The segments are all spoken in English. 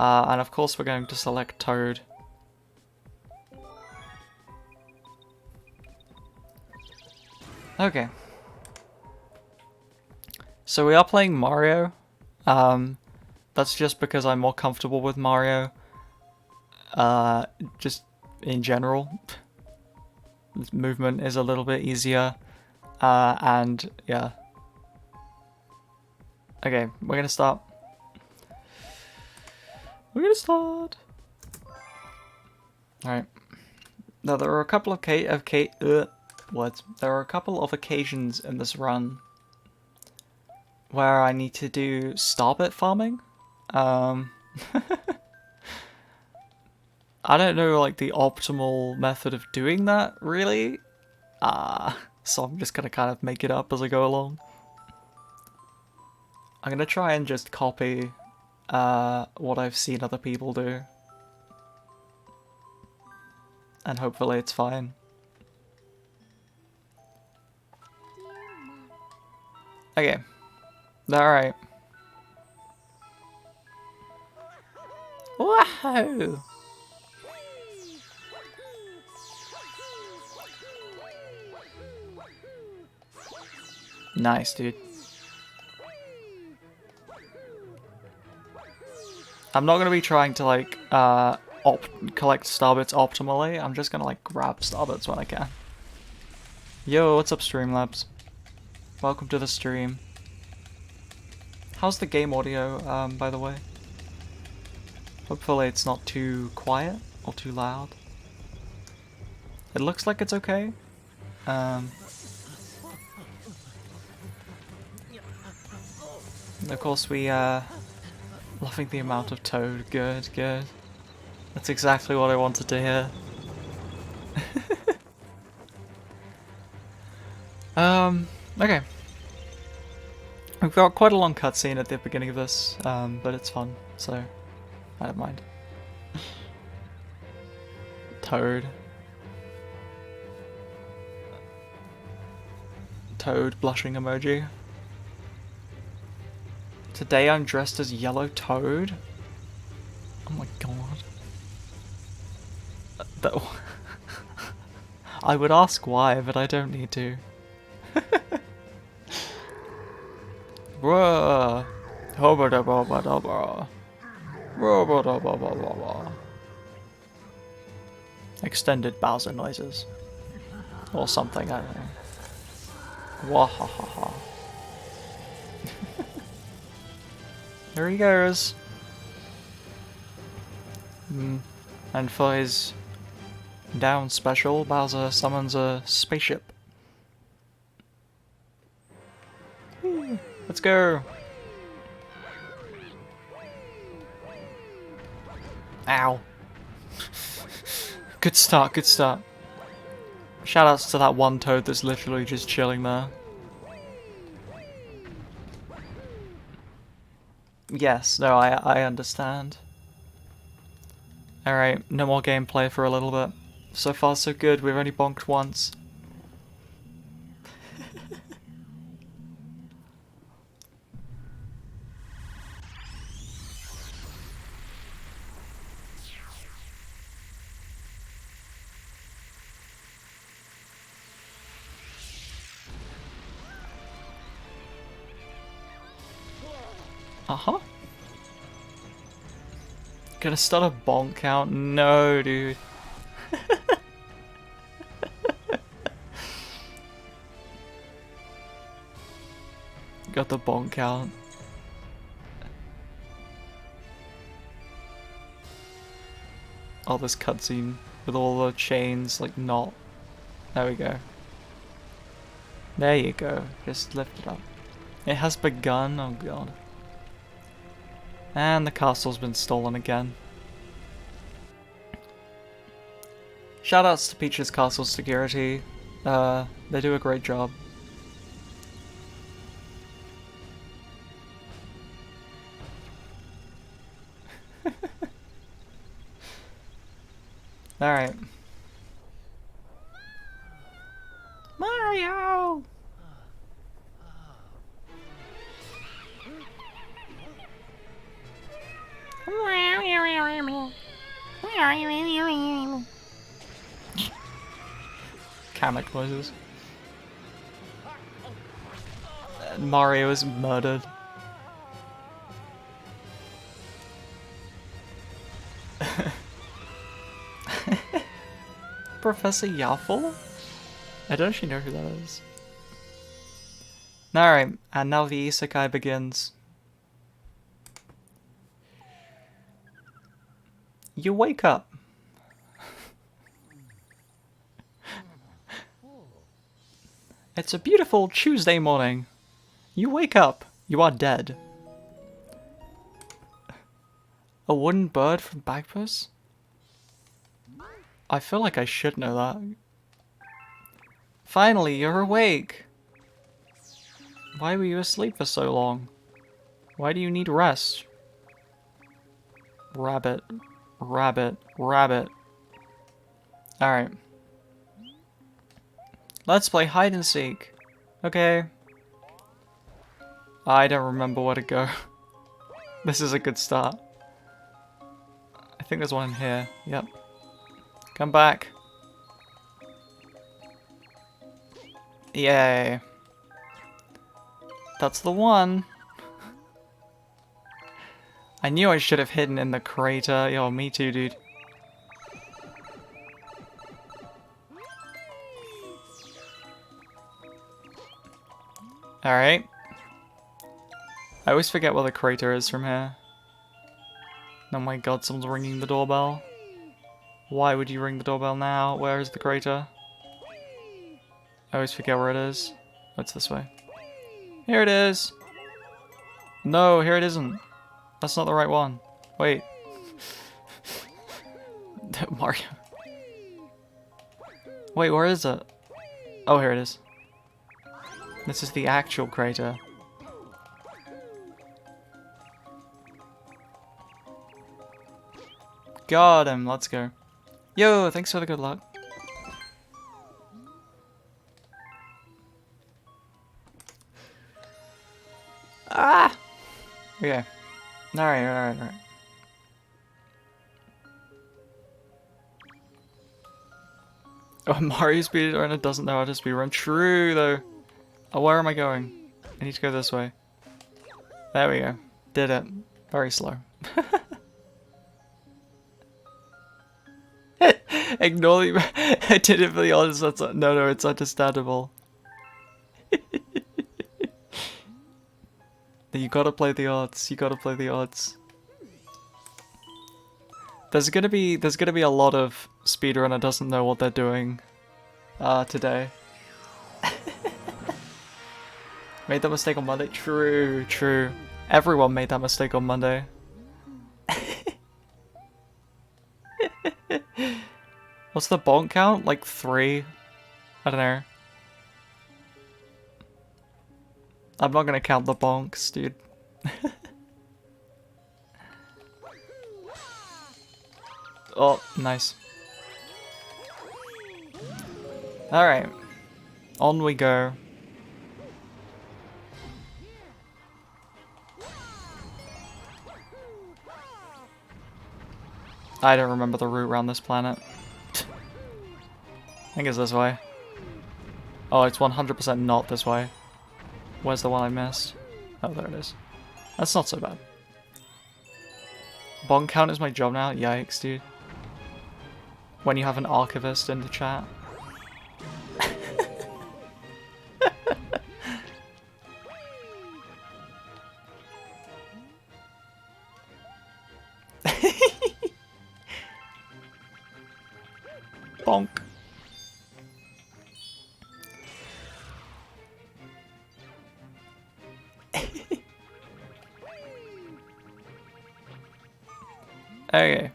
And of course we're going to select Toad. Okay. So we are playing Mario. That's just because I'm more comfortable with Mario. Just in general. This movement is a little bit easier. And yeah. Okay, we're gonna start. Alright. Now there are a couple of There are a couple of occasions in this run where I need to do starbit farming. I don't know like the optimal method of doing that really. So I'm just gonna kind of make it up as I go along. I'm gonna try and just copy what I've seen other people do. And hopefully it's fine. Okay. Alright. Wow! Nice, dude. I'm not gonna be trying to like collect starbits optimally. I'm just gonna like grab starbits when I can. Yo, what's up, Streamlabs? Welcome to the stream. How's the game audio, by the way? Hopefully it's not too quiet or too loud. It looks like it's okay. Of course we loving the amount of Toad. Good, good. That's exactly what I wanted to hear. Okay. We've got quite a long cutscene at the beginning of this, but it's fun, so I don't mind. Toad. Toad blushing emoji. Today I'm dressed as Yellow Toad. Oh my god. I would ask why, but I don't need to. Bruh. Extended Bowser noises. Or something, I don't know. Wahahaha. There he goes. And for his down special, Bowser summons a spaceship. Let's go! Ow. Good start, good start. Shoutouts to that one Toad that's literally just chilling there. Yes, no, I understand. Alright, no more gameplay for a little bit. So far so good, we've only bonked once. Uh-huh. Gonna start a bonk count? No, dude. Got the bonk count. Oh, this cutscene with all the chains, like, not. There we go. There you go. Just lift it up. It has begun. Oh, God. And the castle's been stolen again. Shoutouts to Peach's Castle security. They do a great job. Alright. Mario! Kamek noises. Mario is murdered. Professor Yaffle? I don't actually know who that is. Alright, and now the isekai begins. You wake up. It's a beautiful Tuesday morning. You wake up. You are dead. A wooden bird from Bagpuss? I feel like I should know that. Finally, you're awake. Why were you asleep for so long? Why do you need rest? Rabbit. Rabbit. Rabbit. Alright. Let's play hide and seek. Okay. I don't remember where to go. This is a good start. I think there's one in here. Yep. Come back. Yay. That's the one. I knew I should have hidden in the crater. Yo, me too, dude. Alright. I always forget where the crater is from here. Oh my god, someone's ringing the doorbell. Why would you ring the doorbell now? Where is the crater? I always forget where it is. Oh, it's this way. Here it is! No, here it isn't. That's not the right one. Wait. Mario. Wait, where is it? Oh, here it is. This is the actual crater. Got him, let's go. Yo, thanks for the good luck. Ah! Okay. Alright. Oh, Mario speedrunner doesn't know how to speedrun. True, though. Oh, where am I going? I need to go this way. There we go. Did it. Very slow. Ignore the... I did it for the odds. That's not... No, it's understandable. You gotta play the odds. You gotta play the odds. There's gonna be a lot of speedrunner doesn't know what they're doing today. Made that mistake on Monday? True. Everyone made that mistake on Monday. What's the bonk count? Like 3? I don't know. I'm not gonna count the bonks, dude. Oh, nice. Alright. On we go. I don't remember the route around this planet. I think it's this way. Oh, it's 100% not this way. Where's the one I missed? Oh, there it is. That's not so bad. Bonk count is my job now? Yikes, dude. When you have an archivist in the chat. Bonk. Okay.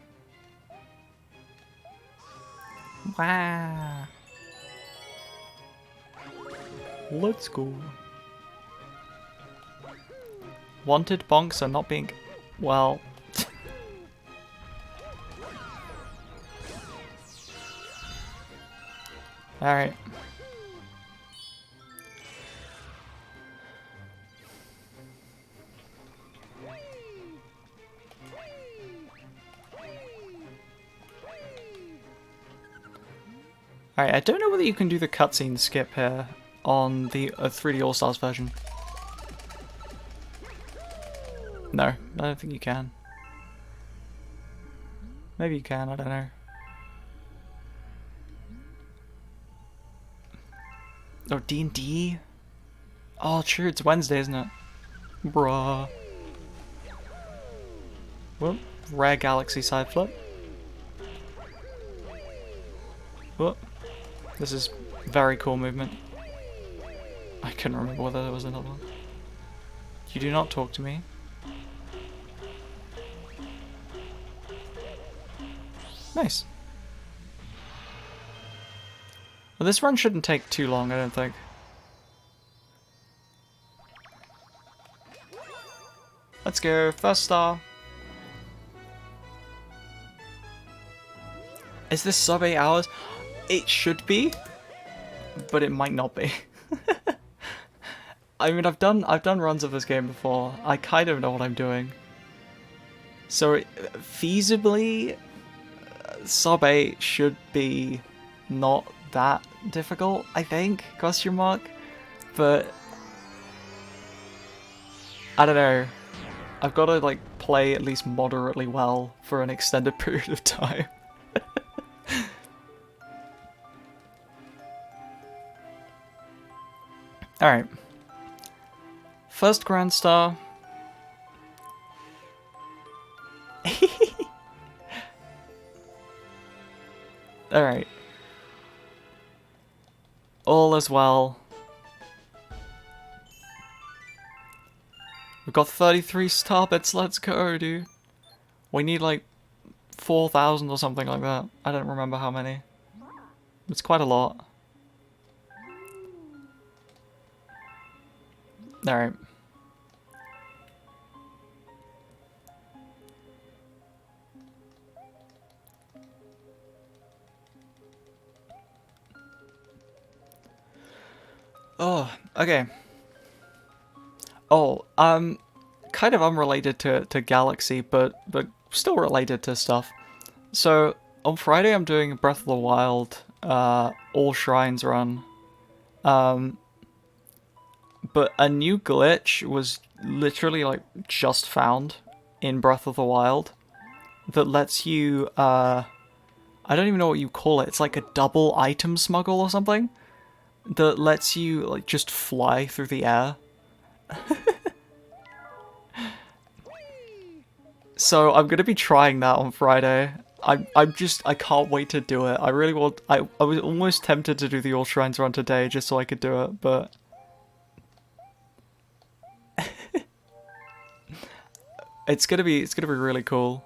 Wow. Let's go. Wanted bonks are not being... Well... Alright. Alright, I don't know whether you can do the cutscene skip here on the 3D All-Stars version. No, I don't think you can. Maybe you can, I don't know. Oh, D&D? Oh, true, it's Wednesday, isn't it? Bruh. Whoop. Rare galaxy side flip. Whoop. This is very cool movement. I couldn't remember whether there was another one. You do not talk to me. Nice. Well, this run shouldn't take too long, I don't think. Let's go, first star. Is this sub 8 hours? It should be, but it might not be. I mean, I've done runs of this game before. I kind of know what I'm doing. So feasibly, sub 8 should be not that difficult, I think, question mark. But I don't know. I've got to like play at least moderately well for an extended period of time. Alright. First Grand Star. Alright. All is well. We've got 33 star bits, let's go, dude. We need like 4,000 or something like that. I don't remember how many. It's quite a lot. Alright. Oh, okay. Oh, kind of unrelated to Galaxy, but still related to stuff. So, on Friday I'm doing Breath of the Wild, all shrines run. But a new glitch was literally like just found in Breath of the Wild that lets you, I don't even know what you call it. It's like a double item smuggle or something that lets you like just fly through the air. So I'm gonna be trying that on Friday. I can't wait to do it. I really want. I was almost tempted to do the All Shrines run today just so I could do it, but it's gonna be really cool.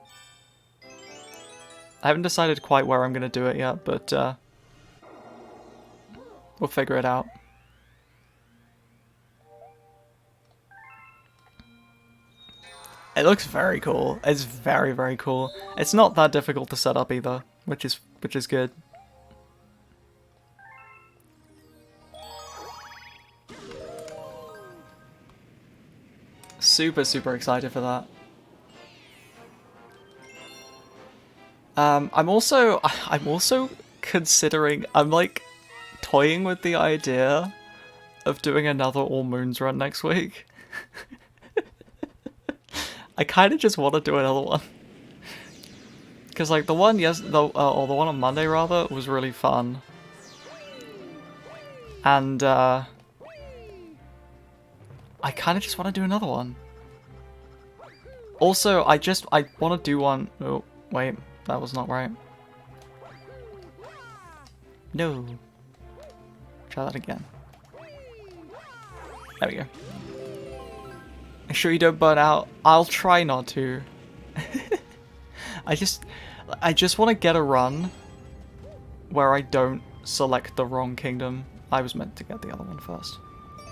I haven't decided quite where I'm gonna do it yet, but we'll figure it out. It looks very cool. It's very, very cool. It's not that difficult to set up either, which is good. Super, super excited for that. I'm also considering, I'm like toying with the idea of doing another All Moons run next week. I kind of just want to do another one. Because like the one or the one on Monday rather was really fun. And I kind of just want to do another one. Also, I want to do one. Oh, wait, that was not right. No. Try that again. There we go. Make sure you don't burn out. I'll try not to. I just want to get a run where I don't select the wrong kingdom. I was meant to get the other one first.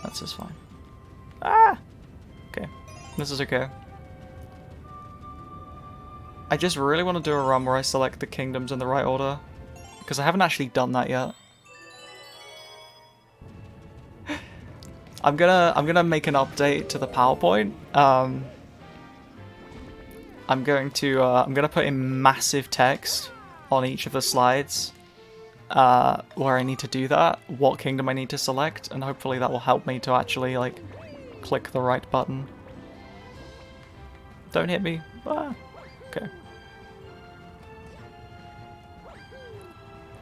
That's just fine. Ah! Okay. This is okay. I just really want to do a run where I select the kingdoms in the right order. Because I haven't actually done that yet. I'm gonna make an update to the PowerPoint. I'm gonna put in massive text on each of the slides where I need to do that, what kingdom I need to select, and hopefully that will help me to actually, like, click the right button. Don't hit me. Ah, okay.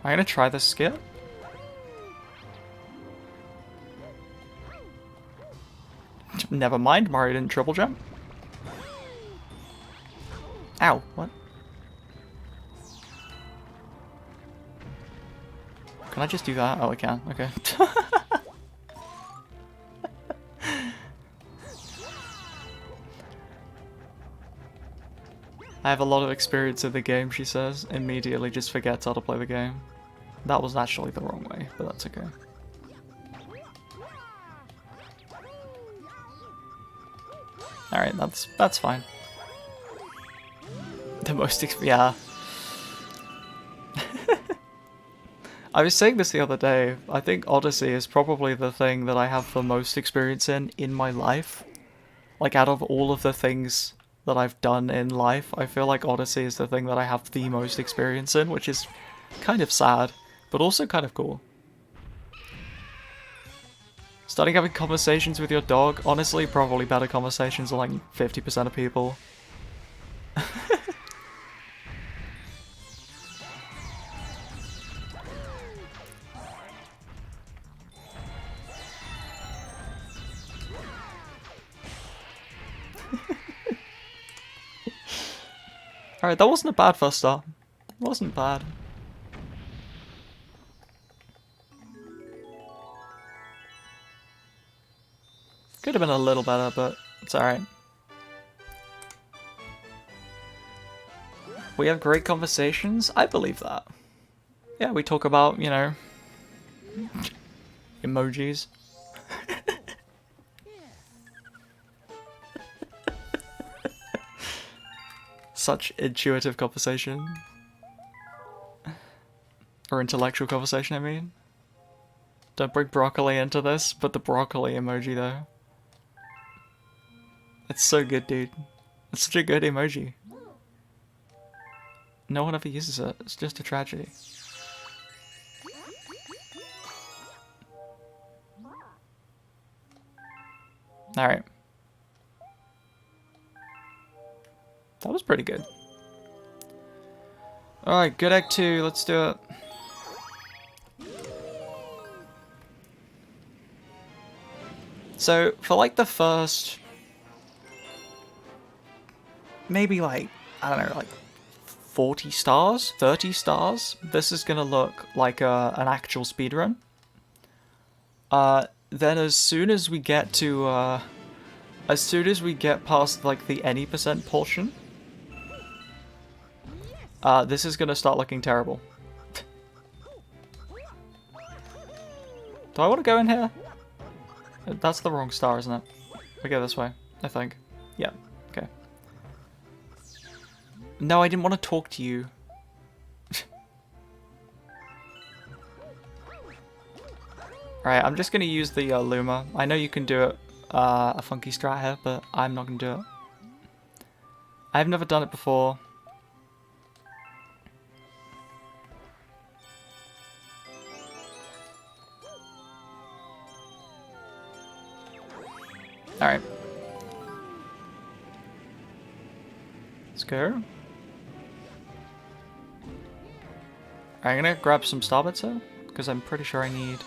I'm gonna try this skip. Never mind, Mario didn't triple jump. Ow, what? Can I just do that? Oh, I can. Okay. I have a lot of experience in the game, she says. Immediately just forgets how to play the game. That was actually the wrong way, but that's okay. Alright, that's fine. The most yeah. I was saying this the other day. I think Odyssey is probably the thing that I have the most experience in my life. Like, out of all of the things that I've done in life, I feel like Odyssey is the thing that I have the most experience in, which is kind of sad, but also kind of cool. Starting having conversations with your dog, honestly, probably better conversations than like 50% of people. Alright, that wasn't a bad first start. It wasn't bad. Could have been a little better, but it's alright. We have great conversations? I believe that. Yeah, we talk about, you know, emojis. Such intuitive conversation. Or intellectual conversation, I mean. Don't bring broccoli into this, but the broccoli emoji though. It's so good, dude. It's such a good emoji. No one ever uses it. It's just a tragedy. Alright. That was pretty good. Alright, good egg 2. Let's do it. So, for like the first... maybe like, I don't know, like 40 stars? 30 stars? This is gonna look like an actual speedrun. Then as soon as we get to, as soon as we get past like the any % portion, this is gonna start looking terrible. Do I want to go in here? That's the wrong star, isn't it? We go this way, I think. Yeah, okay. No, I didn't want to talk to you. Alright, I'm just going to use the Luma. I know you can do it, a funky strat here, but I'm not going to do it. I've never done it before. Alright. Let's go. Alright, I'm gonna grab some starbits here, because I'm pretty sure I need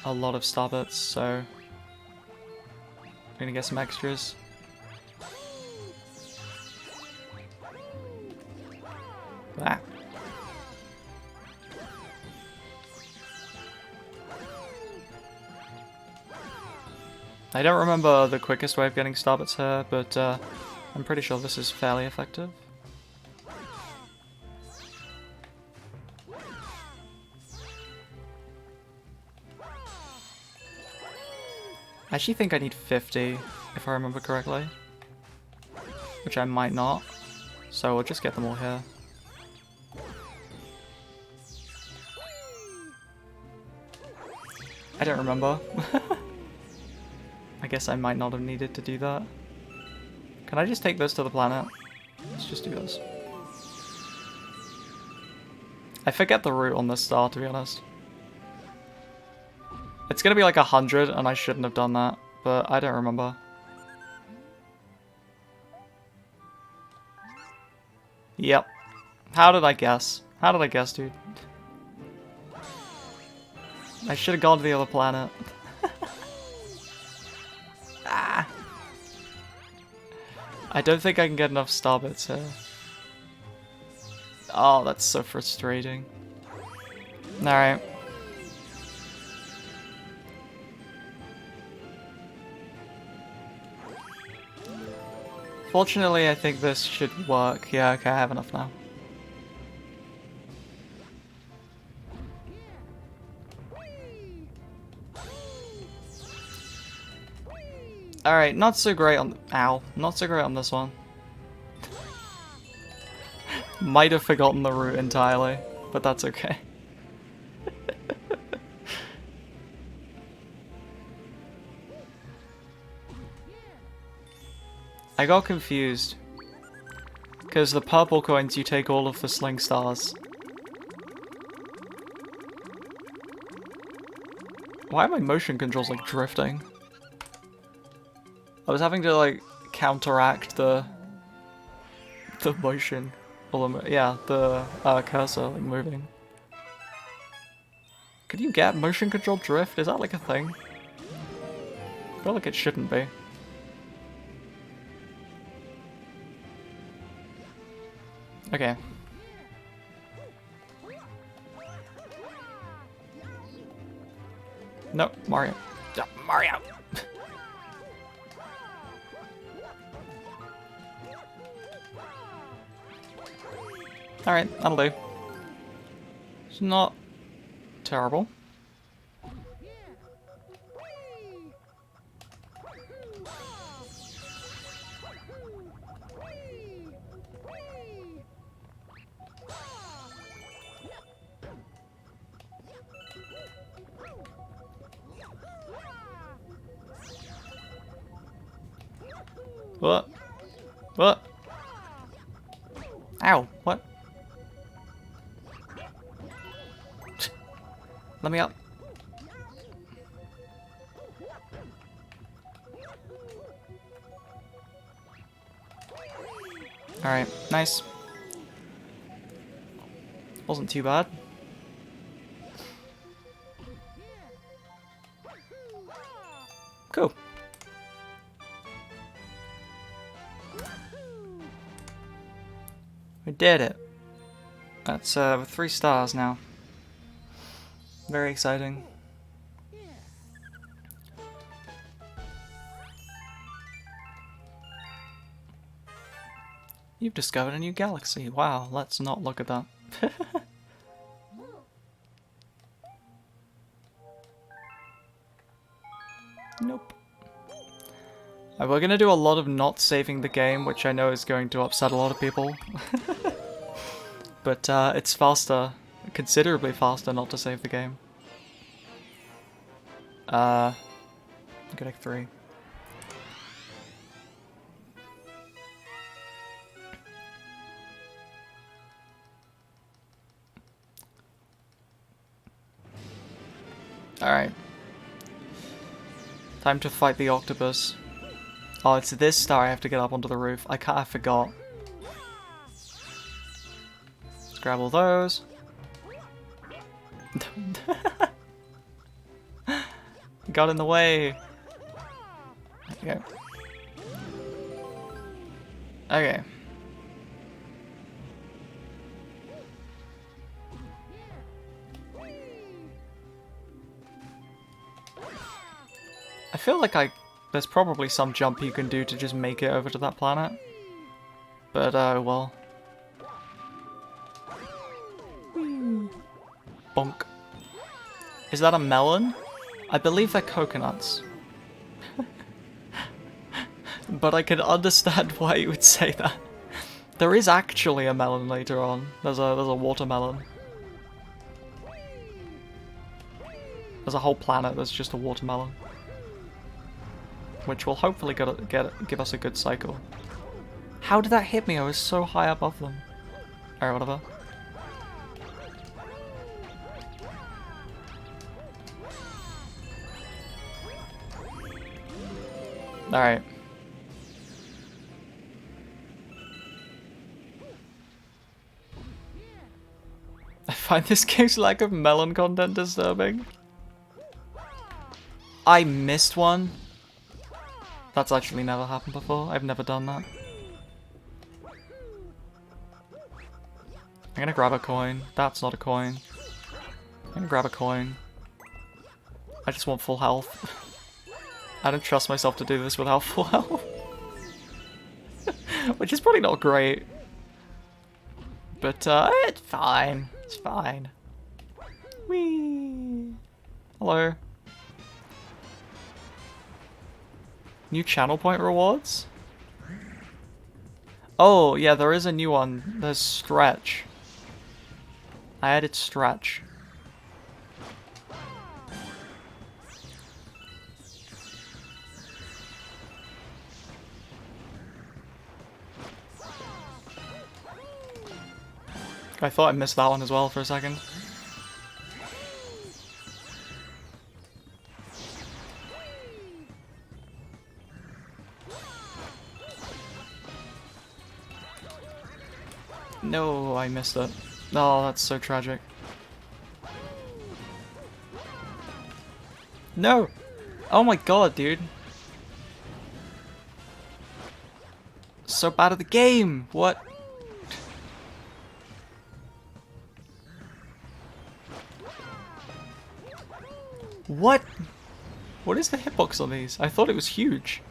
a lot of starbits, so I'm gonna get some extras. Ah. I don't remember the quickest way of getting starbits here, but I'm pretty sure this is fairly effective. I actually think I need 50, if I remember correctly. Which I might not. So we'll just get them all here. I don't remember. I guess I might not have needed to do that. Can I just take this to the planet? Let's just do this. I forget the route on this star, to be honest. It's gonna be like 100, and I shouldn't have done that, but I don't remember. Yep. How did I guess? How did I guess, dude? I should have gone to the other planet. Ah. I don't think I can get enough star bits here. Oh, that's so frustrating. Alright. Fortunately, I think this should work. Yeah, okay, I have enough now. Alright, not so great on... Ow. Not so great on this one. Might have forgotten the route entirely, but that's okay. I got confused. Because the purple coins, you take all of the sling stars. Why are my motion controls like drifting? I was having to like counteract the motion. Yeah, the cursor like moving. Could you get motion control drift? Is that like a thing? I feel like it shouldn't be. Okay. No, Mario. Yeah, Mario! Alright, that'll do. It's not terrible. What? What? Ow, what? Let me up. Alright, nice. Wasn't too bad. Cool. We did it. That's 3 stars now. Very exciting. You've discovered a new galaxy. Wow, let's not look at that. Nope. We're gonna do a lot of not saving the game, which I know is going to upset a lot of people. But it's faster, considerably faster not to save the game. Good egg 3. Alright. Time to fight the octopus. Oh, it's this star I have to get up onto the roof. I forgot. Let's grab all those. Got in the way. There you go. Okay. I feel like there's probably some jump you can do to just make it over to that planet. But, well. Bonk. Is that a melon? I believe they're coconuts. But I can understand why you would say that. There is actually a melon later on. There's a watermelon. There's a whole planet that's just a watermelon. Which will hopefully give us a good cycle. How did that hit me? I was so high above them. Alright, whatever. Alright. I find this game's lack of melon content disturbing. I missed one. That's actually never happened before. I've never done that. I'm gonna grab a coin. That's not a coin. I'm gonna grab a coin. I just want full health. I don't trust myself to do this without full health. Which is probably not great. But, it's fine. It's fine. Whee! Hello. New channel point rewards? Oh, yeah, there is a new one. There's stretch. I added stretch. I thought I missed that one as well for a second. No, I missed it. Oh, that's so tragic. No! Oh my god, dude. So bad at the game! What? What? What is the hitbox on these? I thought it was huge.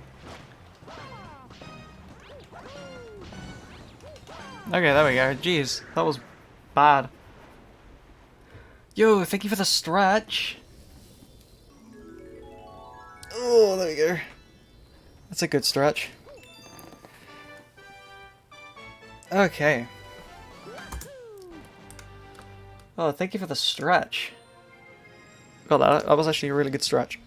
Okay, there we go. Jeez, that was bad. Yo, thank you for the stretch. Oh, there we go. That's a good stretch. Okay. Oh, thank you for the stretch. God, that was actually a really good stretch.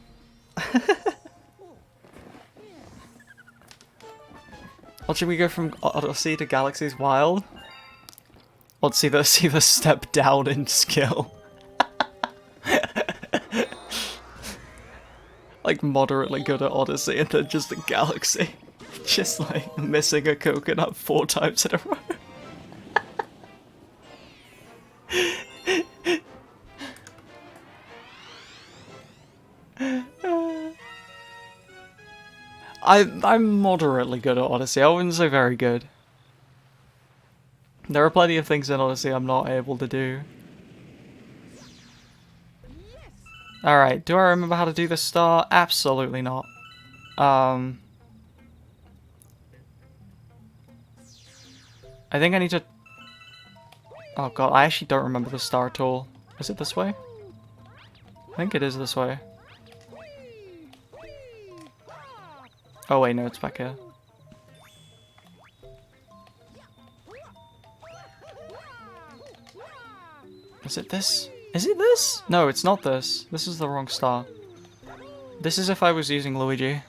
What should we go from Odyssey to Galaxy's Wild? Let's see the step down in skill. Like moderately good at Odyssey and then just the Galaxy. Just like missing a coconut 4 times in a row. I'm moderately good at Odyssey. I wouldn't say very good. There are plenty of things in Odyssey I'm not able to do. Alright, do I remember how to do this star? Absolutely not. I think I need to... Oh god, I actually don't remember the star at all. Is it this way? I think it is this way. Oh wait, no, it's back here. Is it this? Is it this? No, it's not this. This is the wrong star. This is if I was using Luigi.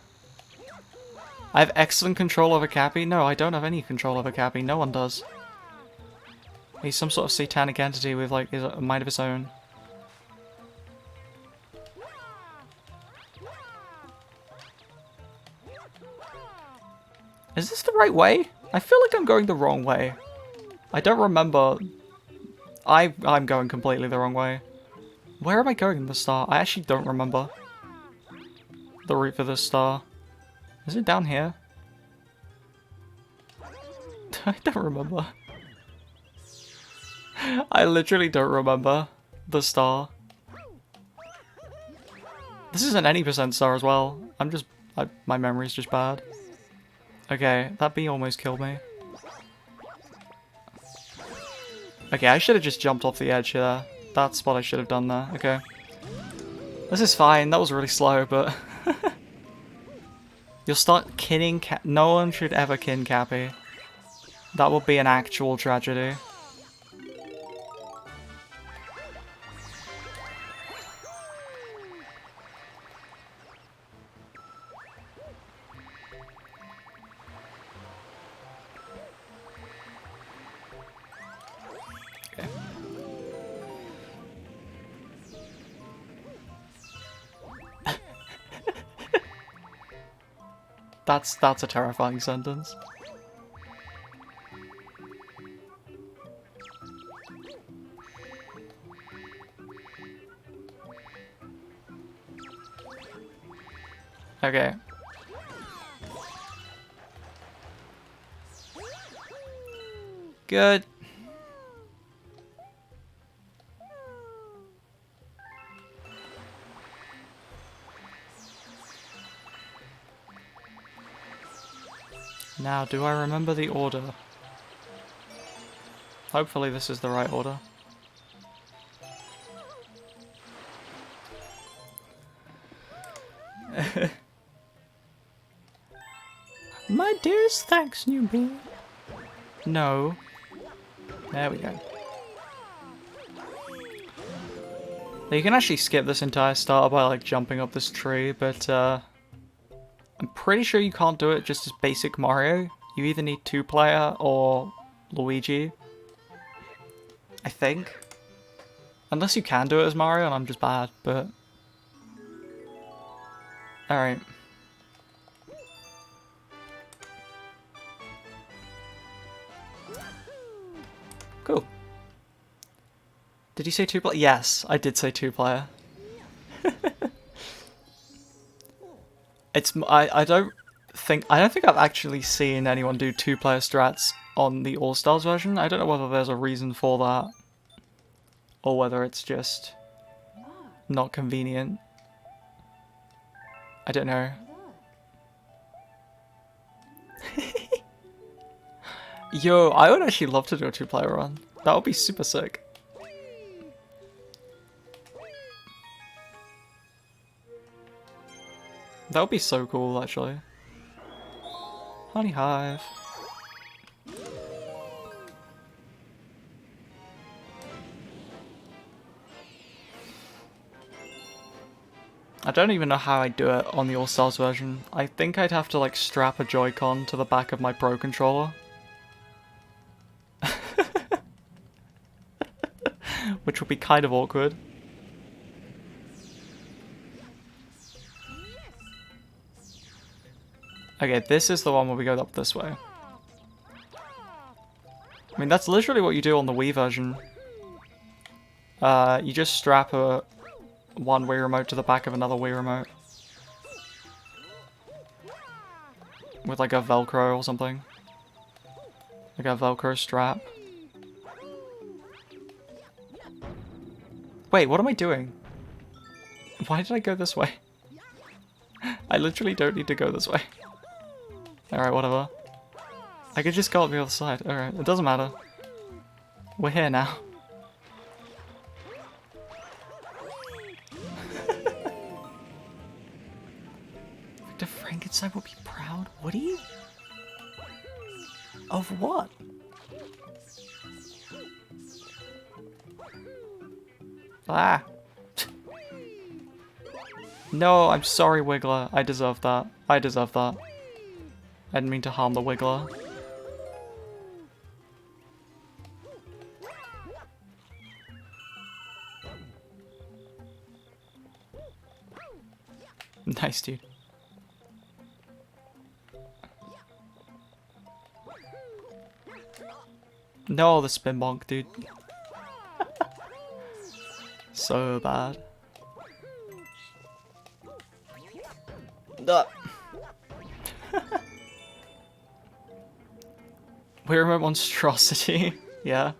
I have excellent control over Cappy? No, I don't have any control over Cappy. No one does. He's some sort of satanic entity with like a mind of his own. Is this the right way? I feel like I'm going the wrong way. I don't remember. I'm going completely the wrong way. Where am I going in the star? I actually don't remember the route for this star. Is it down here? I don't remember. I literally don't remember the star. This is an any percent star as well. My memory's just bad. Okay, that bee almost killed me. Okay, I should have just jumped off the edge here. That's what I should have done there. Okay. This is fine. That was really slow, but... You'll start kinning No one should ever kin Cappy. That would be an actual tragedy. That's a terrifying sentence. Okay. Good. Now, do I remember the order? Hopefully this is the right order. My dearest thanks, newbie. No. There we go. You can actually skip this entire starter by like jumping up this tree, but I'm pretty sure you can't do it just as basic Mario. You either need 2-player or Luigi. I think. Unless you can do it as Mario and I'm just bad, but... Alright. Cool. Did you say 2-player? Yes, I did say 2-player. I don't think I've actually seen anyone do 2-player strats on the All-Stars version. I don't know whether there's a reason for that or whether it's just not convenient. I don't know. Yo, I would actually love to do a 2-player run. That would be super sick. That would be so cool, actually. Honey Hive. I don't even know how I do it on the All-Stars version. I think I'd have to like strap a Joy-Con to the back of my Pro Controller. Which would be kind of awkward. Okay, this is the one where we go up this way. I mean, that's literally what you do on the Wii version. You just strap one Wii remote to the back of another Wii remote. With like a Velcro or something. Like a Velcro strap. Wait, what am I doing? Why did I go this way? I literally don't need to go this way. Alright, whatever. I could just go up the other side. Alright, it doesn't matter. We're here now. Victor Frankenstein will be proud? Would he? Of what? Ah. No, I'm sorry, Wiggler. I deserve that. I deserve that. I didn't mean to harm the Wiggler. Nice, dude. No, the spin bonk, dude. So bad. We're a monstrosity. Yeah.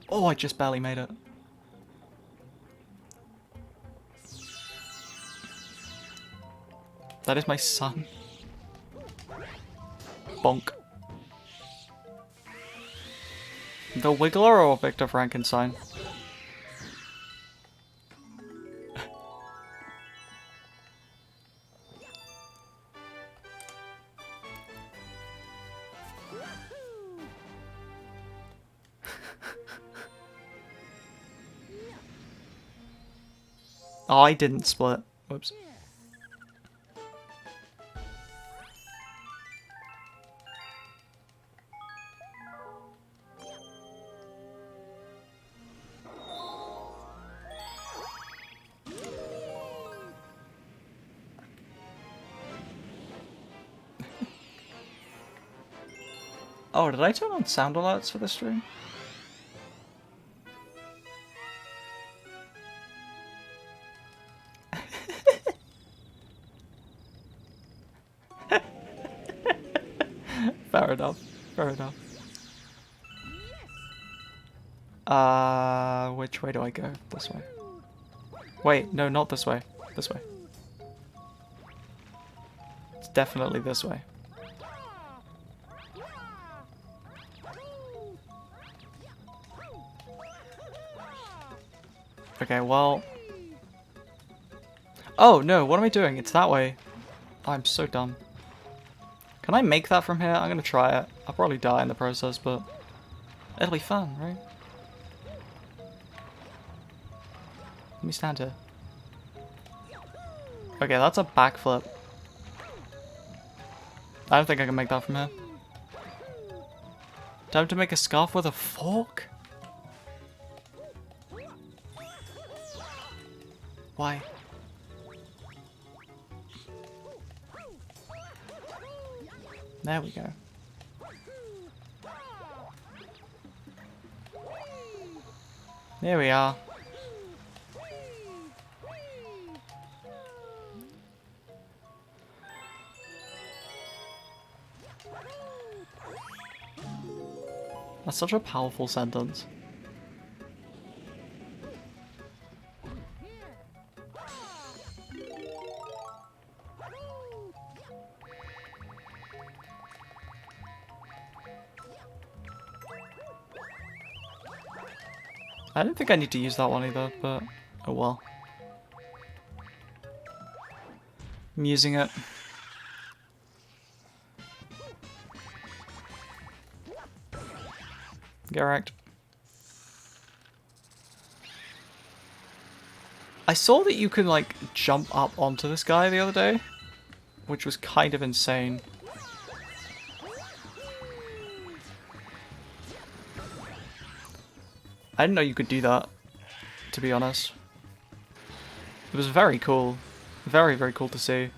Oh, I just barely made it. That is my son. Bonk. The Wiggler or Victor Frankenstein? Oh, I didn't split. Whoops. Oh, did I turn on sound alerts for this stream? Fair enough. Fair enough. Which way do I go? This way. Wait, no, not this way. This way. It's definitely this way. Okay, well... Oh, no, what am I doing? It's that way. I'm so dumb. Can I make that from here? I'm gonna try it. I'll probably die in the process, but... it'll be fun, right? Let me stand here. Okay, that's a backflip. I don't think I can make that from here. Time to make a scarf with a fork? Why? There we go. There we are. That's such a powerful sentence. I don't think I need to use that one either, but oh well. I'm using it. Get wrecked. I saw that you can like jump up onto this guy the other day, which was kind of insane. I didn't know you could do that, to be honest. It was very cool. Very, very cool to see.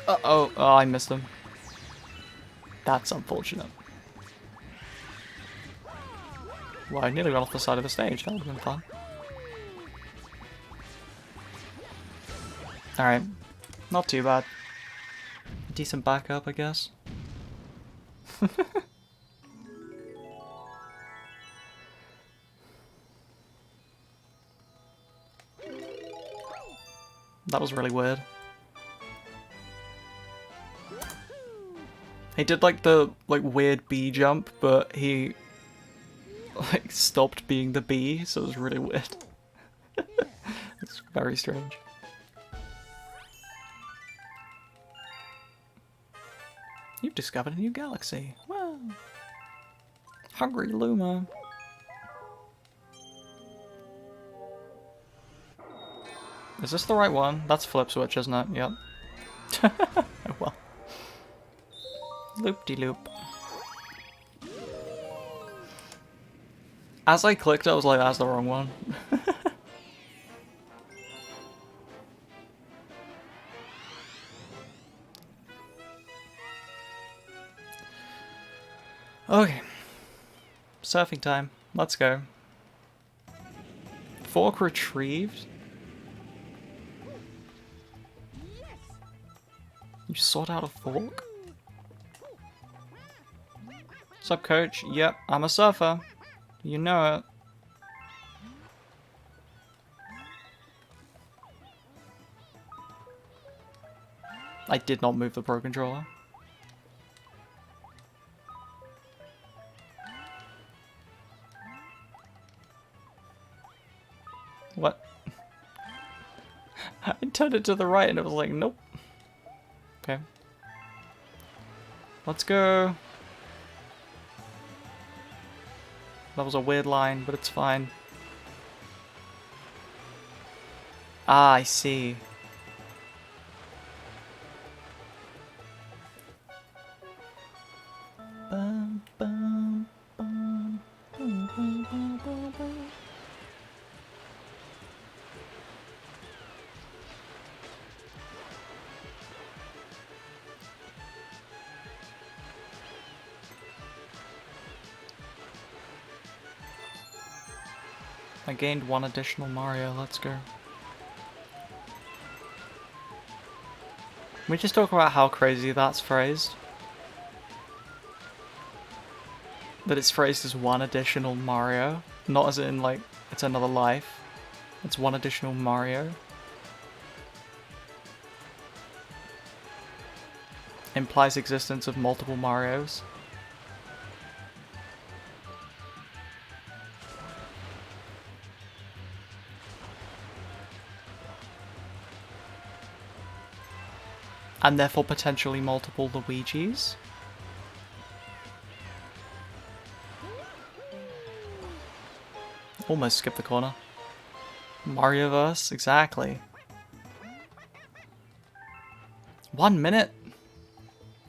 Uh-oh. Oh, I missed him. That's unfortunate. Well, I nearly went off the side of the stage. That would have been fun. Alright. Not too bad. Decent backup, I guess. That was really weird. He did like the weird bee jump, but he like stopped being the bee, so it was really weird. It's very strange. You've discovered a new galaxy. Wow. Hungry Luma. Is this the right one? That's flip switch, isn't it? Yep. Oh well. Loop-de-loop. As I clicked, I was like, that's the wrong one. Okay. Surfing time. Let's go. Fork retrieved? You sought out a fork? Sup, coach? Yep, I'm a surfer. You know it. I did not move the Pro Controller. What? I turned it to the right and it was like, nope. Okay. Let's go. That was a weird line, but it's fine. Ah, I see. Bum, bum, bum, bum, bum, bum, bum, bum. I gained one additional Mario, let's go. Can we just talk about how crazy that's phrased? That it's phrased as one additional Mario, not as in like it's another life. It's one additional Mario. Implies existence of multiple Marios. And therefore potentially multiple Luigis. Almost skipped the corner. Marioverse, exactly. 1 minute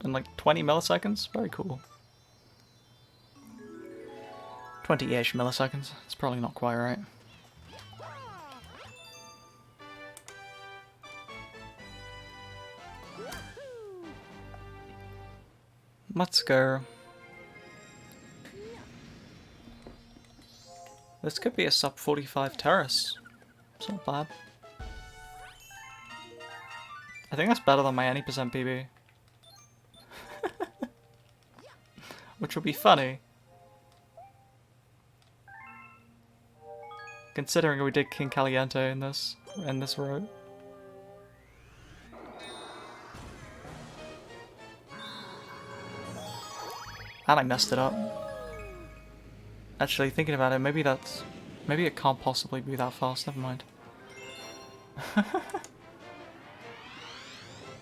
and like 20 milliseconds, very cool. 20-ish milliseconds, it's probably not quite right. Let's go. This could be a sub 45 terrace. It's not bad. I think that's better than my any percent PB. Which would be funny. Considering we did King Caliente in this row. And I messed it up. Actually, thinking about it, maybe it can't possibly be that fast, never mind.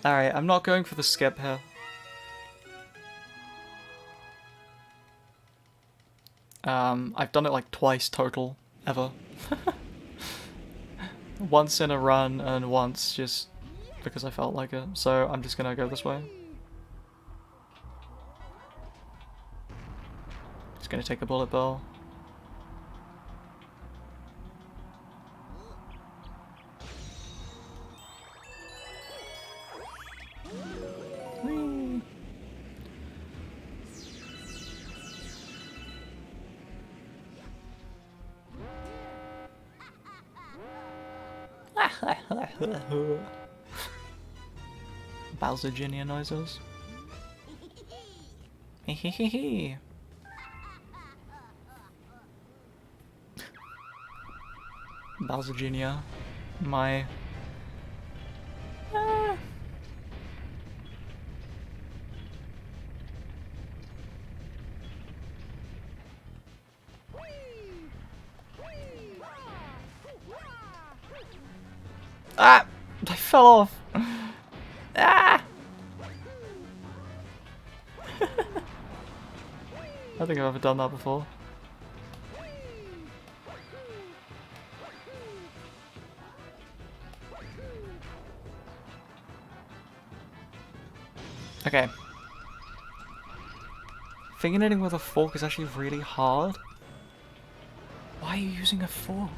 Alright, I'm not going for the skip here. I've done it like twice total, ever. Once in a run and once just because I felt like it, so I'm just gonna go this way. Just gonna take a bullet bill. Whee. Bowser Jr. noises. Hehehehe. Bowser Jr. My... Ah! I fell off! Ah! I think I've ever done that before. Okay. Fingerknitting with a fork is actually really hard. Why are you using a fork?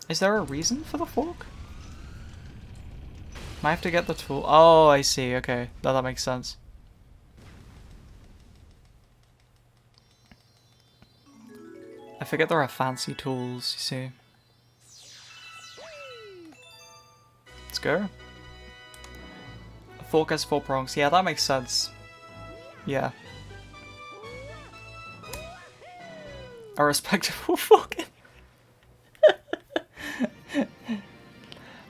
Is there a reason for the fork? Might have to get the tool. Oh, I see. Okay, that makes sense. I forget there are fancy tools, you see. Let's go. A fork has 4 prongs. Yeah, that makes sense. Yeah. A respectable fork.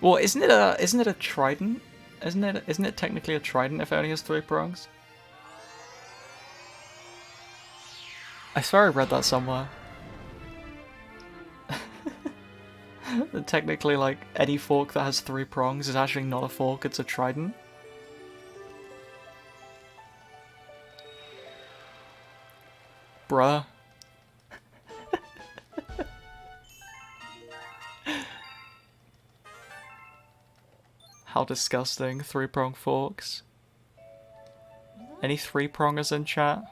Well, isn't it a trident? Isn't it technically a trident if it only has 3 prongs? I swear I read that somewhere. That technically, like, any fork that has 3 prongs is actually not a fork, it's a trident. Bruh. How disgusting. 3-prong forks. Any 3-prongers in chat?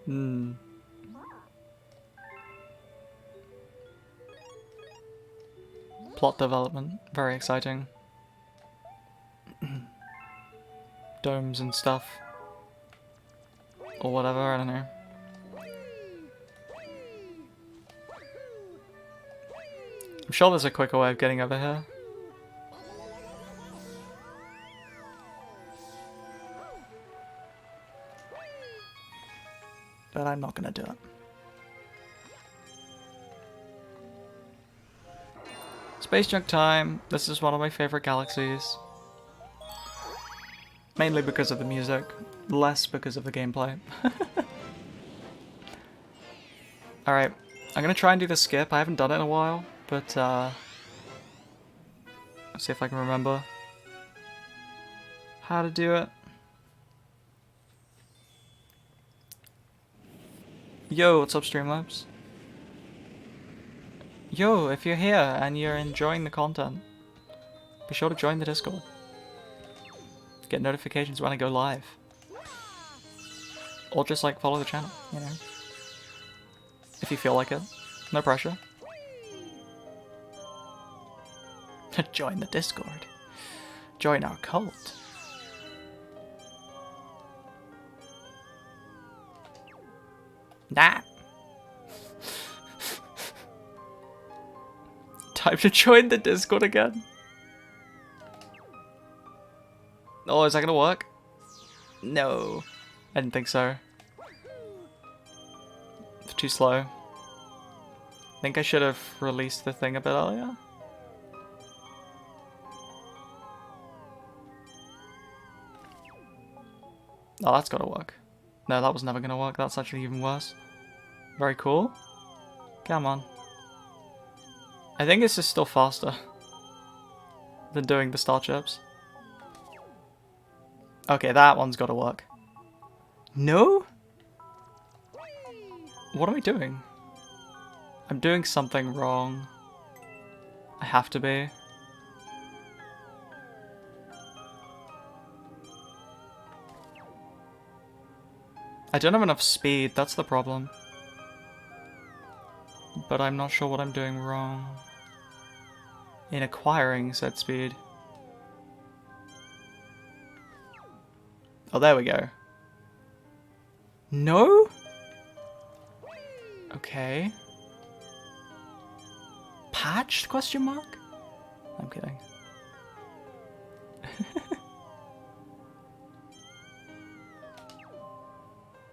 Hmm. plot development. Very exciting. Domes and stuff. Or whatever, I don't know. I'm sure there's a quicker way of getting over here. But I'm not gonna do it. Space junk time. This is one of my favorite galaxies. Mainly because of the music, less because of the gameplay. Alright, I'm gonna try and do the skip. I haven't done it in a while, but let's see if I can remember how to do it. Yo, what's up, Streamlabs? Yo, if you're here and you're enjoying the content, be sure to join the Discord. Get notifications when I go live. Or just like follow the channel, you know. If you feel like it. No pressure. Join the Discord. Join our cult. Nah. Time to join the Discord again. Oh, is that gonna work? No. I didn't think so. It's too slow. I think I should have released the thing a bit earlier. Oh, that's gotta work. No, that was never gonna work. That's actually even worse. Very cool. Come on. I think it's just still faster than doing the star chips. Okay, that one's gotta work. No? What am I doing? I'm doing something wrong. I have to be. I don't have enough speed, that's the problem. But I'm not sure what I'm doing wrong in acquiring said speed. Oh, there we go. No? Okay. Patched, question mark? I'm kidding.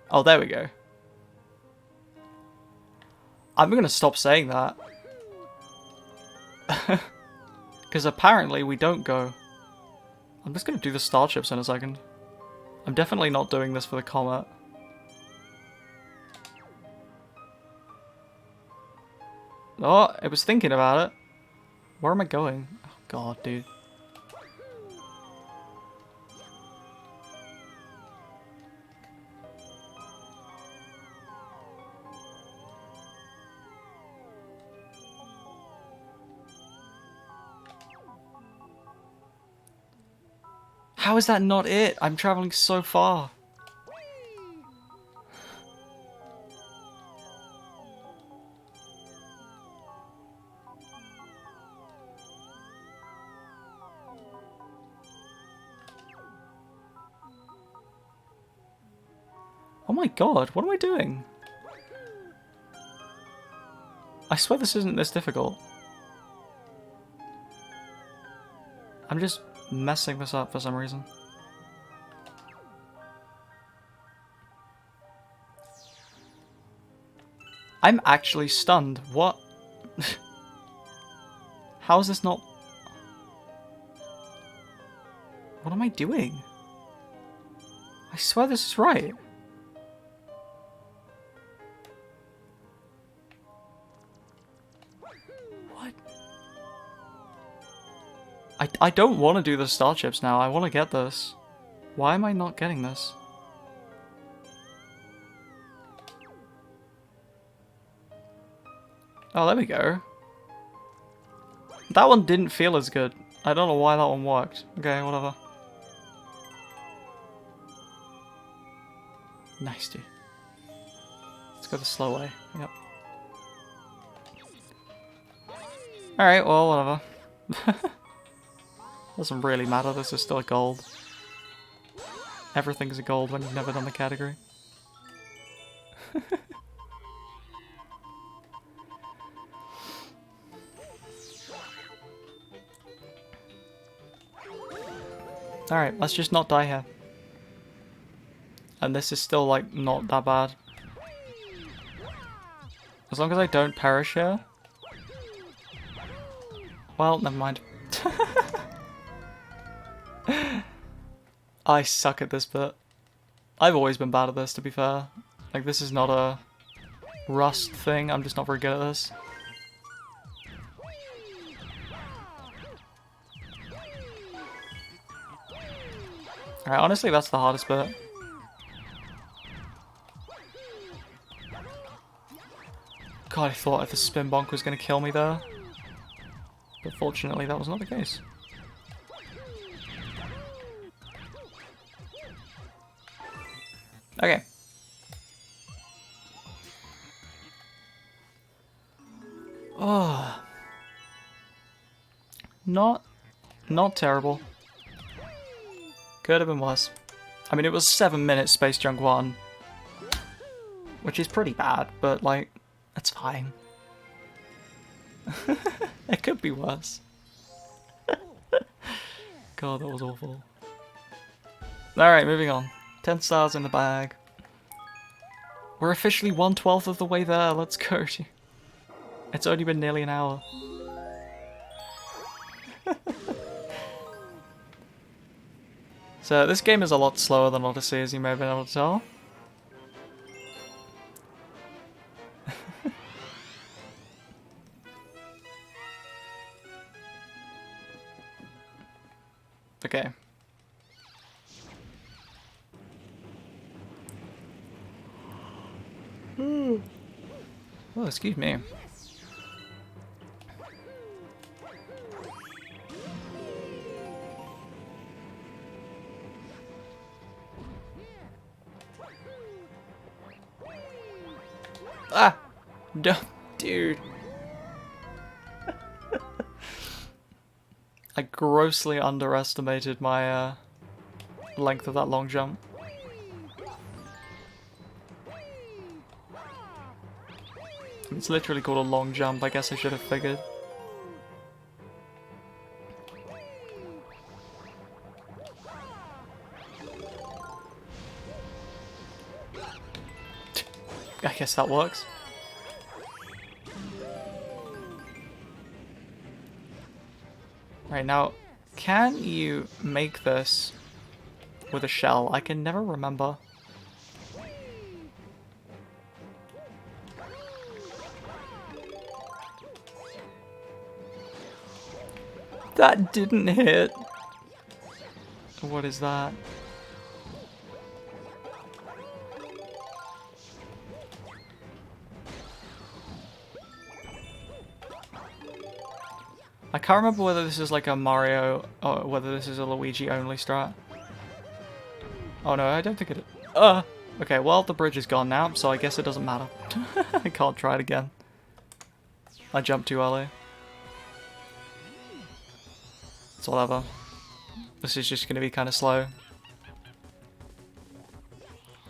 Oh, there we go. I'm gonna stop saying that. Because apparently we don't go. I'm just gonna do the star chips in a second. I'm definitely not doing this for the comet. Oh, it was thinking about it. Where am I going? Oh god, dude. How is that not it? I'm traveling so far. Oh my god, what am I doing? I swear this isn't this difficult. I'm just messing this up for some reason. I'm actually stunned. What? How is this not... What am I doing? I swear this is right. What? I don't want to do the star chips now. I want to get this. Why am I not getting this? Oh, there we go. That one didn't feel as good. I don't know why that one worked. Okay, whatever. Nice, dude. Let's go the slow way. Yep. Alright, well, whatever. Doesn't really matter, this is still a gold. Everything's a gold when you've never done the category. Alright, let's just not die here. And this is still, like, not that bad. As long as I don't perish here. Well, never mind. I suck at this bit. I've always been bad at this, to be fair. Like, this is not a rust thing, I'm just not very good at this. Alright, honestly, that's the hardest bit. God, I thought the spin bonk was going to kill me there. But fortunately, that was not the case. Okay. Oh. Not terrible. Could have been worse. I mean, it was 7 minutes Space Junk 1. Which is pretty bad, but, like, it's fine. It could be worse. God, that was awful. Alright, moving on. 10 stars in the bag. We're officially 1/12 of the way there, let's go. It's only been nearly an hour. So this game is a lot slower than Odyssey, as you may have been able to tell. Okay. Oh, excuse me. Ah! No, dude. I grossly underestimated my length of that long jump. It's literally called a long jump, I guess I should have figured. I guess that works. Right, now, can you make this with a shell? I can never remember. That didn't hit. What is that? I can't remember whether this is like a Mario or whether this is a Luigi only strat. Oh no, I don't think it is. Okay, well the bridge is gone now, so I guess it doesn't matter. I can't try it again. I jumped too early. It's whatever. This is just gonna be kind of slow.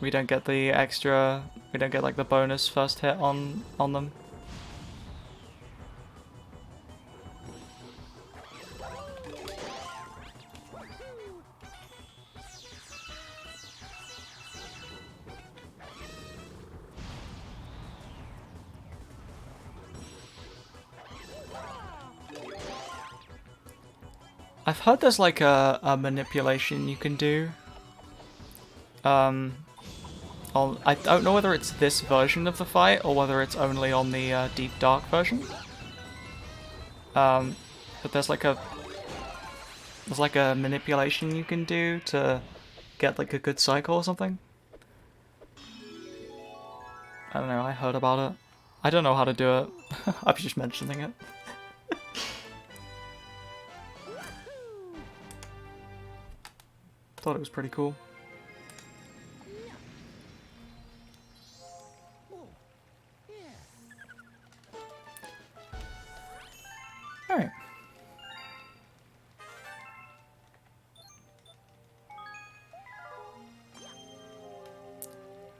We don't get the extra, we don't get like the bonus first hit on them. I've heard there's like a manipulation you can do. I don't know whether it's this version of the fight or whether it's only on the Deep Dark version. But there's like a manipulation you can do to get like a good cycle or something. I don't know, I heard about it. I don't know how to do it. I was just mentioning it. Thought it was pretty cool. Alright.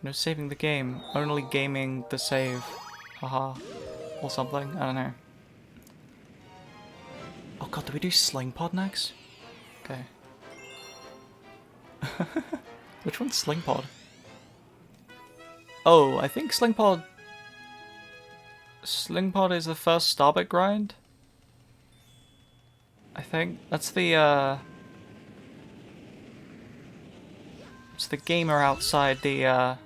No saving the game. Only gaming the save. Haha. Or something. I don't know. Oh god, do we do Sling Pod next? Okay. Which one's Sling Pod? Oh, I think Sling Pod is the first Starbit grind. I think that's the it's the gamer outside the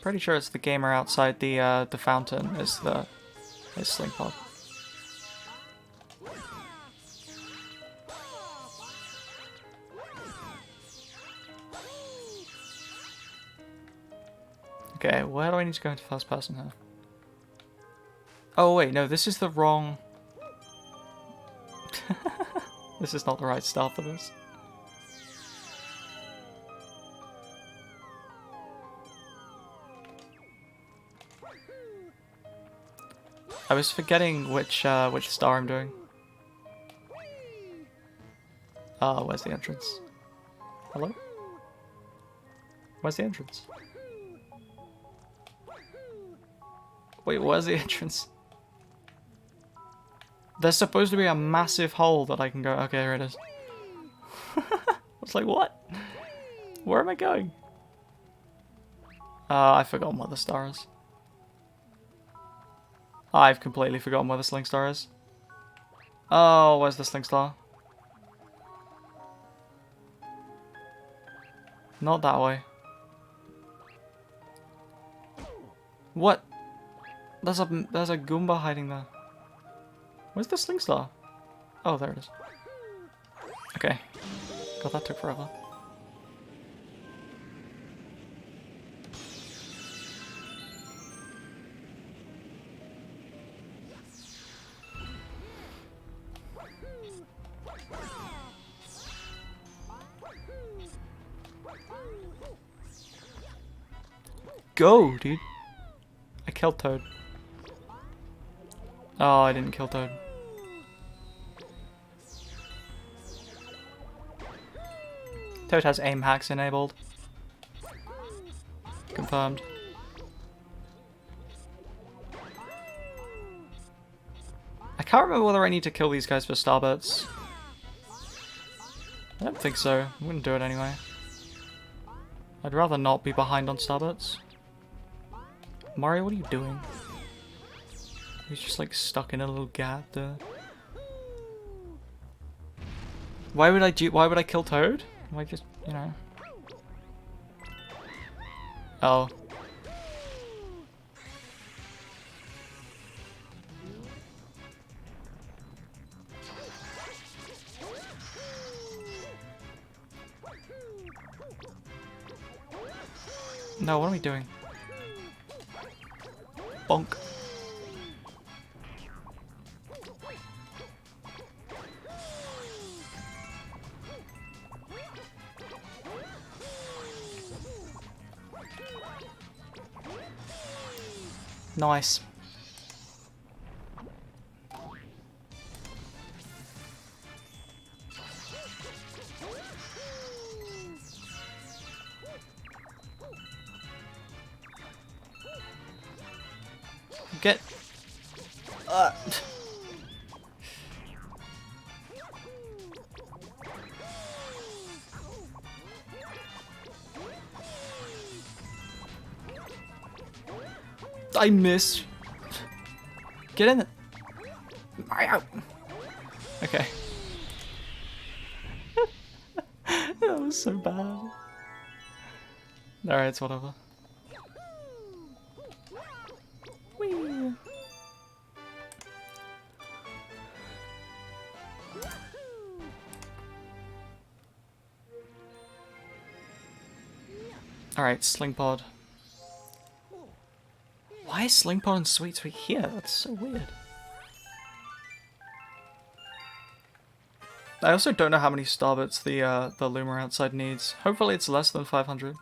pretty sure it's the gamer outside the fountain is Sling Pod. Okay, where do I need to go into first person here? Oh wait, no, this is the wrong... This is not the right start for this. I was forgetting which star I'm doing. Oh, where's the entrance? Hello? Where's the entrance? Wait, where's the entrance? There's supposed to be a massive hole that I can go... Okay, here it is. I was like, what? Where am I going? I've forgotten what the star is. I've completely forgotten where the Sling Star is. Oh, where's the Sling Star? Not that way. What? There's a Goomba hiding there. Where's the Sling Star? Oh, there it is. Okay. God, that took forever. Go, dude. I killed Toad. Oh, I didn't kill Toad. Toad has aim hacks enabled. Confirmed. I can't remember whether I need to kill these guys for starbits. I don't think so. I'm gonna do it anyway. I'd rather not be behind on starbits. Mario, what are you doing? He's just like stuck in a little gap there. Why would I kill Toad? Why just, you know. Oh. No, what are we doing? Bonk. Nice. Get... I missed. Get in it. Mario. Okay. That was so bad. Alright, it's whatever. Whee. Alright, Sling Pod. Why is Sling Pod and Sweet Sweet here? That's so weird. I also don't know how many starbits the Luma outside needs. Hopefully it's less than 500.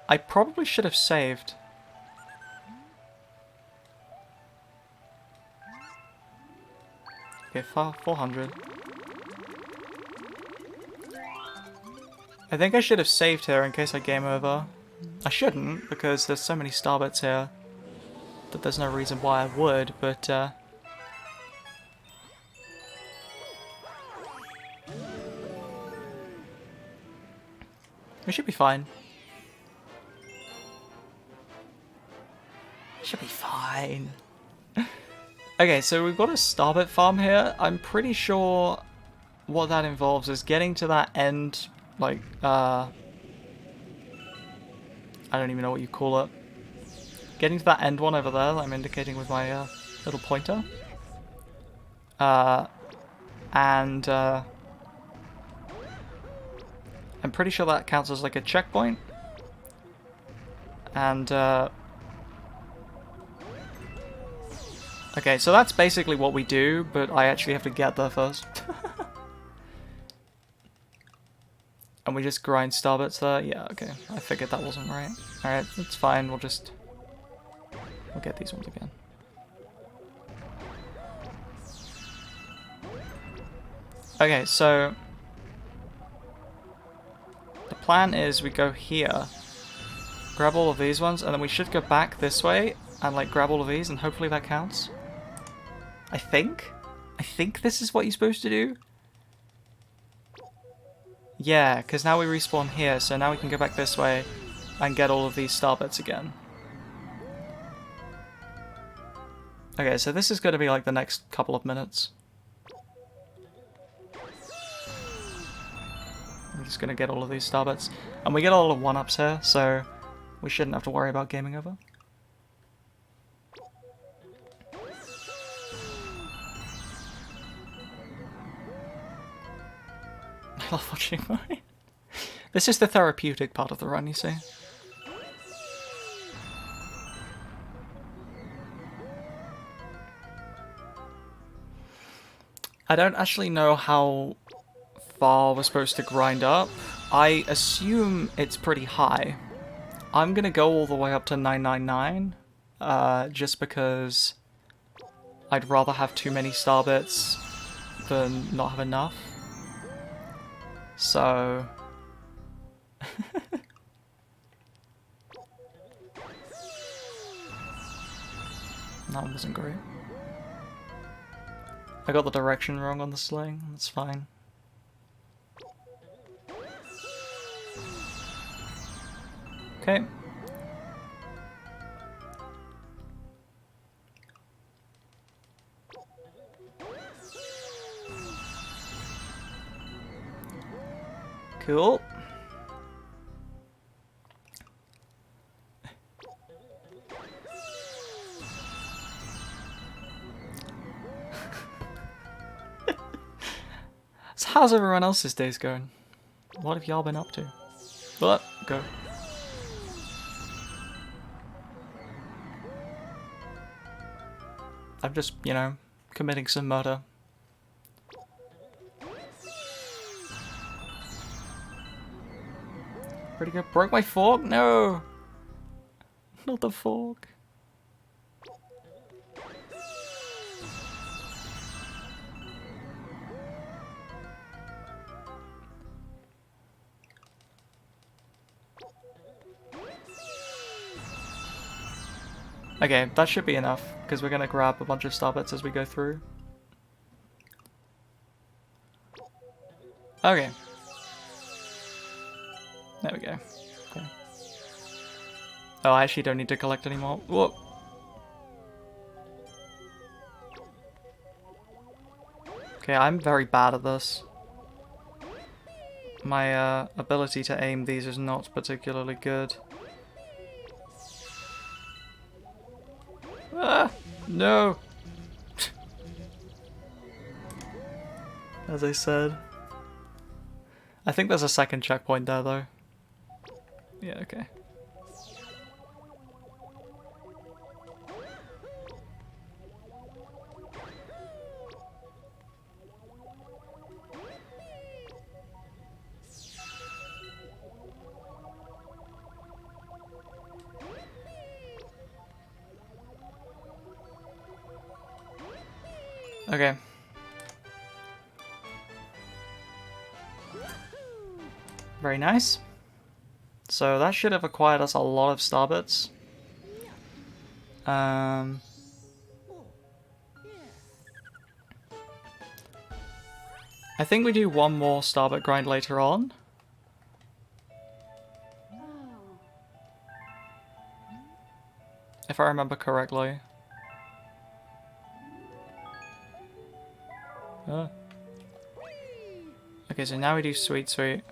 I probably should have saved. Okay, 400. I think I should have saved here in case I game over. I shouldn't, because there's so many star bits here that there's no reason why I would, but we should be fine. Should be fine. Okay, so we've got a starbit farm here. I'm pretty sure what that involves is getting to that end, like, I don't even know what you call it. Getting to that end one over there that I'm indicating with my little pointer. And I'm pretty sure that counts as like a checkpoint. And okay, so that's basically what we do, but I actually have to get there first. And we just grind starbits there? Yeah, okay. I figured that wasn't right. Alright, that's fine. We'll get these ones again. Okay, so the plan is we go here, grab all of these ones, and then we should go back this way and like grab all of these, and hopefully that counts. I think this is what you're supposed to do. Yeah, because now we respawn here, so now we can go back this way and get all of these starbits again. Okay, so this is going to be like the next couple of minutes. I'm just going to get all of these starbits. And we get a lot of 1-ups here, so we shouldn't have to worry about gaming over. I love watching mine. This is the therapeutic part of the run, you see. I don't actually know how far we're supposed to grind up. I assume it's pretty high. I'm gonna go all the way up to 999, just because I'd rather have too many star bits than not have enough. So... that wasn't great. I got the direction wrong on the sling, that's fine. Okay. Cool. So how's everyone else's days going? What have y'all been up to? But go. I'm just, you know, committing some murder. Pretty good. Broke my fork? No! Not the fork. Okay, that should be enough, because we're going to grab a bunch of starbits as we go through. Okay. There we go. Okay. Oh, I actually don't need to collect anymore. Whoop. Okay, I'm very bad at this. My ability to aim these is not particularly good. Ah! No! As I said. I think there's a second checkpoint there, though. Yeah, okay. Okay. Very nice. So that should have acquired us a lot of star bits. I think we do one more starbit grind later on. If I remember correctly. Okay, so now we do Sweet Sweet.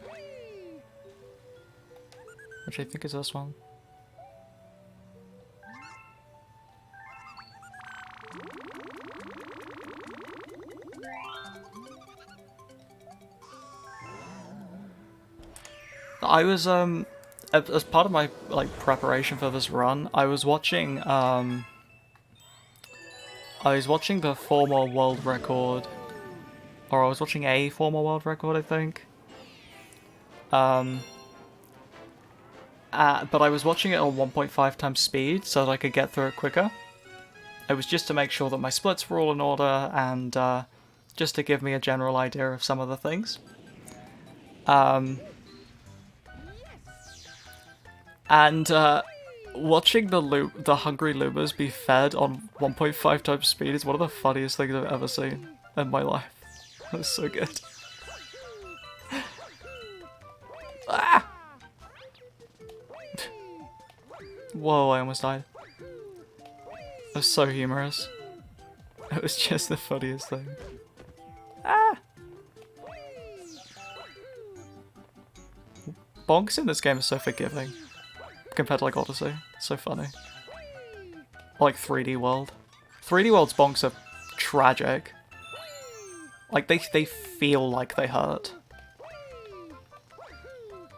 Which I think is this one. I was, as part of my, like, preparation for this run, I was watching, the former world record, or I was watching a former world record, I think. But I was watching it on 1.5 times speed so that I could get through it quicker. It was just to make sure that my splits were all in order and just to give me a general idea of some of the things. Watching the hungry loomers be fed on 1.5 times speed is one of the funniest things I've ever seen in my life. It was so good. Ah! Whoa, I almost died. It was so humorous. It was just the funniest thing. Ah! Bonks in this game are so forgiving. Compared to like Odyssey. It's so funny. Or like 3D World. 3D World's bonks are tragic. Like they feel like they hurt.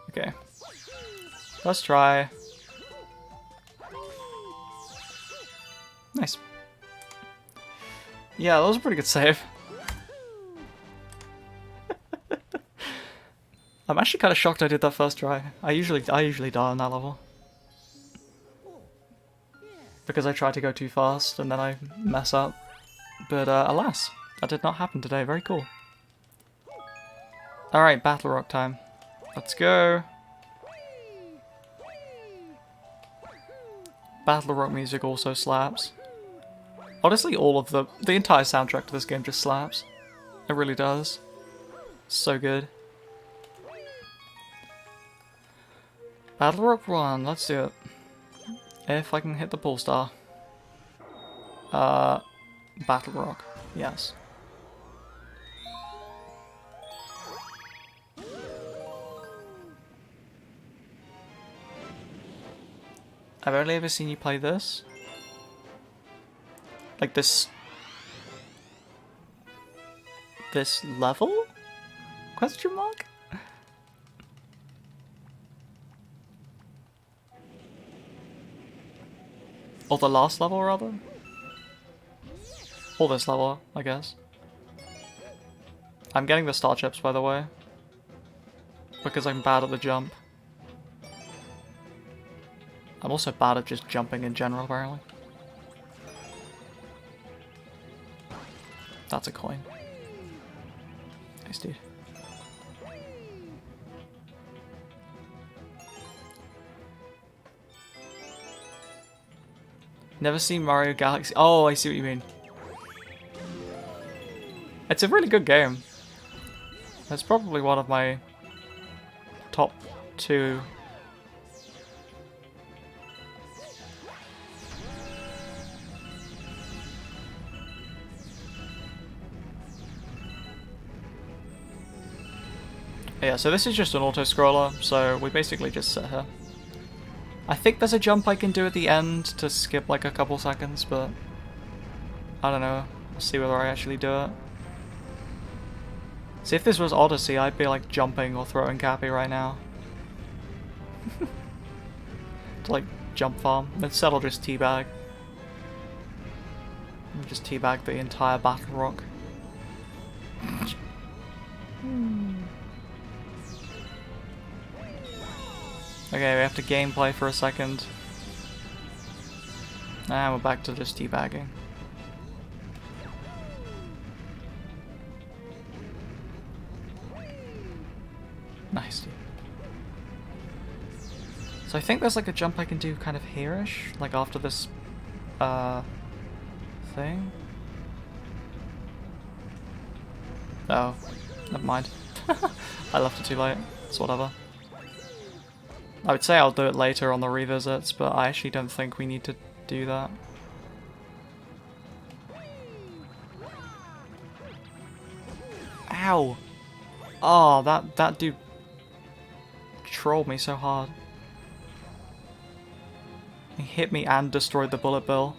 Okay. Let's try. Nice. Yeah, that was a pretty good save. I'm actually kind of shocked I did that first try. I usually die on that level. Because I try to go too fast and then I mess up. But alas, that did not happen today. Very cool. Alright, Battle Rock time. Let's go. Battle Rock music also slaps. Honestly, all of the entire soundtrack to this game just slaps. It really does. So good. Battle Rock 1, let's do it. If I can hit the pull star. Battle Rock, yes. I've only ever seen you play this. Like this level? Question mark? Or the last level, rather? Or this level, I guess. I'm getting the star chips, by the way. Because I'm bad at the jump. I'm also bad at just jumping in general, apparently. That's a coin. Nice, dude. Never seen Mario Galaxy. Oh, I see what you mean. It's a really good game. It's probably one of my top 2. Yeah, so this is just an auto-scroller, so we basically just sit here. I think there's a jump I can do at the end to skip like a couple seconds, but I don't know. I'll see whether I actually do it. See, if this was Odyssey, I'd be like jumping or throwing Cappy right now. To like jump farm. Instead I'll just teabag. I'll just teabag the entire Battle Rock. Okay, we have to gameplay for a second. And we're back to just teabagging. Nice, dude. So I think there's like a jump I can do kind of here-ish, like after this thing. Oh, never mind. I left it too late. It's whatever. I would say I'll do it later on the revisits, but I actually don't think we need to do that. Ow! Oh, that dude trolled me so hard. He hit me and destroyed the bullet bill.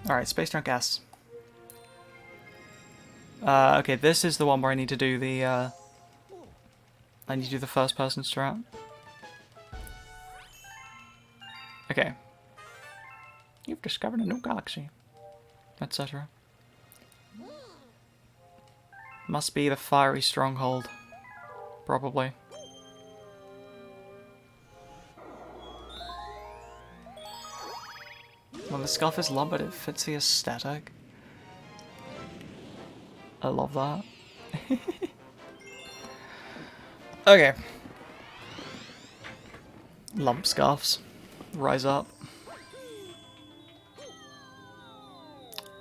Alright, Space Drunk S. Okay, this is the one where I need to do the, I need to do the first person strat. Okay. You've discovered a new galaxy. Etc. Must be the fiery stronghold. Probably. Well, the scarf is long, but it fits the aesthetic. I love that. Okay. Lump scarves. Rise up.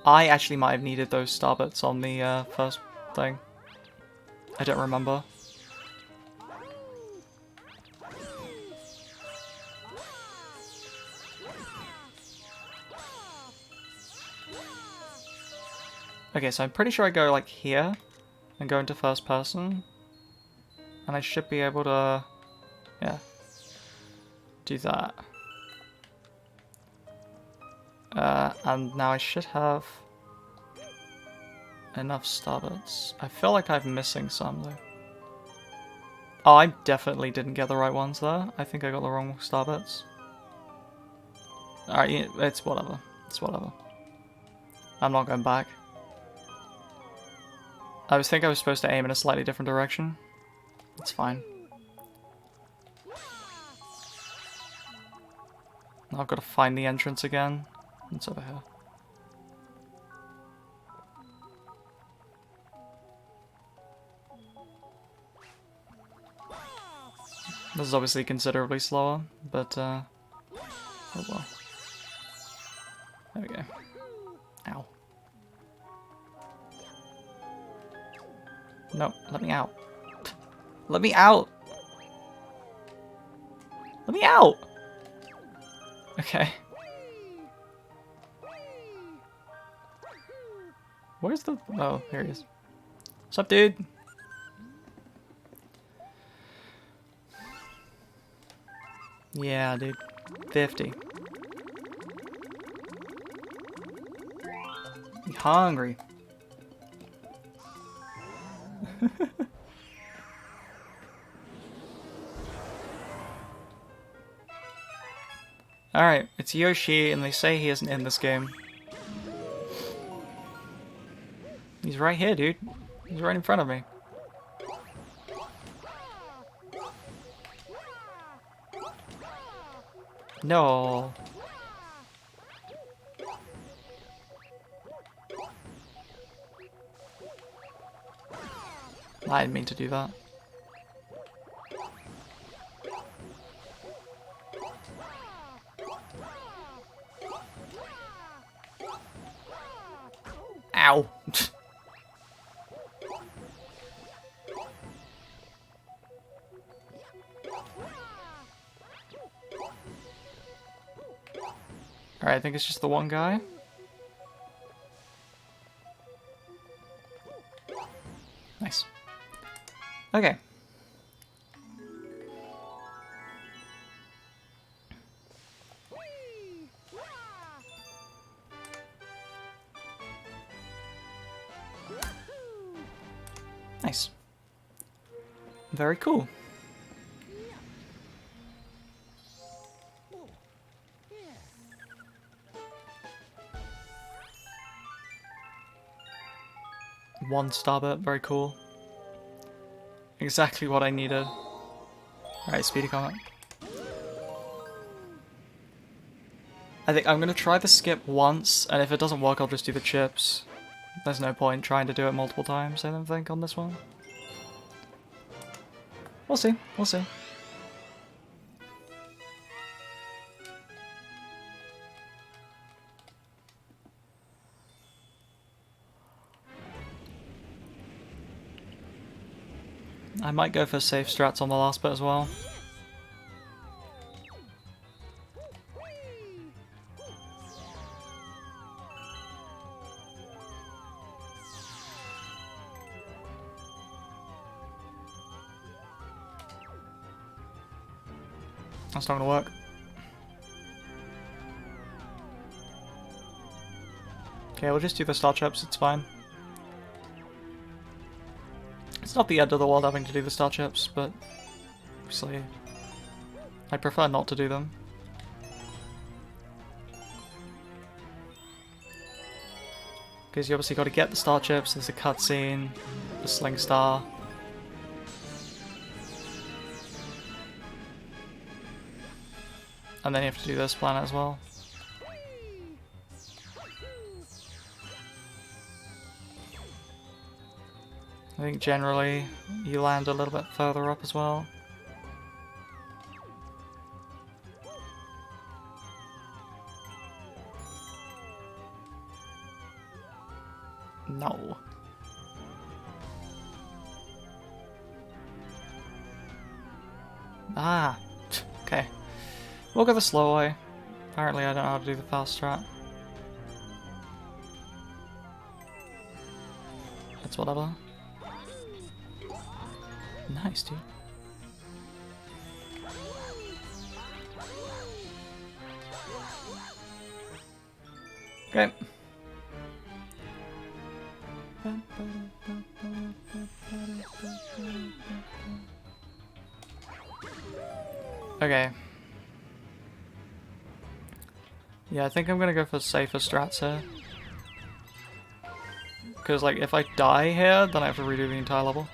I actually might have needed those star bits on the first thing. I don't remember. Okay, so I'm pretty sure I go like here and go into first person. And I should be able to, yeah, do that. And now I should have enough starbits. I feel like I'm missing some though. Oh, I definitely didn't get the right ones there. I think I got the wrong starbits. Alright, yeah, it's whatever. It's whatever. I'm not going back. I think I was supposed to aim in a slightly different direction. It's fine. Now I've got to find the entrance again. It's over here. This is obviously considerably slower, but oh well. There we go. Ow. No, let me out. Let me out! Let me out! Okay. Where's the... Oh, here he is. What's up, dude? Yeah, dude. 50. You hungry? Alright, it's Yoshi, and they say he isn't in this game. He's right here, dude. He's right in front of me. No. I didn't mean to do that. Ow. Alright, I think it's just the one guy. Nice. Okay. Nice. Very cool. One starbit, very cool. Exactly what I needed. Alright, speedy comment. I think I'm gonna try the skip once, and if it doesn't work, I'll just do the chips. There's no point trying to do it multiple times, I don't think, on this one. We'll see, we'll see. I might go for safe strats on the last bit as well. That's not gonna work. Okay, we'll just do the star chips, it's fine. It's not the end of the world having to do the star chips, but obviously I prefer not to do them. Because you obviously got to get the star chips, there's a cutscene, the sling star. And then you have to do this planet as well. I think generally you land a little bit further up as well. No. Ah, okay. We'll go the slow way. Apparently I don't know how to do the fast strat. It's whatever. Nice, dude. Okay. Okay. Yeah, I think I'm gonna go for safer strats here. Because, like, if I die here, then I have to redo the entire level.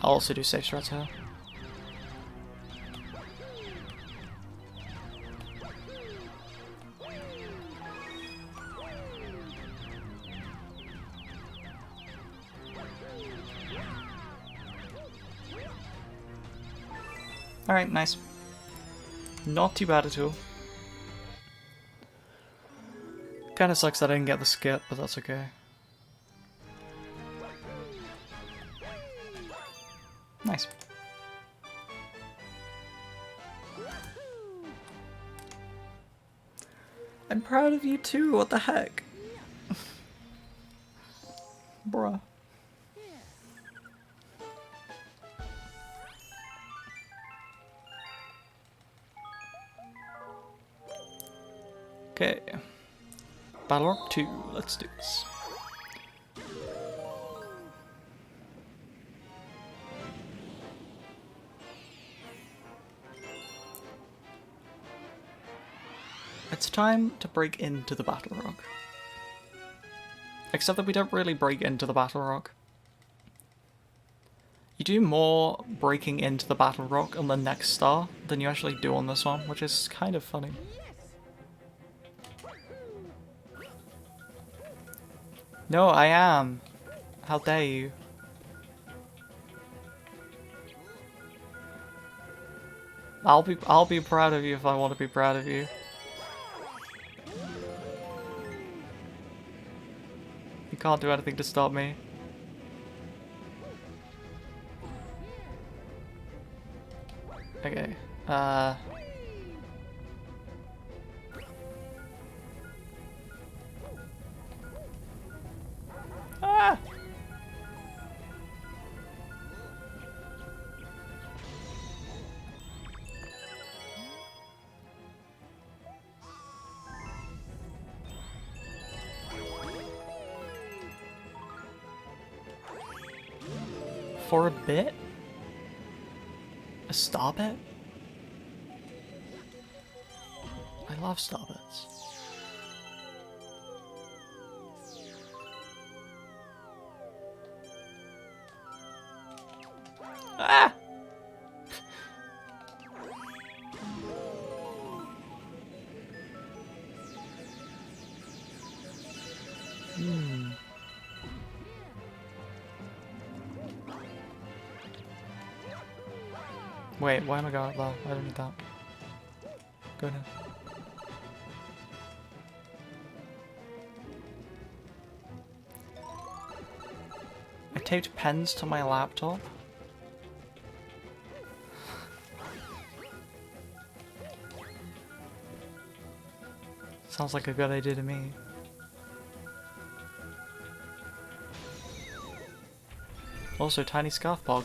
I'll also do safe strats here. Alright, nice. Not too bad at all. Kinda sucks that I didn't get the skip, but that's okay. Nice. I'm proud of you too, what the heck? Bruh. Okay. Battle Rock 2, let's do this. It's time to break into the Battle Rock. Except that we don't really break into the Battle Rock. You do more breaking into the Battle Rock on the next star than you actually do on this one, which is kind of funny. No, I am. How dare you? I'll be proud of you if I want to be proud of you. You can't do anything to stop me. Okay. Ah! For a bit? A star bit? I love star bits. Wait, why am I going up there? I don't need that. Go ahead. I taped pens to my laptop. Sounds like a good idea to me. Also, tiny scarf pog.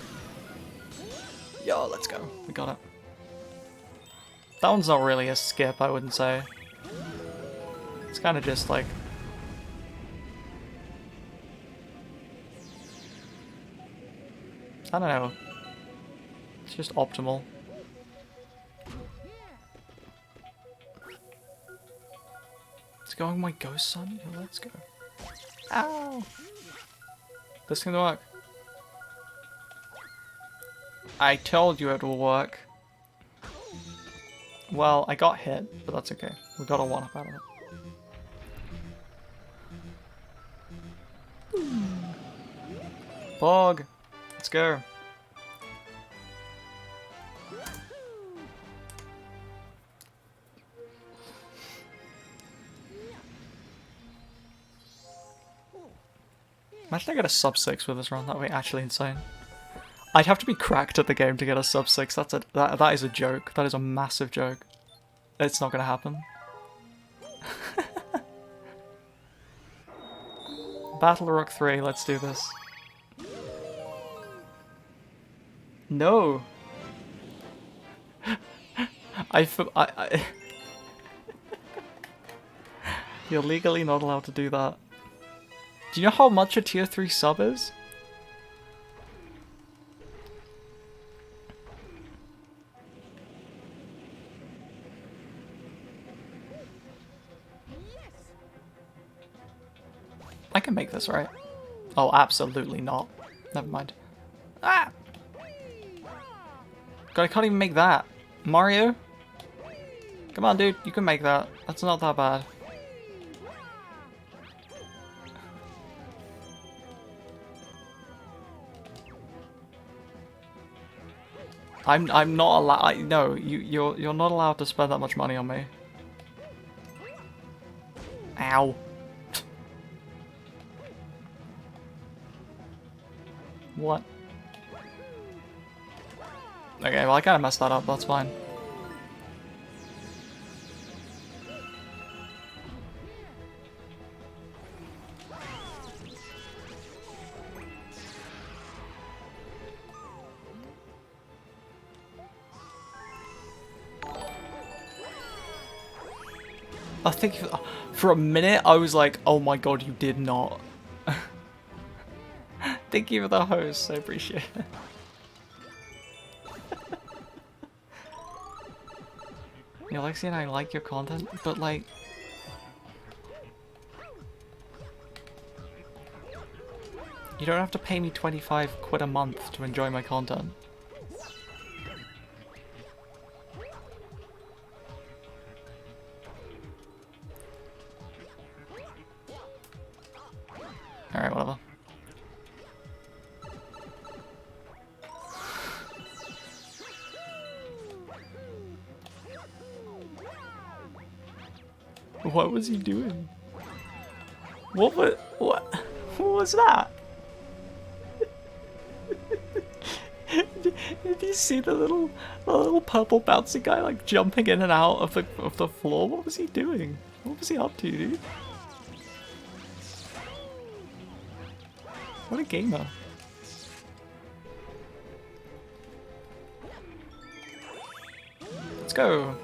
Yo, let's go. We got it. That one's not really a skip, I wouldn't say. It's kind of just like... I don't know. It's just optimal. It's going my ghost son? Yo, let's go. Ow! This can work. I told you it will work. Well, I got hit, but that's okay. We got a 1-up out of it. Bog! Let's go. Imagine I get a sub 6 with this run, that would be actually insane. I'd have to be cracked at the game to get a sub 6. That is a joke. That is a massive joke. It's not gonna happen. Battle Rock 3, let's do this. No! You're legally not allowed to do that. Do you know how much a tier 3 sub is? I can make this, right? Oh, absolutely not. Never mind. Ah! God, I can't even make that. Mario? Come on, dude. You can make that. That's not that bad. I'm not allowed. No, you're not allowed to spend that much money on me. Ow. What? Okay, well I kind of messed that up. That's fine. I think for a minute I was like, oh my god, you did not. Thank you for the host, I appreciate it. Yeah, Lexi and I like your content, but like... You don't have to pay me 25 quid a month to enjoy my content. Alright, whatever. What was he doing? What was that? Did you see the little purple bouncy guy like jumping in and out of the floor? What was he doing? What was he up to, dude? What a gamer. Let's go.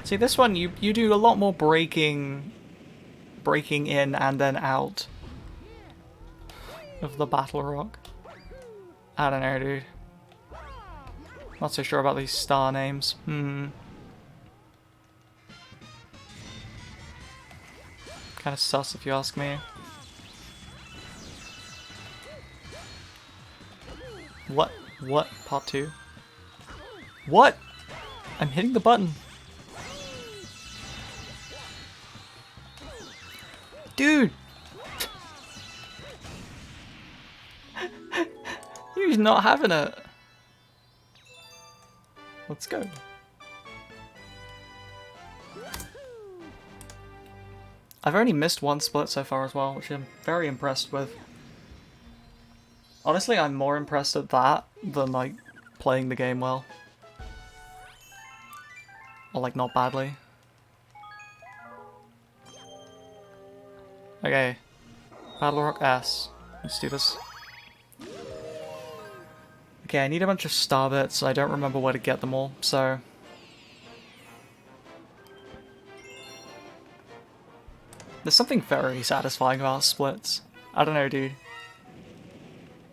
See, this one, you do a lot more breaking in and then out of the Battle Rock. I don't know, dude. Not so sure about these star names. Kind of sus if you ask me. What? What? Part 2? What? I'm hitting the button. Dude! He's not having it. Let's go. I've only missed one split so far as well, which I'm very impressed with. Honestly, I'm more impressed at that than, like, playing the game well. Or, like, not badly. Okay. Battle Rock S. Let's do this. Okay, I need a bunch of star bits. I don't remember where to get them all, so... There's something very satisfying about splits. I don't know, dude.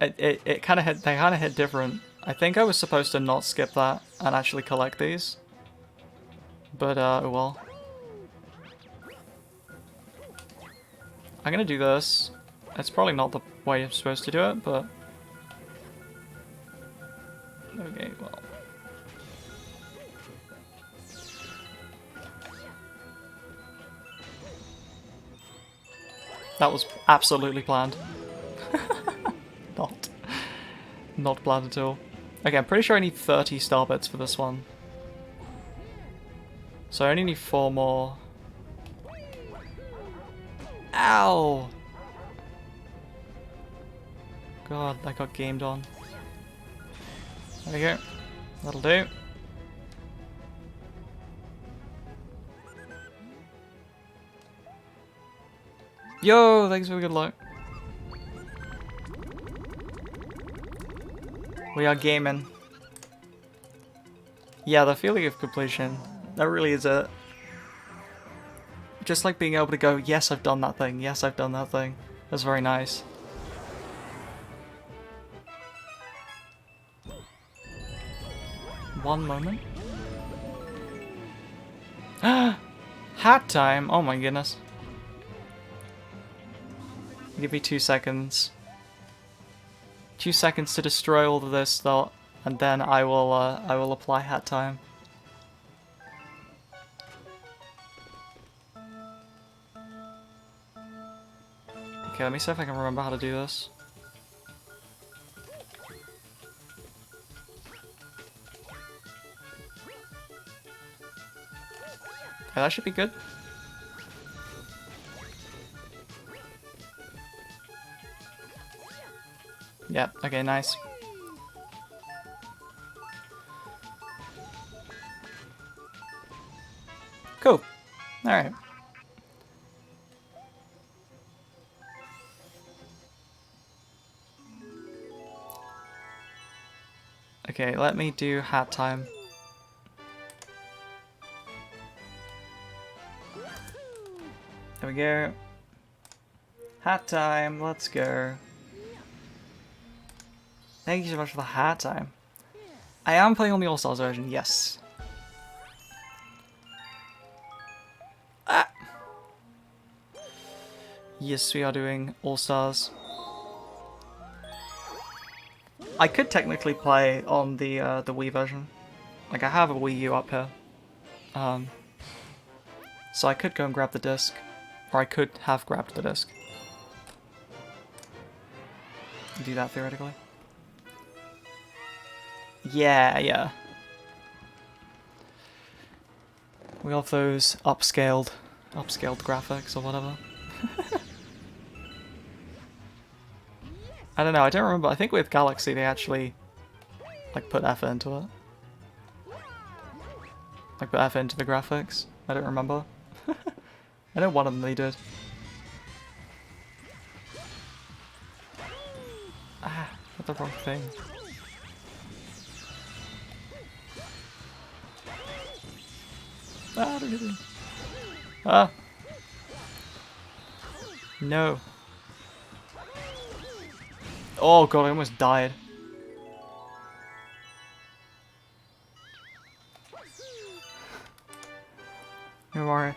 It kind of hit. They kind of hit different. I think I was supposed to not skip that and actually collect these, but oh well. I'm gonna do this. It's probably not the way I'm supposed to do it, but okay, well. That was absolutely planned. Not planned at all. Okay, I'm pretty sure I need 30 star bits for this one. So I only need 4 more. Ow! God, I got gamed on. There we go. That'll do. Yo, thanks for the good luck. We are gaming. Yeah, the feeling of completion. That really is it. Just like being able to go, yes, I've done that thing. Yes, I've done that thing. That's very nice. One moment. Hat time! Oh my goodness. Give me 2 seconds. 2 seconds to destroy all of this, though, and then I will apply hat time. Okay, let me see if I can remember how to do this. Okay, that should be good. Yep, okay, nice. Cool. Alright. Okay, let me do hat time. There we go. Hat time, let's go. Thank you so much for the hat time. I am playing on the All-Stars version, yes. Ah! Yes, we are doing All-Stars. I could technically play on the Wii version. Like, I have a Wii U up here. So I could go and grab the disc. Or I could have grabbed the disc. Do that theoretically. Yeah. We have those upscaled graphics or whatever. I don't know, I don't remember. I think with Galaxy they actually like put effort into it. Like put effort into the graphics. I don't remember. I know one of them they did. Ah, got the wrong thing. Ah, I don't get it. Ah. No. Oh god, I almost died. Who are I?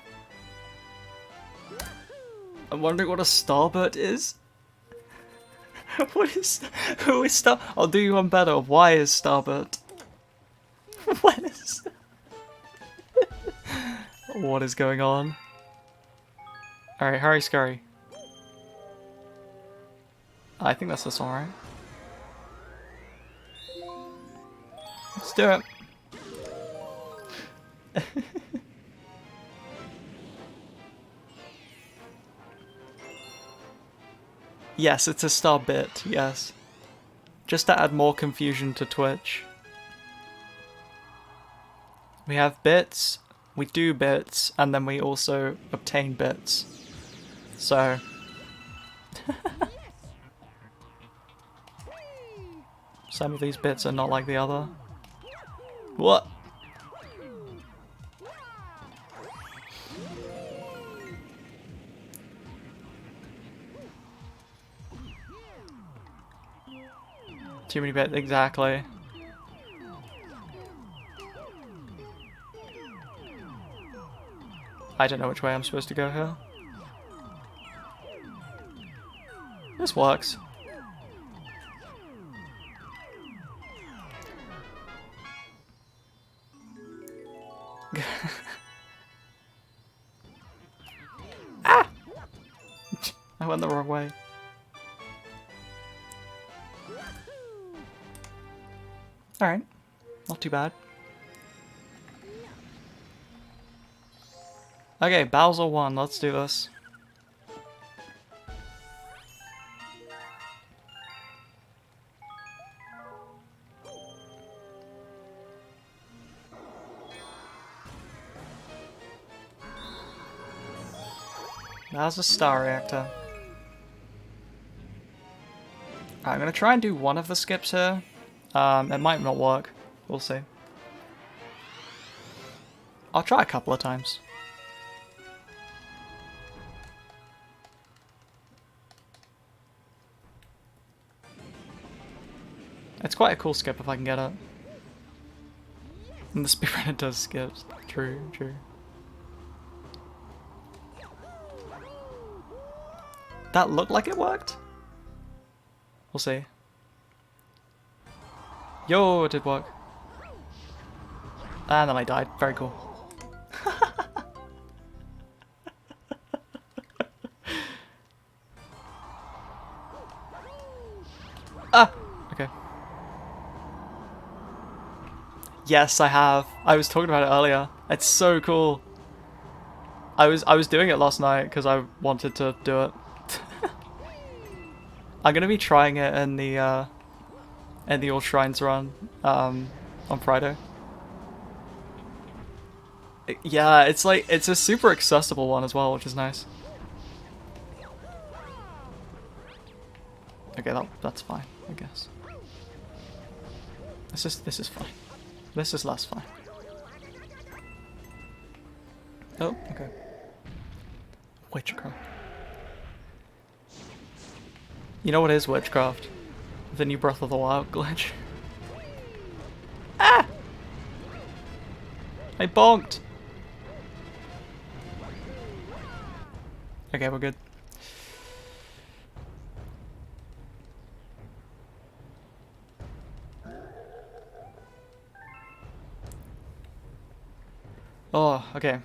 I'm wondering what a Starbird is. What is... Who is Star... I'll do you one better. Why is Starbird? What is... What is going on? Alright, hurry scurry. I think that's this one, right? Let's do it. Yes, it's a star bit, yes. Just to add more confusion to Twitch. We have bits, we do bits, and then we also obtain bits. So... some of these bits are not like the other. What? Too many bits, exactly. I don't know which way I'm supposed to go here. This works. Ah! I went the wrong way. Alright, not too bad. Okay, Bowser 1, let's do this. That's a star reactor. Alright, I'm gonna try and do one of the skips here. It might not work. We'll see. I'll try a couple of times. It's quite a cool skip if I can get it. And the speedrunner does skips. True, true. That looked like it worked? We'll see. Yo, it did work. And then I died. Very cool. Ah! Okay. Yes, I have. I was talking about it earlier. It's so cool. I was doing it last night because I wanted to do it. I'm gonna be trying it in the All Shrines run on Friday. Yeah, it's like it's a super accessible one as well, which is nice. Okay, that's fine, I guess. This is fine. This is less fine. Oh, okay. Witchcraft. You know what is witchcraft? The new Breath of the Wild glitch. Ah! I bonked! Okay, we're good. Oh, okay.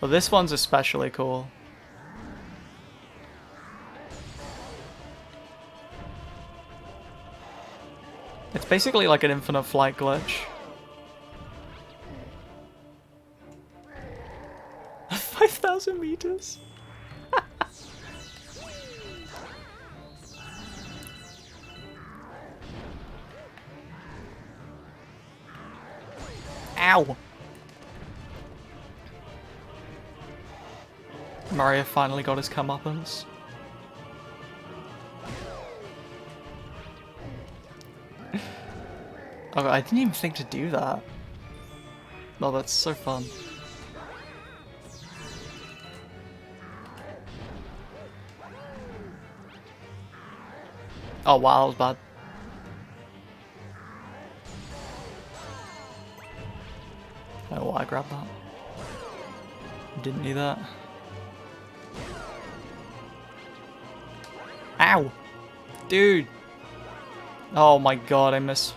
Well, this one's especially cool. It's basically like an infinite flight glitch. 5,000 meters? Ow! Mario finally got his comeuppance. Oh, I didn't even think to do that. Oh, that's so fun. Oh wow, that was bad. I don't know why I grabbed that. Didn't need that. Ow! Dude! Oh my god, I missed.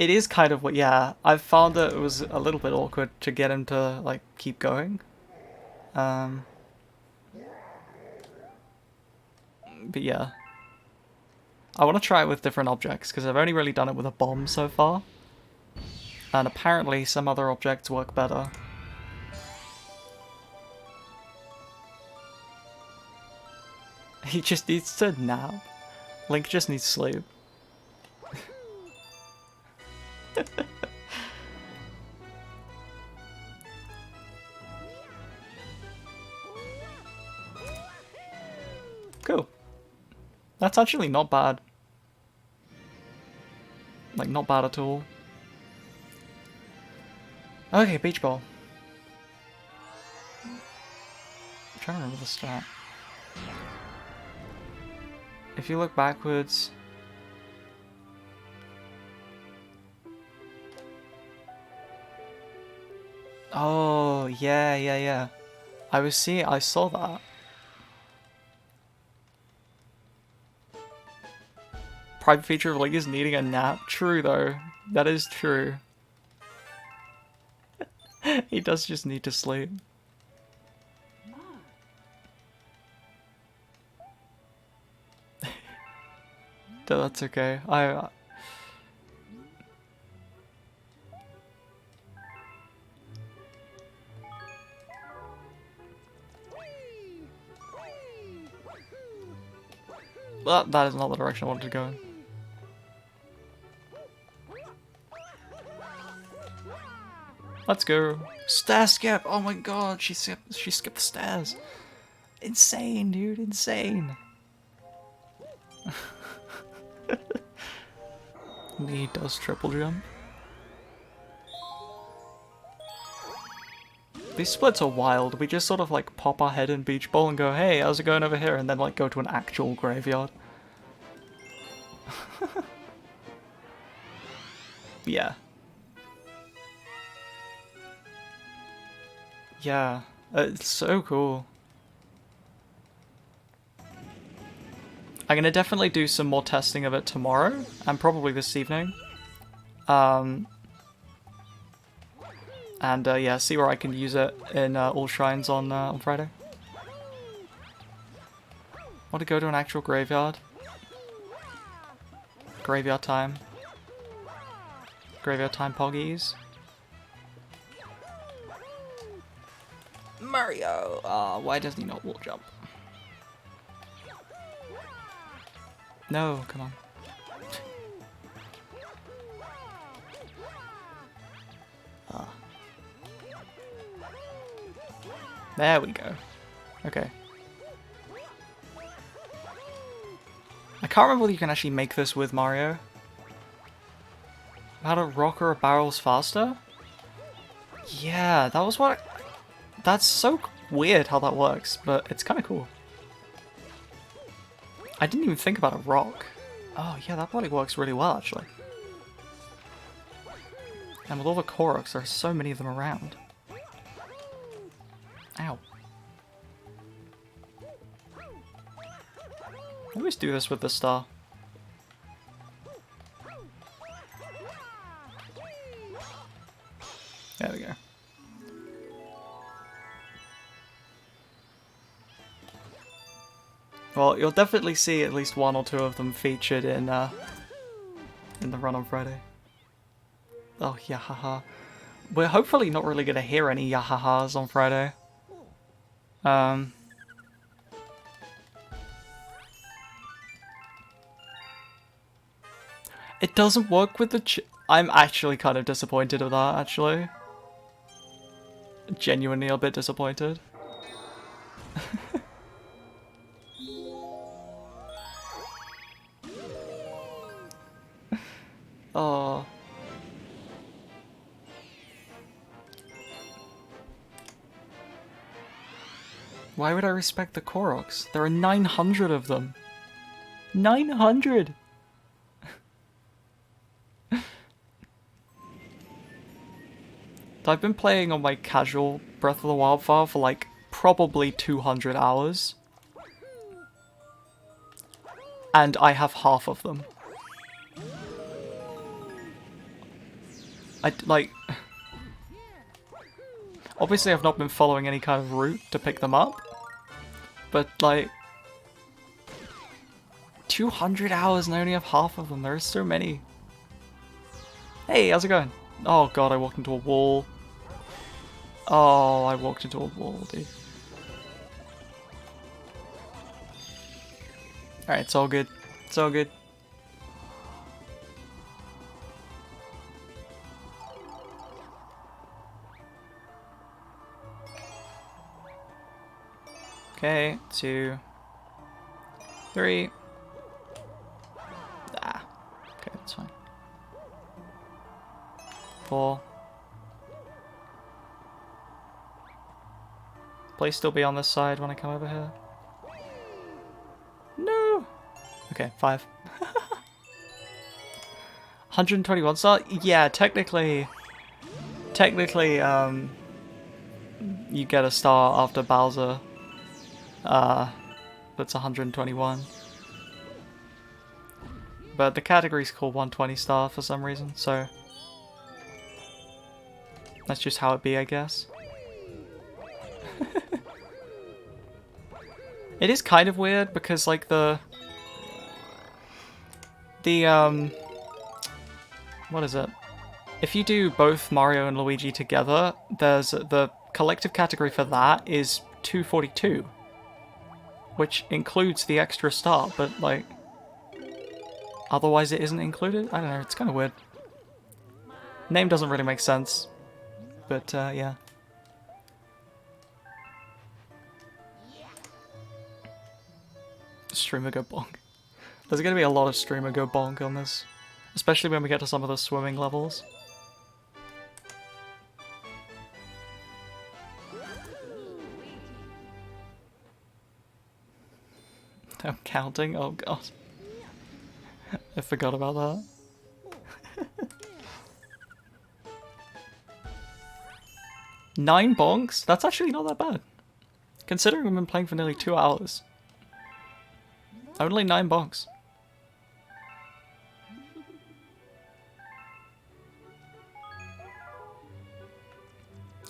It is kind of what, yeah. I've found that it was a little bit awkward to get him to, like, keep going. But yeah. I want to try it with different objects, because I've only really done it with a bomb so far. And apparently some other objects work better. He just needs to nap. Link just needs sleep. Cool. That's actually not bad. Like, not bad at all. Okay, beach ball. I'm trying to remember the stat. If you look backwards... Oh, yeah. I saw that. Private feature of Link is needing a nap. True, though. That is true. He does just need to sleep. That's okay. Well, that is not the direction I wanted to go in. Let's go. Stair skip! Oh my god, she skipped the stairs. Insane, dude, insane. He does triple jump. These splits are wild. We just sort of like pop our head in beach ball and go, hey, how's it going over here? And then like go to an actual graveyard. Yeah. Yeah, it's so cool. I'm gonna definitely do some more testing of it tomorrow, and probably this evening. And yeah, see where I can use it in all shrines on Friday. Want to go to an actual graveyard? Graveyard time. Graveyard time poggies. Mario! Why doesn't he not wall jump? No, come on. There we go. Okay. I can't remember whether you can actually make this with Mario. How to rock or barrels faster? Yeah, that was what... That's so weird how that works, but it's kind of cool. I didn't even think about a rock. Oh yeah, that probably works really well, actually. And with all the Koroks, there are so many of them around. Ow. I always do this with the star. There we go. Well, you'll definitely see at least one or two of them featured in the run on Friday. Oh, yahaha. We're hopefully not really going to hear any yahahas on Friday. It doesn't work with the I'm actually kind of disappointed of that, actually. Genuinely a bit disappointed. Oh. Why would I respect the Koroks? There are 900 of them. 900! I've been playing on my casual Breath of the Wild file for like probably 200 hours. And I have half of them. like... Obviously I've not been following any kind of route to pick them up. But, like... 200 hours and I only have half of them. There are so many. Hey, how's it going? Oh god, I walked into a wall. Oh, I walked into a wall, dude. Alright, it's all good. It's all good. Okay, 2, 3. Ah, okay, that's fine. 4. Please still be on this side when I come over here. No! Okay, 5. 121 star? Yeah, technically, you get a star after Bowser. That's 121. But the category's called 120 star for some reason, so that's just how it be, I guess. It is kind of weird because, like, the what is it? If you do both Mario and Luigi together, there's the collective category for that is 242, which includes the extra star, but, like, otherwise it isn't included? I don't know, it's kind of weird. Name doesn't really make sense, but, yeah. Streamer go bonk. There's gonna be a lot of streamer go bonk on this, especially when we get to some of the swimming levels. I'm counting? Oh god. I forgot about that. Nine bonks? That's actually not that bad. Considering we've been playing for nearly 2 hours. Only 9 bonks.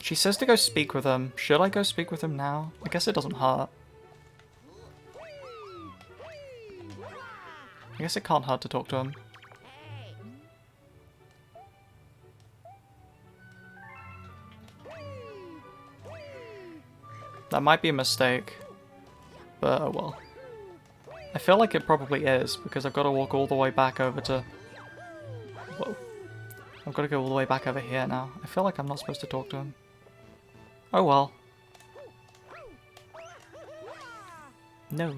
She says to go speak with him. Should I go speak with him now? I guess it doesn't hurt. I guess it can't hurt to talk to him. That might be a mistake, but oh well. I feel like it probably is, because I've got to walk all the way back over to... Whoa. I've got to go all the way back over here now. I feel like I'm not supposed to talk to him. Oh well. No.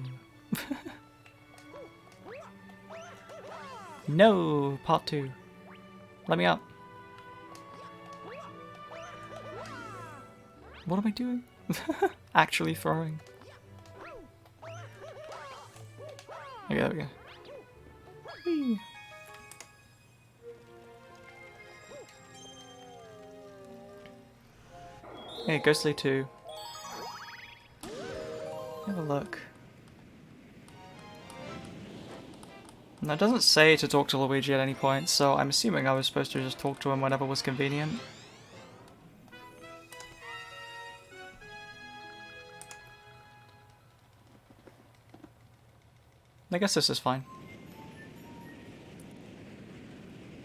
No, part 2. Let me up. What am I doing? Actually throwing. Okay, there we go. Whee. Hey, Ghostly 2. Have a look. Now, it doesn't say to talk to Luigi at any point, so I'm assuming I was supposed to just talk to him whenever was convenient. I guess this is fine.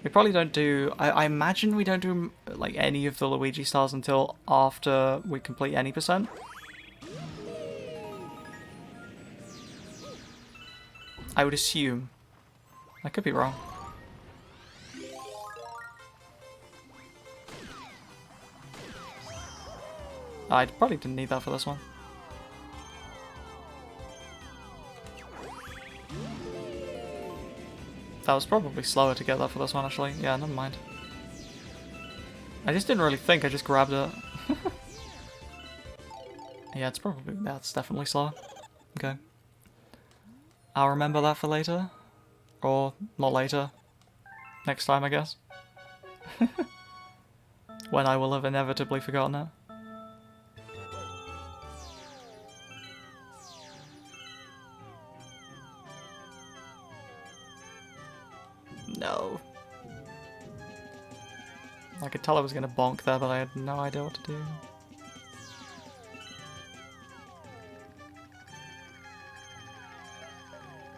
We probably don't do... I imagine we don't do, like, any of the Luigi stars until after we complete any percent. I would assume. I could be wrong. I probably didn't need that for this one. That was probably slower to get that for this one, actually. Yeah, never mind. I just didn't really think, I just grabbed it. Yeah, it's probably... that's definitely slower. Okay. I'll remember that for later. Or not later. Next time, I guess. When I will have inevitably forgotten it. No. I could tell I was gonna bonk there, but I had no idea what to do.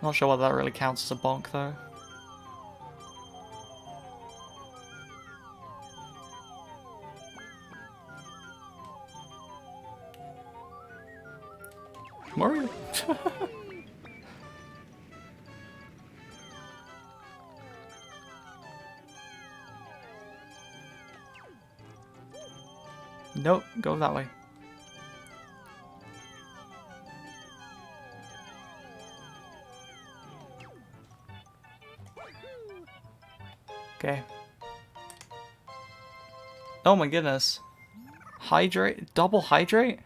Not sure whether that really counts as a bonk though. Mario. Nope, go that way. Okay. Oh my goodness. Hydrate? Double hydrate?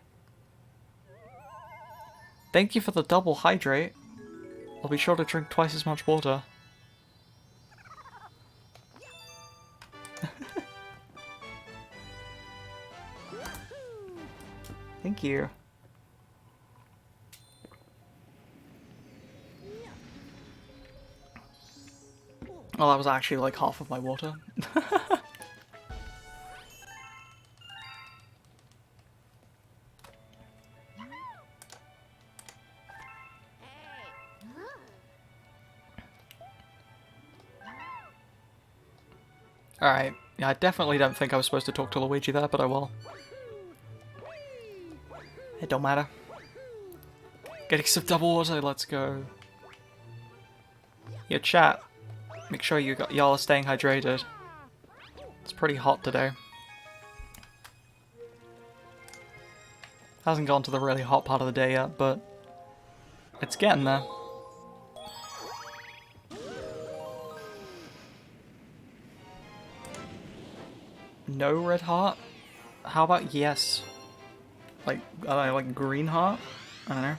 Thank you for the double hydrate. I'll be sure to drink twice as much water. Thank you. Well, that was actually like half of my water. Alright. Yeah, I definitely don't think I was supposed to talk to Luigi there, but I will. It don't matter. Getting some double water, let's go. Yeah, chat. Make sure y'all are staying hydrated. It's pretty hot today. Hasn't gone to the really hot part of the day yet, but it's getting there. No red heart? How about yes? Like, I don't know, like green heart? I don't know.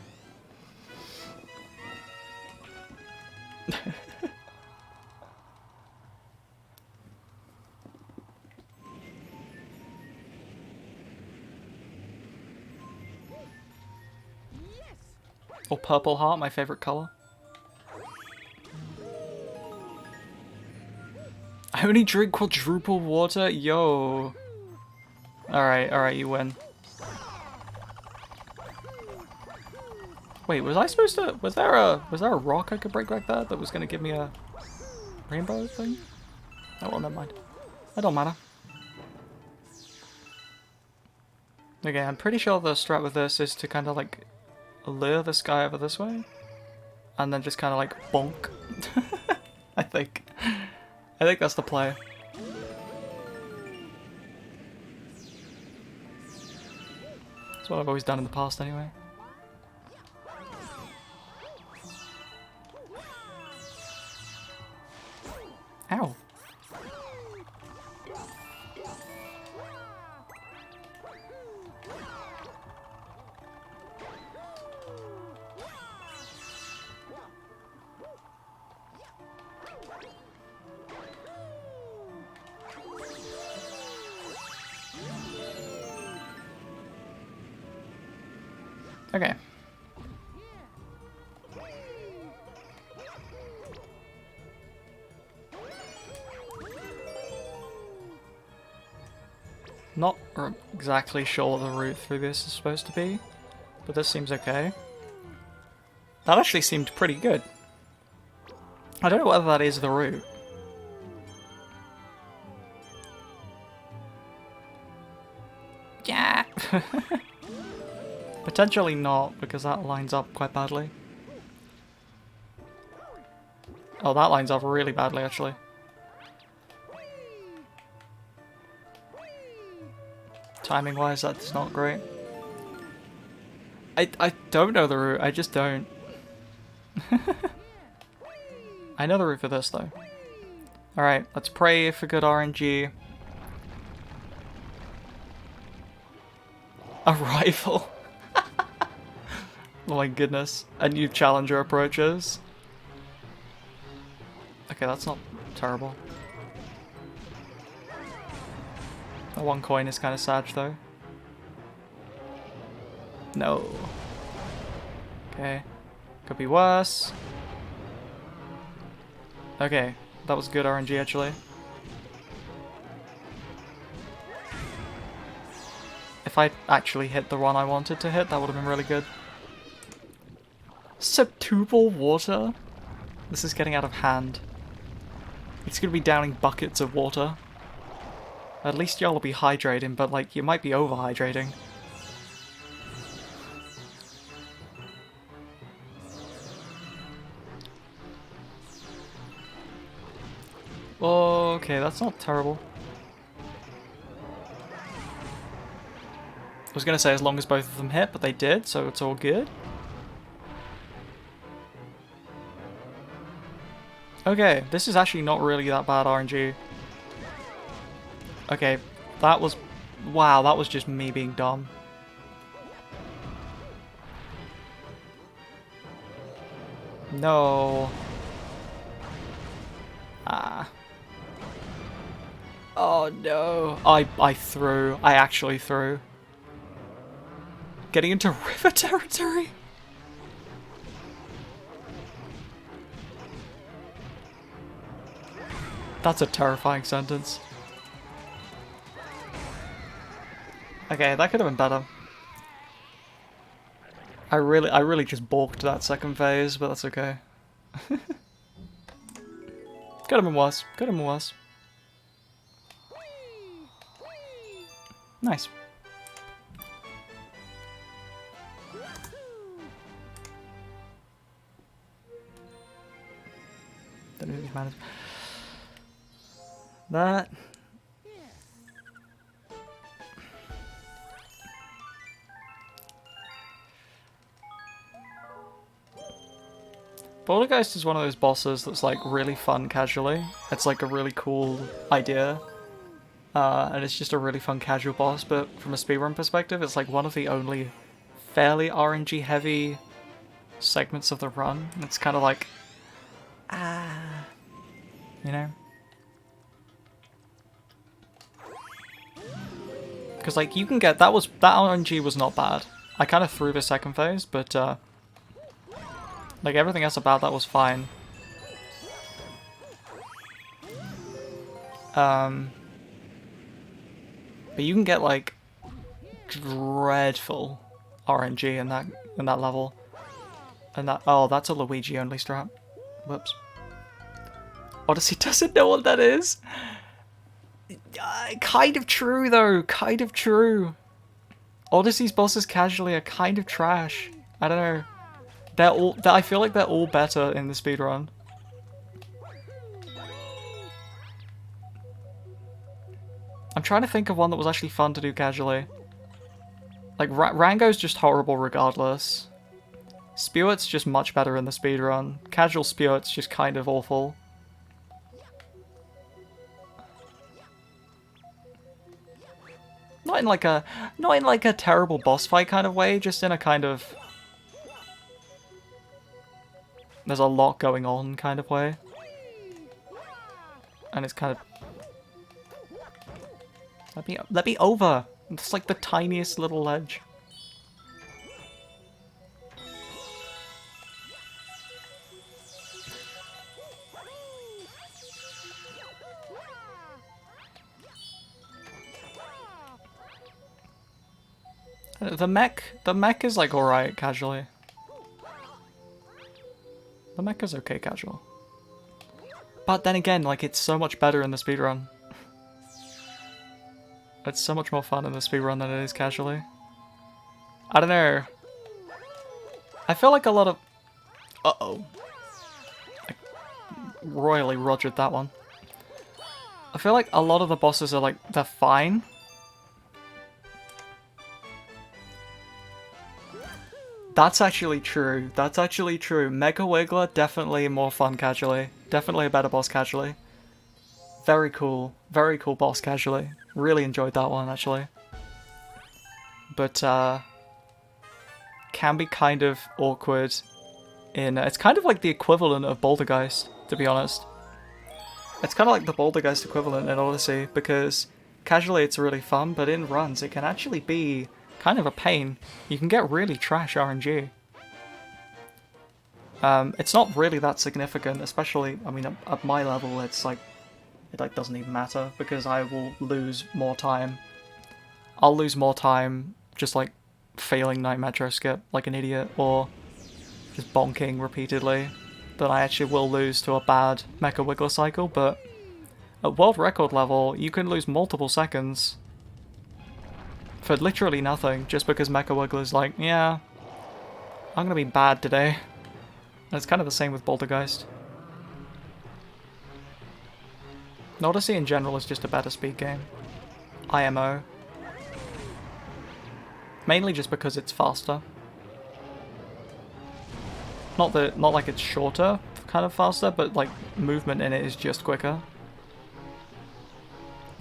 Or purple heart, my favorite color. I only drink quadruple water? Yo. Alright, you win. Wait, was I supposed to... Was there a rock I could break like that was gonna give me a rainbow thing? Oh well, never mind. That don't matter. Okay, I'm pretty sure the strat with this is to kind of like lure this guy over this way. And then just kind of like bonk. I think that's the play. That's what I've always done in the past anyway. Ow. Okay. Not exactly sure what the route through this is supposed to be, but this seems okay. That actually seemed pretty good. I don't know whether that is the route. Yeah! Potentially not, because that lines up quite badly. Oh, that lines up really badly, actually. Timing-wise, that's not great. I don't know the route, I just don't. I know the route for this, though. Alright, let's pray for good RNG. A rival? Oh my goodness. A new challenger approaches. Okay, that's not terrible. The one coin is kind of sad, though. No. Okay. Could be worse. Okay. That was good RNG, actually. if I'd actually hit the one I wanted to hit, that would have been really good. Septuple water? This is getting out of hand. It's gonna be downing buckets of water. At least y'all will be hydrating, but like, you might be overhydrating. Okay, that's not terrible. I was gonna say as long as both of them hit, but they did, so it's all good. Okay, this is actually not really that bad RNG. Okay, that was... Wow, that was just me being dumb. No. Ah. Oh no. I threw. I actually threw. Getting into river territory? That's a terrifying sentence. Okay, that could have been better. I really just balked that second phase, but that's okay. Could have been worse. Could have been worse. Nice. Don't know who these man is. That. Poltergeist is one of those bosses that's like really fun casually. It's like a really cool idea. And it's just a really fun casual boss, but from a speedrun perspective, it's like one of the only fairly RNG heavy segments of the run. It's kind of like, you know? Because like you can get, that RNG was not bad. I kind of threw the second phase, but like everything else about that was fine. But you can get like dreadful RNG in that level. And that, oh, that's a Luigi only strat. Whoops. Odyssey doesn't know what that is. Kind of true though, kind of true. Odyssey's bosses casually are kind of trash. I don't know. I feel like they're all better in the speedrun. I'm trying to think of one that was actually fun to do casually. Like, Rango's just horrible regardless. Spewit's just much better in the speedrun. Casual Spewit's just kind of awful. Not in like a terrible boss fight kind of way, just in a kind of... There's a lot going on kind of way. And it's kind of... Let me over! It's like the tiniest little ledge. The mech is like alright casually. The mech is okay casual. But then again, like it's so much better in the speedrun. It's so much more fun in the speedrun than it is casually. I don't know. I feel like a lot of... Uh-oh. I royally rogered that one. I feel like a lot of the bosses are like, they're fine. That's actually true. That's actually true. Mega Wiggler, definitely more fun casually. Definitely a better boss casually. Very cool boss casually. Really enjoyed that one actually. But can be kind of awkward in it's kind of like the equivalent of Bouldergeist, to be honest. It's kind of like the Bouldergeist equivalent in Odyssey, because casually it's really fun, but in runs it can actually be kind of a pain. You can get really trash RNG. It's not really that significant, especially, I mean, at my level, it's like, it like doesn't even matter, because I will lose more time I'll lose more time just like failing Night Metro skip like an idiot or just bonking repeatedly than I actually will lose to a bad Mecha Wiggler cycle, but at world record level, you can lose multiple seconds for literally nothing just because Mecha Wiggler's like, yeah, I'm gonna be bad today. And it's kind of the same with Poltergeist. Odyssey in general is just a better speed game. IMO. Mainly just because it's faster. Not like it's shorter, kind of faster, but like movement in it is just quicker.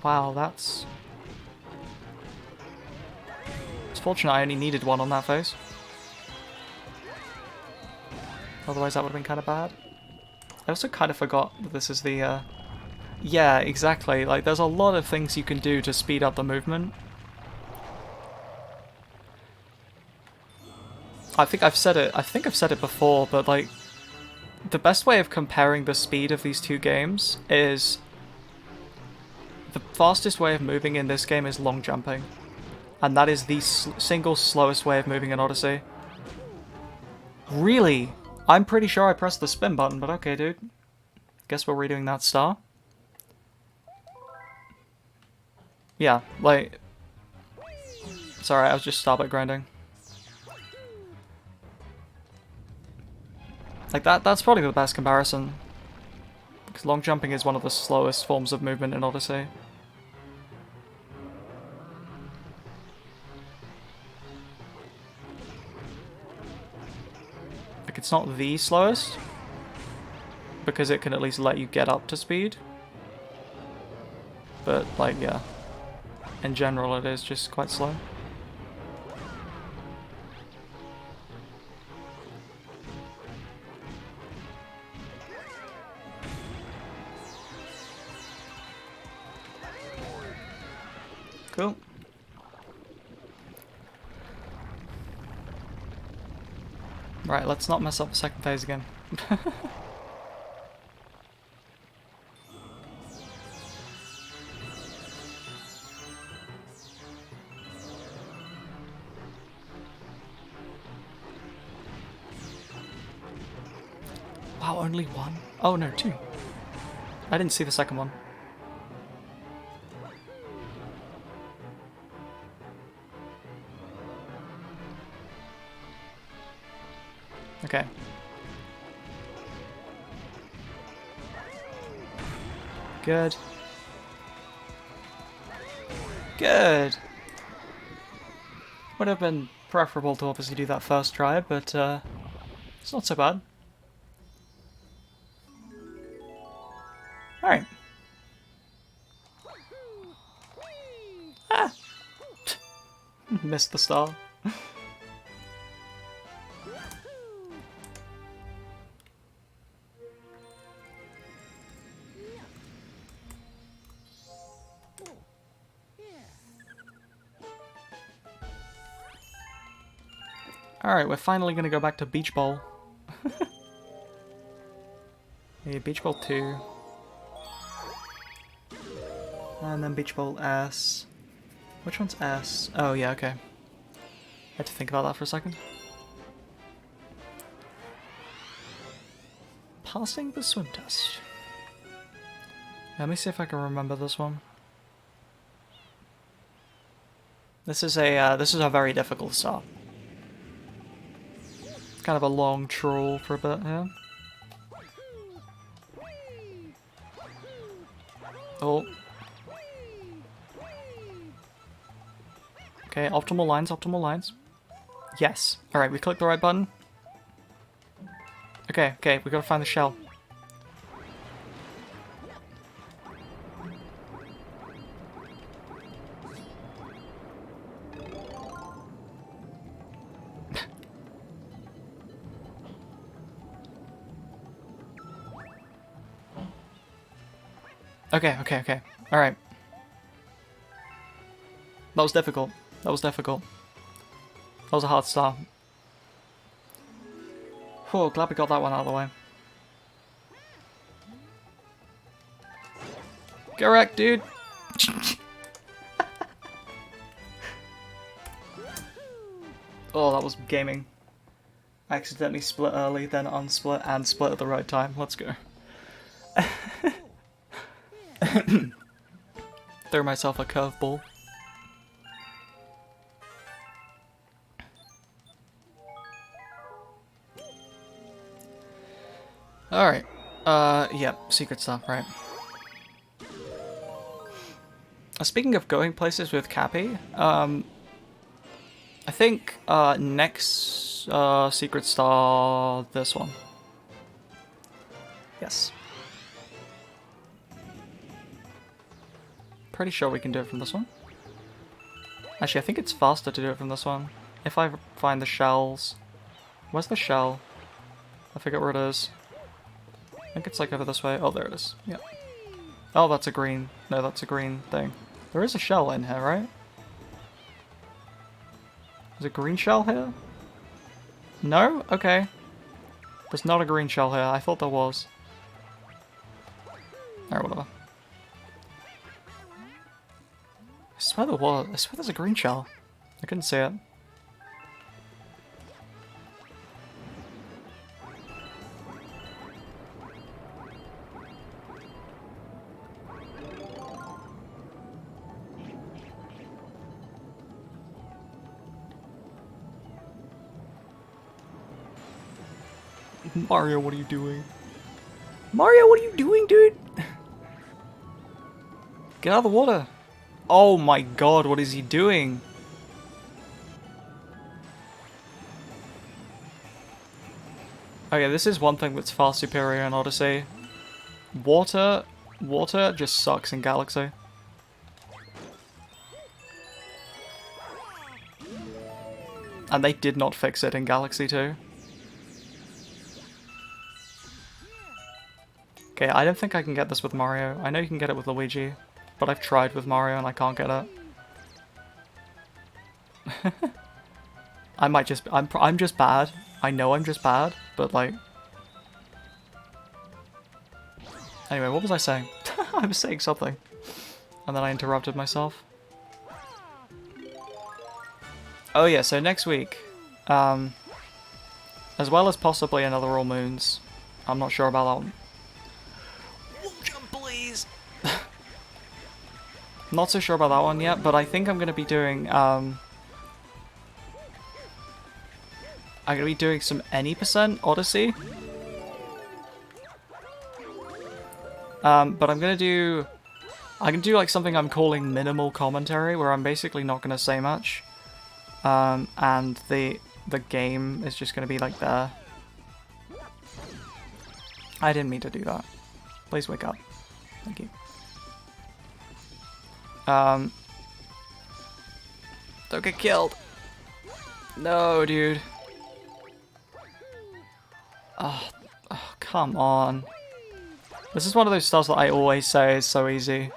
Wow, that's... It's fortunate I only needed one on that face. Otherwise that would have been kind of bad. I also kind of forgot that this is the, Yeah, exactly. Like, there's a lot of things you can do to speed up the movement. I think I've said it before, but like, the best way of comparing the speed of these two games is the fastest way of moving in this game is long jumping. And that is the single slowest way of moving in Odyssey. Really? I'm pretty sure I pressed the spin button, but okay, dude. Guess we're redoing that star. Yeah, like... Sorry, I was just Starbite grinding. Like, that's probably the best comparison. Because long jumping is one of the slowest forms of movement in Odyssey. Like, it's not the slowest, because it can at least let you get up to speed. But, like, yeah. In general, it is just quite slow. Cool. Right, let's not mess up the second phase again. Wow, only one? Oh no, two. I didn't see the second one. Okay. Good. Good! Would have been preferable to obviously do that first try, but it's not so bad. Alright. Ah! Missed the star. Alright, we're finally gonna go back to Beach Bowl. Yeah, Beach Bowl 2. And then Beach Bowl S. Which one's S? Oh yeah, okay. I had to think about that for a second. Passing the swim test. Let me see if I can remember this one. This is a very difficult start. Kind of a long troll for a bit, yeah. Oh. Okay, optimal lines, optimal lines. Yes. Alright, we clicked the right button. Okay, okay, we gotta find the shell. Okay, okay, okay. Alright. That was difficult. That was difficult. That was a hard start. Oh, glad we got that one out of the way. Correct, dude! Oh, that was gaming. I accidentally split early, then unsplit, and split at the right time. Let's go. Threw myself a curveball. Alright. Yeah, secret stuff, right. Speaking of going places with Cappy, I think, next, secret star, this one. Yes. Pretty sure we can do it from this one. Actually, I think it's faster to do it from this one. If I find the shells... Where's the shell? I forget where it is. I think it's like over this way. Oh, there it is. Yep. Oh, that's a green. No, that's a green thing. There is a shell in here, right? Is a green shell here? No? Okay. There's not a green shell here. I thought there was. Alright, whatever. I swear there was. I swear there's a green shell. I couldn't see it. Mario, what are you doing? Mario, what are you doing, dude? Get out of the water. Oh my god, what is he doing? Okay, this is one thing that's far superior in Odyssey. Water just sucks in Galaxy. And they did not fix it in Galaxy 2. Okay, I don't think I can get this with Mario. I know you can get it with Luigi, but I've tried with Mario and I can't get it. I might just... I'm just bad. I know I'm just bad, but like... Anyway, what was I saying? I was saying something. And then I interrupted myself. Oh yeah, so next week, as well as possibly another All Moons. I'm not sure about that one. Jump, please! Not so sure about that one yet, but I think I'm going to be doing, I'm going to be doing some any % Odyssey. But I'm going to do like something I'm calling minimal commentary, where I'm basically not going to say much. And the game is just going to be like there. I didn't mean to do that. Please wake up. Thank you. Don't get killed. No, dude. Oh, come on. This is one of those stuff that I always say is so easy.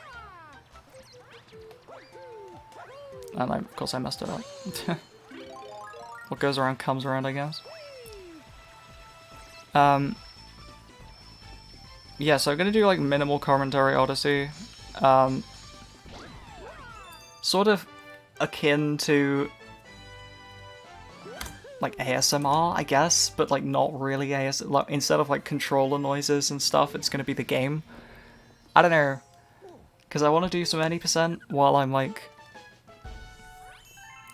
And of course I messed it up. What goes around comes around, I guess. Yeah, so I'm gonna do like minimal commentary Odyssey. Sort of akin to like ASMR, I guess, but like not really ASMR. Like, instead of like controller noises and stuff, it's gonna be the game. I don't know, because I want to do some any % while I'm like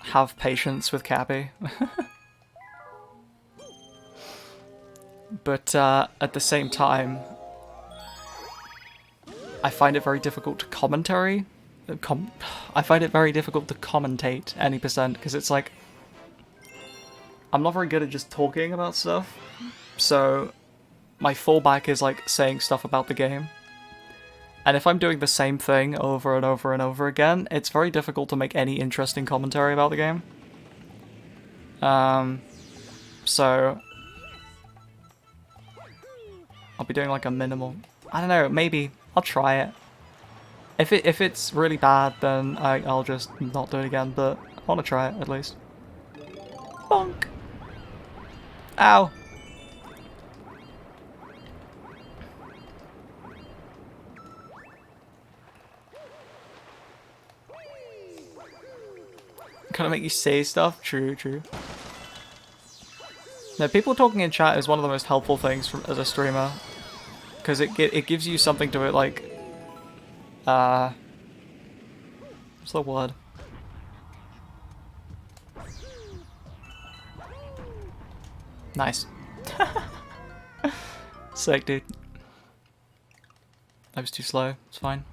have patience with Cappy. But at the same time, I find it very difficult to commentary. I find it very difficult to commentate any %, because it's like I'm not very good at just talking about stuff. So my fallback is like saying stuff about the game. And if I'm doing the same thing over and over and over again, it's very difficult to make any interesting commentary about the game. So I'll be doing like a minimal... I don't know, maybe. I'll try it. If it's really bad, then I'll just not do it again, but I want to try it at least. Bonk! Ow! Kind of make you say stuff. True, true. No, people talking in chat is one of the most helpful things as a streamer, because it gives you something to it, like, what's the word? Nice. Sick, dude. I was too slow. It's fine.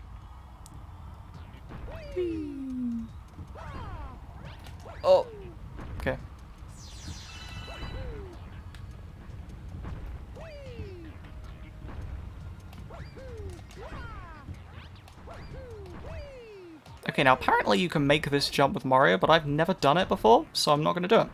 Oh. Okay. Okay, now apparently you can make this jump with Mario, but I've never done it before, so I'm not going to do it.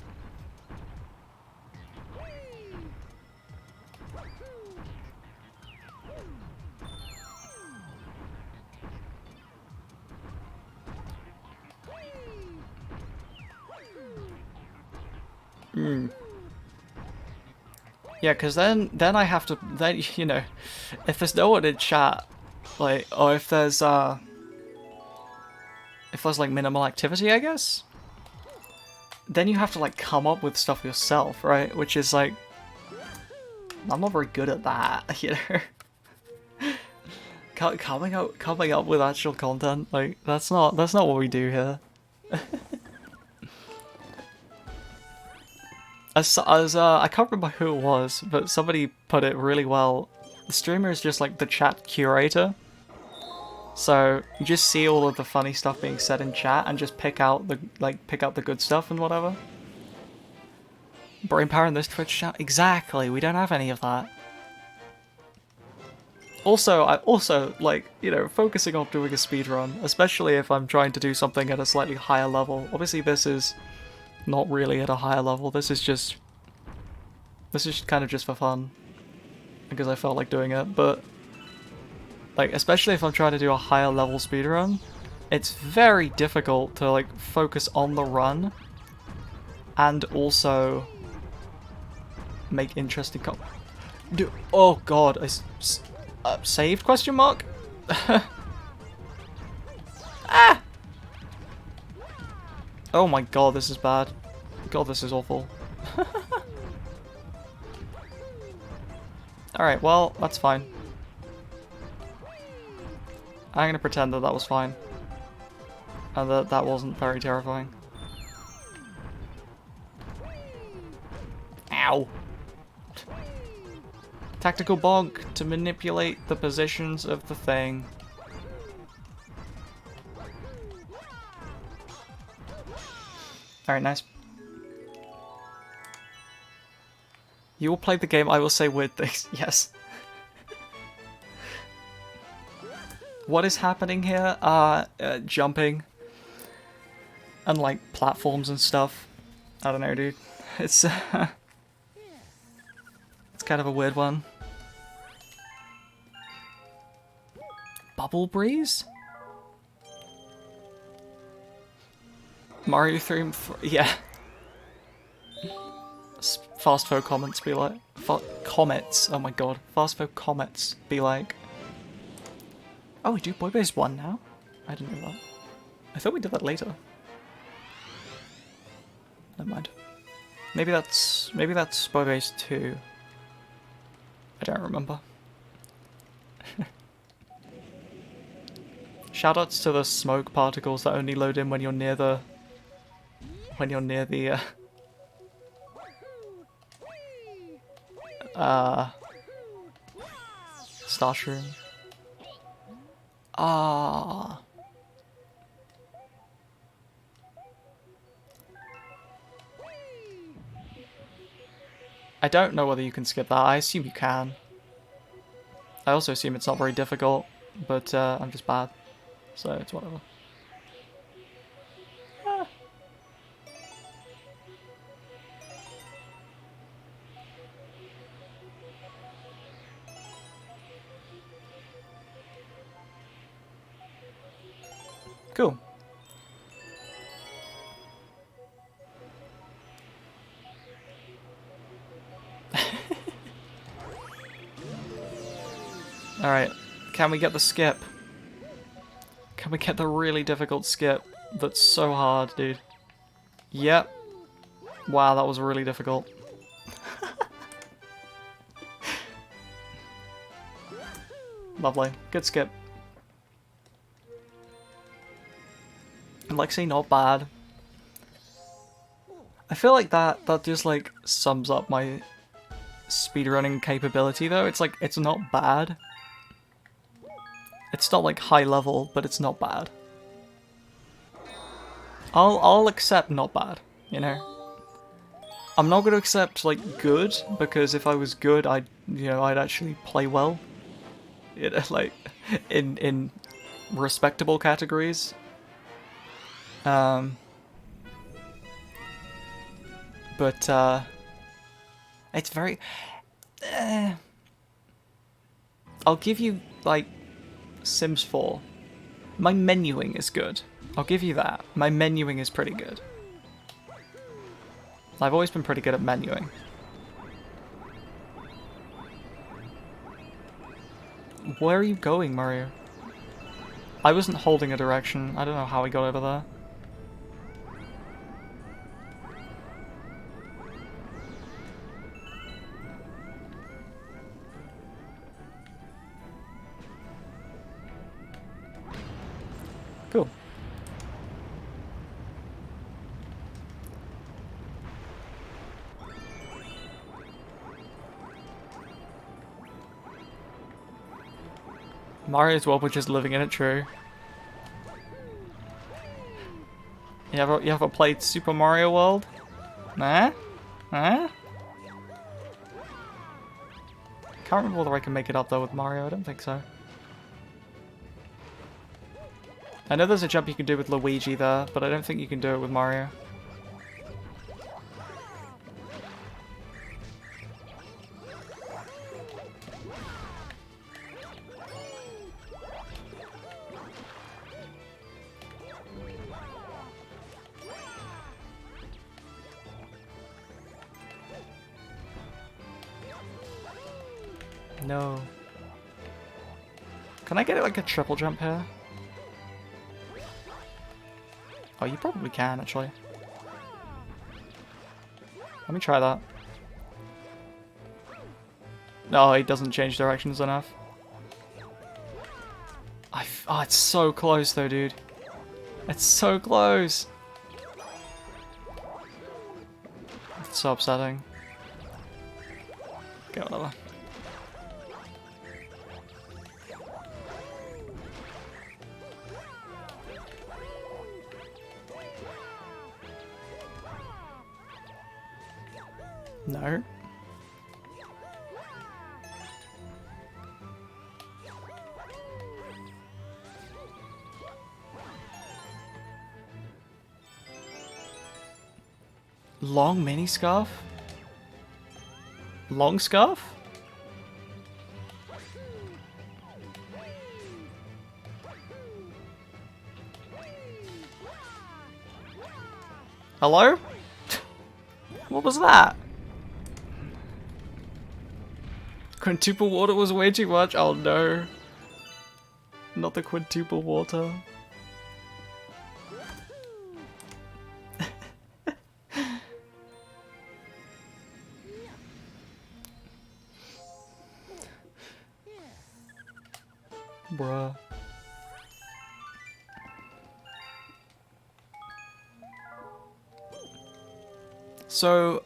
Yeah, because then I have to, then, you know, if there's no one in chat, like, or if there's like minimal activity, I guess, then you have to like come up with stuff yourself, right? Which is like, I'm not very good at that, you know. coming up with actual content, like that's not what we do here. I can't remember who it was, but somebody put it really well. The streamer is just like the chat curator. So you just see all of the funny stuff being said in chat and just pick out the good stuff and whatever. Brain power in this Twitch chat? Exactly, we don't have any of that. Also, I like, you know, focusing on doing a speedrun, especially if I'm trying to do something at a slightly higher level. Obviously this is not really at a higher level, this is kind of just for fun. Because I felt like doing it, but like, especially if I'm trying to do a higher level speedrun, it's very difficult to like focus on the run and also make interesting oh god, saved question mark? Ah! Oh my god, this is bad. God, this is awful. Alright, well, that's fine. I'm gonna pretend that was fine. And that wasn't very terrifying. Ow! Tactical bonk to manipulate the positions of the thing. Alright, nice. You will play the game, I will say weird things. Yes. What is happening here? Jumping. And like platforms and stuff. I don't know, dude. It's it's kind of a weird one. Bubble Breeze? Mario 3 yeah. Fast Fo comments be like... Comets, oh my god. Fast Fo comments be like... Oh, we do Boy Base 1 now? I didn't know that. I thought we did that later. Never mind. Maybe that's Boy Base 2. I don't remember. Shoutouts to the smoke particles that only load in when you're near the Starshroom. Ah. I don't know whether you can skip that. I assume you can. I also assume it's not very difficult, but I'm just bad. So it's whatever. Ah. Cool. Alright, can we get the skip? Can we get the really difficult skip that's so hard, dude? Yep. Wow, that was really difficult. Lovely. Good skip. Lexi, not bad. I feel like that just like sums up my speedrunning capability though. It's like, it's not bad. It's not like high level, but it's not bad. I'll accept not bad, you know? I'm not gonna accept like good, because if I was good I'd actually play well. Like in respectable categories. But it's very I'll give you like Sims 4. My menuing is good. I'll give you that. My menuing is pretty good. I've always been pretty good at menuing. Where are you going, Mario? I wasn't holding a direction. I don't know how he got over there. Cool. Mario's well, we're just living in it, true. You ever played Super Mario World? Nah? Huh? Can't remember whether I can make it up though with Mario, I don't think so. I know there's a jump you can do with Luigi there, but I don't think you can do it with Mario. No. Can I get it like a triple jump here? Oh, you probably can, actually. Let me try that. No, it doesn't change directions enough. Oh, it's so close though, dude. It's so close. It's so upsetting. Okay, whatever. No. Long mini scarf? Long scarf? Hello? What was that? Quintuple water was way too much. Oh no. Not the quintuple water. Bruh. So,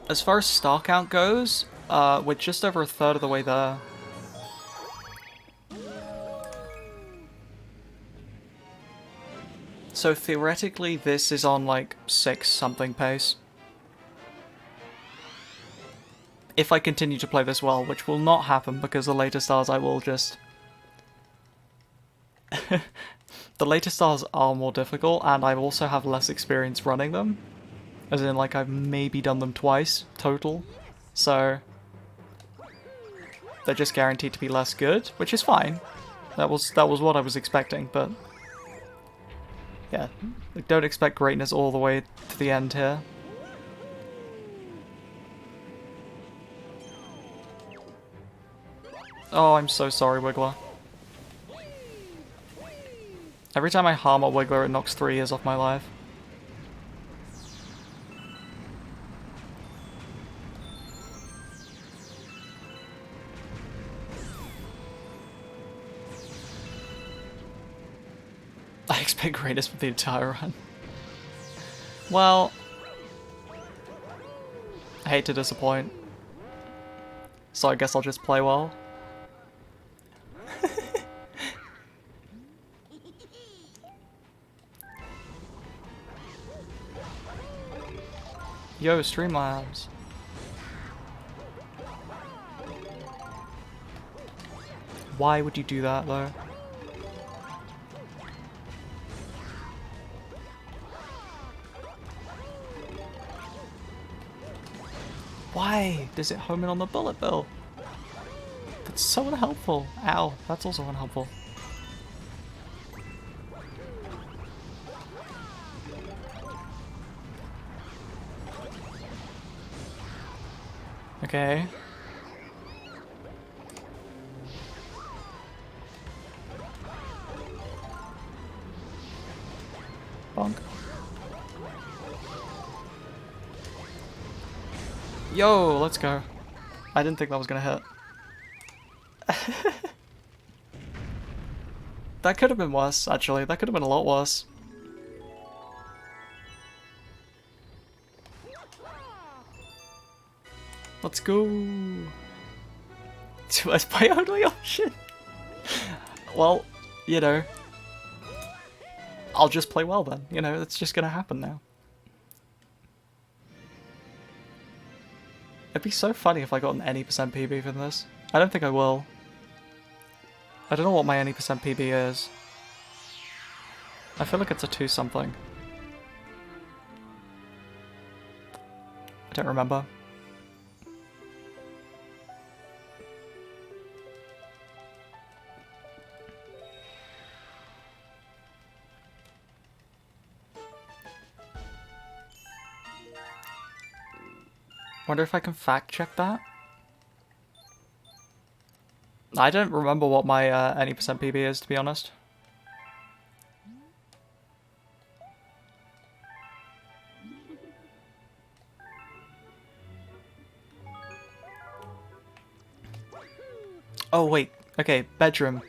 as far as star count goes, we're just over a third of the way there. So theoretically, this is on like 6 something pace. If I continue to play this well, which will not happen because the later stars I will just... The later stars are more difficult, and I also have less experience running them. As in, like, I've maybe done them twice, total. So... they're just guaranteed to be less good, which is fine. That was what I was expecting, but... yeah, don't expect greatness all the way to the end here. Oh, I'm so sorry, Wiggler. Every time I harm a Wiggler, it knocks 3 years off my life. XP greatest for the entire run. Well, I hate to disappoint. So I guess I'll just play well. Yo, Streamlabs. Why would you do that though? Why does it home in on the bullet bill? That's so unhelpful. Ow, that's also unhelpful. Okay. Bonk. Yo, let's go. I didn't think that was gonna hit. That could have been worse, actually. That could have been a lot worse. Let's go. That's my only option. Well, you know. I'll just play well then. You know, it's just gonna happen now. It'd be so funny if I got an any percent PB from this. I don't think I will. I don't know what my any percent PB is. I feel like it's a 2 something. I don't remember. Wonder if I can fact check that? I don't remember what my any percent PB is, to be honest. Oh wait, okay, bedroom.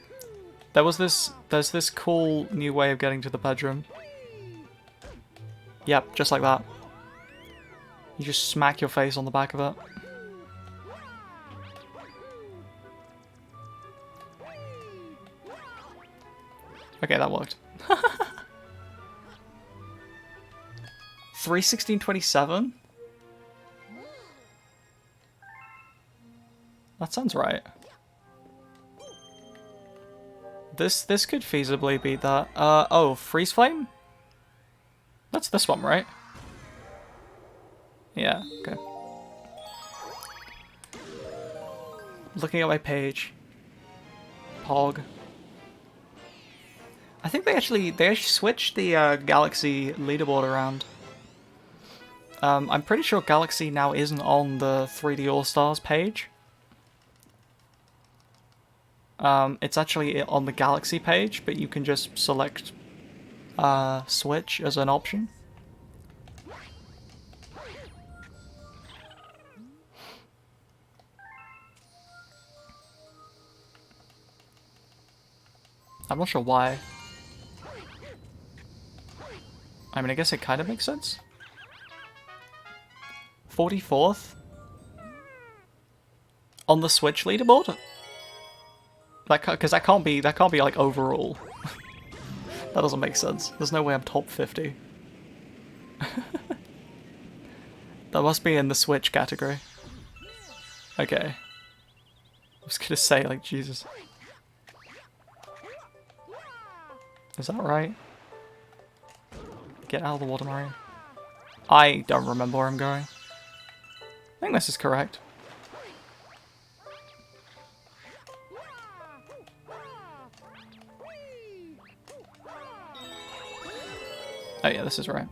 There's this cool new way of getting to the bedroom. Yep, just like that. You just smack your face on the back of it. Okay, that worked. 316.27? That sounds right. This could feasibly beat that. Oh, Freeze Flame? That's this one, right? Yeah, okay. Looking at my page. Pog. I think they actually switched the Galaxy leaderboard around. I'm pretty sure Galaxy now isn't on the 3D All-Stars page. It's actually on the Galaxy page, but you can just select Switch as an option. I'm not sure why. I mean, I guess it kind of makes sense. 44th? On the Switch leaderboard? Because that can't be like overall. That doesn't make sense. There's no way I'm top 50. That must be in the Switch category. Okay. I was gonna say, like, Jesus. Is that right? Get out of the water, Mario. I don't remember where I'm going. I think this is correct. Oh yeah, this is right.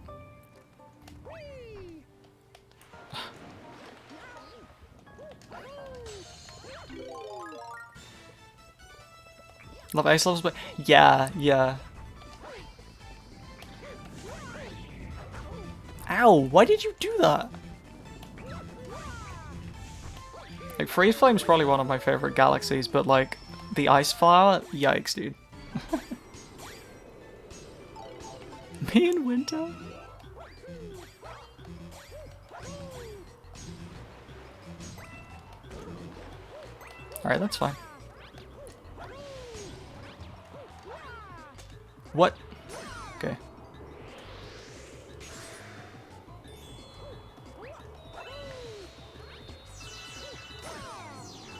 Love ace levels, but yeah. Ow, why did you do that? Like, Freeze Flame's probably one of my favorite galaxies, but like, the Ice Flower? Yikes, dude. me in winter? Alright, that's fine. What? Okay.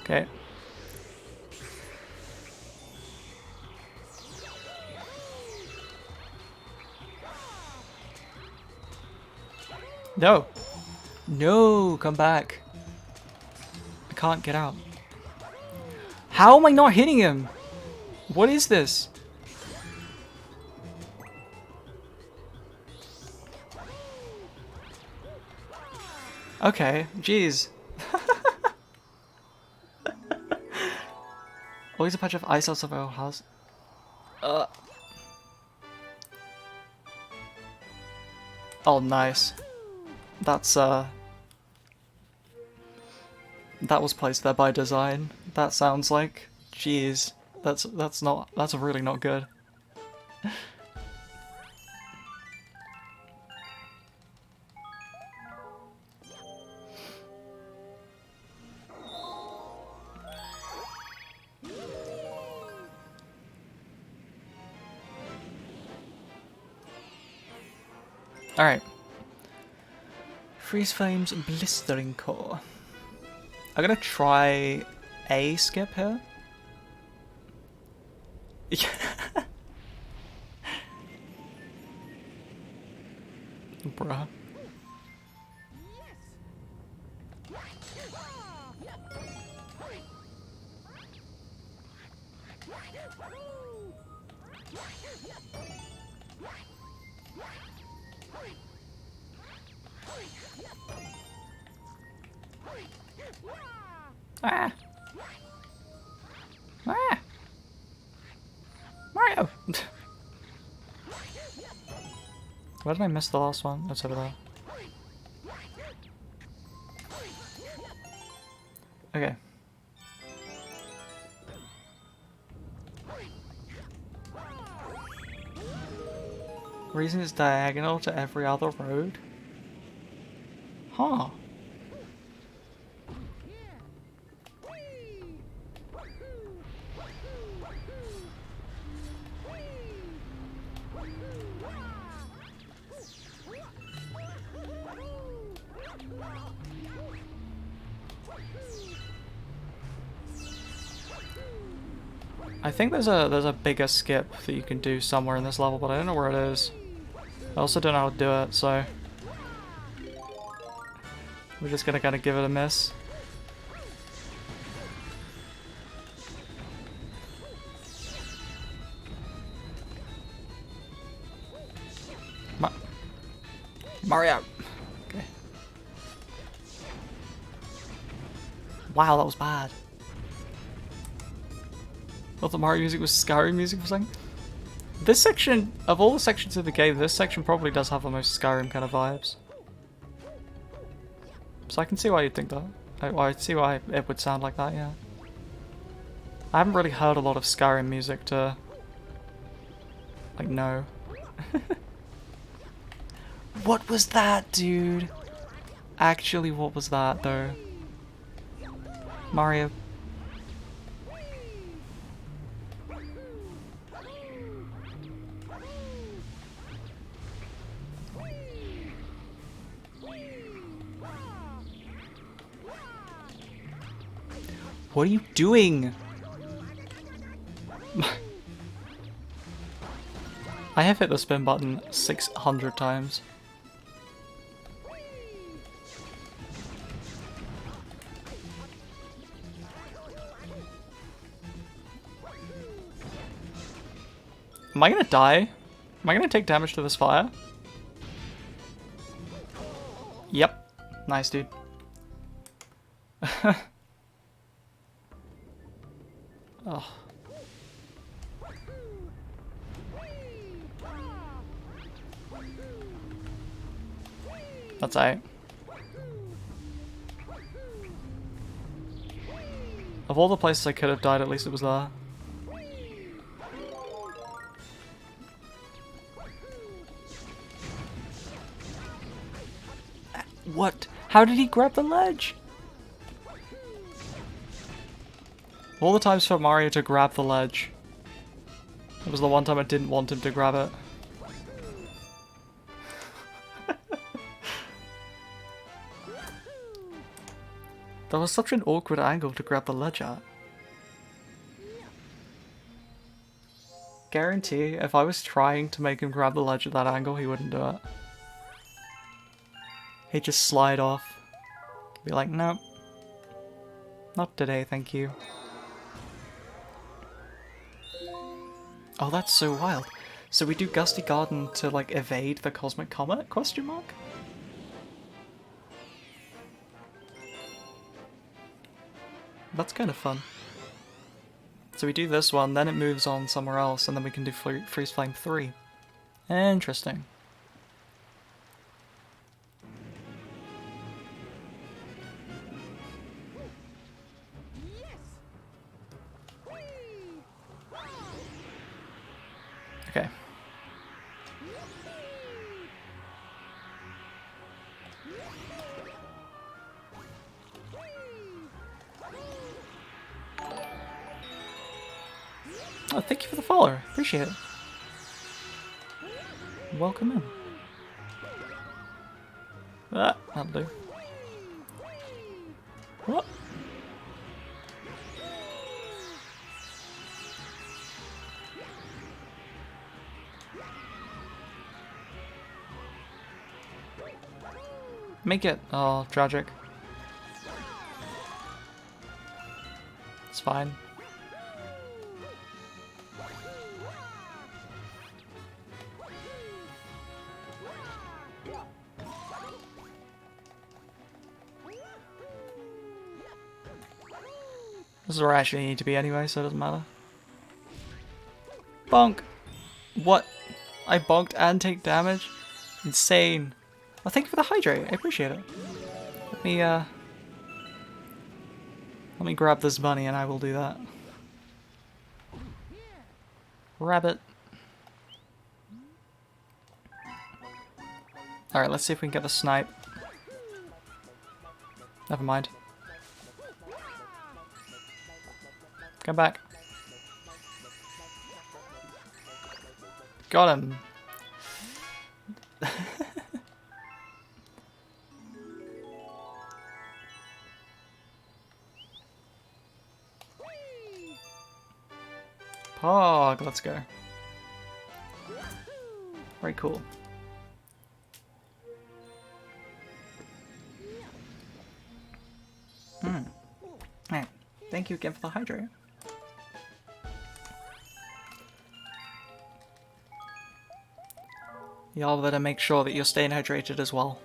Okay. No! No! Come back. I can't get out. How am I not hitting him? What is this? Okay, jeez. Always a patch of ice outside of our house. Oh, nice. That's that was placed there by design. That sounds like. Jeez. That's really not good. Alright. Freeze Flame's Blistering Core. I'm gonna try a skip here. Bruh. Ah! Ah! Mario! Where did I miss the last one? That's over there. Okay. Reason it's diagonal to every other road? Huh. I think there's a bigger skip that you can do somewhere in this level, but I don't know where it is. I also don't know how to do it, so we're just gonna kind of give it a miss. Mario. Okay. Wow, that was bad. I thought the Mario music was Skyrim music for a second. This section, of all the sections of the game, this section probably does have the most Skyrim kind of vibes. So I can see why you'd think that. I see why it would sound like that, yeah. I haven't really heard a lot of Skyrim music to, like, know. What was that, dude? Actually, what was that, though? Mario. What are you doing? I have hit the spin button 600 times. Am I gonna die? Am I gonna take damage to this fire? Yep. Nice, dude. Oh. That's alright. Of all the places I could have died, at least it was there. What? How did he grab the ledge? All the times for Mario to grab the ledge. It was the one time I didn't want him to grab it. That was such an awkward angle to grab the ledge at. Guarantee, if I was trying to make him grab the ledge at that angle, he wouldn't do it. He'd just slide off. Be like, nope. Not today, thank you. Oh, that's so wild. So we do Gusty Garden to, like, evade the Cosmic Comet? Question mark? That's kind of fun. So we do this one, then it moves on somewhere else, and then we can do Freeze Flame 3. Interesting. Okay. Oh, thank you for the follow. Appreciate it. Welcome in. Ah, that'll do. What? Make it. Oh, tragic. It's fine. This is where I actually need to be anyway, so it doesn't matter. Bonk! What? I bonked and take damage? Insane. Well, thank you for the hydrate. I appreciate it. Let me grab this bunny and I will do that. Rabbit. Alright, let's see if we can get the snipe. Never mind. Come back. Got him. Pog, let's go. Very cool. Alright, thank you again for the hydrate. Y'all better make sure that you're staying hydrated as well.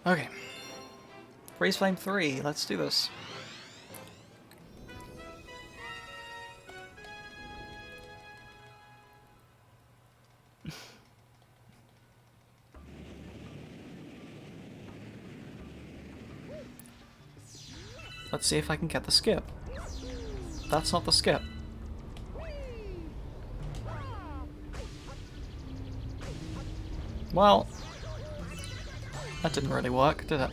Okay. Freeze Flame 3, let's do this. Let's see if I can get the skip. That's not the skip. Well, that didn't really work, did it?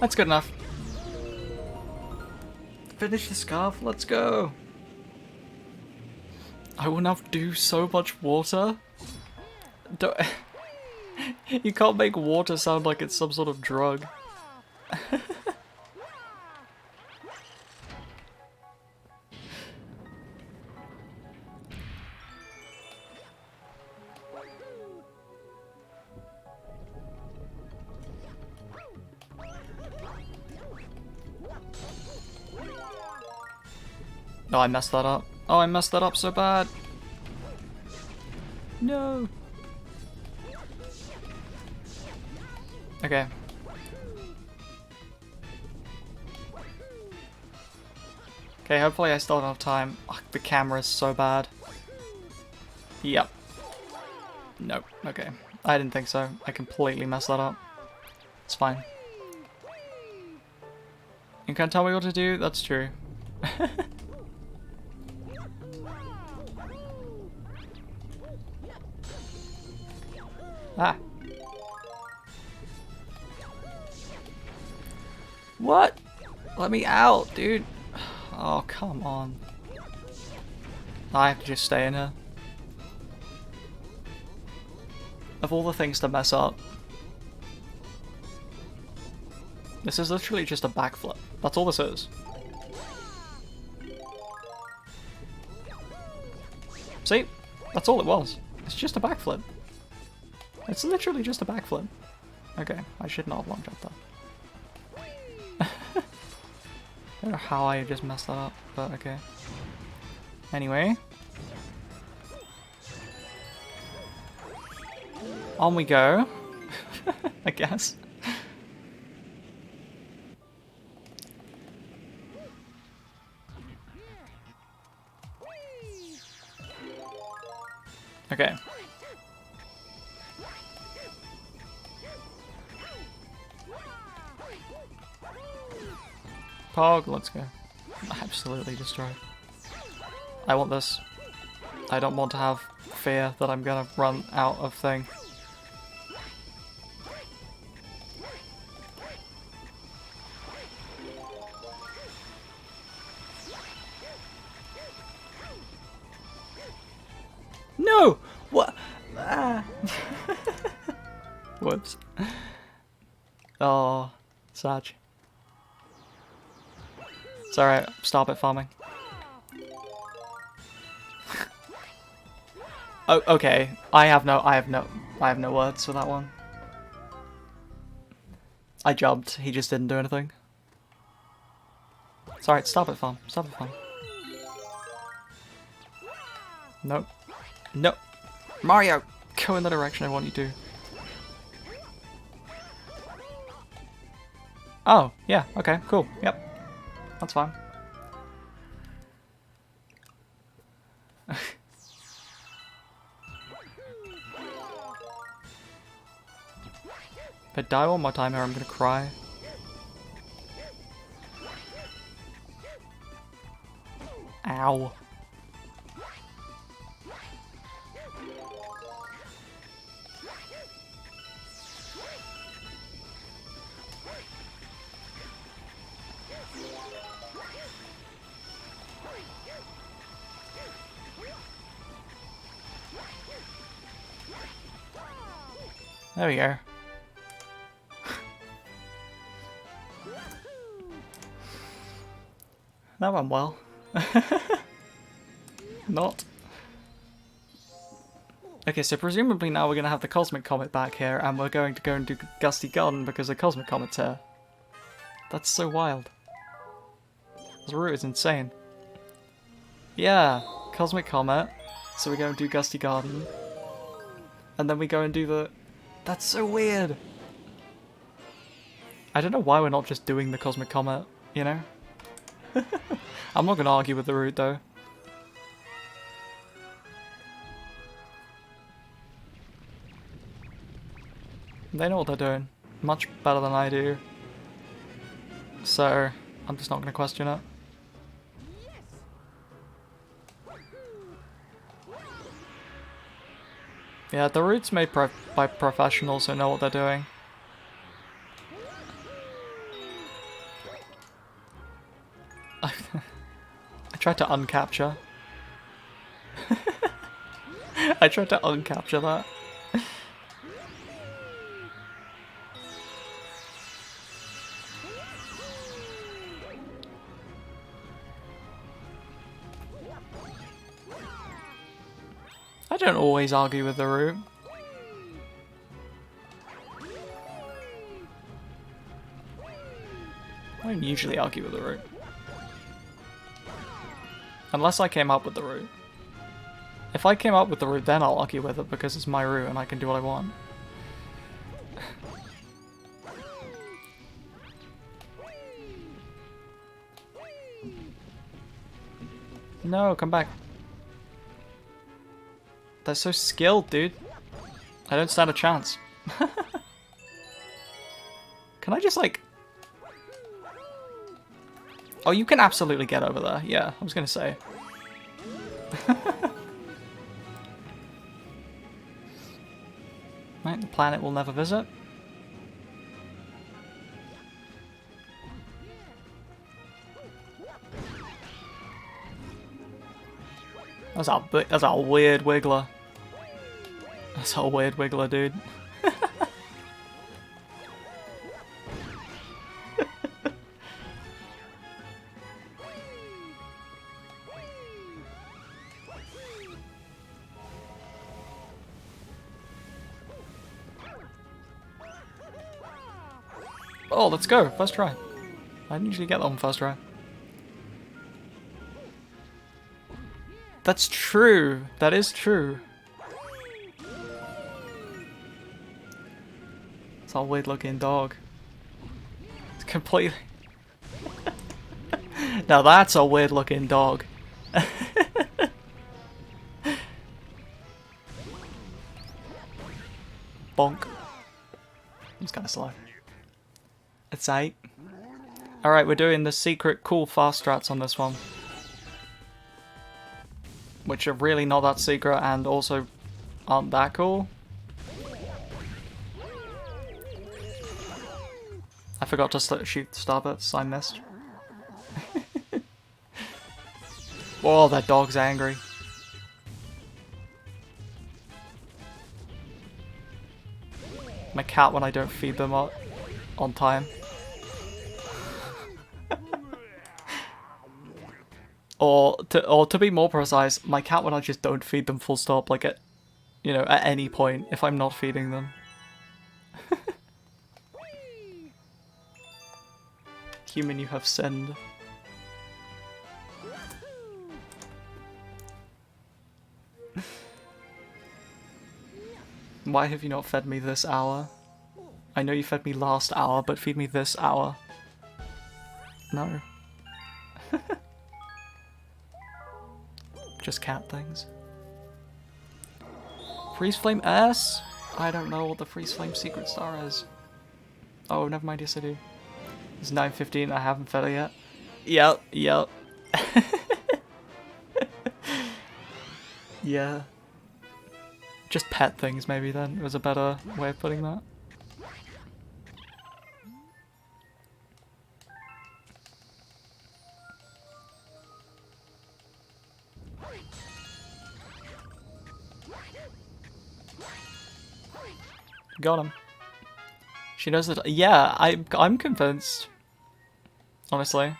That's good enough. Finish the scarf, let's go! I will now do so much water. Don't you can't make water sound like it's some sort of drug. Oh, I messed that up. Oh, I messed that up so bad. No. Okay. Okay, hopefully I still have enough time. Oh, the camera is so bad. Yep. Nope. Okay. I didn't think so. I completely messed that up. It's fine. You can't tell me what to do? That's true. Ah. What? Let me out, dude. Oh, come on. I have to just stay in here. Of all the things to mess up. This is literally just a backflip. That's all this is. See? That's all it was. It's just a backflip. It's literally just a backflip. Okay, I should not have long jumped that. I don't know how I just messed that up, but okay. Anyway. On we go. I guess. Okay. Pog, let's go. Absolutely destroyed. I want this. I don't want to have fear that I'm gonna run out of thing. No! What? Ah. Whoops. Oh, Sag. It's alright, stop it farming. Oh, okay. I have no words for that one. I jumped, he just didn't do anything. It's alright, stop it farm. Stop it farm. Nope. Nope. Mario! Go in the direction I want you to. Oh, yeah, okay, cool. Yep. That's fine. If I die one more time here, I'm gonna cry. Ow. There we go. That went well. Not. Okay, so presumably now we're going to have the Cosmic Comet back here, and we're going to go and do Gusty Garden because the Cosmic Comet's here. That's so wild. This route is insane. Yeah, Cosmic Comet. So we go and do Gusty Garden. And then we go and do the... That's so weird! I don't know why we're not just doing the Cosmic Comet, you know? I'm not gonna argue with the route though. They know what they're doing. Much better than I do. So, I'm just not gonna question it. Yeah, the route's made by professionals who know what they're doing. I tried to uncapture. I tried to uncapture that. I don't always argue with the route. I don't usually argue with the route. Unless I came up with the route. If I came up with the route, then I'll argue with it because it's my route and I can do what I want. No, come back. They're so skilled, dude. I don't stand a chance. Can I just like... Oh, you can absolutely get over there. Yeah, I was gonna say. Right, the planet we'll never visit. That's a weird wiggler. That's a weird wiggler, dude. Oh, let's go. First try. I didn't usually get that on first try. That's true. That is true. It's a weird looking dog. It's completely... Now that's a weird looking dog. Bonk. It's kind of slow. It's 8. Alright, we're doing the secret cool fast strats on this one. Which are really not that secret and also aren't that cool. I forgot to shoot Starbits, I missed. Whoa, that dog's angry. My cat when I don't feed them on time. Or to be more precise, my cat when I just don't feed them full stop, like at, you know, at any point if I'm not feeding them. Human, you have sinned. Why have you not fed me this hour? I know you fed me last hour, but feed me this hour. No. Just cat things. Freeze Flame S? I don't know what the Freeze Flame secret star is. Oh, never mind, yes I do. It's 9:15, I haven't fed it yet. Yep. Yeah. Just pet things maybe then, was a better way of putting that. Got him. She knows that. Yeah, I'm convinced. Honestly.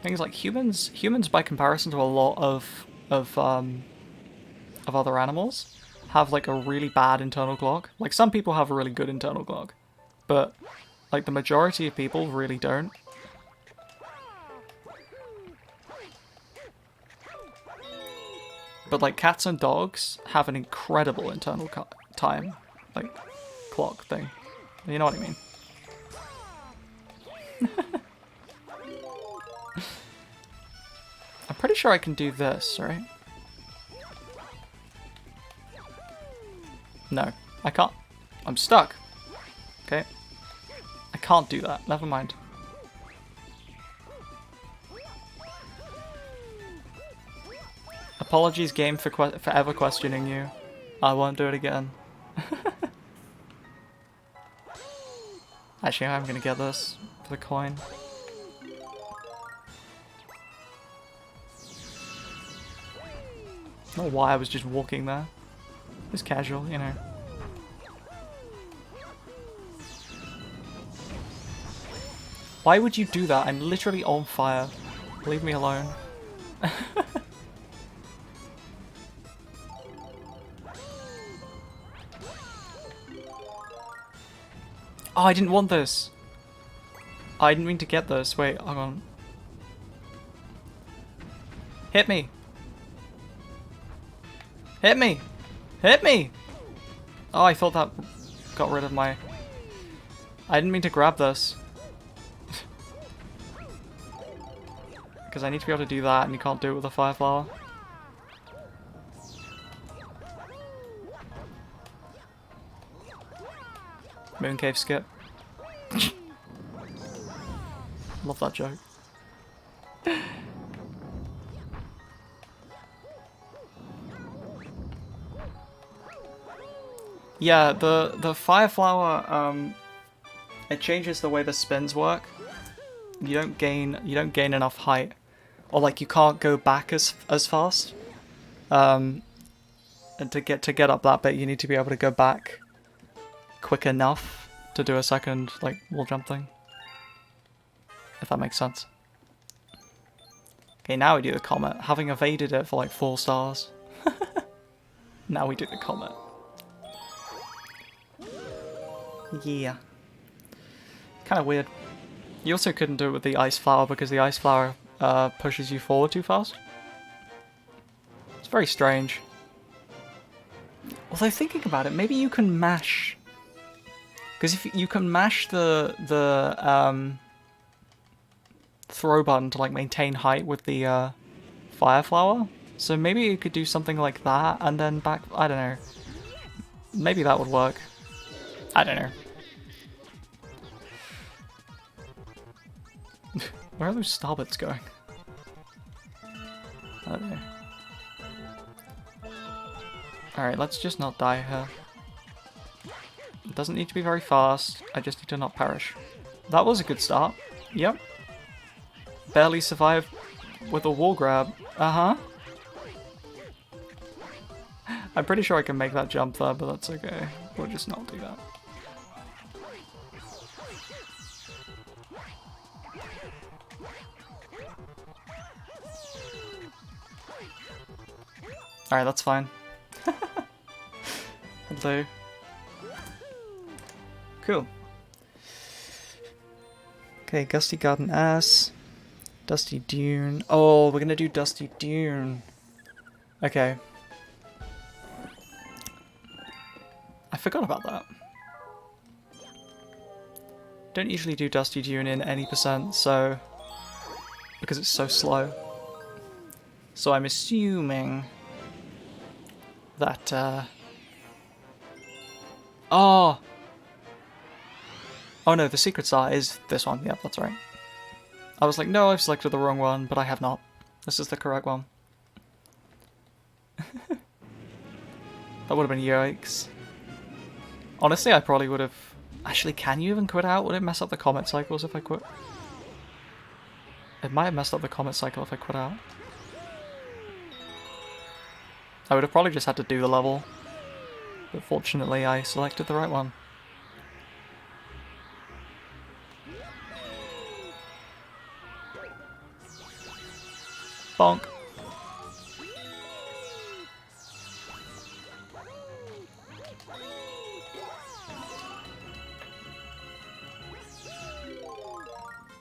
Things like humans by comparison to a lot of other animals have like a really bad internal clock. Like some people have a really good internal clock, but like the majority of people really don't. But like cats and dogs have an incredible internal time, like clock thing. You know what I mean? I'm pretty sure I can do this, right? No, I can't. I'm stuck. Okay. I can't do that. Never mind. Apologies, game, for forever questioning you. I won't do it again. Actually, I'm gonna get this for the coin. I don't know why I was just walking there. It's casual, you know. Why would you do that? I'm literally on fire. Leave me alone. Oh, I didn't want this. I didn't mean to get this. Wait, hang on. Hit me. Hit me. Hit me. Oh, I thought that got rid of my... I didn't mean to grab this. because I need to be able to do that, and you can't do it with a fire flower. Mooncave skip. Love that joke. Yeah, the fire flower, it changes the way the spins work. You don't gain enough height, or like you can't go back as fast. And to get up that bit, you need to be able to go back quick enough to do a second like wall jump thing. If that makes sense. Okay, now we do the comet, having evaded it for like 4 stars. Now we do the comet. Yeah. Kind of weird. You also couldn't do it with the ice flower because the ice flower pushes you forward too fast. It's very strange. Although thinking about it, maybe you can mash. Because if you can mash the throw button to like maintain height with the fire flower, so maybe you could do something like that and then back. I don't know. Maybe that would work. I don't know. Where are those starbits going? I don't know. Alright, let's just not die here. It doesn't need to be very fast. I just need to not perish. That was a good start. Yep. Barely survived with a wall grab. Uh-huh. I'm pretty sure I can make that jump there, but that's okay. We'll just not do that. Alright, that's fine. Hello. Cool. Okay, Gusty Garden Ass. Dusty Dune. Oh, we're gonna do Dusty Dune. Okay. I forgot about that. Don't usually do Dusty Dune in any percent, so... because it's so slow. So I'm assuming... that, Oh! Oh no, the secret star is this one. Yep, that's right. I was like, no, I've selected the wrong one, but I have not. This is the correct one. That would have been yikes. Honestly, I probably would have... Actually, can you even quit out? Would it mess up the comet cycles if I quit? It might have messed up the comet cycle if I quit out. I would have probably just had to do the level. But fortunately, I selected the right one. Bonk.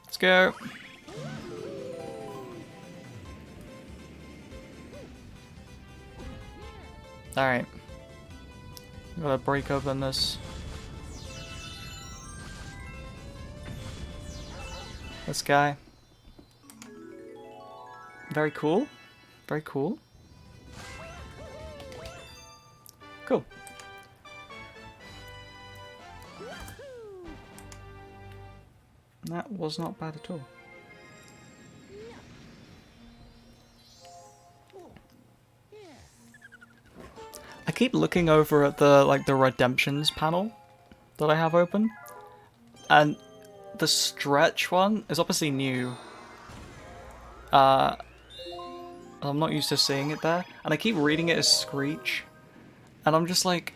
Let's go. Alright. Gotta break open this guy. Very cool. Very cool. Cool. That was not bad at all. I keep looking over at the redemptions panel that I have open, and the stretch one is obviously new. I'm not used to seeing it there, and I keep reading it as Screech, and I'm just like,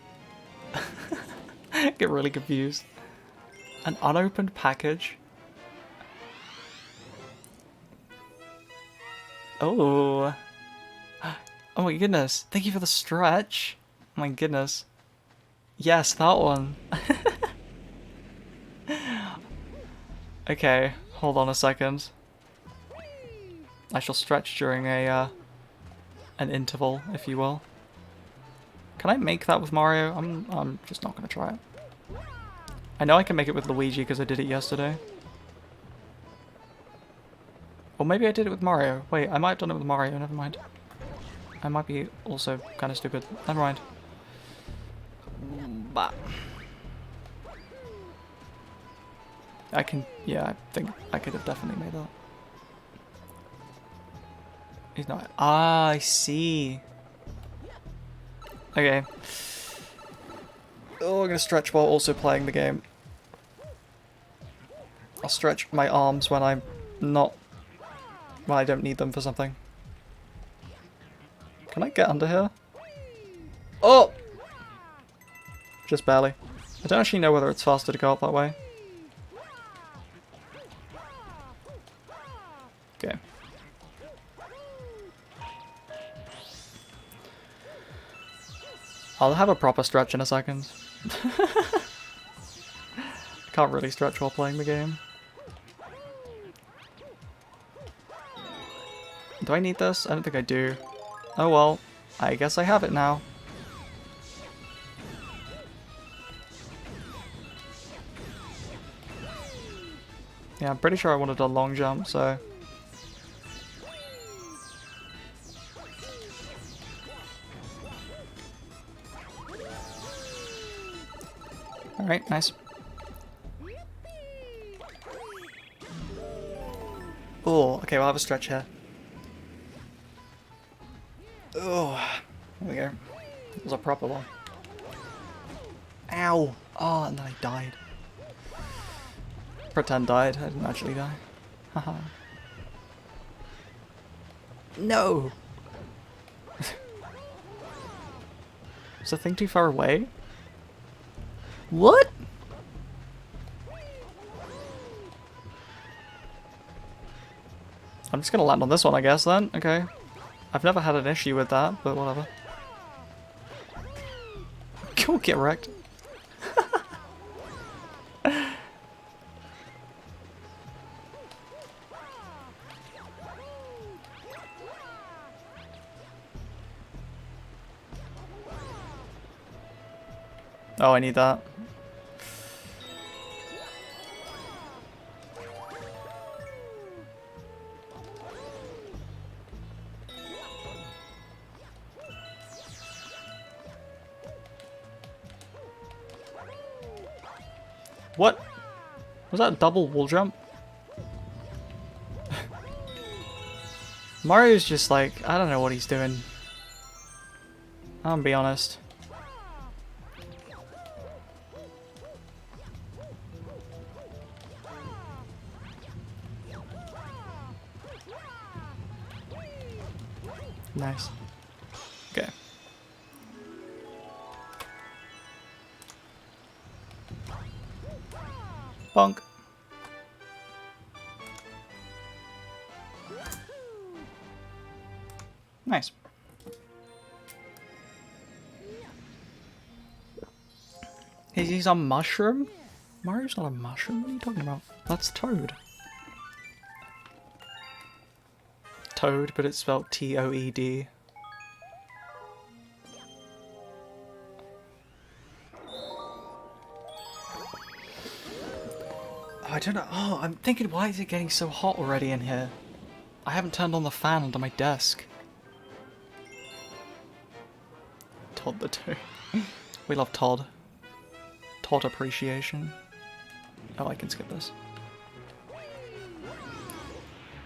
get really confused. An unopened package. Oh. Oh my goodness. Thank you for the stretch. Oh my goodness. Yes, that one. Okay, hold on a second. I shall stretch during a an interval, if you will. Can I make that with Mario? I'm just not gonna try it. I know I can make it with Luigi because I did it yesterday. Or maybe I did it with Mario. Wait, I might have done it with Mario, never mind. I might be also kind of stupid. Never mind. But I can, yeah, I think I could have definitely made that. He's not. Ah, I see. Okay. Oh, I'm gonna stretch while also playing the game. I'll stretch my arms when I'm not, when I don't need them for something. Can I get under here? Oh! Just barely. I don't actually know whether it's faster to go up that way. Okay. I'll have a proper stretch in a second. I can't really stretch while playing the game. Do I need this? I don't think I do. Oh well, I guess I have it now. Yeah, I'm pretty sure I wanted a long jump, so... Alright, nice. Oh, okay, we'll have a stretch here. Oh, there we go. It was a proper one. Ow! Oh, and then I died. Pretend died, I didn't actually die. Haha. No! Is the thing too far away? What? I'm just gonna land on this one, I guess, then. Okay. I've never had an issue with that, but whatever. Go get wrecked. Oh, I need that. What? Was that a double wall jump? Mario's just like, I don't know what he's doing. I'm gonna be honest. Nice. Okay. Bonk. Nice. He's a mushroom? Mario's not a mushroom? What are you talking about? That's Toad. Toad, but it's spelled T-O-E-D. I don't know. Oh, I'm thinking, why is it getting so hot already in here? I haven't turned on the fan under my desk. Todd the Toad. We love Todd. Todd appreciation. Oh, I can skip this.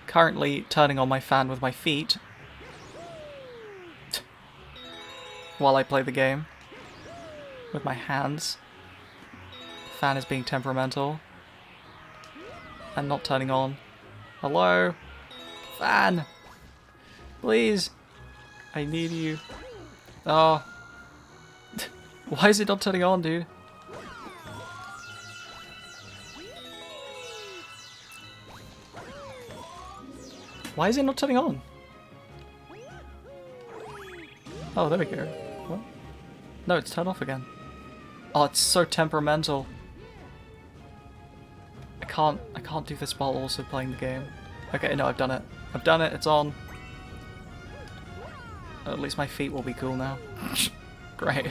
Currently turning on my fan with my feet while I play the game with my hands. Fan is being temperamental and not turning on. Hello? Fan! Please! I need you. Oh. Why is it not turning on, dude? Why is it not turning on? Oh, there we go. What? No, it's turned off again. Oh, it's so temperamental. I can't do this while also playing the game. Okay, no, I've done it. I've done it, it's on. At least my feet will be cool now. Great.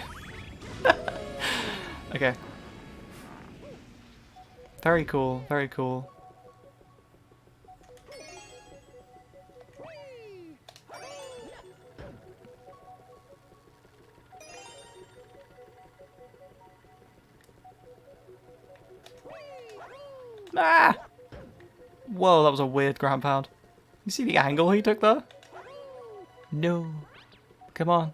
Okay. Very cool, very cool. Ah! Whoa, that was a weird ground pound. You see the angle he took there? No. Come on.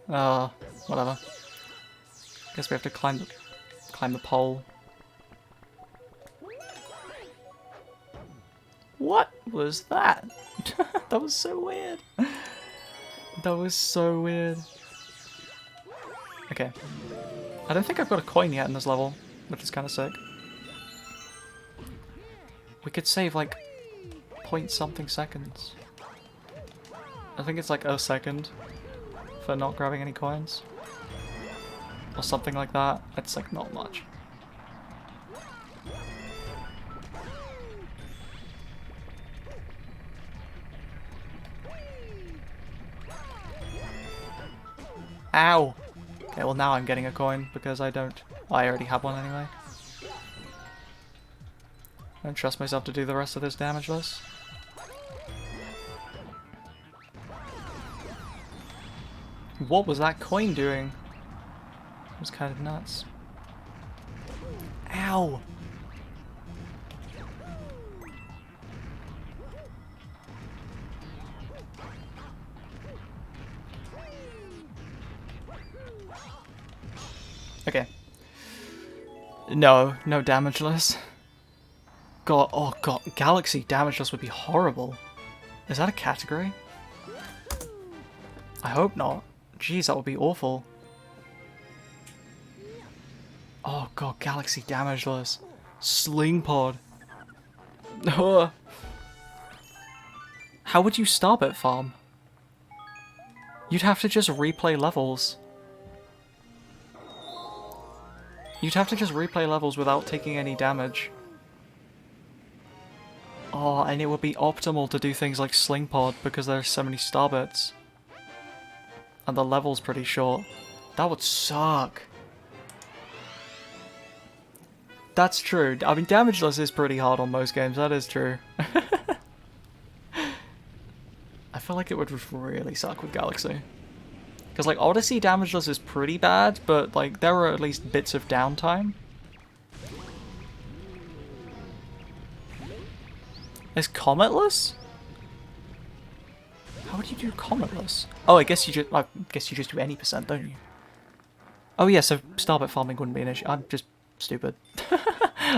Oh, whatever. Guess we have to climb the pole. What was that? That was so weird. That was so weird. Okay. I don't think I've got a coin yet in this level, which is kind of sick. We could save like point something seconds. I think it's like a second for not grabbing any coins. Or something like that. It's like not much. Ow! Okay, well now I'm getting a coin because I already have one anyway. I don't trust myself to do the rest of this damageless. What was that coin doing? It was kind of nuts. Ow! Okay. No damageless. God, oh god, Galaxy damageless would be horrible. Is that a category? I hope not. Jeez, that would be awful. Oh god, Galaxy damageless. Sling pod. How would you stop it, farm? You'd have to just replay levels. You'd have to just replay levels without taking any damage. Oh, and it would be optimal to do things like Sling Pod because there's so many star bits. And the level's pretty short. That would suck. That's true. I mean, damageless is pretty hard on most games, that is true. I feel like it would really suck with Galaxy. Because, like, Odyssey damageless is pretty bad, but, like, there are at least bits of downtime. Is Cometless? How would you do Cometless? Oh, I guess you just do any percent, don't you? Oh yeah, so starbit farming wouldn't be an issue. I'm just stupid.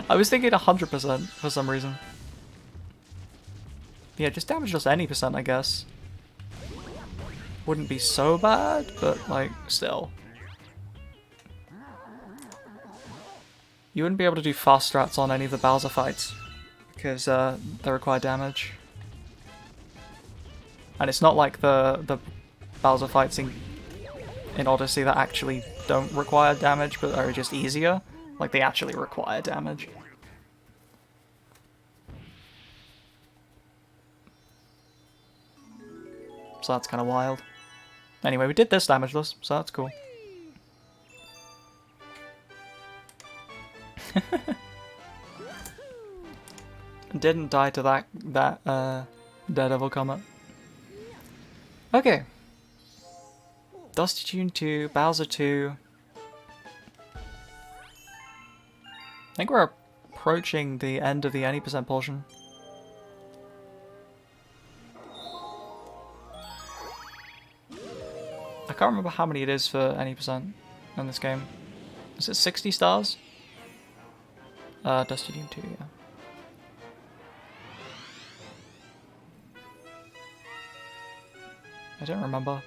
I was thinking 100% for some reason. Yeah, just damageless any percent, I guess. Wouldn't be so bad, but like, still. You wouldn't be able to do fast strats on any of the Bowser fights, because they require damage. And it's not like the Bowser fights in Odyssey that actually don't require damage, but are just easier. Like, they actually require damage. So that's kind of wild. Anyway, we did this damageless, so that's cool. Didn't die to that Daredevil comet. Okay. Dusty Tune 2, Bowser 2. I think we're approaching the end of the any percent portion. I can't remember how many it is for any percent in this game. Is it 60 stars? Dusty Tune 2, yeah. I don't remember.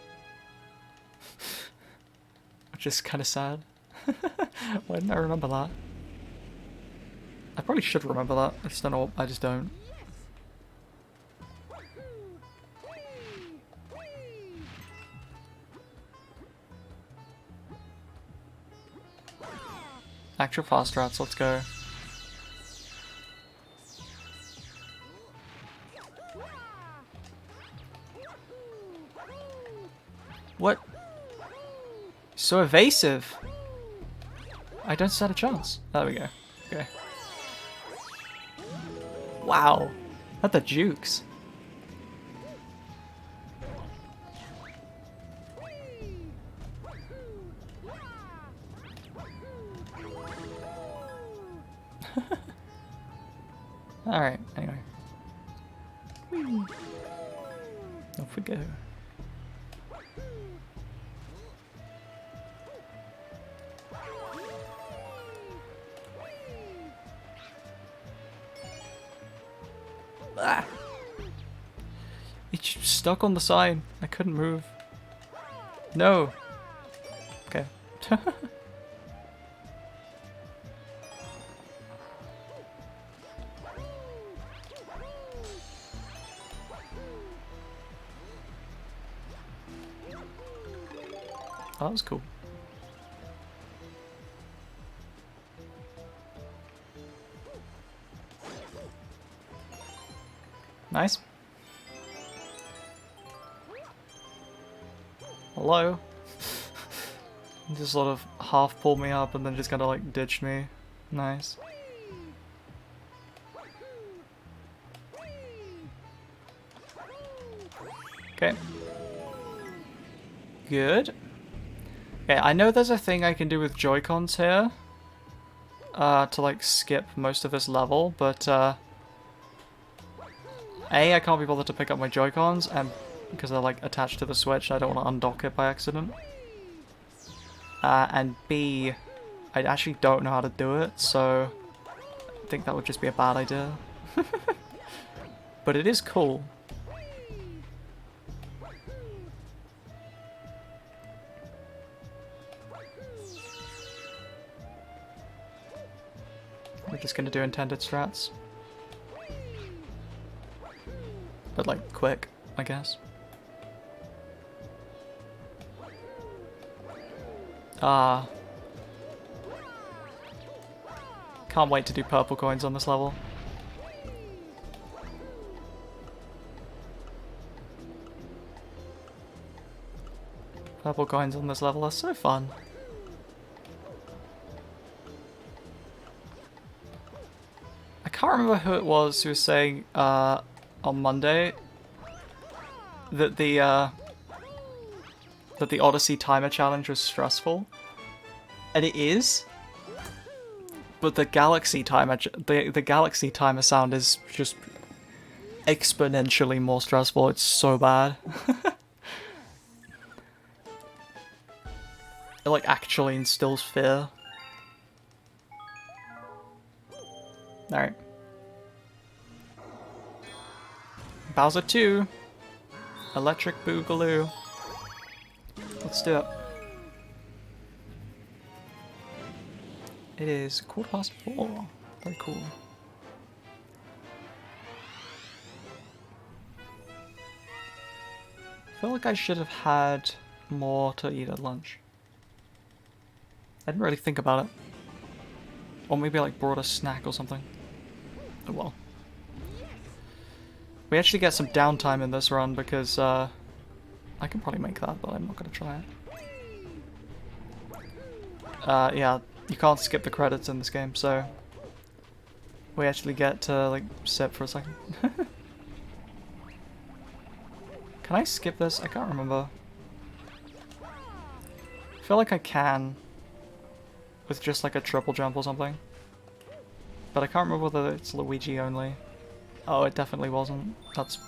Which is kind of sad. Why didn't I remember that? I probably should remember that. I just don't know. I just don't. Actual fast strats, let's go. What? So evasive. I don't stand a chance. There we go. Okay. Wow. At the jukes. Alright, anyway. Off we go. Ah! It's stuck on the sign. I couldn't move. No! Okay. Oh, that was cool. Nice. Hello? Just sort of half pulled me up and then just kind of like ditched me. Nice. Okay. Good. Okay, I know there's a thing I can do with Joy-Cons here. To like skip most of this level, but A, I can't be bothered to pick up my Joy-Cons, and because they're like attached to the Switch, I don't want to undock it by accident. And B, I actually don't know how to do it, so I think that would just be a bad idea. But it is cool. We're just gonna do intended strats. But like quick, I guess. Can't wait to do purple coins on this level. Purple coins on this level are so fun. I can't remember who it was who was saying on Monday that the Odyssey timer challenge was stressful, and it is. But the Galaxy timer, the Galaxy timer sound is just exponentially more stressful. It's so bad. It like actually instills fear. Alright. Bowser 2. Electric Boogaloo. Let's do it. It is 4:15. Very cool. I feel like I should have had more to eat at lunch. I didn't really think about it. Or maybe I like brought a snack or something. Oh well. We actually get some downtime in this run because I can probably make that, but I'm not going to try it. Yeah, you can't skip the credits in this game, so we actually get to like sit for a second. Can I skip this? I can't remember. I feel like I can with just like a triple jump or something. But I can't remember whether it's Luigi only. Oh, it definitely wasn't. That's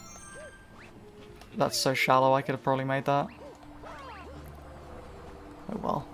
so shallow, I could have probably made that. Oh well.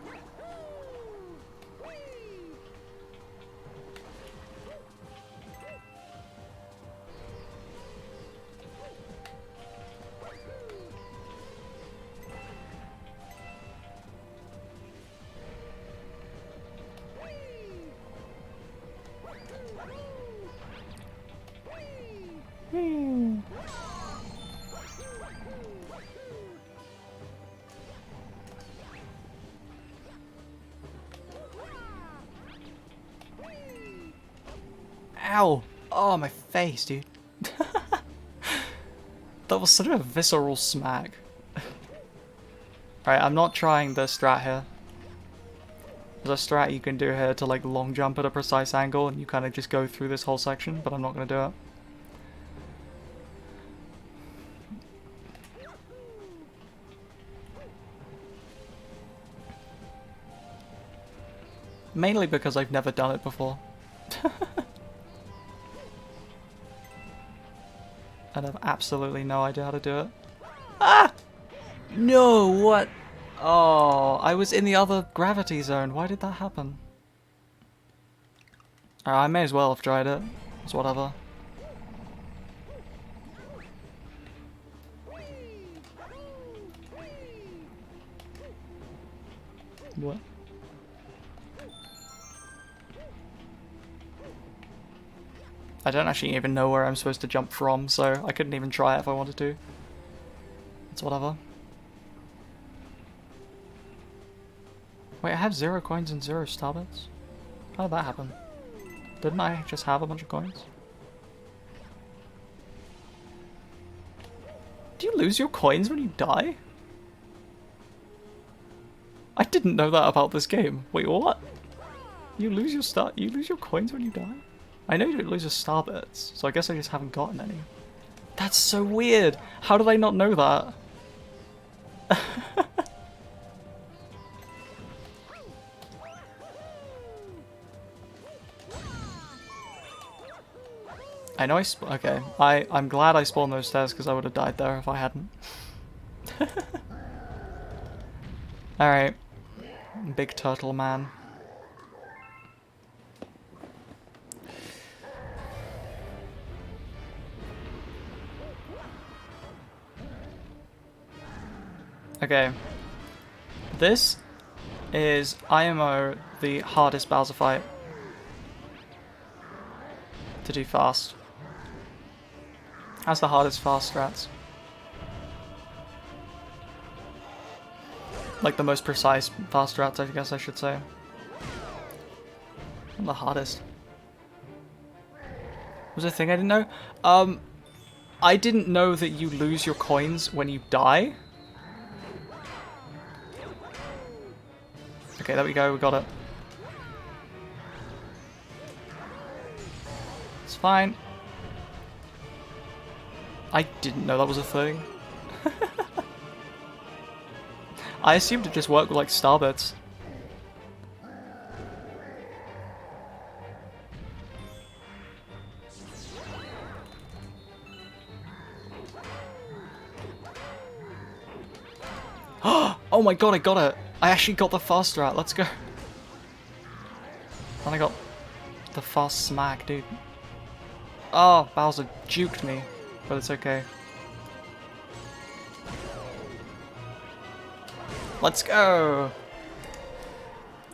Ow! Oh, my face, dude. That was such a visceral smack. Alright, I'm not trying the strat here. There's a strat you can do here to like long jump at a precise angle and you kind of just go through this whole section, but I'm not going to do it. Mainly because I've never done it before. and have absolutely no idea how to do it. Ah! No, what? Oh, I was in the other gravity zone. Why did that happen? I may as well have tried it. It's whatever. What? I don't actually even know where I'm supposed to jump from, so I couldn't even try it if I wanted to. It's whatever. Wait, I have 0 coins and 0 starbits? How did that happen? Didn't I just have a bunch of coins? Do you lose your coins when you die? I didn't know that about this game. Wait, what? You lose your coins when you die? I know you don't lose your starbits, so I guess I just haven't gotten any. That's so weird! How did I not know that? I know okay. I'm glad I spawned those stairs because I would have died there if I hadn't. Alright. Big turtle man. Okay. This is IMO, the hardest Bowser fight to do fast. That's the hardest fast strats. Like the most precise fast strats, I guess I should say. And the hardest. Was there a thing I didn't know? I didn't know that you lose your coins when you die. Okay, there we go, we got it. It's fine. I didn't know that was a thing. I assumed it just worked with like starbits. Oh my god, I got it! I actually got the fast strat, let's go. And I got the fast smack, dude. Oh, Bowser juked me, but it's okay. Let's go!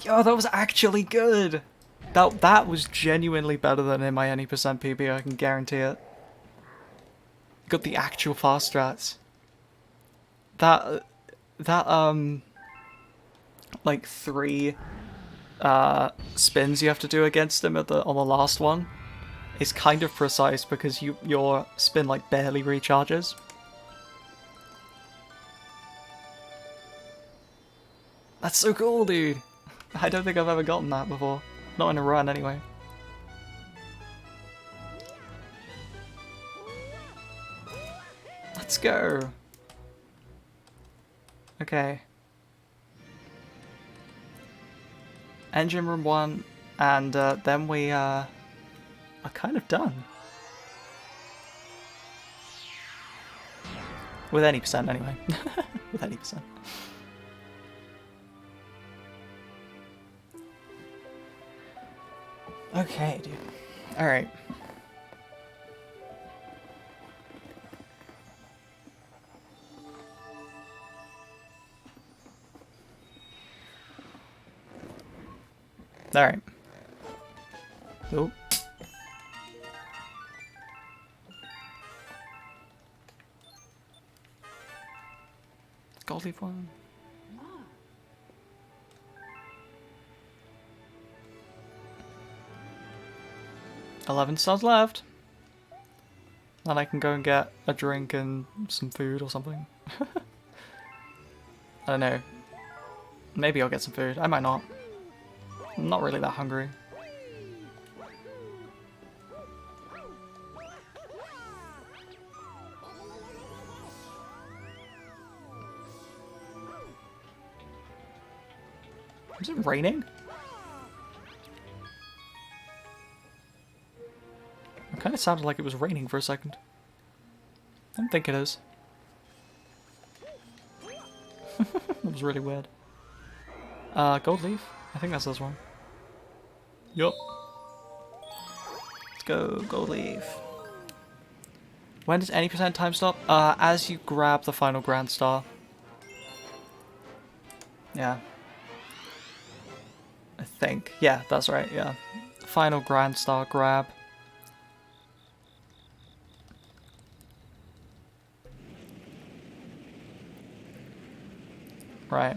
Yo, that was actually good! That was genuinely better than in my any percent PB, I can guarantee it. Got the actual fast strats. That like 3 spins you have to do against him on the last one is kind of precise because your spin like barely recharges. That's so cool, dude! I don't think I've ever gotten that before. Not in a run, anyway. Let's go! Okay. Engine room 1, and then we are kind of done. With any percent, anyway. With any percent. Okay, dude. Alright. Alright. Nope. Goldie one. 11 stars left. Then I can go and get a drink and some food or something. I don't know. Maybe I'll get some food. I might not. I'm not really that hungry. Is it raining? It kind of sounded like it was raining for a second. don't think it is. That was really weird. Gold leaf? I think that's this one. Yup. Let's go, gold leaf. When does any percent time stop? As you grab the final Grand Star. Yeah. I think. Yeah, that's right, yeah. Final Grand Star grab. Right.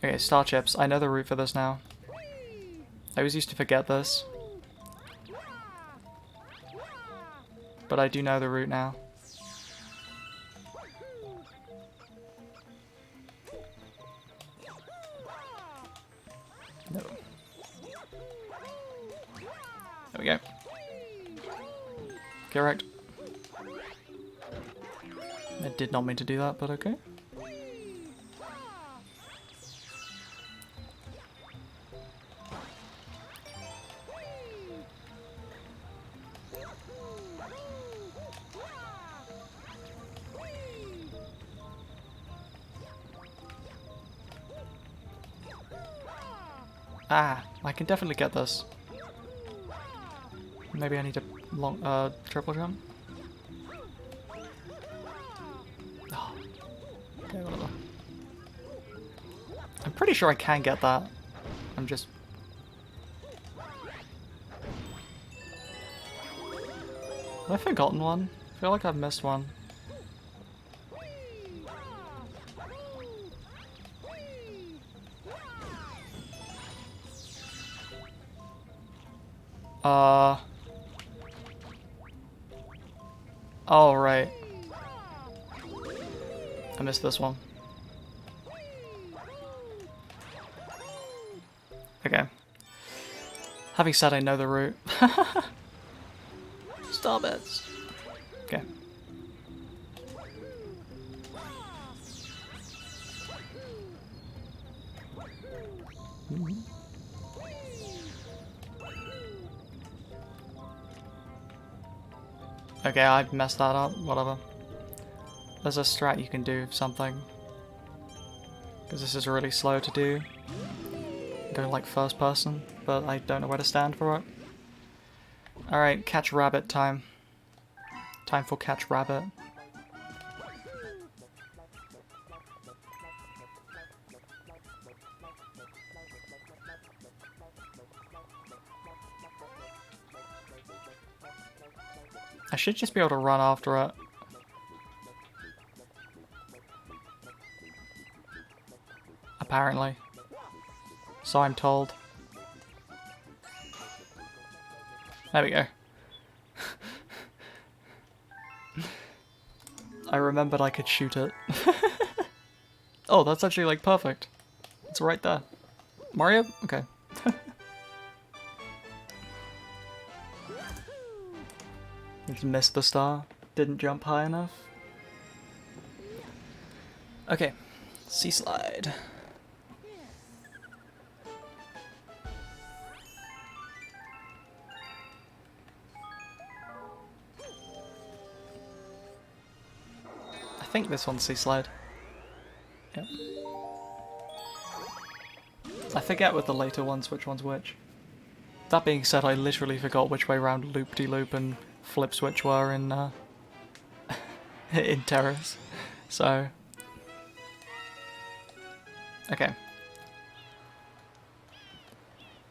Okay, star chips. I know the route for this now. I always used to forget this. But I do know the route now. No. There we go. Correct. I did not mean to do that, but okay. Ah, I can definitely get this. Maybe I need a long, triple jump? Oh. Okay, whatever. I'm pretty sure I can get that. I'm just... Have I forgotten one? I feel like I've missed one. Oh, right. I missed this one. Okay. Having said I know the route. Starbits. Okay. Okay, I messed that up. Whatever. There's a strat you can do something. Because this is really slow to do. Go like first person, but I don't know where to stand for it. Alright, catch rabbit time. Time for catch rabbit. I should just be able to run after it. Apparently. So I'm told. There we go. I remembered I could shoot it. Oh, that's actually like perfect. It's right there. Mario? Okay. Just missed the star. Didn't jump high enough. Okay. Sea slide. I think this one's sea slide. Yep. I forget with the later ones which one's which. That being said, I literally forgot which way round loop-de-loop and flip switch were in in Terrace. So okay.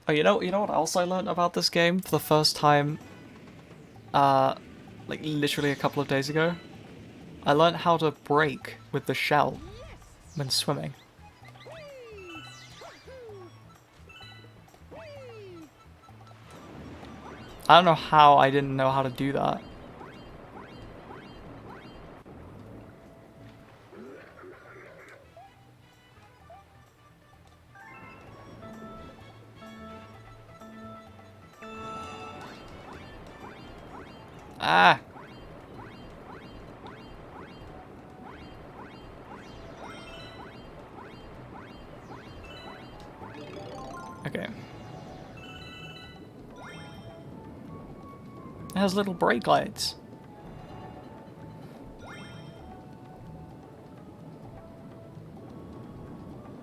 Oh, you know what else I learned about this game for the first time? Like literally a couple of days ago. I learned how to brake with the shell when swimming. I don't know how I didn't know how to do that. Ah! Okay. It has little brake lights.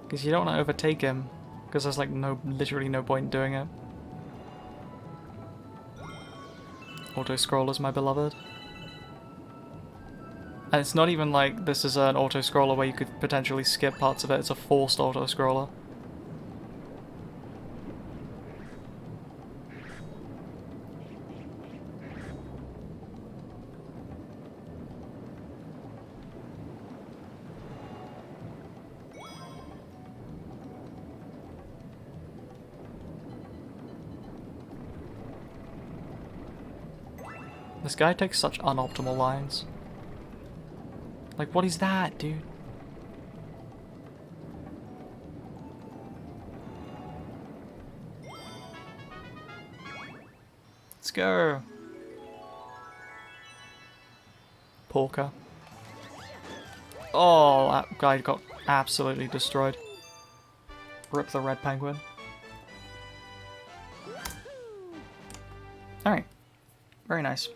Because you don't want to overtake him. Because there's like literally no point in doing it. Auto-scrollers, my beloved. And it's not even like this is an auto-scroller where you could potentially skip parts of it. It's a forced auto-scroller. This guy takes such unoptimal lines. Like, what is that, dude? Let's go. Porker. Oh, that guy got absolutely destroyed. Rip the red penguin. Alright. Very nice.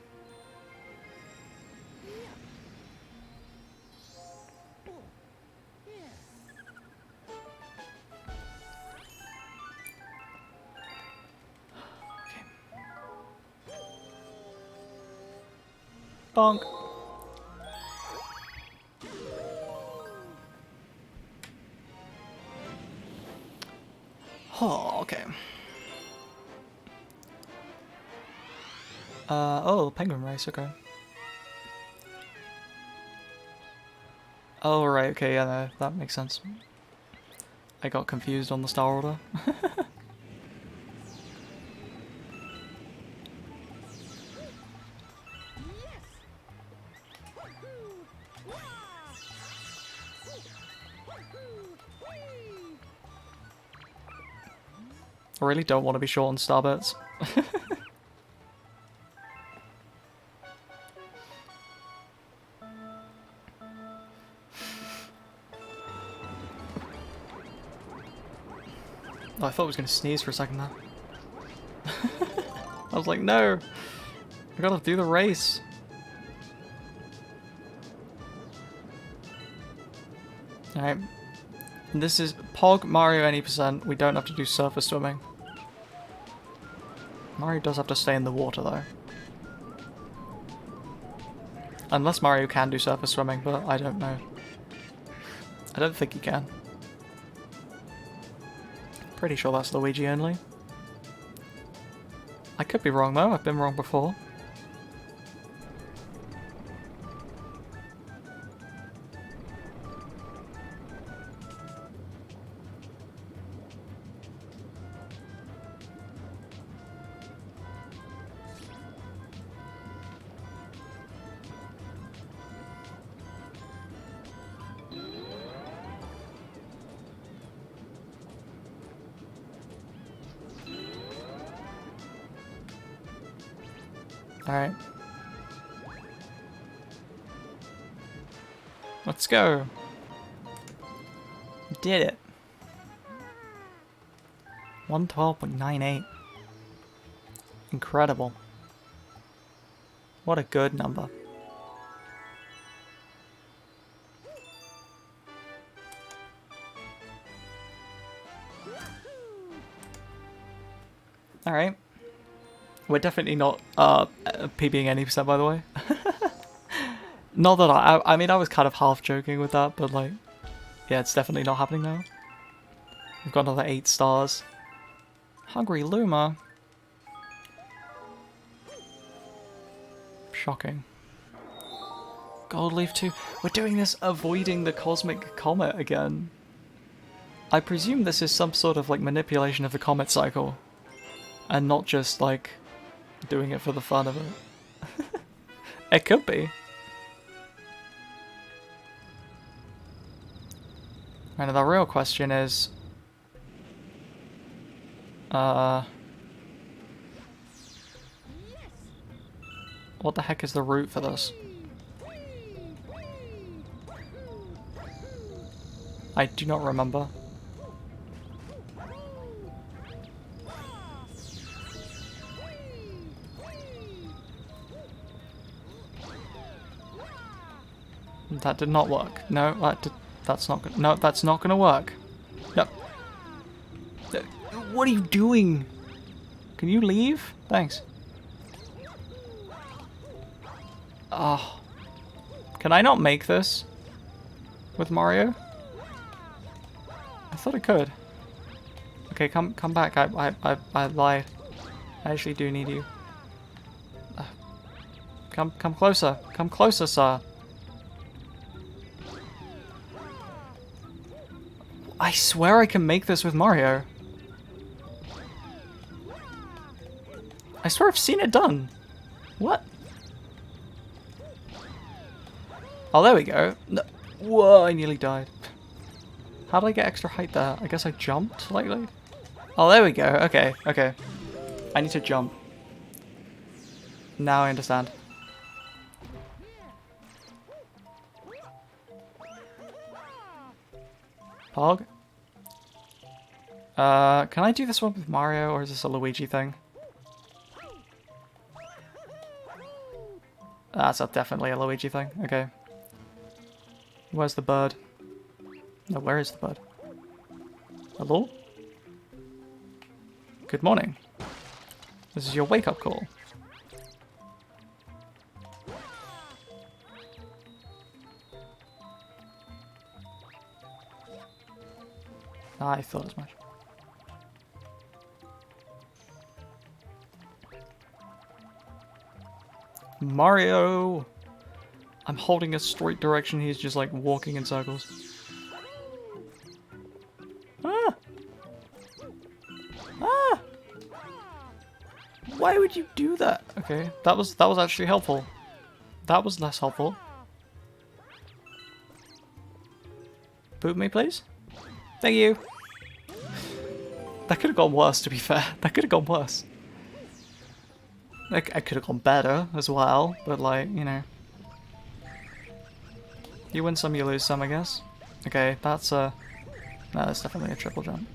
Bonk. Oh, okay. Oh, penguin race, okay. Oh, right, okay, yeah, no, that makes sense. I got confused on the star order. I really don't want to be short on starbits. Oh, I thought I was going to sneeze for a second there. I was like, no! I gotta do the race. Alright. This is Pog, Mario any percent. We don't have to do surface swimming. Mario does have to stay in the water though. Unless Mario can do surface swimming, but I don't know. I don't think he can. Pretty sure that's Luigi only. I could be wrong though, I've been wrong before. Alright. Let's go. Did it. 112.98. Incredible. What a good number. Alright. We're definitely not PBing any percent, by the way. Not that I mean, I was kind of half joking with that, but like, yeah, it's definitely not happening now. We've got another 8 stars. Hungry Luma. Shocking. Gold Leaf 2. We're doing this avoiding the cosmic comet again. I presume this is some sort of like manipulation of the comet cycle. And not just like doing it for the fun of it. It could be. And the real question is... what the heck is the route for this? I do not remember. That did not work. No, that's not gonna work. No. What are you doing? Can you leave? Thanks. Oh. Can I not make this with Mario? I thought I could. Okay, come back. I lied. I actually do need you. Come closer. Come closer, sir. I swear I can make this with Mario. I swear I've seen it done. What? Oh, there we go. No. Whoa, I nearly died. How did I get extra height there? I guess I jumped slightly. Oh, there we go. Okay, okay. I need to jump. Now I understand. Pog? Can I do this one with Mario, or is this a Luigi thing? That's definitely a Luigi thing. Okay. Where's the bird? No, where is the bird? Hello? Good morning. This is your wake-up call. I thought as much. Mario! I'm holding a straight direction, he's just like walking in circles. Ah! Ah! Why would you do that? Okay, that was actually helpful. That was less helpful. Boot me, please? Thank you. That could have gone worse, to be fair. That could have gone worse. Like, I could have gone better as well, but like, you know. You win some, you lose some, I guess. Okay, that's no, that's definitely a triple jump.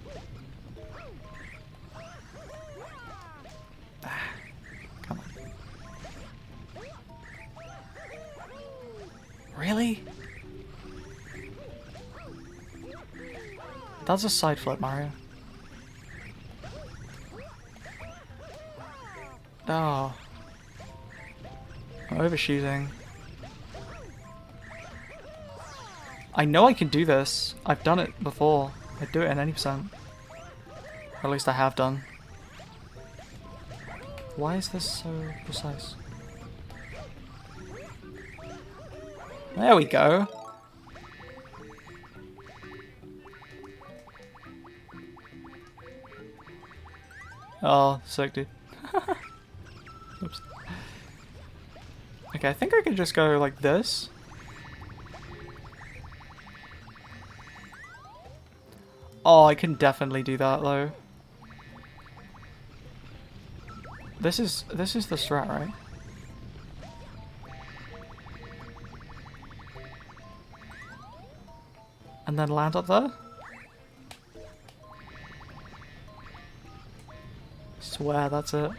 Come on. Really? That's a side flip, Mario. Oh. I'm overshooting. I know I can do this. I've done it before. I do it in any percent. Or at least I have done. Why is this so precise? There we go. Oh, sick, dude. Oops. Okay, I think I could just go like this. Oh, I can definitely do that though. This is the strat, right? And then land up there? Swear that's it.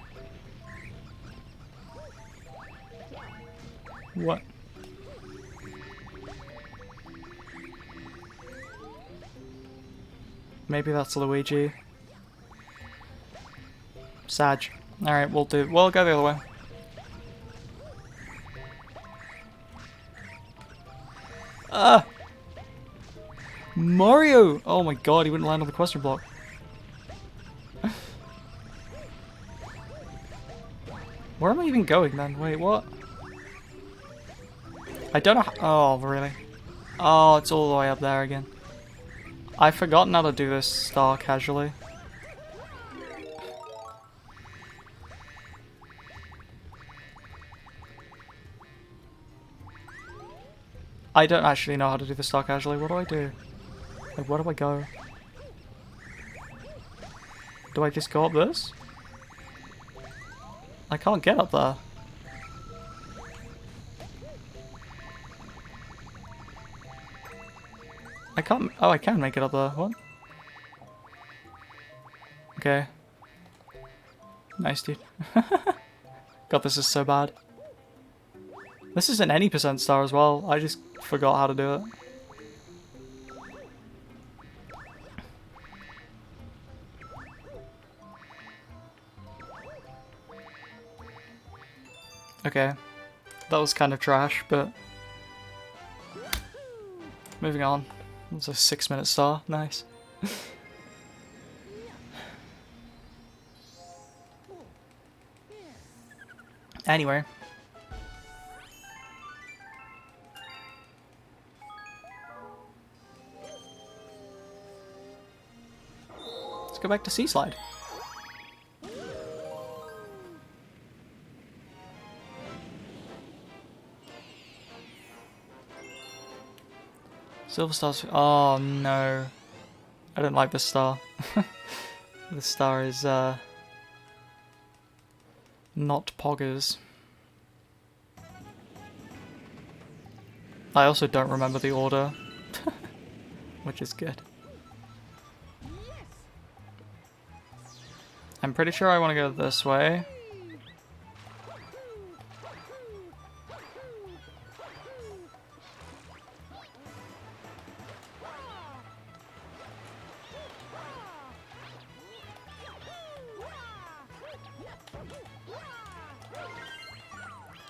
What? Maybe that's Luigi. Sag. Alright, we'll go the other way. Ah! Mario! Oh my god, he wouldn't land on the question block. Where am I even going then? Wait, what? I don't know oh, really? Oh, it's all the way up there again. I've forgotten how to do this star casually. I don't actually know how to do the star casually. What do I do? Like, where do I go? Do I just go up this? I can't get up there. I can't. Oh, I can make it up there. What? Okay. Nice, dude. God, this is so bad. This is an any percent star as well. I just forgot how to do it. Okay. That was kind of trash, but... Moving on. It was a 6-minute star. Nice. Anyway. Let's go back to Sea Slide. Silver stars. Oh no. I don't like this star. This star is not poggers. I also don't remember the order, which is good. I'm pretty sure I want to go this way.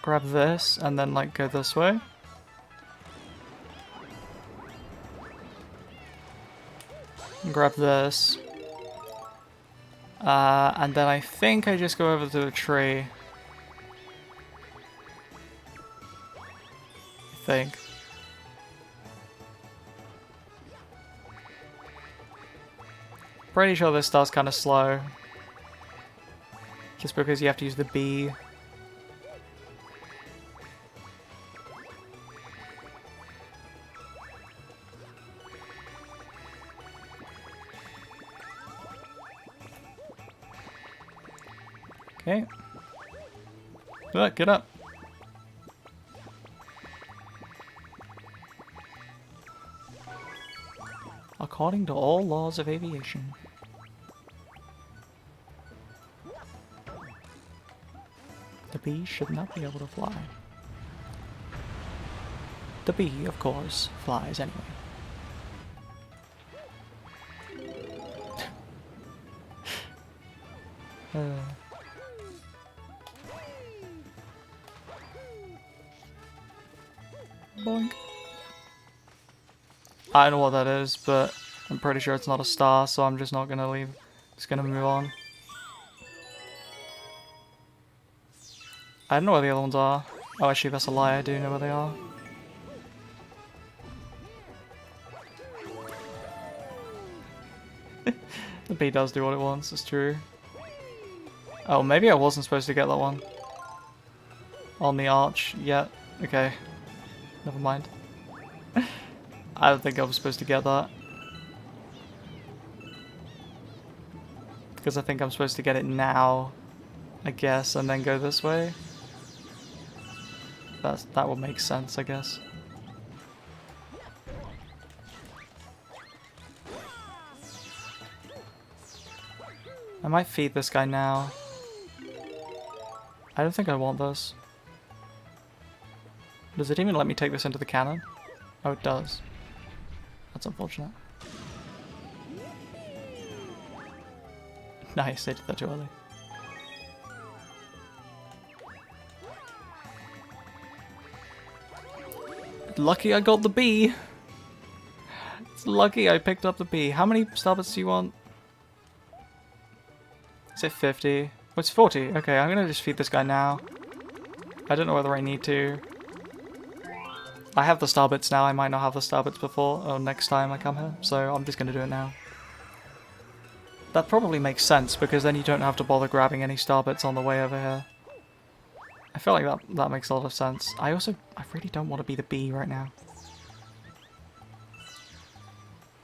Grab this and then like go this way. Grab this. And then I think I just go over to the tree. I think. Pretty sure this star's kind of slow. Just because you have to use the B. Okay. Look, get up. According to all laws of aviation. The bee should not be able to fly. The bee, of course, flies anyway. Boink. I don't know what that is, but I'm pretty sure it's not a star, so I'm just not gonna leave. Just gonna move on. I don't know where the other ones are. Oh, actually, that's a lie. I do know where they are. The bee does do what it wants, it's true. Oh, maybe I wasn't supposed to get that one. On the arch yet. Okay. Never mind. I don't think I was supposed to get that. Because I think I'm supposed to get it now, I guess, and then go this way. That would make sense, I guess. I might feed this guy now. I don't think I want this. Does it even let me take this into the cannon? Oh, it does. That's unfortunate. Nice, I did that too early. Lucky I got the bee! It's lucky I picked up the bee. How many starbits do you want? Is it 50? Oh, it's 40. Okay, I'm gonna just feed this guy now. I don't know whether I need to. I have the starbits now. I might not have the starbits before or next time I come here, so I'm just gonna do it now. That probably makes sense because then you don't have to bother grabbing any starbits on the way over here. I feel like that makes a lot of sense. I really don't want to be the bee right now.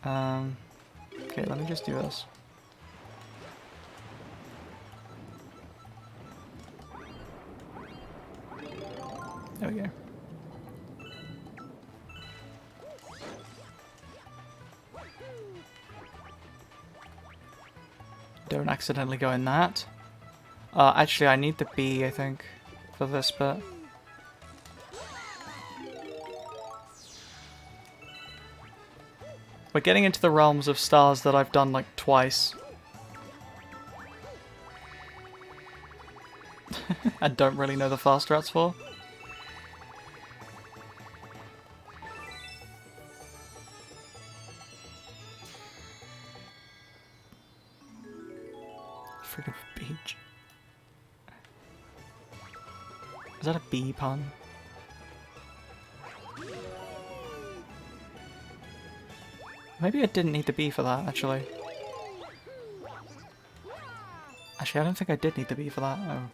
Okay, let me just do this. There we go. Don't accidentally go in that. Actually, I need the bee, I think, for this bit. We're getting into the realms of stars that I've done like twice. and don't really know the fast strats for. Freaking beach. Is that a bee pun? Maybe I didn't need the bee for that, actually. Actually, I don't think I did need the bee for that. Oh,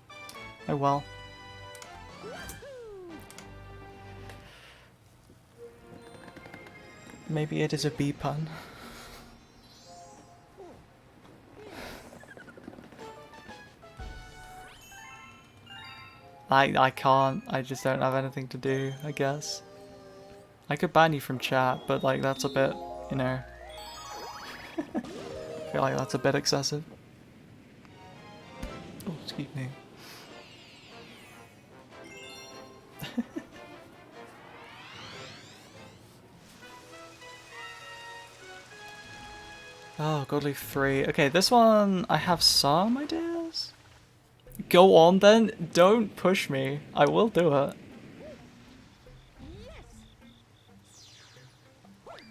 oh well. Maybe it is a bee pun. I can't. I just don't have anything to do, I guess. I could ban you from chat, but like that's a bit, you know. I feel like that's a bit excessive. Oh, excuse me. Oh, Godly 3. Okay, this one I have some ideas. Go on then. Don't push me. I will do it.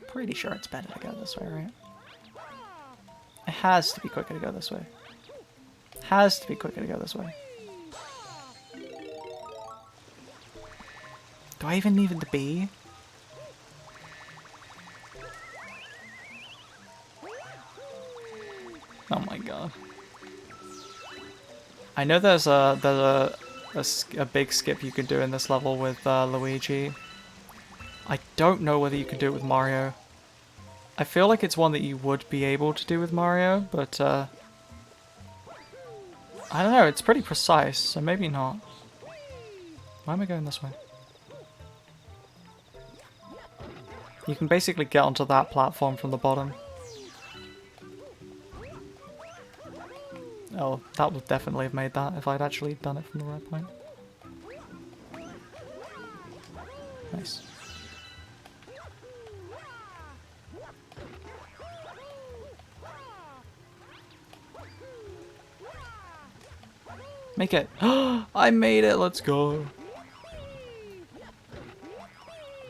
Pretty sure it's better to go this way, right? It has to be quicker to go this way. Has to be quicker to go this way. Do I even need the bee? Oh my god. I know there's a big skip you can do in this level with Luigi. I don't know whether you can do it with Mario. I feel like it's one that you would be able to do with Mario, but I don't know, it's pretty precise, so maybe not. Why am I going this way? You can basically get onto that platform from the bottom. Oh, that would definitely have made that if I'd actually done it from the right point. Nice. Make it. I made it, let's go.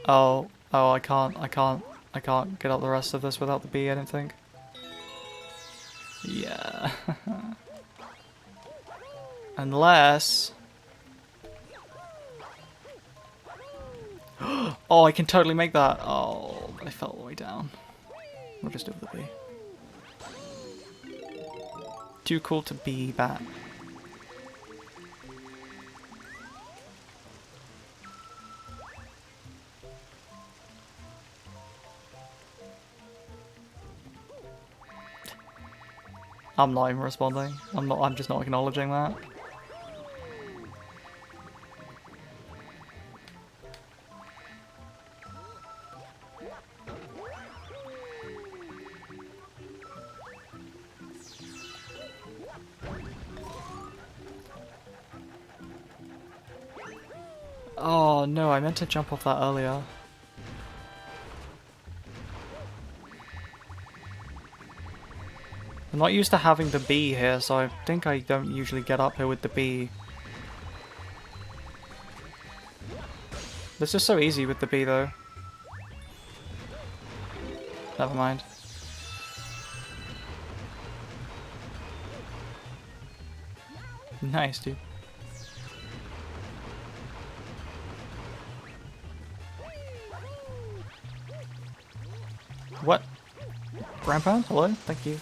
Oh, I can't get out the rest of this without the bee, I don't think. Yeah. Unless... Oh, I can totally make that. Oh, I fell all the way down. We'll just do it with the bee. Too cool to be back. I'm not even responding. I'm just not acknowledging that. Oh no, I meant to jump off that earlier. I'm not used to having the bee here, so I think I don't usually get up here with the bee. This is so easy with the bee though. Never mind. Nice, dude. What? Grandpa? Hello? Thank you.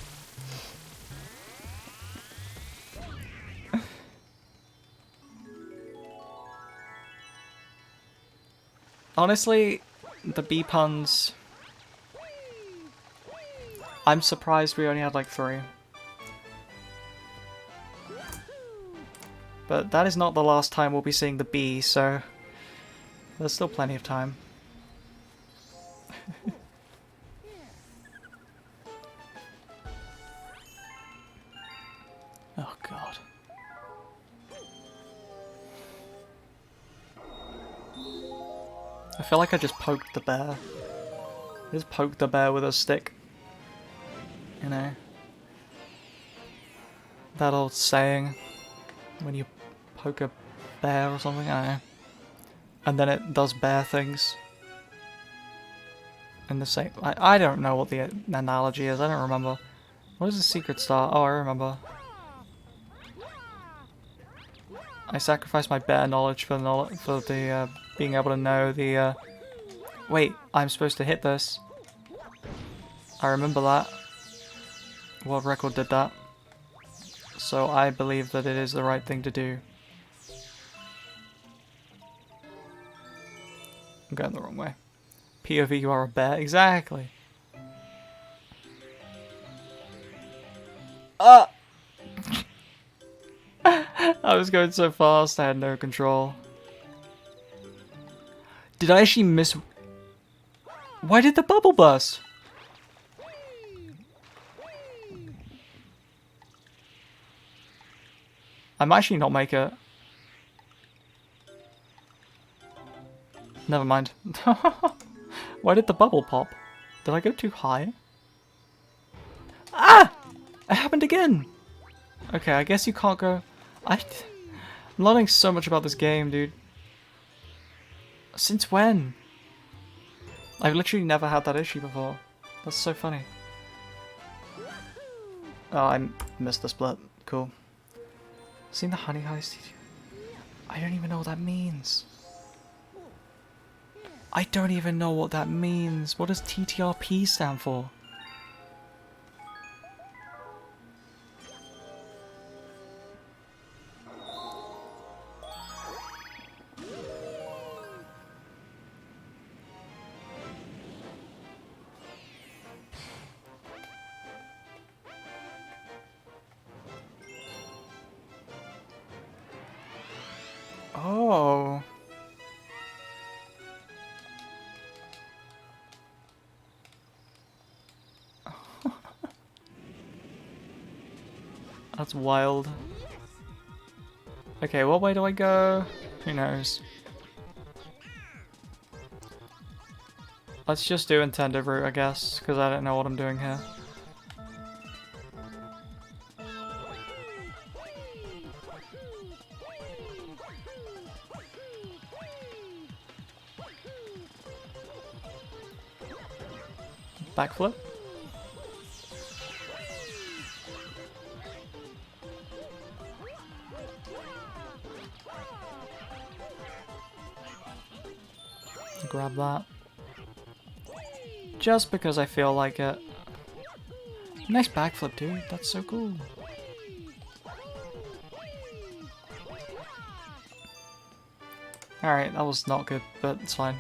Honestly, the bee puns... I'm surprised we only had like 3. But that is not the last time we'll be seeing the bee, so... There's still plenty of time. Oh god. I feel like I just poked the bear. I just poked the bear with a stick. You know? That old saying, when you poke a bear or something, I don't know. And then it does bear things. In the same... I don't know what the analogy is, I don't remember. What is a secret star? Oh, I remember. I sacrificed my bear knowledge for the being able to know the wait, I'm supposed to hit this. I remember that. World record did that. So I believe that it is the right thing to do. I'm going the wrong way. POV, you are a bear. Exactly. Ah! I was going so fast, I had no control. Did I actually miss... Why did the bubble burst? I might actually not make it. Never mind. Why did the bubble pop? Did I go too high? Ah! It happened again! Okay, I guess you can't go... I'm learning so much about this game, dude. Since when? I've literally never had that issue before. That's so funny. Oh, I missed the split. Cool. Seen the honey heist? I don't even know what that means. I don't even know what that means. What does TTRP stand for? Oh. That's wild. Okay, what way do I go? Who knows? Let's just do intended route, I guess, because I don't know what I'm doing here. Backflip. Grab that. Just because I feel like it. Nice backflip, dude. That's so cool. Alright, that was not good, but it's fine.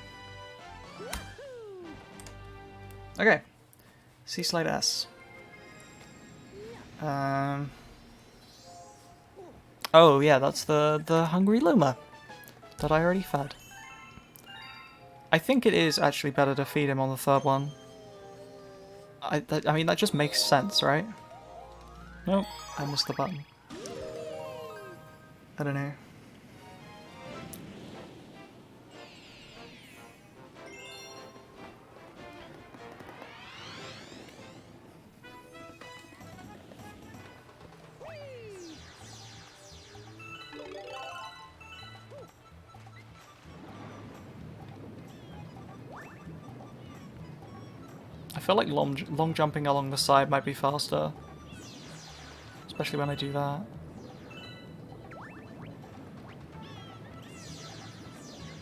Okay. Sea Slide S. Oh yeah, that's the hungry Luma that I already fed. I think it is actually better to feed him on the third one. I mean, that just makes sense, right? Nope, I missed the button. I don't know. I feel like long jumping along the side might be faster. Especially when I do that.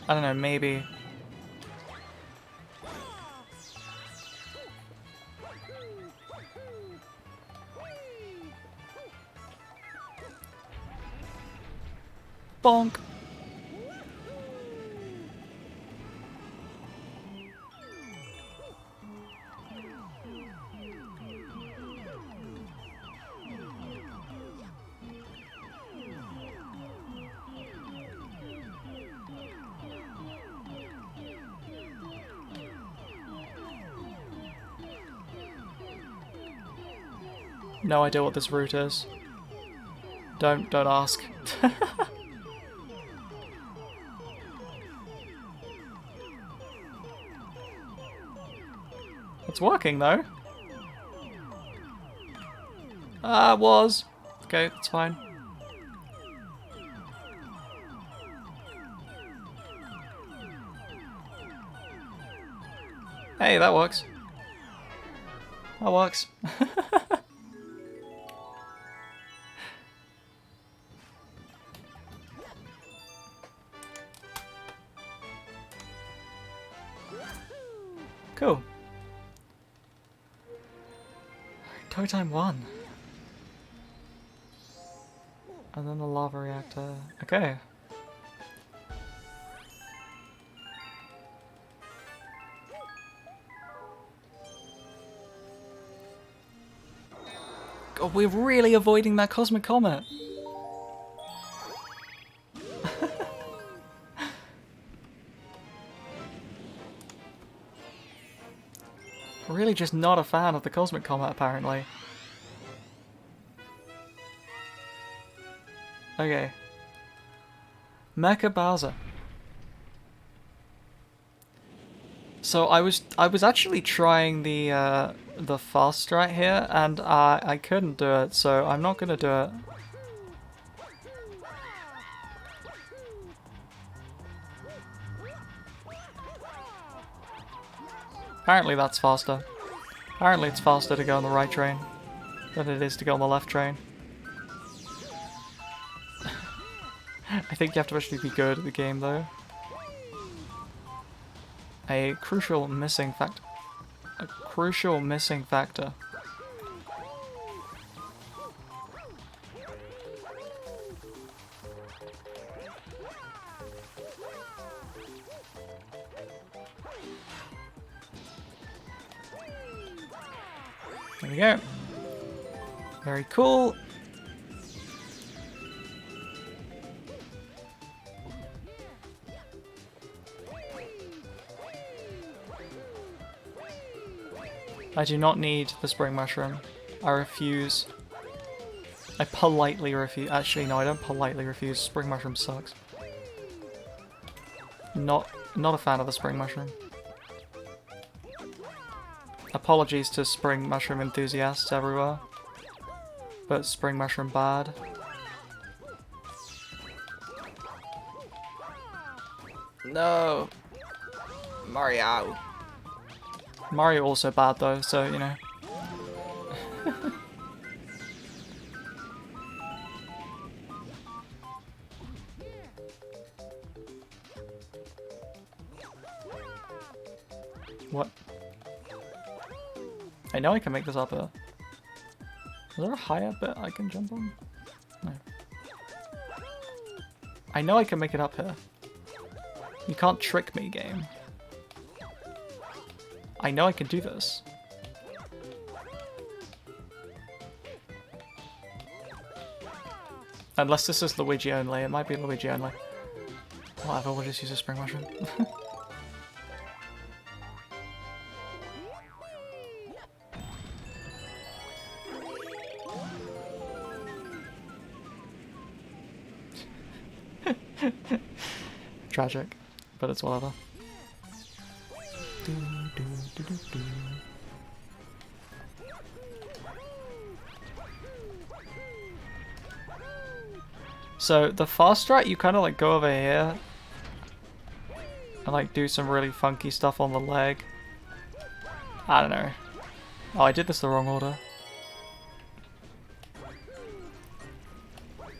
I don't know, maybe. Bonk! No idea what this route is. Don't ask. It's working though. Ah, it was. Okay, that's fine. Hey, that works. That works. Cool. Toe time 1. And then the lava reactor. Okay. God, we're really avoiding that cosmic comet. Really just not a fan of the cosmic comet, apparently. Okay. Mecha Bowser. So I was actually trying the fast strat here, and I couldn't do it, so I'm not gonna do it. Apparently that's faster. Apparently it's faster to go on the right train than it is to go on the left train. I think you have to actually be good at the game though. A crucial missing factor. A crucial missing factor. There we go. Very cool. I do not need the spring mushroom. I refuse. I politely refuse. Actually, no, I don't politely refuse. Spring mushroom sucks. Not a fan of the spring mushroom. Apologies to spring mushroom enthusiasts everywhere, but spring mushroom bad. No! Mario! Mario also bad though, so you know. What? I know I can make this up here. Is there a higher bit I can jump on? No. I know I can make it up here. You can't trick me, game. I know I can do this. Unless this is Luigi only. It might be Luigi only. Whatever, we'll just use a spring mushroom. Tragic, but it's whatever. So the fast strat, you kind of like go over here and like do some really funky stuff on the leg. I don't know. Oh, I did this the wrong order.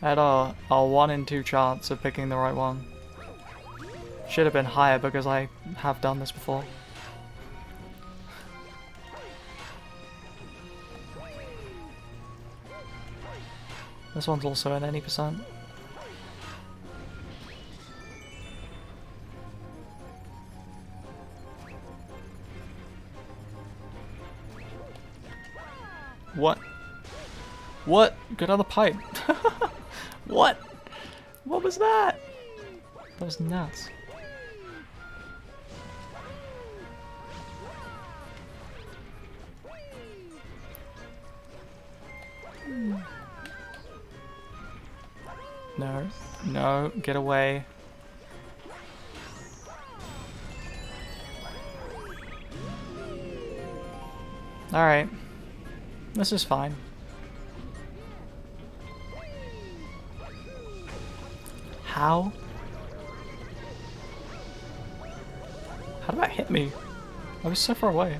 I had a 1 in 2 chance of picking the right one. Should have been higher because I have done this before. This one's also an any %. What? What? Get on the pipe. What? What was that? That was nuts. No, no, get away. Alright. This is fine. How? How did that hit me? I was so far away.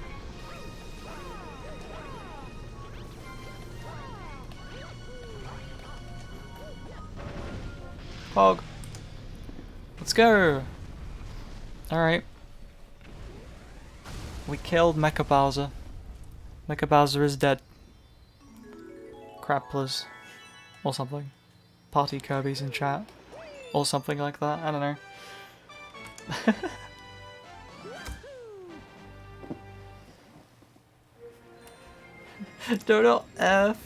Hog. Let's go. Alright. We killed Mecha Bowser. Mecha Bowser is dead. Crapplers. Or something. Party Kirby's in chat. Or something like that. I don't know. Dodo F.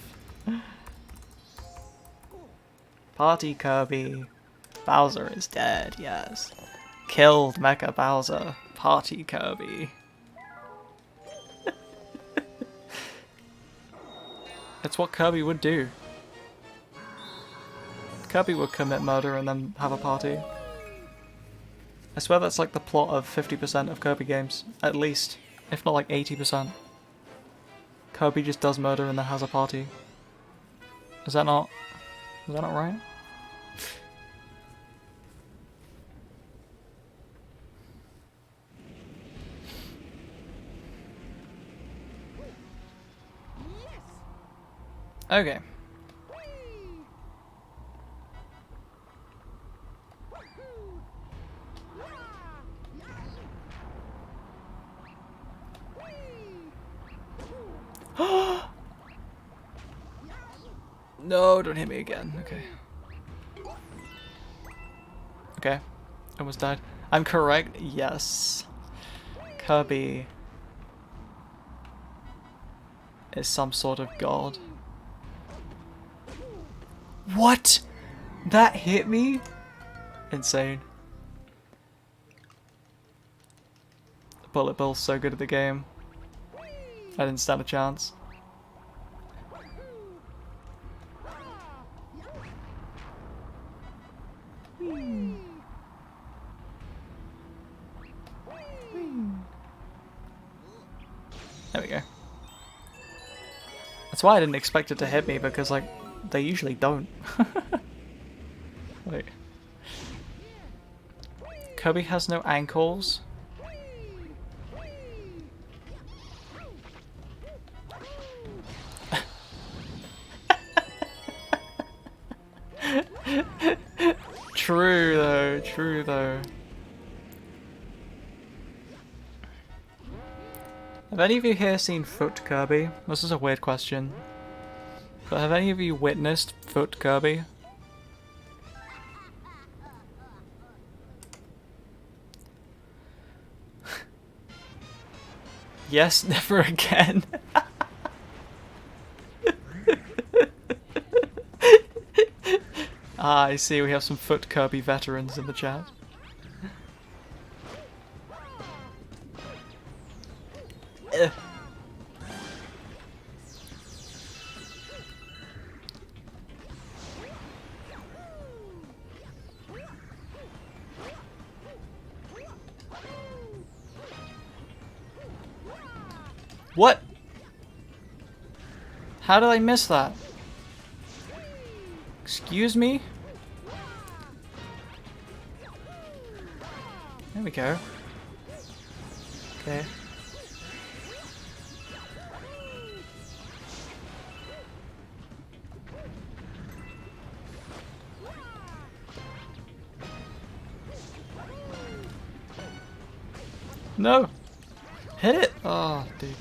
Party Kirby. Bowser is dead, yes. Killed Mecha Bowser. Party Kirby. It's what Kirby would do. Kirby would commit murder and then have a party. I swear that's like the plot of 50% of Kirby games. At least. If not like 80%. Kirby just does murder and then has a party. Is that not right? Okay. No, don't hit me again. Okay. Okay. Almost died. I'm correct? Yes. Kirby is some sort of god. What? That hit me? Insane. Bullet Bill's so good at the game. I didn't stand a chance. There we go. That's why I didn't expect it to hit me, because like they usually don't. Wait. Kirby has no ankles. True though, true though. Have any of you here seen Foot Kirby? This is a weird question. But have any of you witnessed Foot Kirby? Yes, never again. Ah, I see, we have some Foot Kirby veterans in the chat. What? How did I miss that? Excuse me? There we go. Okay. No! Hit it! Oh, dude.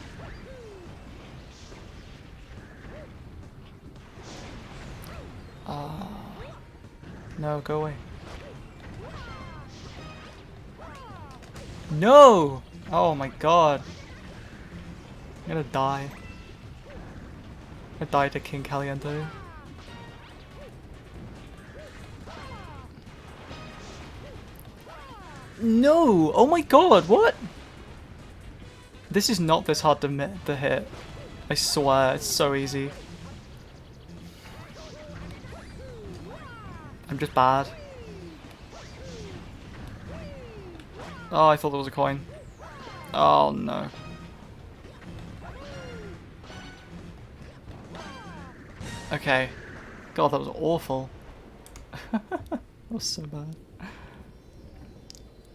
No, go away. No! Oh my god. I'm gonna die. I died to King Caliente. No! Oh my god, what? This is not this hard to hit. I swear, it's so easy. I'm just bad. Oh, I thought there was a coin. Oh no. Okay. God, that was awful. That was so bad.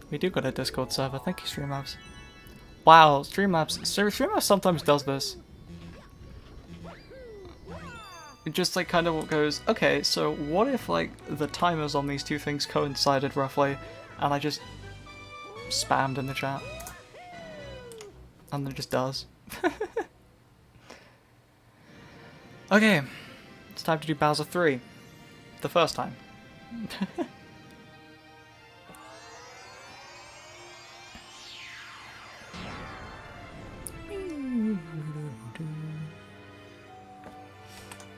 We do got a Discord server. Thank you, StreamLabs. Wow, Streamlabs. So Streamlabs sometimes does this. It just like kind of goes, okay, so what if like the timers on these two things coincided roughly, and I just spammed in the chat. And then it just does. Okay, it's time to do Bowser 3. The first time.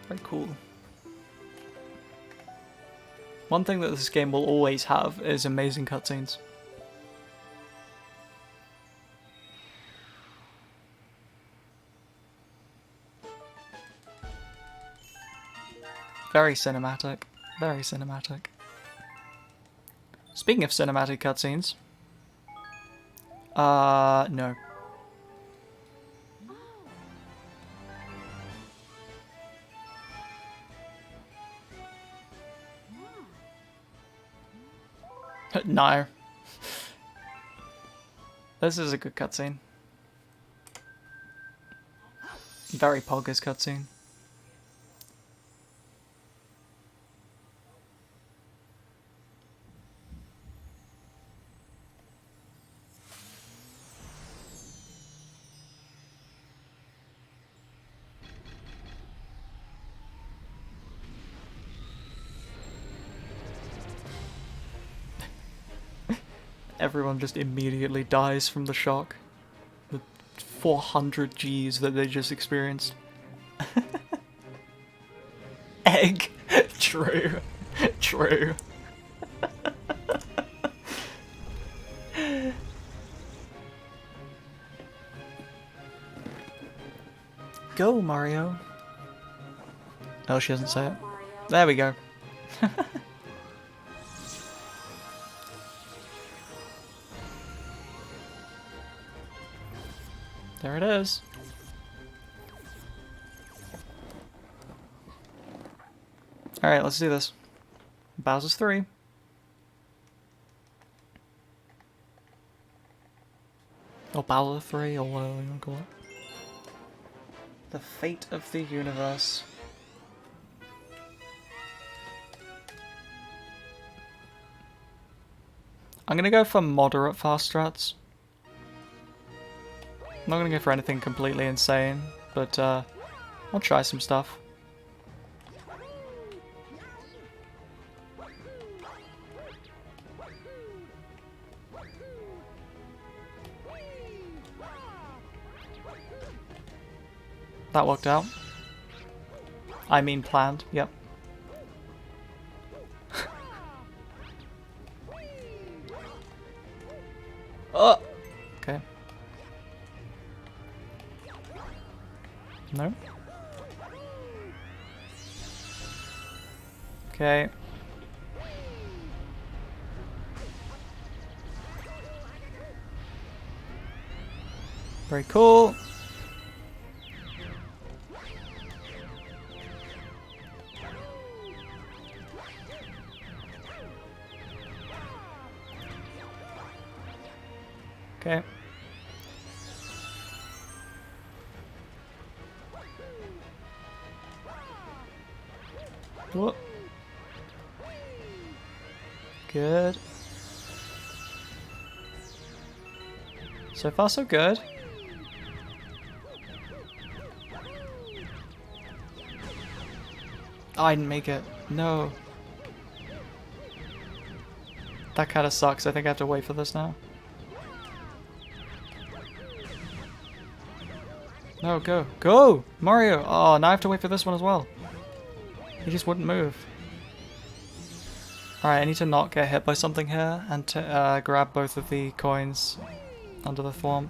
Very cool. One thing that this game will always have is amazing cutscenes. Very cinematic. Very cinematic. Speaking of cinematic cutscenes. No. No. This is a good cutscene. Very Poggers cutscene. Everyone just immediately dies from the shock. The 400 Gs that they just experienced. Egg! True. True. Go, Mario. Oh, she doesn't say it. There we go. There it is. Alright, let's do this. Bowser's 3. Or Bowser 3, or whatever you want to call it. The fate of the universe. I'm gonna go for moderate fast strats. I'm not gonna go for anything completely insane, but I'll try some stuff. That worked out. I mean planned, yep. Oh! Okay. No? Okay. Very cool. Okay. Whoop. Good. So far, so good. Oh, I didn't make it. No. That kind of sucks. I think I have to wait for this now. No, go. Go! Mario! Oh, now I have to wait for this one as well. He just wouldn't move. Alright, I need to not get hit by something here and to grab both of the coins under the thwomp.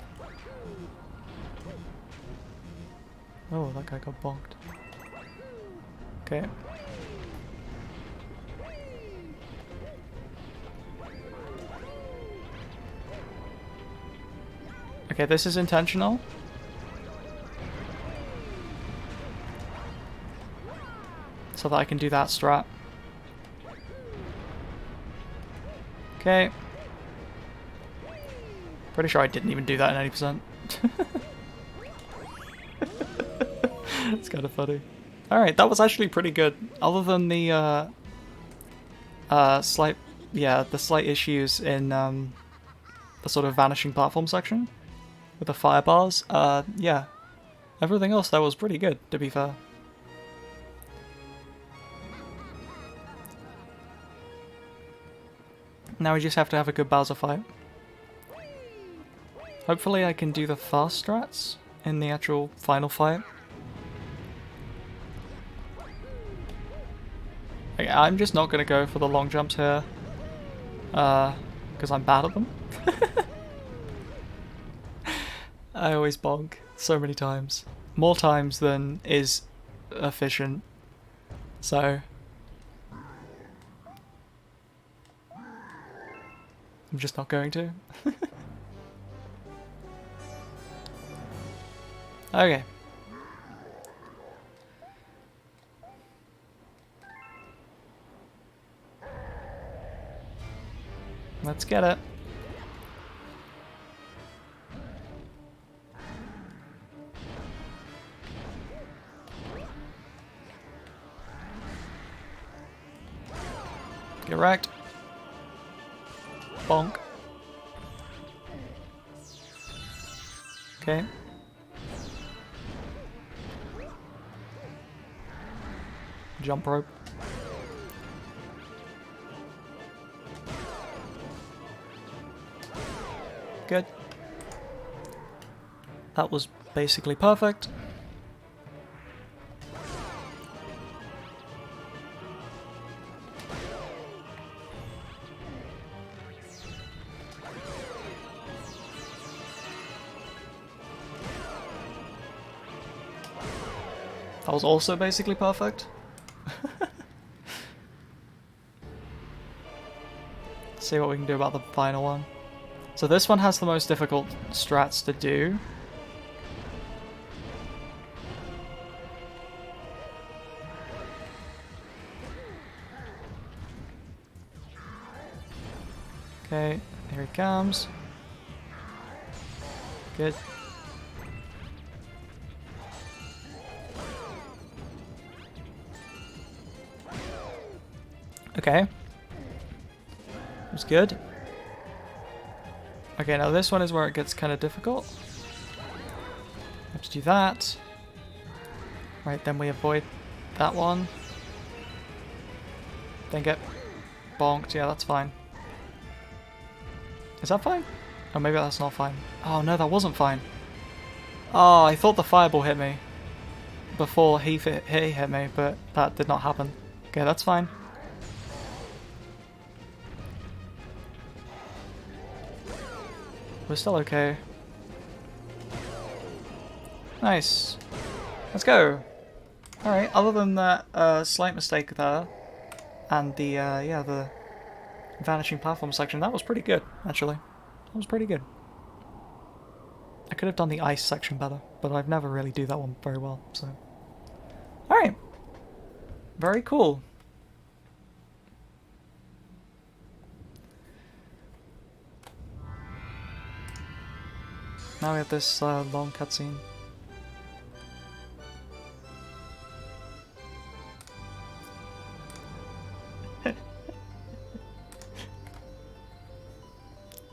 Oh, that guy got bonked. Okay. Okay, this is intentional. So that I can do that strat. Okay. Pretty sure I didn't even do that in 80%. It's kind of funny. Alright, that was actually pretty good. Other than the slight issues in the sort of vanishing platform section with the fire bars, yeah. Everything else that was pretty good, to be fair. Now we just have to have a good Bowser fight. Hopefully I can do the fast strats in the actual final fight. Okay, I'm just not going to go for the long jumps here, because I'm bad at them. I always bonk so many times. More times than is efficient. So I'm just not going to. Okay. Let's get it. Get wrecked. Bonk. Okay. Jump rope. Good. That was basically perfect. That was also basically perfect. See what we can do about the final one. So this one has the most difficult strats to do. Okay, here he comes. Good. Okay. That's good. Okay, now this one is where it gets kind of difficult. Have to do that. Right, then we avoid that one. Then get bonked. Yeah, that's fine. Is that fine? Oh, maybe that's not fine. Oh, no, that wasn't fine. Oh, I thought the fireball hit me before he hit me, but that did not happen. Okay, that's fine. We're still okay. Nice. Let's go. Alright, other than that slight mistake there, and the, yeah, the vanishing platform section, that was pretty good, actually. That was pretty good. I could have done the ice section better, but I've never really do that one very well, so. Alright. Very cool. Now we have this long cutscene.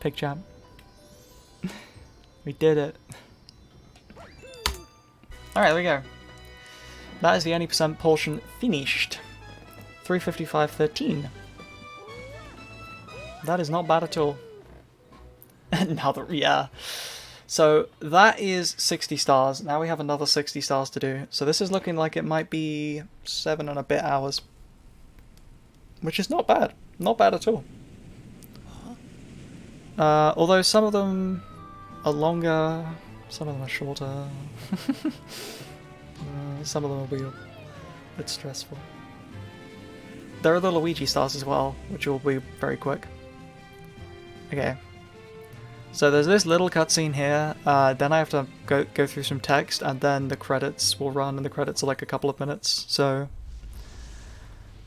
Pig jam. We did it. Alright, there we go. That is the 80% portion finished. 355.13. That is not bad at all. Now that, yeah. So that is 60 stars. Now we have another 60 stars to do. So this is looking like it might be 7 and a bit hours. Which is not bad. Not bad at all. Although some of them are longer, some of them are shorter. Some of them will be a bit stressful. There are the Luigi stars as well, which will be very quick. Okay. So there's this little cutscene here, then I have to go through some text, and then the credits will run, and the credits are like a couple of minutes, so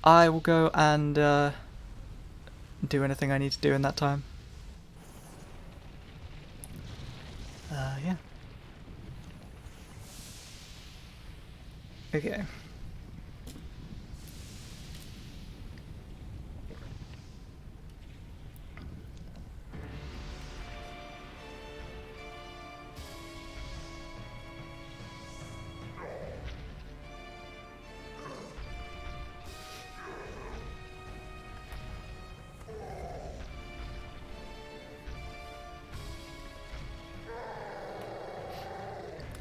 I will go and do anything I need to do in that time. Yeah. Okay.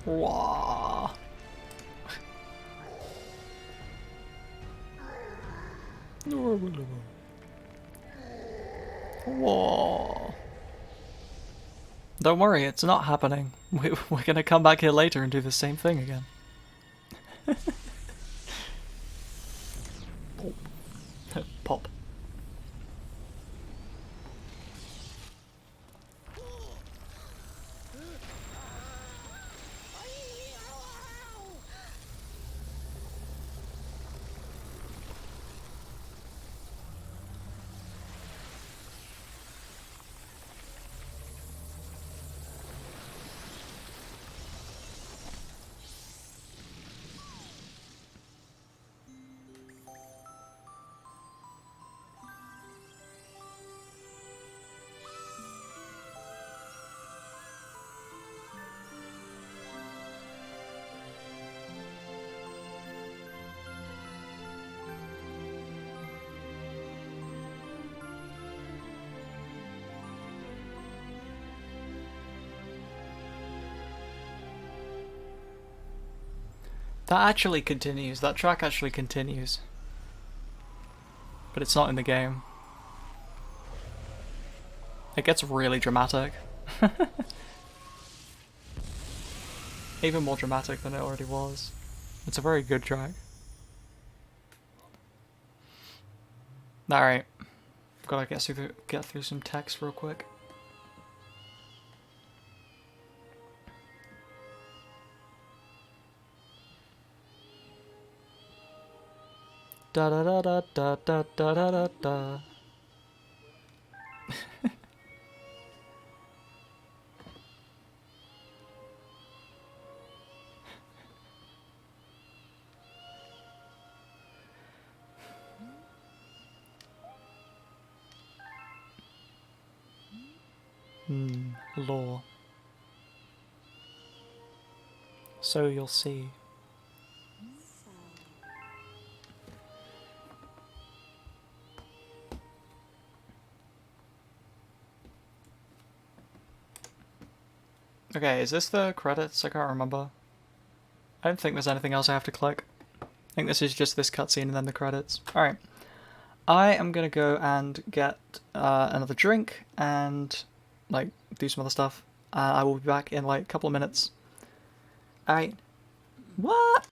Wah. Whoa. Don't worry, it's not happening. We're gonna come back here later and do the same thing again. Pop. That actually continues. That track actually continues. But it's not in the game. It gets really dramatic. Even more dramatic than it already was. It's a very good track. Alright. Gotta get through some text real quick. Da da da da da da da da da da. Law. So you'll see. Okay, is this the credits? I can't remember. I don't think there's anything else I have to click. I think this is just this cutscene and then the credits. Alright. I am gonna go and get another drink and like do some other stuff. I will be back in like a couple of minutes. Alright. What?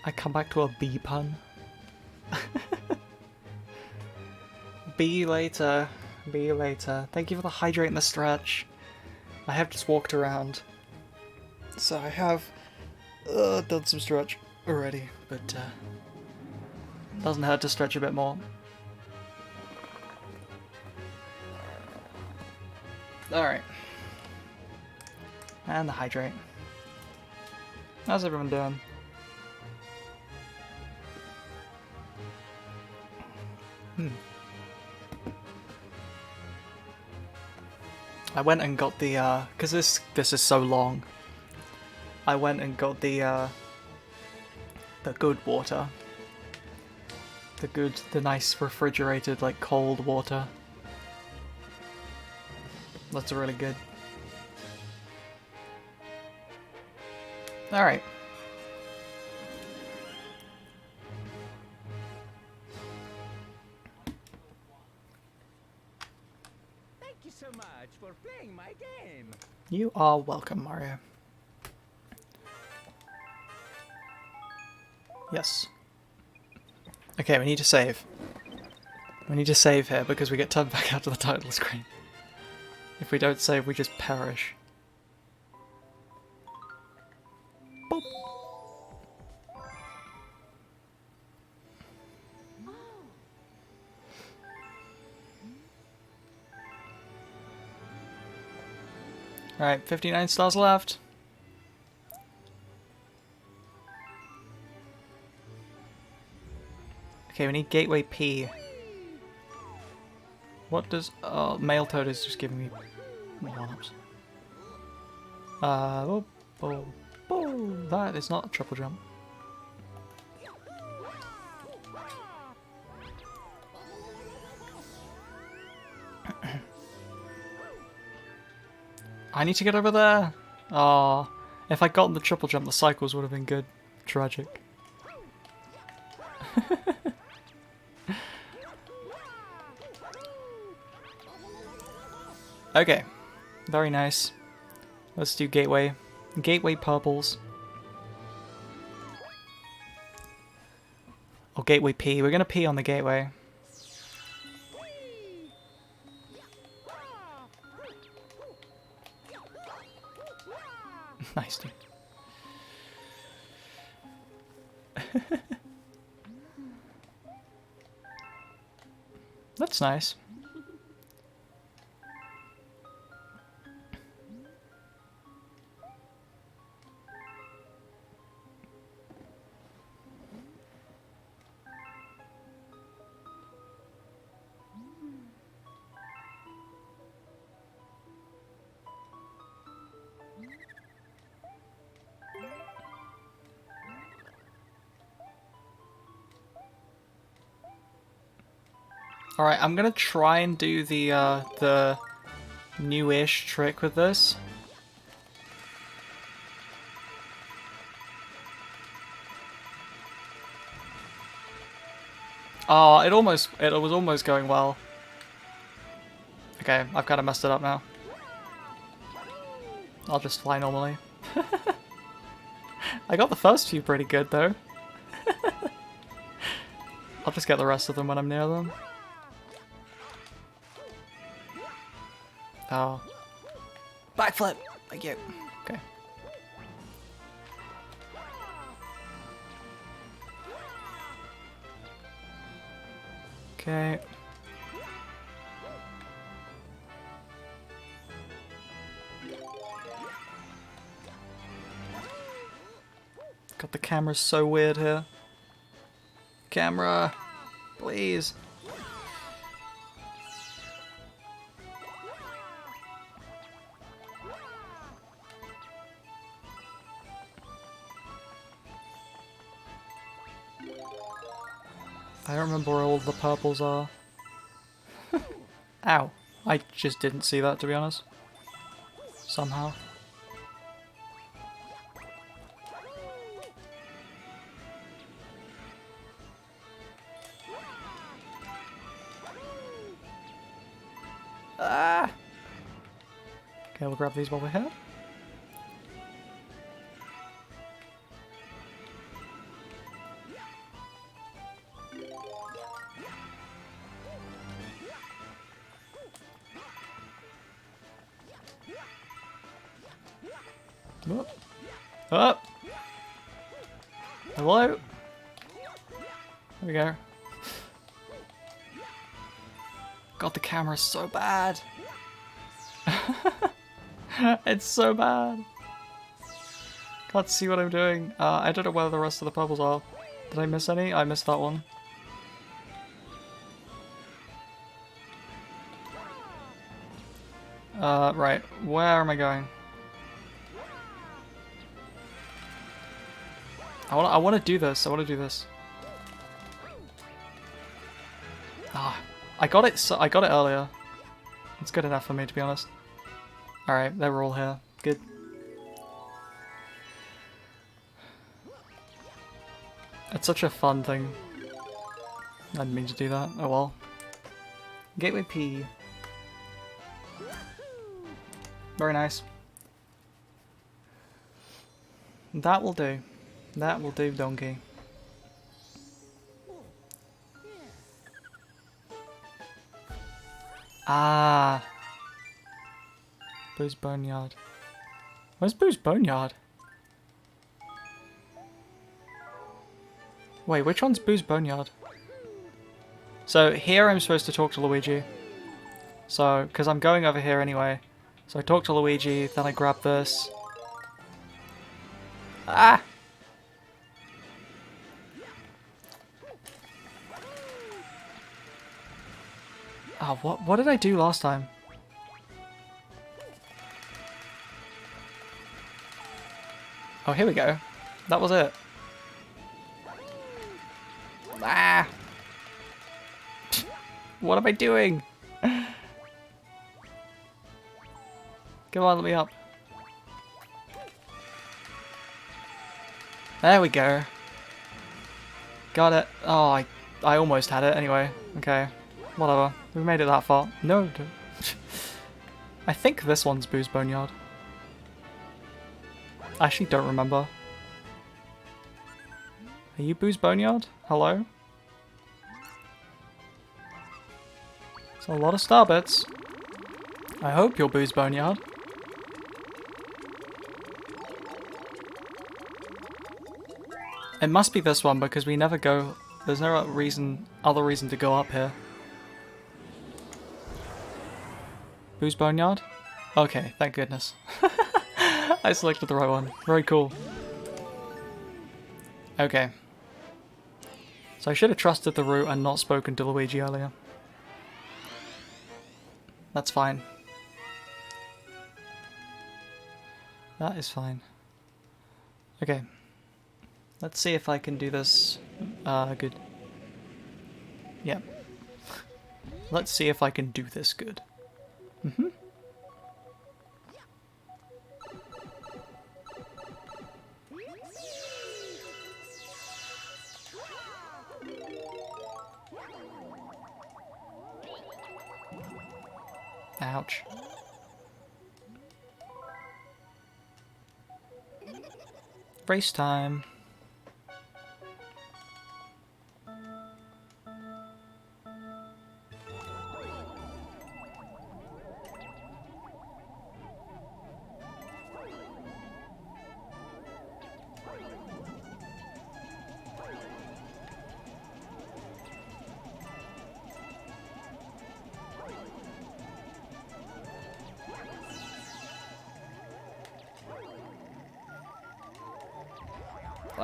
I come back to a bee pun. Be you later. Be you later. Thank you for the hydrate and the stretch. I have just walked around. So I have done some stretch already, but doesn't hurt to stretch a bit more. Alright. And the hydrate. How's everyone doing? I went and got the, cause this is so long. I went and got the good water. The nice refrigerated, like, cold water. That's really good. Alright. Thank you so much for playing my game. You are welcome, Mario. Yes. Okay, we need to save. We need to save here because we get turned back out to the title screen. If we don't save, we just perish. Boop. Alright, 59 stars left. Okay, we need Gateway P. What does... Male Toad is just giving me one-ups. That is not a triple jump. I need to get over there. Ah, if I got the triple jump, the cycles would have been good. Tragic. Okay, very nice. Let's do Gateway. Gateway purples. Or Gateway P. We're gonna P on the Gateway. Nice, dude. That's nice. Alright, I'm gonna try and do the newish trick with this. Oh, it was almost going well. Okay, I've kind of messed it up now. I'll just fly normally. I got the first few pretty good though. I'll just get the rest of them when I'm near them. Oh. Backflip! Thank you. Okay. Okay. God, the camera's so weird here. Camera, please. I don't remember where all the purples are. Ow. I just didn't see that, to be honest. Somehow. Ah! Okay, we'll grab these while we're here. Oh. Oh. Hello? There we go. God, the camera's so bad. It's so bad. Can't see what I'm doing. I don't know where the rest of the purples are. Did I miss any? I missed that one. Right. Where am I going? I want to do this. I want to do this. Ah, I got it. I got it earlier. It's good enough for me, to be honest. All right, they were all here. Good. It's such a fun thing. I didn't mean to do that. Oh well. Gateway P. Very nice. That will do. That will do, donkey. Ah. Boo's Boneyard. Where's Boo's Boneyard? Wait, which one's Boo's Boneyard? So here I'm supposed to talk to Luigi. So, because I'm going over here anyway. So I talk to Luigi, then I grab this. Ah! Oh, what did I do last time? Oh, here we go. That was it. Ah! What am I doing? Come on, let me up. There we go. Got it. Oh, I almost had it anyway. Okay. Whatever. We made it that far. No. I think this one's Boo's Boneyard. I actually don't remember. Are you Boo's Boneyard? Hello? It's a lot of star bits. I hope you're Boo's Boneyard. It must be this one because we never go. There's no other reason to go up here. Boo's Boneyard? Okay, thank goodness. I selected the right one. Very cool. Okay. So I should have trusted the route and not spoken to Luigi earlier. That's fine. That is fine. Okay. Let's see if I can do this good. Yeah. Let's see if I can do this good. Mm-hmm. Ouch. Race time.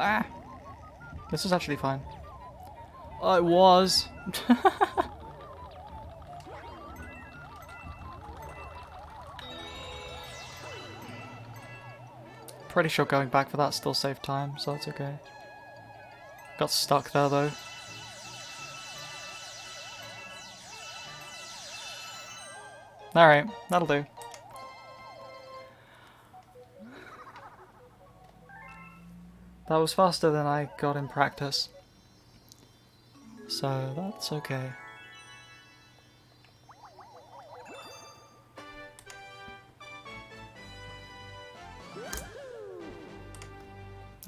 Ah. This is actually fine. Oh, it was. Pretty sure going back for that still saved time, so that's okay. Got stuck there though. Alright, that'll do. That was faster than I got in practice. So that's okay.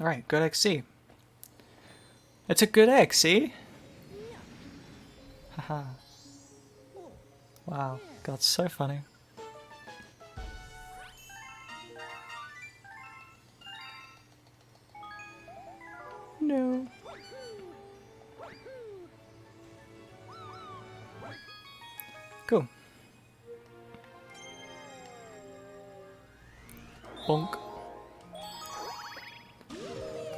Alright, good XC. It's a good XC! Haha. Wow, God, so funny. Cool. Bonk.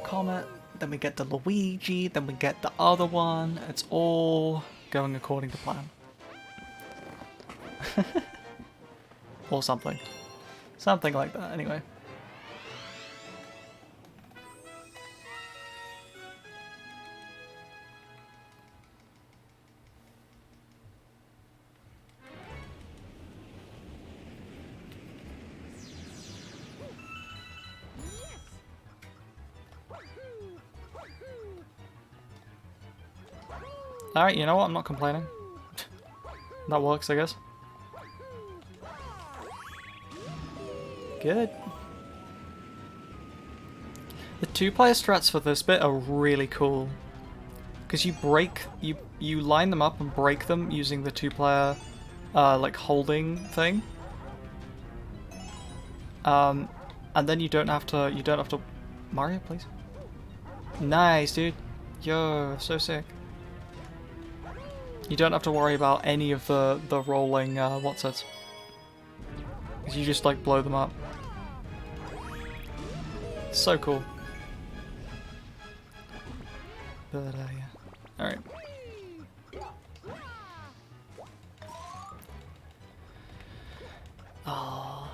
Comet. Then we get the Luigi. Then we get the other one. It's all going according to plan. Or something. Something like that, anyway. Alright, you know what? I'm not complaining. That works, I guess. Good. The two-player strats for this bit are really cool. Because you line them up and break them using the two-player like holding thing. And then you don't have to Mario, please. Nice, dude. Yo, so sick. You don't have to worry about any of the rolling what's-its. You just like blow them up. So cool. But yeah. Alright. Oh.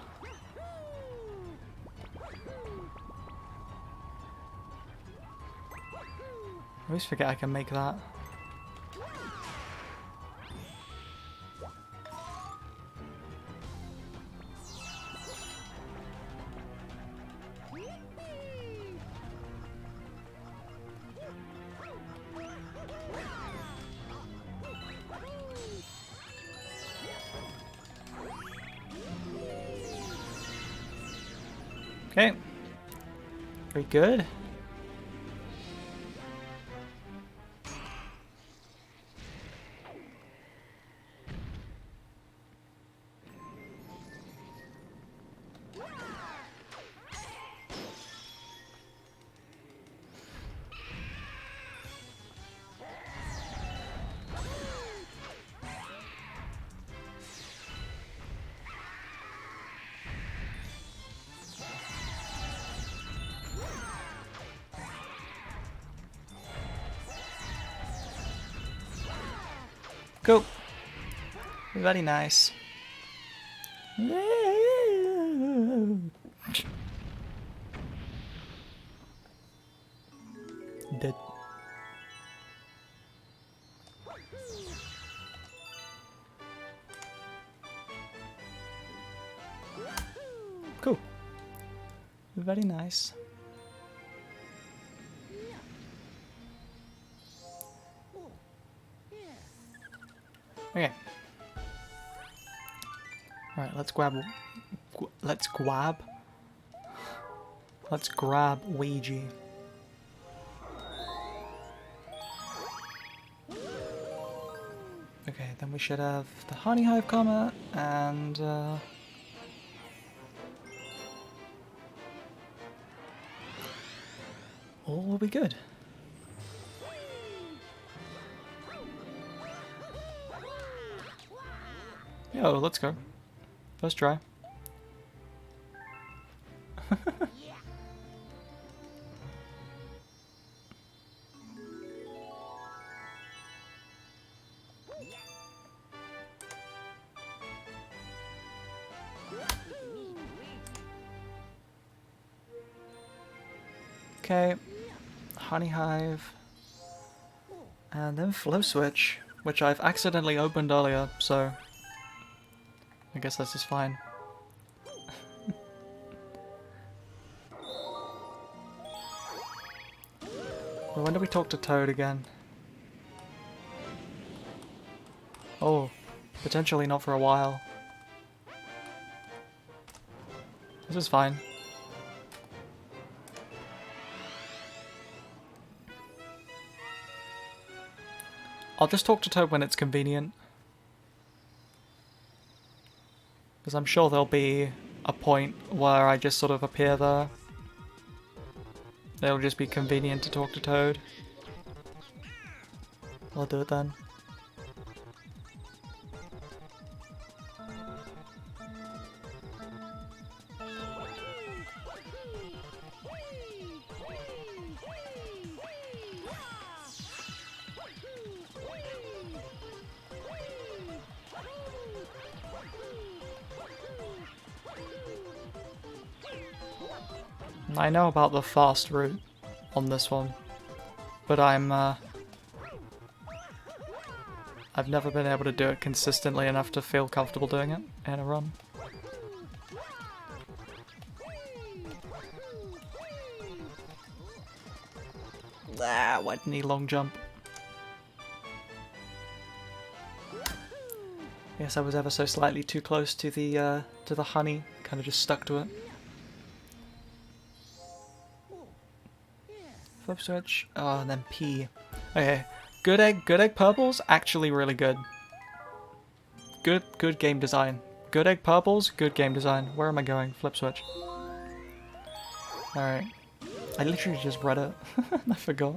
I always forget I can make that. Okay. Very good. Cool. Very nice. Dead. Cool. Very nice. Okay. Alright, let's grab Ouija. Okay, then we should have the Honey Hive Comet and all will be good. Yo, let's go. First try. Okay, Honey Hive, and then Flow Switch, which I've accidentally opened earlier, so I guess this is fine. Well, when do we talk to Toad again? Oh, potentially not for a while. This is fine. I'll just talk to Toad when it's convenient. Because I'm sure there'll be a point where I just sort of appear there. It'll just be convenient to talk to Toad. I'll do it then. I know about the fast route on this one, but I've never been able to do it consistently enough to feel comfortable doing it in a run. Ah, why didn't he long jump? Yes, I was ever so slightly too close to the honey. Kind of just stuck to it. Flip switch. Oh, and then P. Okay. Good egg purples, actually really good. Good game design. Good egg purples, good game design. Where am I going? Flip switch. Alright. I literally just read it. I forgot.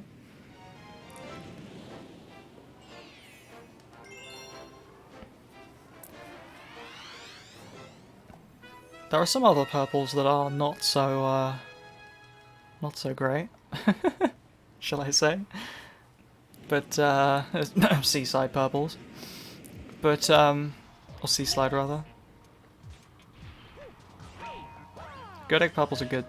There are some other purples that are not so great. Shall I say? But, seaside purples. But, or seaslide rather. Good egg purples are good.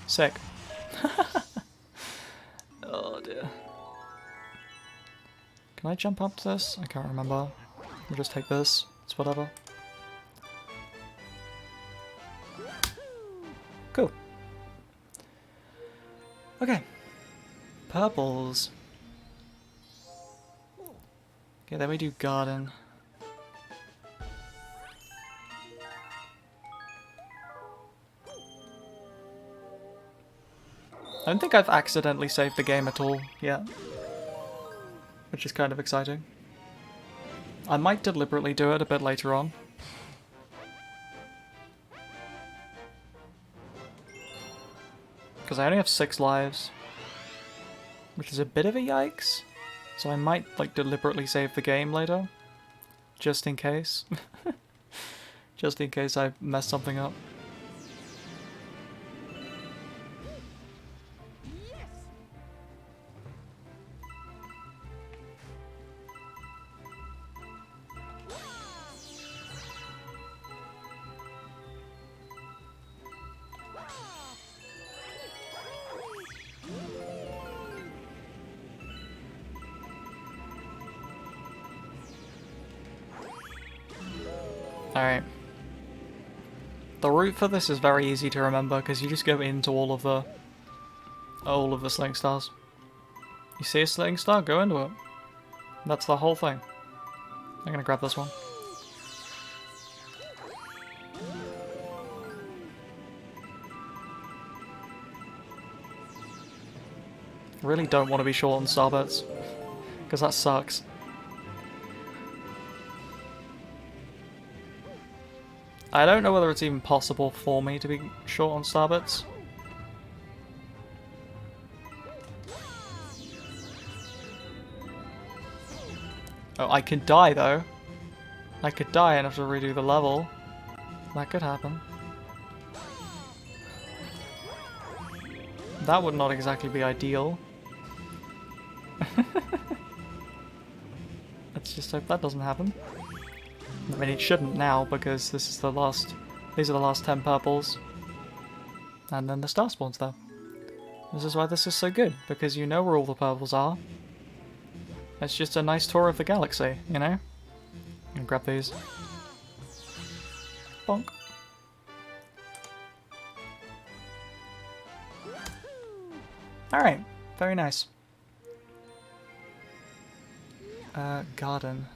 Sick. Oh dear. Can I jump up to this? I can't remember. We'll just take this. It's whatever. Cool. Okay. Purples. Okay, then we do garden. I don't think I've accidentally saved the game at all yet, which is kind of exciting. I might deliberately do it a bit later on. Because I only have 6 lives, which is a bit of a yikes. So I might like deliberately save the game later, just in case. Just in case I mess something up. Alright. The route for this is very easy to remember because you just go into all of the sling stars. You see a sling star, go into it. That's the whole thing. I'm gonna grab this one. Really don't want to be short on starbits, because that sucks. I don't know whether it's even possible for me to be short on starbits. Oh, I can die though. I could die and have to redo the level. That could happen. That would not exactly be ideal. Let's just hope that doesn't happen. I mean, it shouldn't now because this is the last. These are the last 10 purples, and then the star spawns though. This is why this is so good, because you know where all the purples are. It's just a nice tour of the galaxy, you know? I'm gonna grab these. Bonk. Alright, very nice. Garden.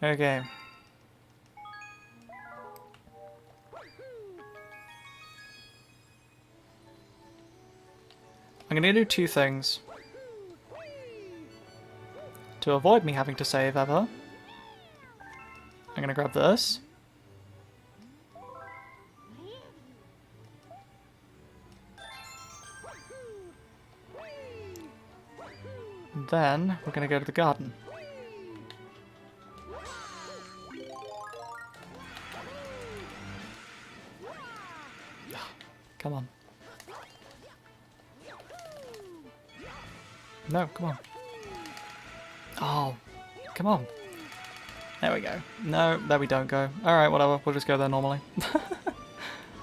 Okay. I'm gonna do 2 things. To avoid me having to save ever, I'm gonna grab this. And then we're gonna go to the garden. Come on. No, come on. Oh, come on. There we go. No, there we don't go. Alright, whatever. We'll just go there normally.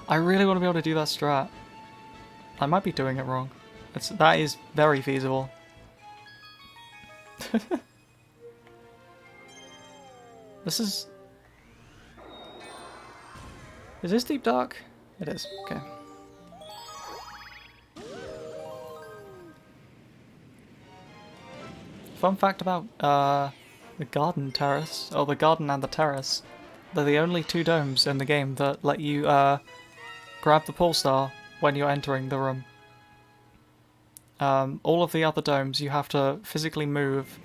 I really want to be able to do that strat. I might be doing it wrong. That is very feasible. This is... Is this deep dark? It is. Okay. Fun fact about the garden terrace, or the garden and the terrace, they're the only two domes in the game that let you grab the pole star when you're entering the room. All of the other domes you have to physically move,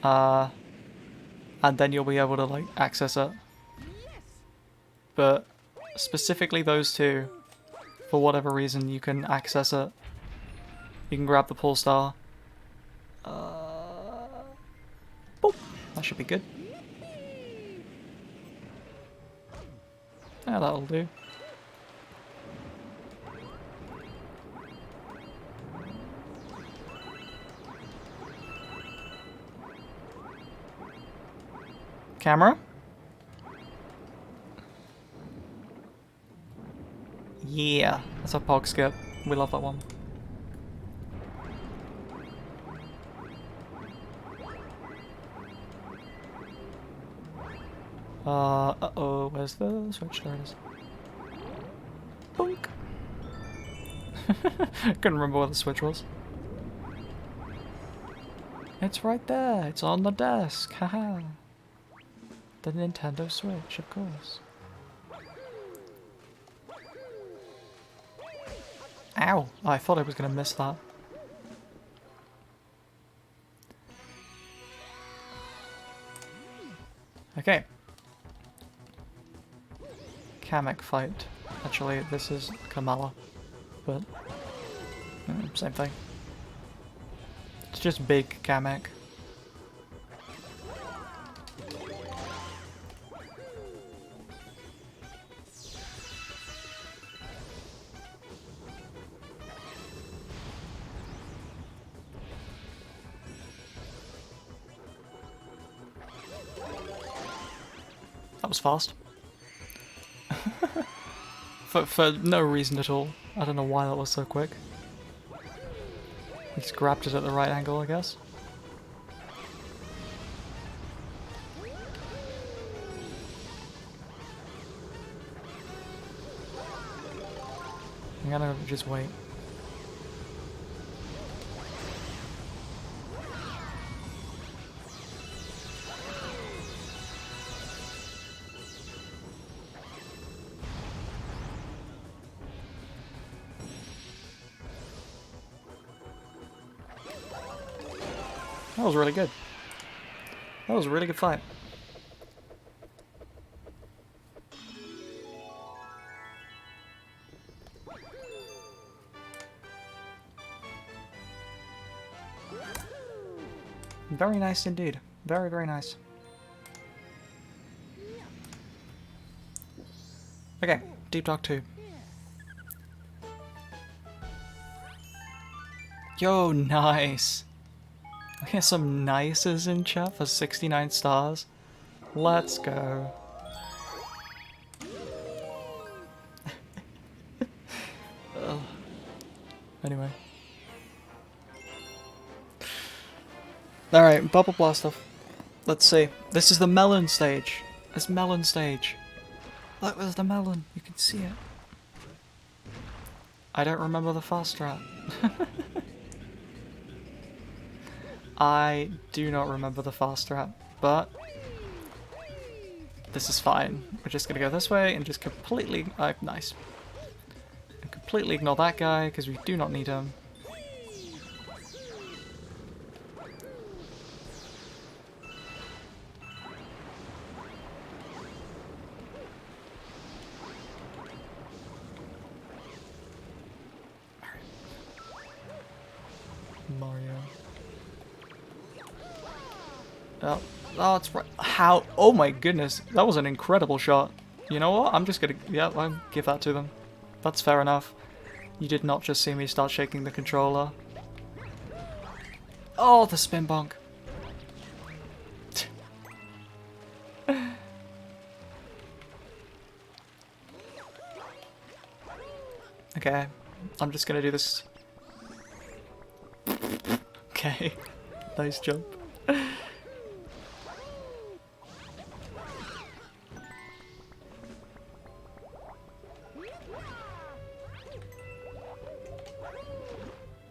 and then you'll be able to like access it. But specifically those two, for whatever reason, you can access it. You can grab the pole star. Boop. That should be good. Yeah, that'll do. Camera? Yeah, that's a pog skip. We love that one. Uh-oh, where's the switch? There it is. Boink! Couldn't remember where the switch was. It's right there, it's on the desk, haha. The Nintendo Switch, of course. Ow! Oh, I thought I was gonna miss that. Okay. Kamek fight. Actually, this is Kamala, but same thing. It's just big Kamek. That was fast. for no reason at all. I don't know why that was so quick. He just grabbed it at the right angle, I guess. I'm gonna just wait. That was really good. That was a really good fight. Very nice indeed. Very, very nice. Okay, Deep Dark 2. Yo, nice! We have some nices in chat for 69 stars. Let's go. Anyway. Alright, Bubble Blast off. Let's see. This is the melon stage. It's melon stage. Look, there's the melon. You can see it. I don't remember the fast strat. I do not remember the fast strat, but this is fine. We're just gonna go this way and just completely... nice. And completely ignore that guy, because we do not need him. Mario. Oh, oh, it's right. How? Oh my goodness, that was an incredible shot. You know what? I'm just gonna, yeah, I'll give that to them. That's fair enough. You did not just see me start shaking the controller. Oh, the spin bonk. Okay, I'm just gonna do this. Okay, nice jump.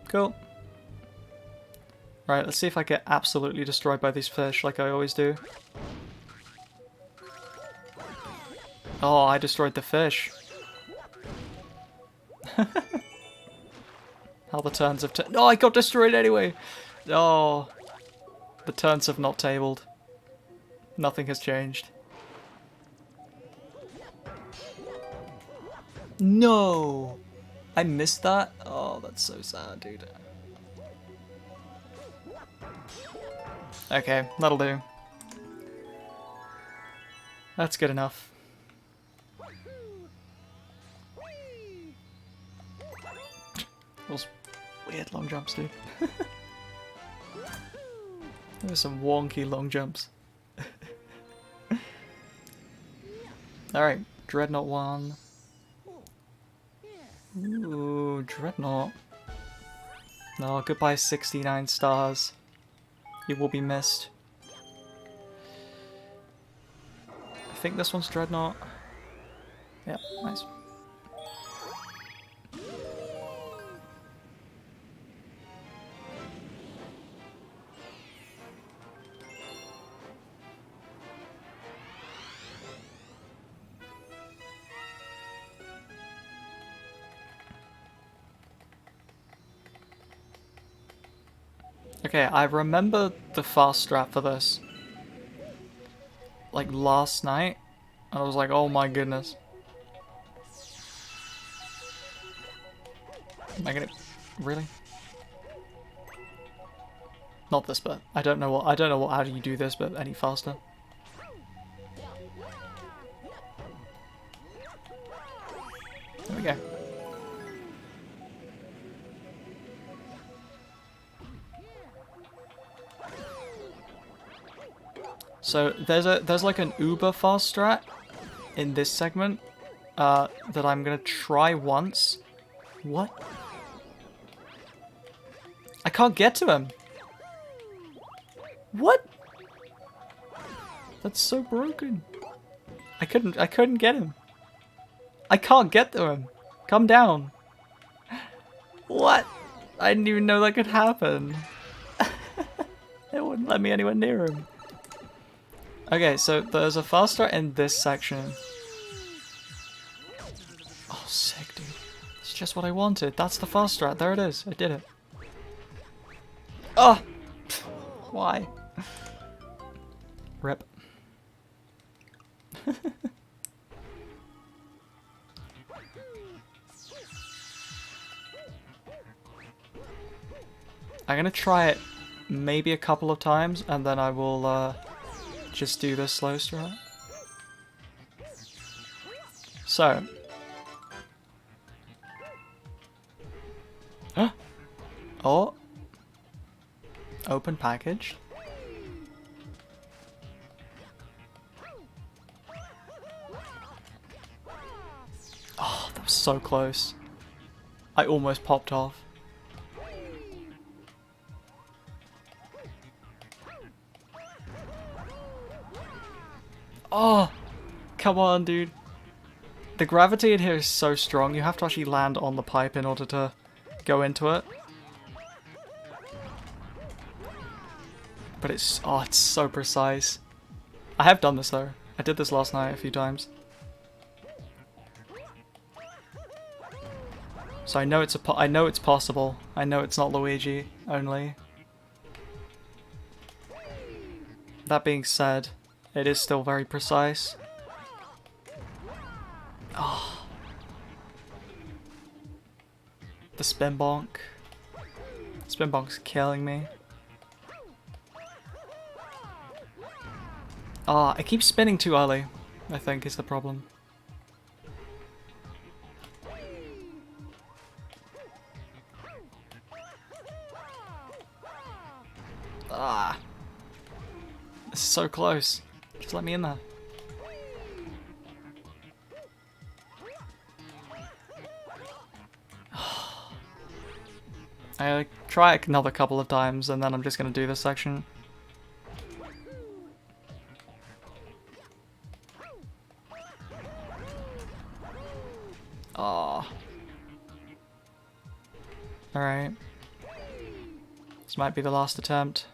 Cool. Right, let's see if I get absolutely destroyed by these fish like I always do. Oh, I destroyed the fish. How the turns have turned. Oh, I got destroyed anyway! Oh, the turns have not tabled. Nothing has changed. No! I missed that? Oh, that's so sad, dude. Okay, that'll do. That's good enough. Those weird long jumps, dude. There's some wonky long jumps. Alright, Dreadnought 1. Ooh, Dreadnought. No, goodbye 69 stars. You will be missed. I think this one's Dreadnought. Yeah, nice. Okay, I remember the fast strat for this. Like last night, and I was like, oh my goodness. Am I gonna... Really? Not this bit. I don't know how do you do this bit any faster. There we go. So there's like an uber fast strat in this segment that I'm gonna try once. What? I can't get to him. What? That's so broken. I couldn't get him. I can't get to him. Come down. What? I didn't even know that could happen. It wouldn't let me anywhere near him. Okay, so there's a fast strat in this section. Oh, sick, dude. It's just what I wanted. That's the fast strat. There it is. I did it. Oh! Why? Rip. I'm gonna try it maybe a couple of times, and then I will just do this slow strat. So. Oh. Open package. Oh, that was so close. I almost popped off. Oh, come on, dude. The gravity in here is so strong, you have to actually land on the pipe in order to go into it. But it's, oh, it's so precise. I have done this though. I did this last night a few times. So I know it's possible. I know it's not Luigi only. That being said, it is still very precise. Oh. The spin bonk. Spin bonk's killing me. Ah, I keep spinning too early, I think is the problem. Ah. This is so close. Just let me in there. I try it another couple of times and then I'm just gonna do this section. Ah. Alright. This might be the last attempt.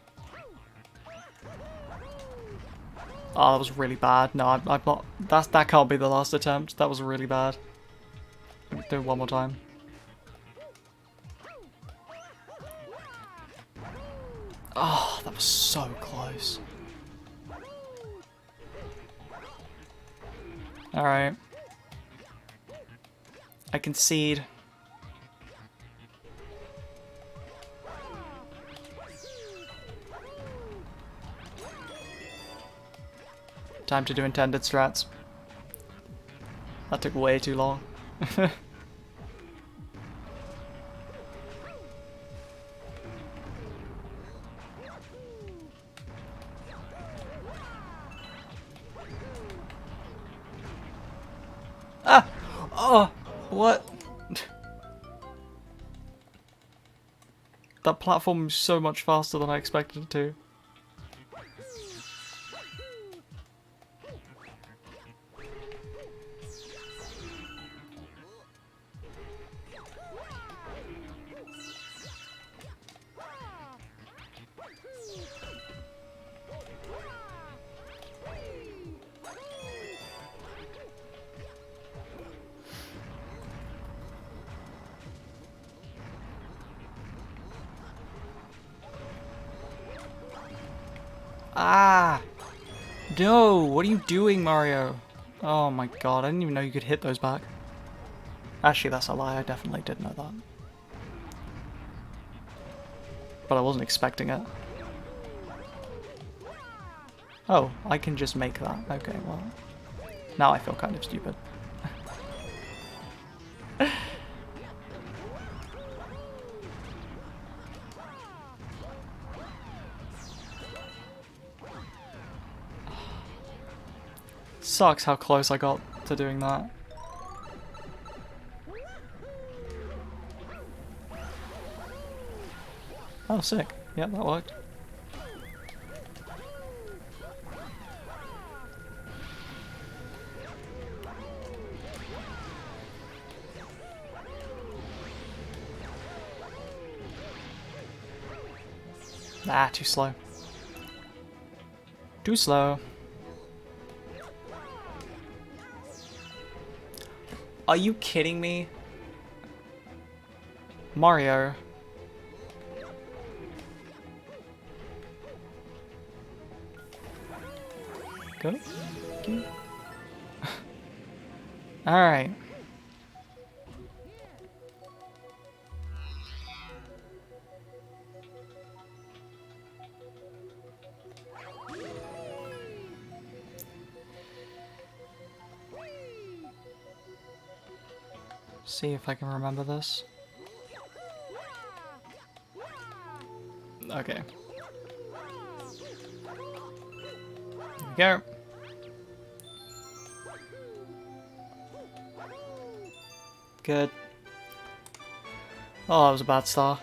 Oh, that was really bad. No, I'm not. That can't be the last attempt. That was really bad. Do it one more time. Oh, that was so close. Alright. I concede. Time to do intended strats. That took way too long. Ah! Oh! What? That platform is so much faster than I expected it to. Ah! No! What are you doing, Mario? Oh my god, I didn't even know you could hit those back. Actually, that's a lie. I definitely did know that. But I wasn't expecting it. Oh, I can just make that. Okay, well. Now I feel kind of stupid. Sucks how close I got to doing that. Oh, sick. Yep, that worked. Ah, too slow. Too slow. Are you kidding me? Mario. Go. Alright. See if I can remember this. Okay. Here we go. Good. Oh, that was a bad start.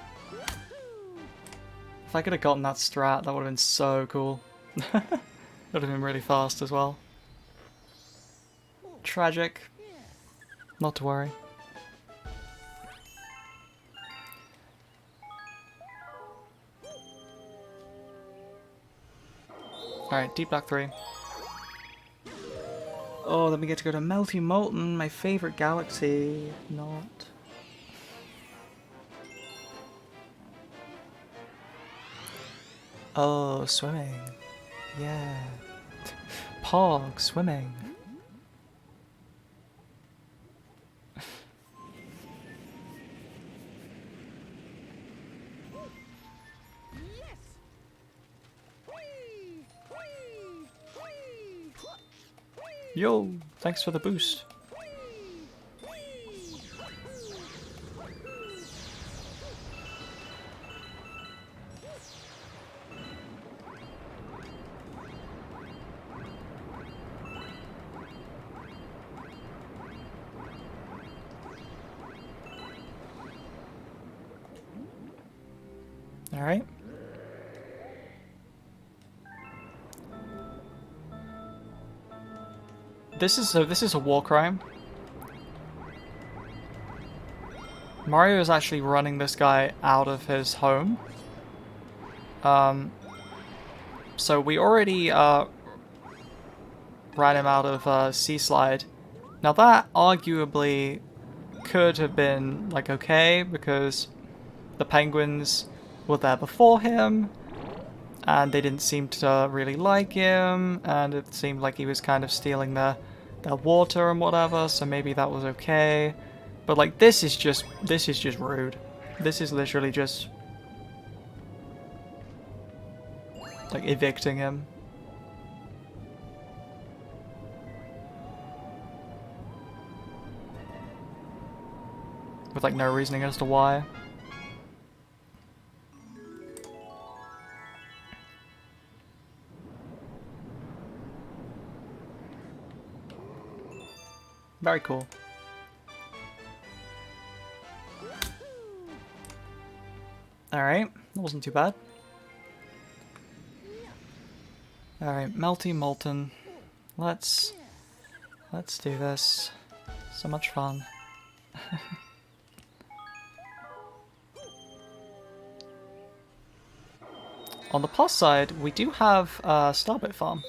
If I could have gotten that strat, that would have been so cool. Would have been really fast as well. Tragic. Not to worry. Alright, Deep Black 3. Oh, then we get to go to Melty Molten, my favorite galaxy. Not. Oh, swimming. Yeah. Pog, swimming. Yo, thanks for the boost. All right. This is a war crime. Mario is actually running this guy out of his home. So we already ran him out of Sea Slide. Now that arguably could have been like okay because the penguins were there before him and they didn't seem to really like him and it seemed like he was kind of stealing their water and whatever, so maybe that was okay. But like this is just rude. This is literally just like evicting him. With like no reasoning as to why. Very cool. Alright, that wasn't too bad. Alright, Melty Molten. Let's do this. So much fun. On the plus side, we do have Starbit Farm.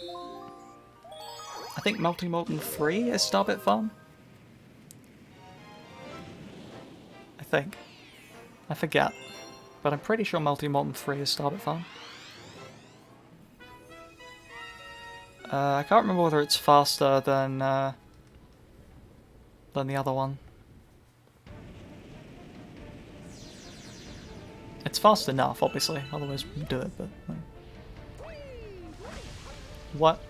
I think Melty Molten 3 is Starbit Farm. I think. I forget. But I'm pretty sure Melty Molten 3 is Starbit Farm. I can't remember whether it's faster than the other one. It's fast enough, obviously, otherwise we'd do it, but... Like... What?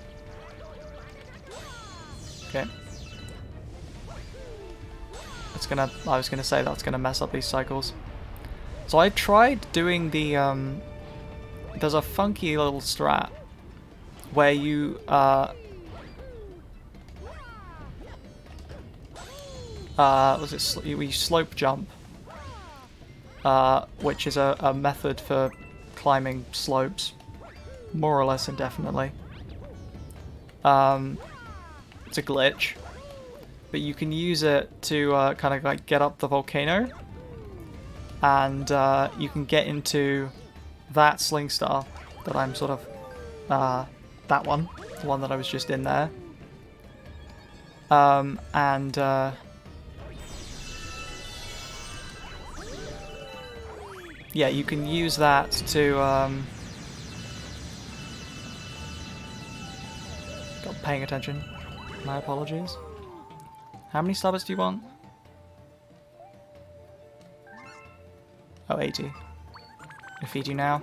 Okay. It's gonna... I was gonna say that's gonna mess up these cycles. So I tried doing the, there's a funky little strat where you, we slope jump, which is a method for climbing slopes, more or less indefinitely. It's a glitch, but you can use it to kind of like get up the volcano, and you can get into that sling star that I'm sort of, that one, the one that I was just in there, yeah, you can use that to, not paying attention, my apologies. How many starbits do you want? Oh, 80. I feed you now.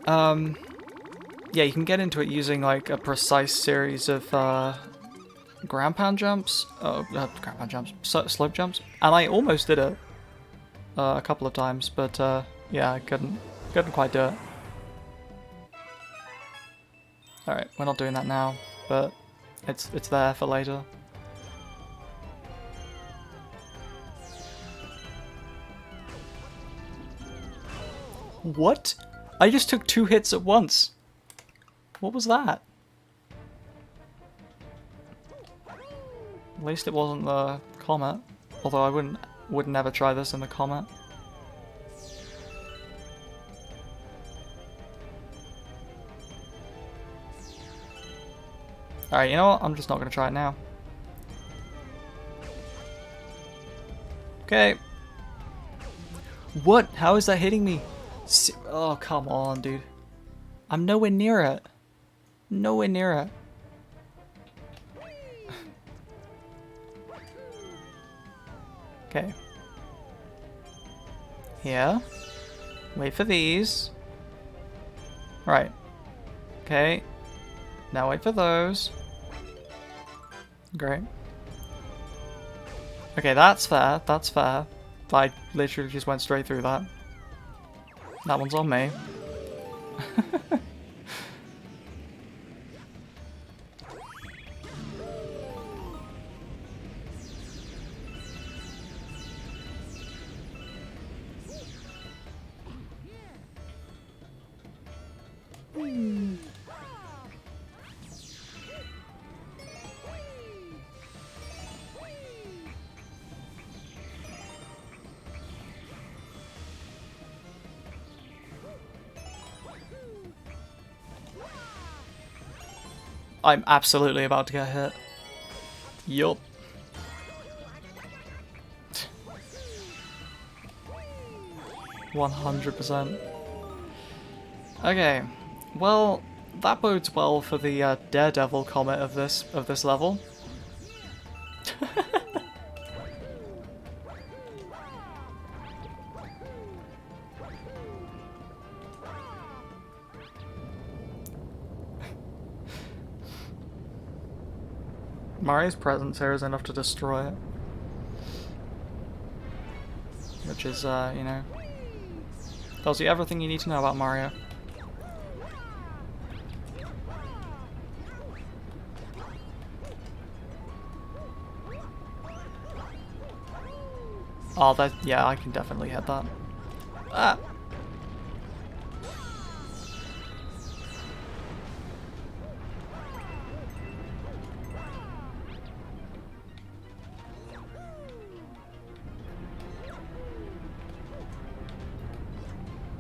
Yeah, you can get into it using like a precise series of ground pound jumps. Oh, ground pound jumps, slope jumps, and I almost did it a couple of times, but yeah, I couldn't quite do it. All right, we're not doing that now, but it's there for later. What? I just took 2 hits at once. What was that? At least it wasn't the comet. Although I would never try this in the comet. Alright, you know what? I'm just not going to try it now. Okay. What? How is that hitting me? Oh, come on, dude. I'm nowhere near it. Nowhere near it. Okay. Here. Wait for these. Right. Okay. Now wait for those. Great. Okay, that's fair. That's fair. I literally just went straight through that. That one's on me. I'm absolutely about to get hit. Yup. %100%. Okay, well, that bodes well for the Daredevil comet of this level. Mario's presence here is enough to destroy it. Which is, you know, tells you everything you need to know about Mario. Oh, that, yeah, I can definitely hit that. Ah!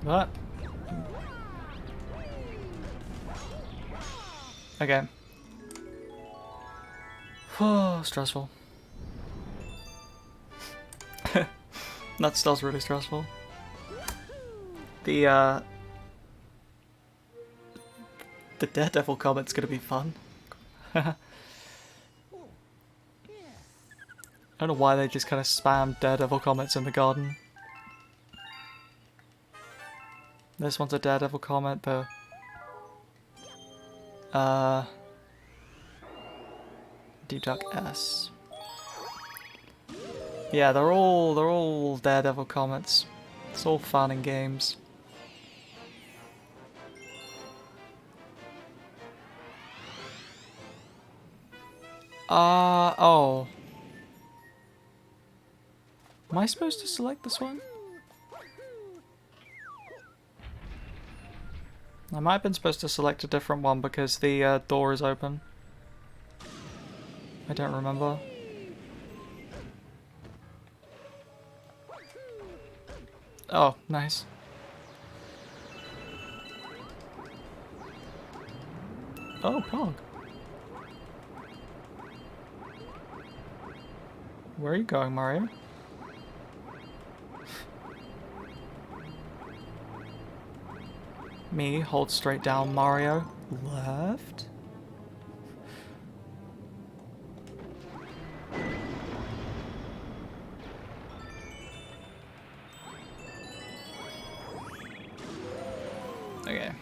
What? Okay. Oh, stressful. That still's really stressful. The Daredevil comet's gonna be fun. I don't know why they just kind of spam Daredevil comets in the garden. This one's a Daredevil comet, the Deep Dark S. Yeah, they're all Daredevil comets. It's all fun and games. Oh. Am I supposed to select this one? I might have been supposed to select a different one because the door is open. I don't remember. Oh, nice. Oh, Pog. Where are you going, Mario? Me, hold straight down, Mario. Left. Okay.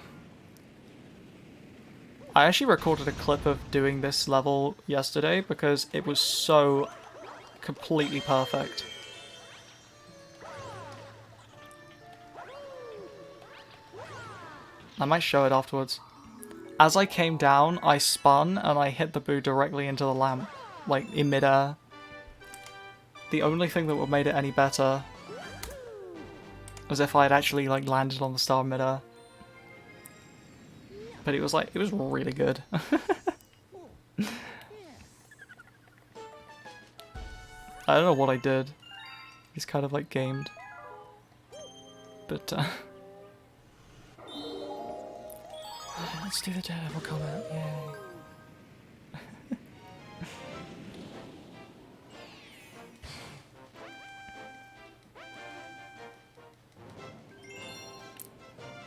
I actually recorded a clip of doing this level yesterday because it was so completely perfect. I might show it afterwards. As I came down, I spun and I hit the boo directly into the lamp, like in midair. The only thing that would have made it any better was if I had actually like landed on the star midair. But it was really good. I don't know what I did. He's kind of like gamed. But let's do the Daredevil comment, yay.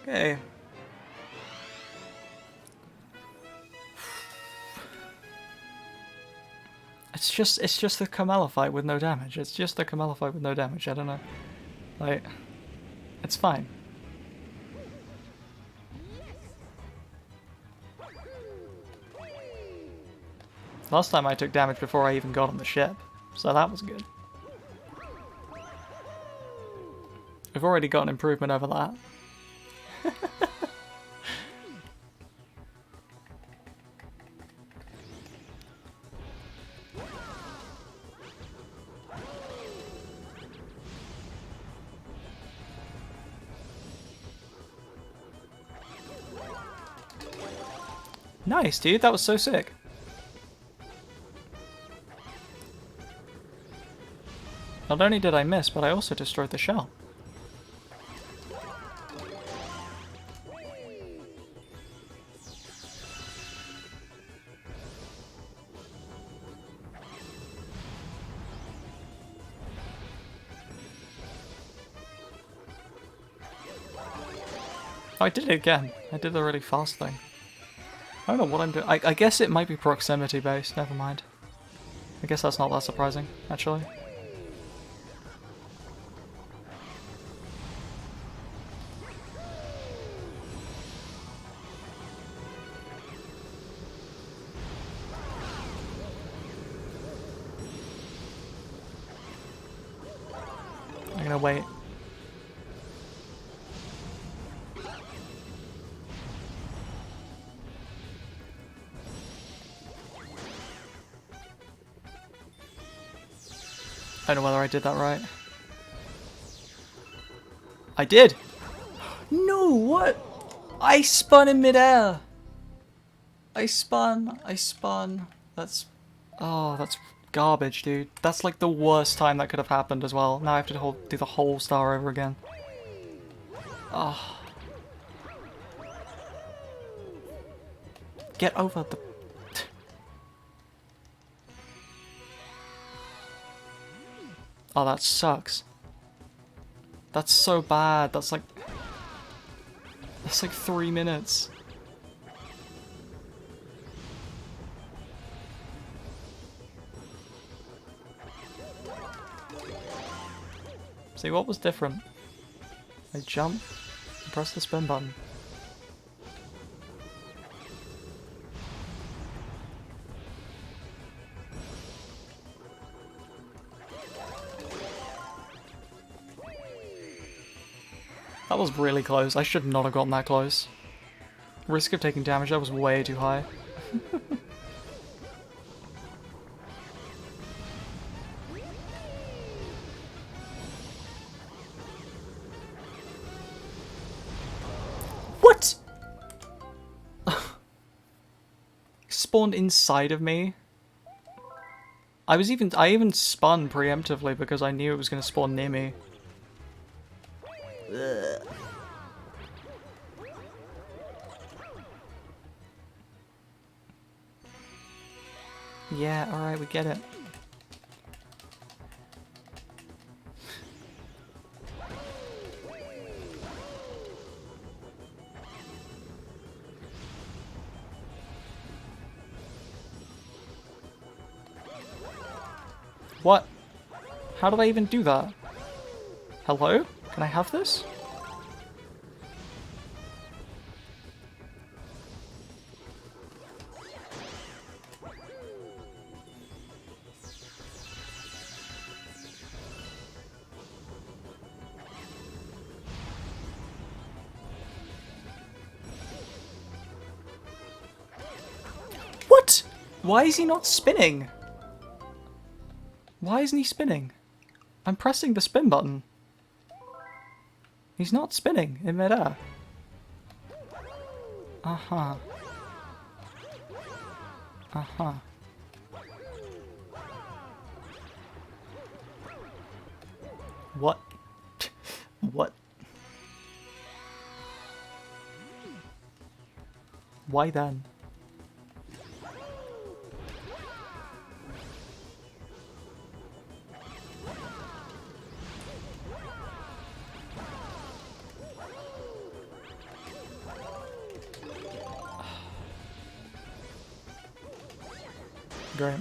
Okay. It's just the Carmella fight with no damage. It's just the Carmella fight with no damage. I don't know. Like, it's fine. Last time I took damage before I even got on the ship, so that was good. We've already got an improvement over that. Nice, dude. That was so sick. Not only did I miss, but I also destroyed the shell. Oh, I did it again. I did the really fast thing. I don't know what I'm doing. I guess it might be proximity based. Never mind. I guess that's not that surprising, actually. I'm gonna wait. I don't know whether I did that right. I did! No, what? I spun in midair! I spun. That's... Oh, that's garbage, dude. That's like the worst time that could have happened as well. Now I have to do the whole star over again. Oh. Get over the... Oh, that sucks. That's so bad. That's like 3 minutes. See, what was different? I jump and press the spin button. That was really close. I should not have gotten that close. Risk of taking damage, that was way too high. What? Spawned inside of me? I even spun preemptively because I knew it was going to spawn near me. Ugh. Yeah, alright, we get it. What? How did I even do that? Hello? Can I have this? What? Why is he not spinning? Why isn't he spinning? I'm pressing the spin button. He's not spinning in midair. Uh-huh. Uh-huh. What? What? Why then? Great.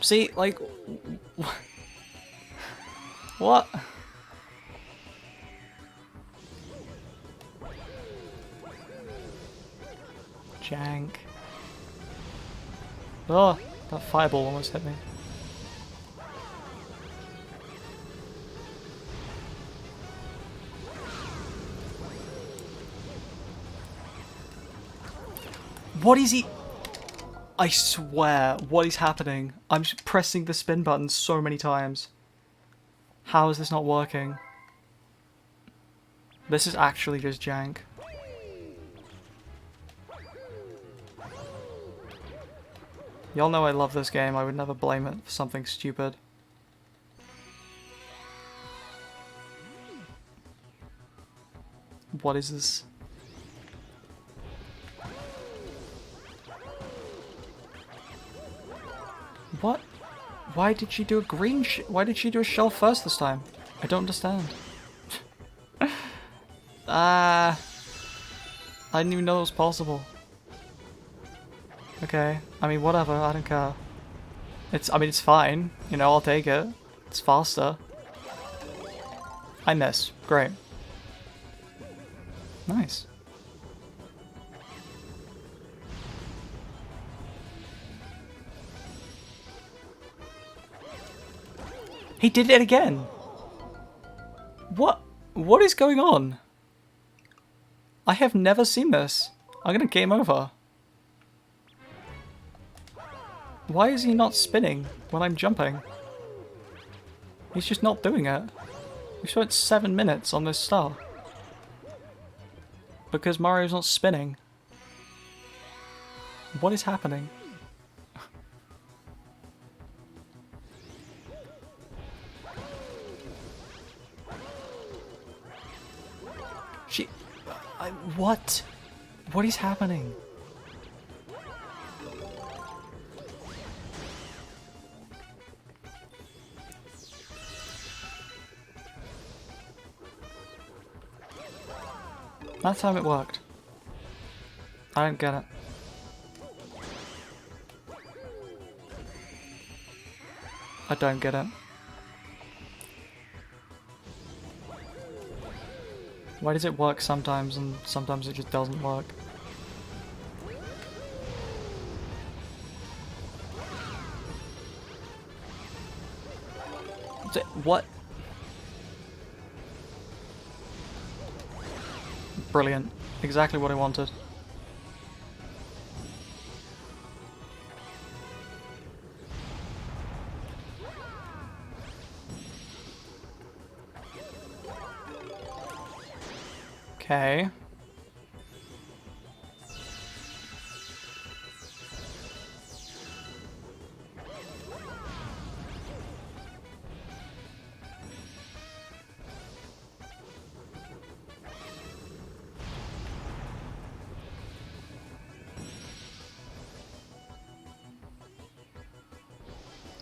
See, like... What? Jank. Oh, that fireball almost hit me. What is he? I swear, what is happening? I'm just pressing the spin button so many times. How is this not working? This is actually just jank. Y'all know I love this game, I would never blame it for something stupid. What is this? What? Why did she do a green why did she do a shell first this time? I don't understand. I didn't even know it was possible. Okay, I mean whatever, I don't care. I mean it's fine, you know, I'll take it. It's faster. I miss. Great. Nice. He did it again! What? What is going on? I have never seen this. I'm gonna game over. Why is he not spinning when I'm jumping? He's just not doing it. We spent 7 minutes on this star. Because Mario's not spinning. What is happening? What? What is happening? That time it worked. I don't get it. I don't get it. Why does it work sometimes and sometimes it just doesn't work? What? Brilliant. Exactly what I wanted. Okay.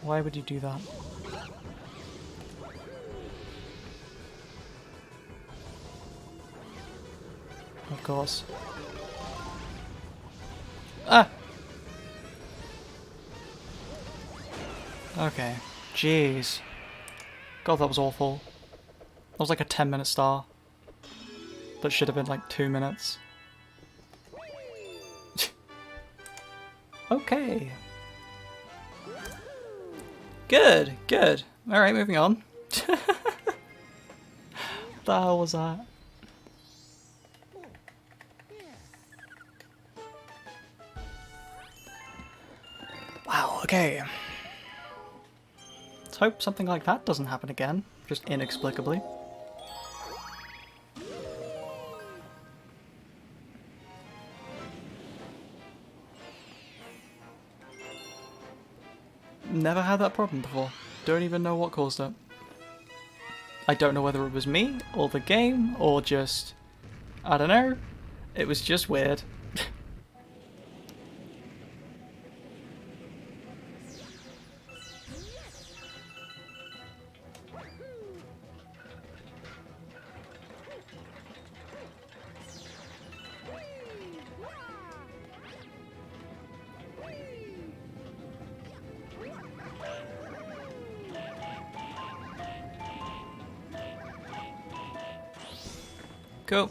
Why would you do that? Of course. Ah! Okay. Jeez. God, that was awful. That was like a 10-minute star. That should have been like 2 minutes. Okay. Good, good. Alright, moving on. What the hell was that? Wow, okay. Let's hope something like that doesn't happen again, just inexplicably. Never had that problem before. Don't even know what caused it. I don't know whether it was me, or the game, or just... I don't know. It was just weird. Cool.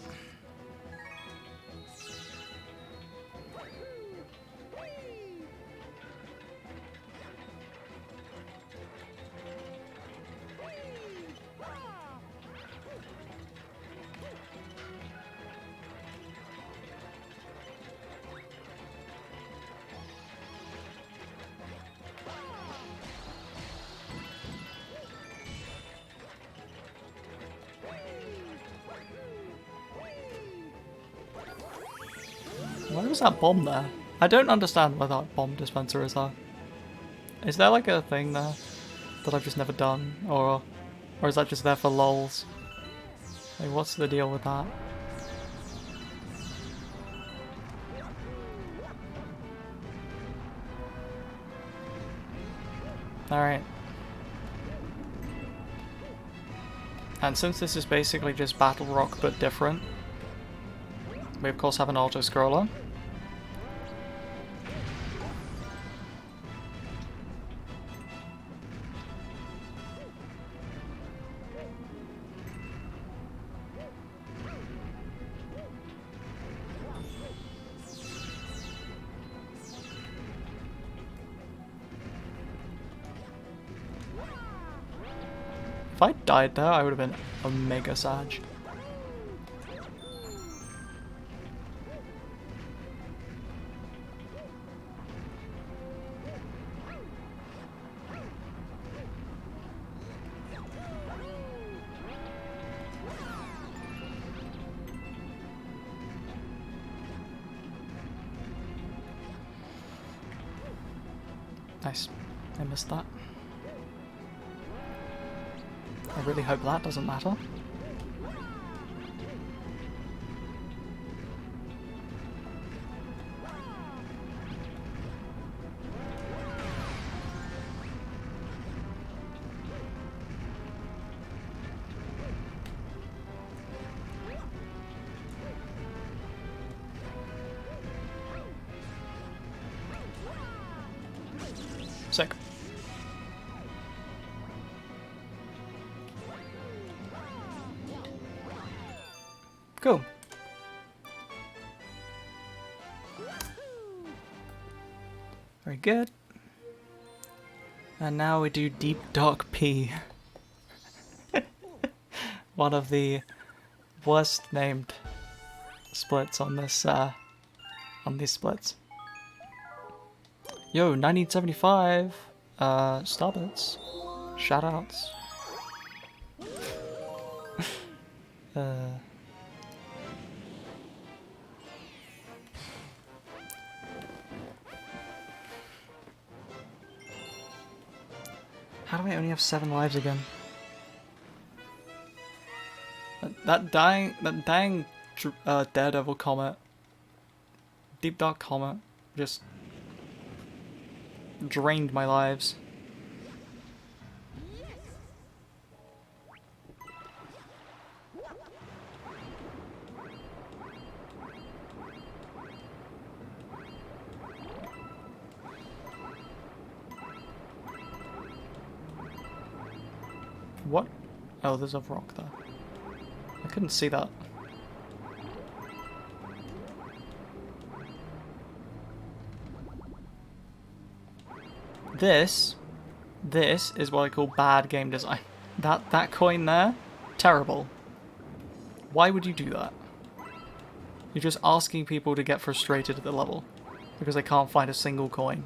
Why was that bomb there? I don't understand why that bomb dispenser is there. Is there like a thing there that I've just never done? Or is that just there for lols? Like, what's the deal with that? Alright. And since this is basically just Battle Rock but different, we of course have an auto-scroller. If I died there, I would have been a mega sag. Nice. I missed that. I really hope that doesn't matter. Sick. Cool. Very good. And now we do Deep Dark P. One of the worst named splits on this on these splits. Yo, 1975 Starbits. Shoutouts. How do I only have 7 lives again? That dang Daredevil comet, Deep Dark comet, just drained my lives. What? Oh, there's a rock there. I couldn't see that. This is what I call bad game design. That coin there, terrible. Why would you do that? You're just asking people to get frustrated at the level because they can't find a single coin.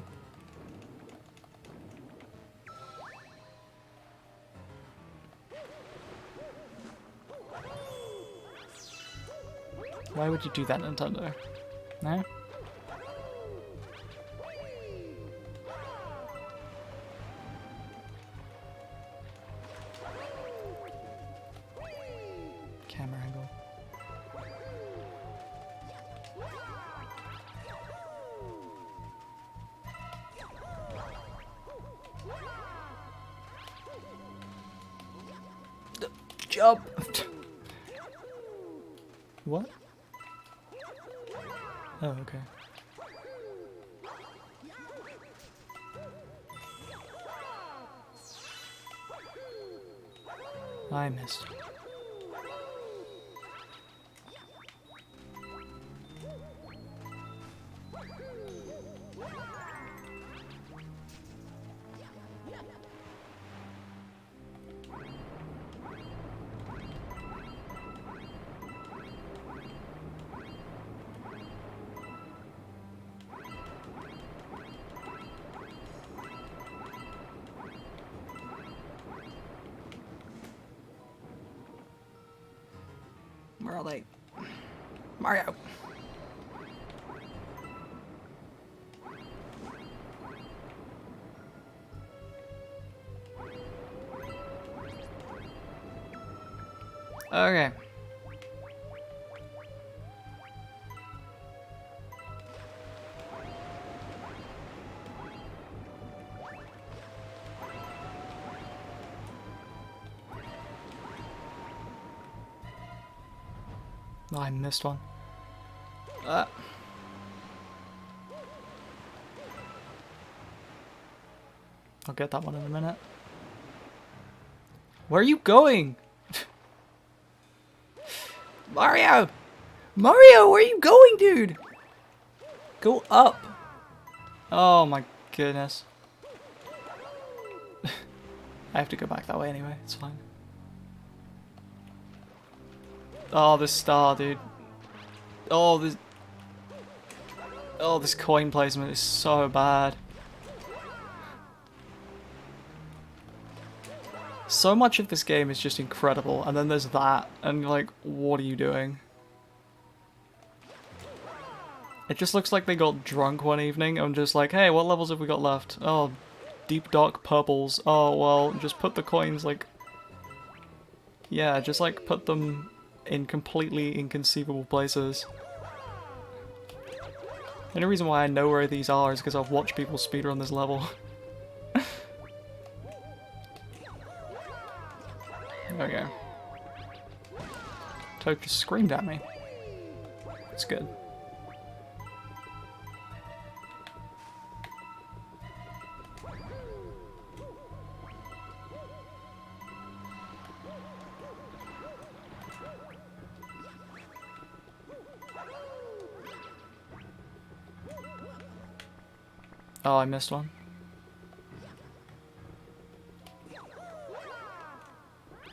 Why would you do that, Nintendo? No? Camera angle. Jump! What? Oh, okay. I missed. Where are they? Mario! Okay. Oh, I missed one. I'll get that one in a minute. Where are you going? Mario! Mario, where are you going, dude? Go up. Oh my goodness. I have to go back that way anyway, it's fine. Oh, this star, dude. Oh, this... Oh, this coin placement is so bad. So much of this game is just incredible, and then there's that, and you're like, what are you doing? It just looks like they got drunk one evening and just like, hey, what levels have we got left? Oh, deep dark purples. Oh, well, just put the coins, like... Yeah, just like put them in completely inconceivable places. The only reason why I know where these are is because I've watched people speedrun this level. There we go. Toad just screamed at me. It's good. Oh, I missed one.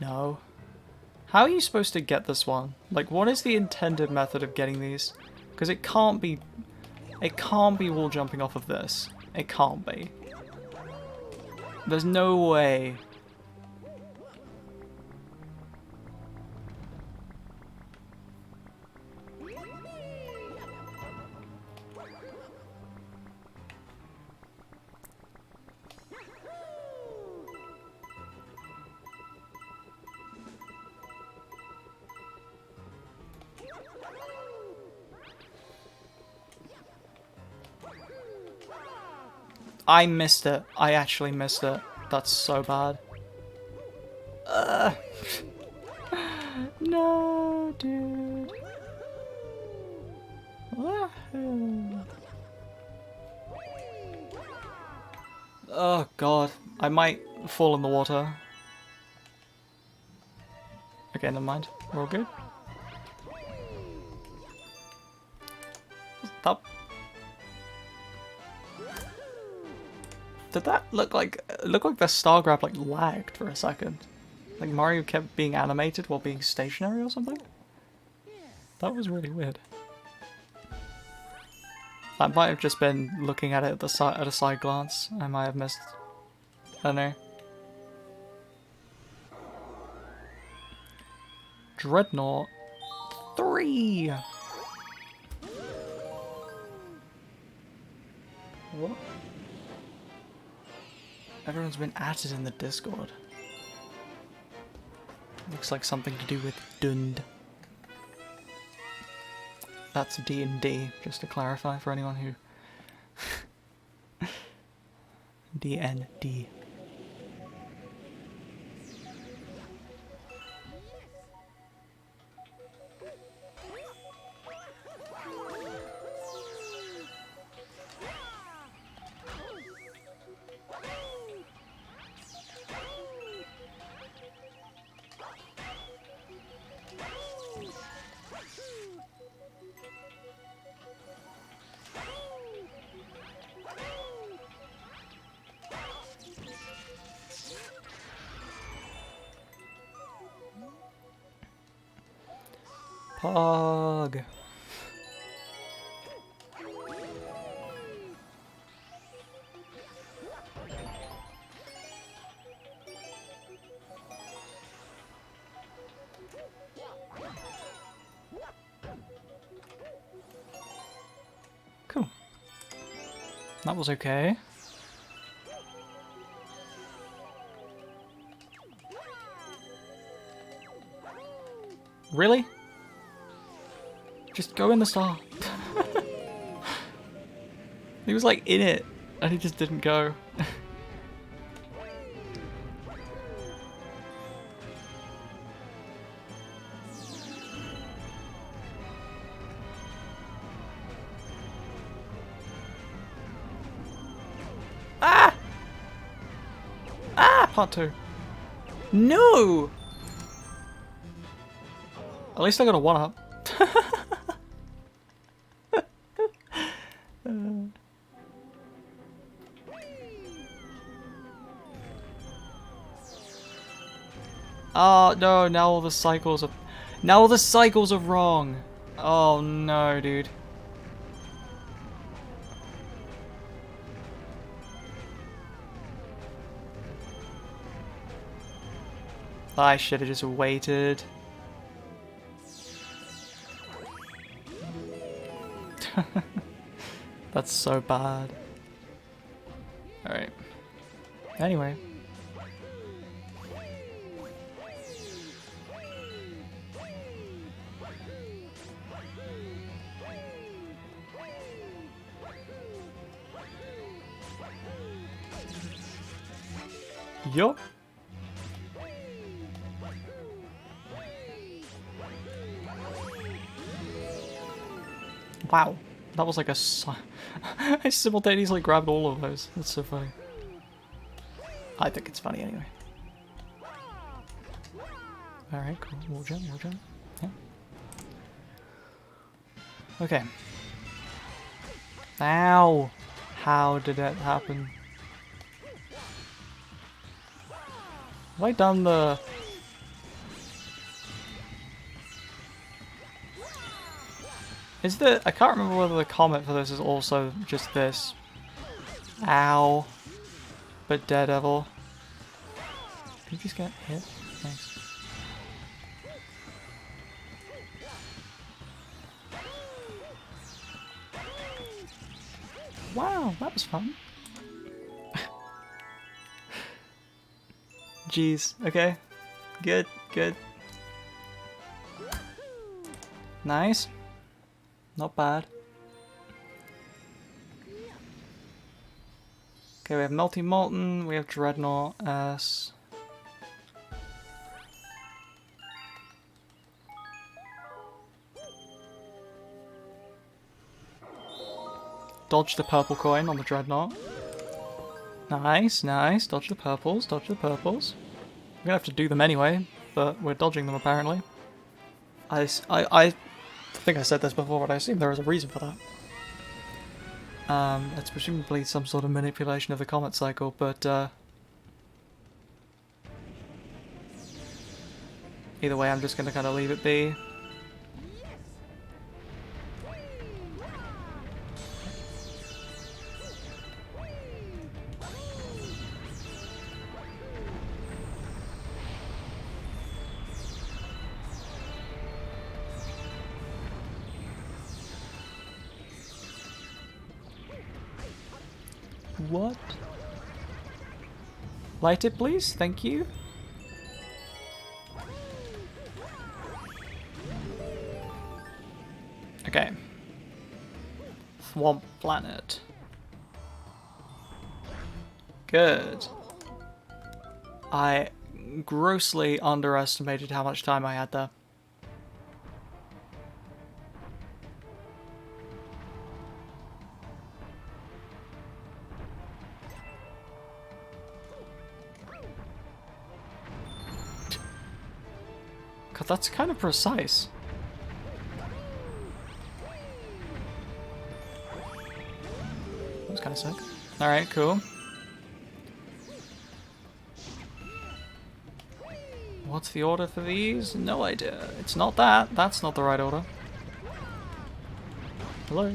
No. How are you supposed to get this one? Like, what is the intended method of getting these? Because it can't be wall jumping off of this. It can't be. There's no way. I missed it. I actually missed it. That's so bad. No, dude. Oh god. I might fall in the water. Okay, never mind. We're all good. That... Did that look like the star grab like lagged for a second? Like Mario kept being animated while being stationary or something? That was really weird. That might have just been looking at it at a side glance. I might have missed. I don't know. Dreadnought 3. What? Everyone's been at it in the Discord. Looks like something to do with Dund. That's D&D, just to clarify for anyone who... D&D. Pog. Cool. That was okay. Really? Just go in the star. He was like in it, and he just didn't go. Ah! Ah! Part 2. No! At least I got a 1-up. Oh no, now all the cycles are... Now all the cycles are wrong! Oh no, dude. I should have just waited. That's so bad. Alright. Anyway. Yup. Wow. That was like a... I simultaneously grabbed all of those. That's so funny. I think it's funny anyway. Alright, cool. Wall jump, wall jump. Yeah. Okay. Ow! How did that happen? Have I done the... Is the... I can't remember whether the comment for this is also just this. Ow. But Daredevil. Did you just get hit? Nice. Wow, that was fun. Jeez, okay. Good, good. Nice. Not bad. Okay, we have Melty Molten, we have Dreadnought S. Dodge the purple coin on the Dreadnought. Nice, nice. Dodge the purples, dodge the purples. We're gonna have to do them anyway, but we're dodging them apparently. I think I said this before, but I assume there is a reason for that. It's presumably some sort of manipulation of the comet cycle, but either way I'm just gonna kind of leave it be. What? Light it, please. Thank you. Okay. Swamp Planet. Good. I grossly underestimated how much time I had there. God, that's kind of precise. That was kind of sick. Alright, cool. What's the order for these? No idea. It's not that. That's not the right order. Hello?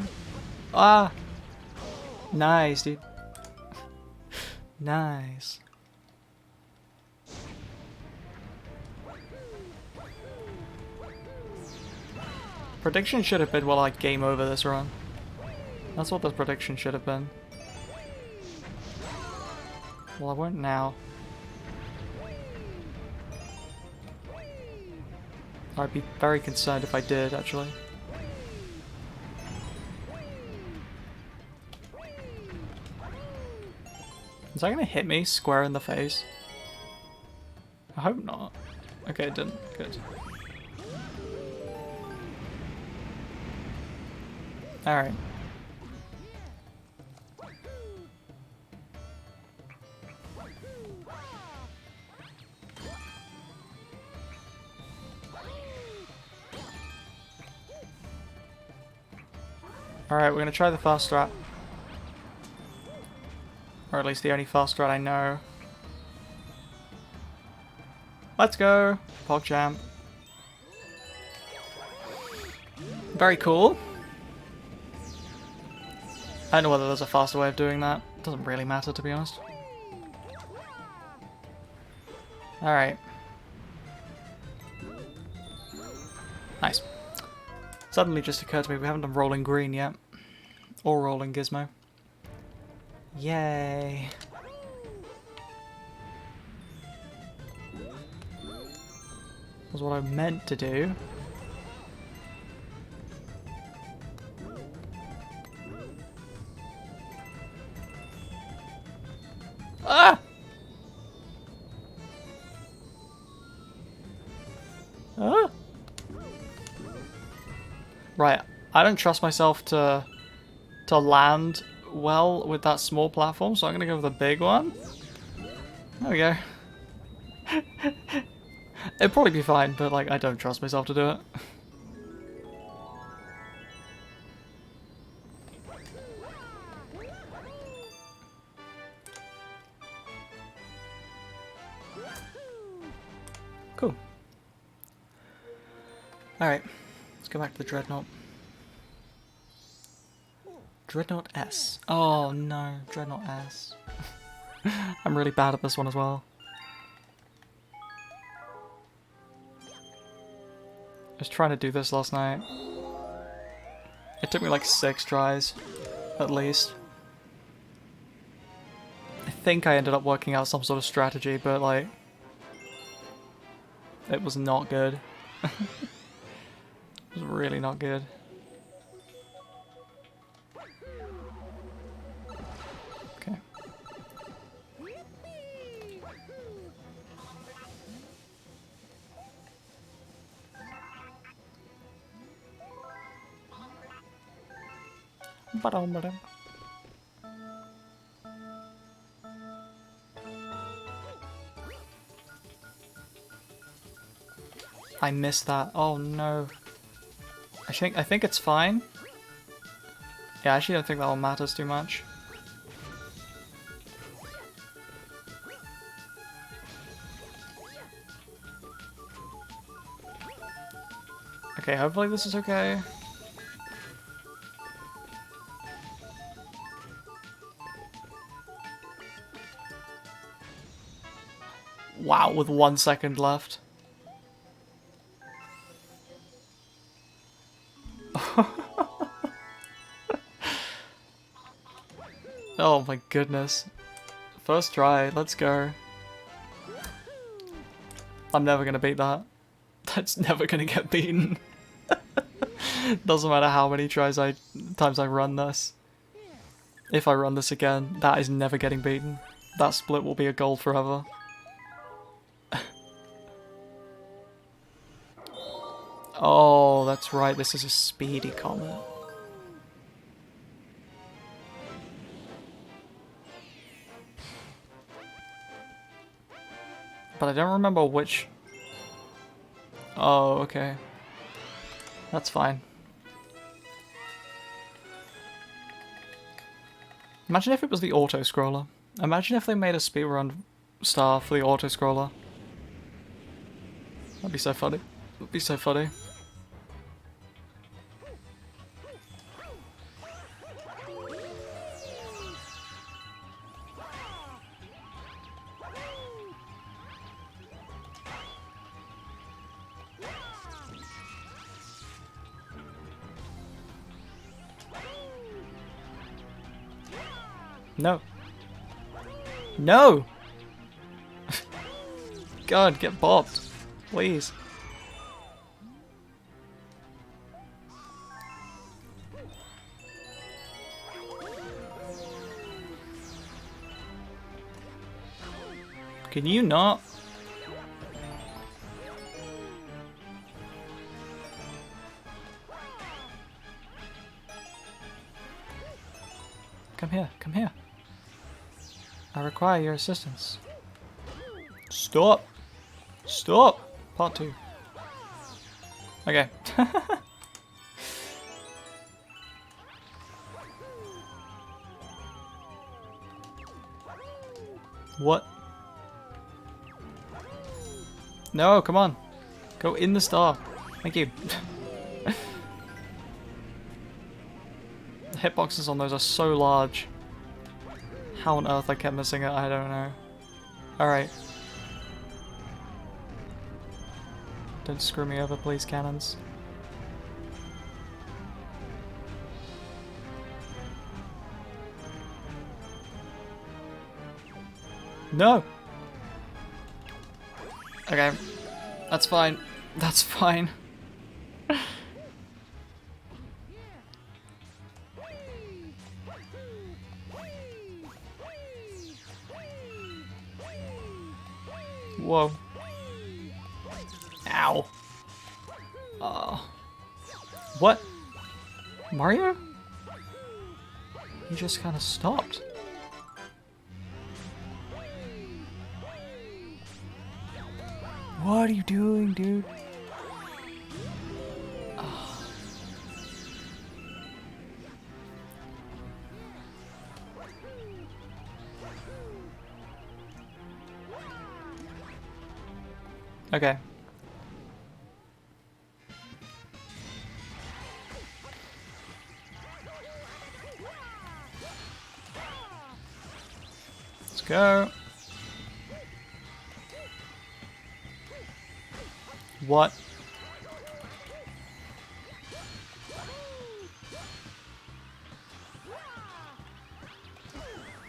Ah! Nice, dude. Nice. Prediction should have been, well, I game over this run. That's what the prediction should have been. Well, I won't now. I'd be very concerned if I did, actually. Is that gonna hit me square in the face? I hope not. Okay, it didn't. Good. Alright. Alright, we're gonna try the fast strat. Or at least the only fast strat I know. Let's go! PogChamp. Very cool. I don't know whether there's a faster way of doing that. Doesn't really matter, to be honest. Alright. Nice. Suddenly just occurred to me we haven't done Rolling Green yet. Or Rolling Gizmo. Yay. Was what I meant to do. Ah! Ah! Right, I don't trust myself to land well with that small platform, so I'm gonna go with the big one. There we go. It'd probably be fine, but like I don't trust myself to do it. Cool. Alright, let's go back to the Dreadnought. Dreadnought S. Oh no, Dreadnought S. I'm really bad at this one as well. I was trying to do this last night. It took me like 6 tries, at least. I think I ended up working out some sort of strategy, but like... it was not good. It was really not good. Okay. Ba-dum-ba-dum. I missed that. Oh no. I think it's fine. Yeah, I actually don't think that one matters too much. Okay, hopefully this is okay. Wow, with 1 second left. Oh my goodness. First try, let's go. I'm never gonna beat that. That's never gonna get beaten. Doesn't matter how many times I run this. If I run this again, that is never getting beaten. That split will be a goal forever. Oh, that's right, this is a speedy comet. But I don't remember which... Oh, okay. That's fine. Imagine if it was the auto-scroller. Imagine if they made a speedrun star for the auto-scroller. That'd be so funny. That'd be so funny. No. No! God, get bopped. Please. Can you not? Come here, come here. I require your assistance. Stop! Stop! Part 2. Okay. What? No, come on. Go in the star. Thank you. The hitboxes on those are so large. How on earth I kept missing it, I don't know. Alright. Don't screw me over, please, cannons. No! Okay. That's fine. That's fine. Whoa. Ow. What? Mario? He just kind of stopped. What are you doing, dude? Okay. Let's go. What?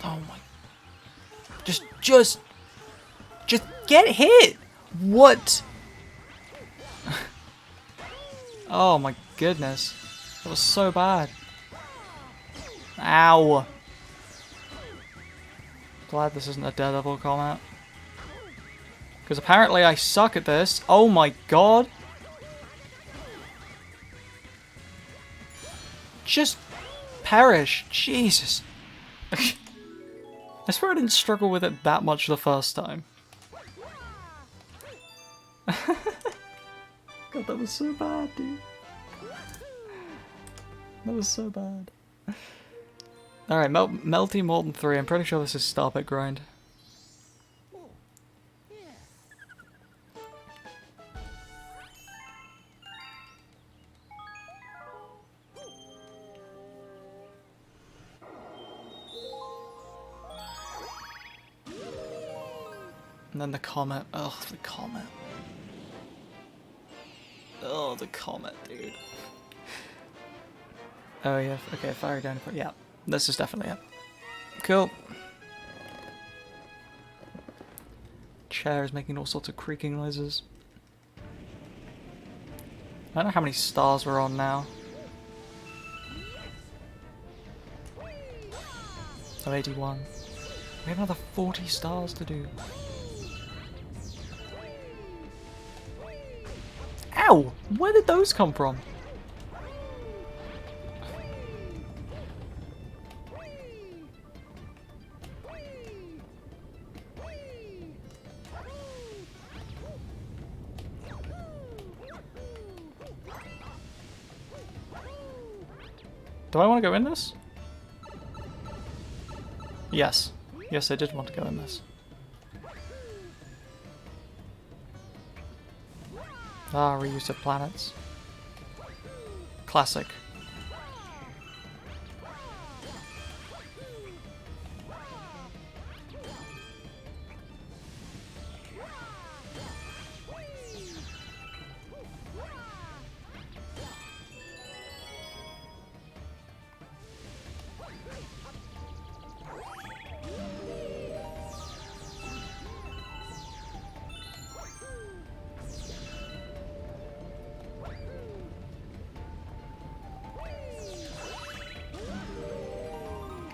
Oh my. Just get hit! What? Oh my goodness. That was so bad. Ow. Glad this isn't a Daredevil comment. Because apparently I suck at this. Oh my god. Just perish. Jesus. I swear I didn't struggle with it that much the first time. God, that was so bad, dude. That was so bad. Alright, Melty Molten 3. I'm pretty sure this is Starbit Grind. And then the comet. Oh, the comet. Oh, the comet, dude. Oh yeah, okay, fire down. Yeah, this is definitely it. Cool. Chair is making all sorts of creaking noises. I don't know how many stars we're on now. Oh, 81. We have another 40 stars to do. Ow! Where did those come from? Do I want to go in this? Yes. Yes, I did want to go in this. Ah, reuse of planets. Classic.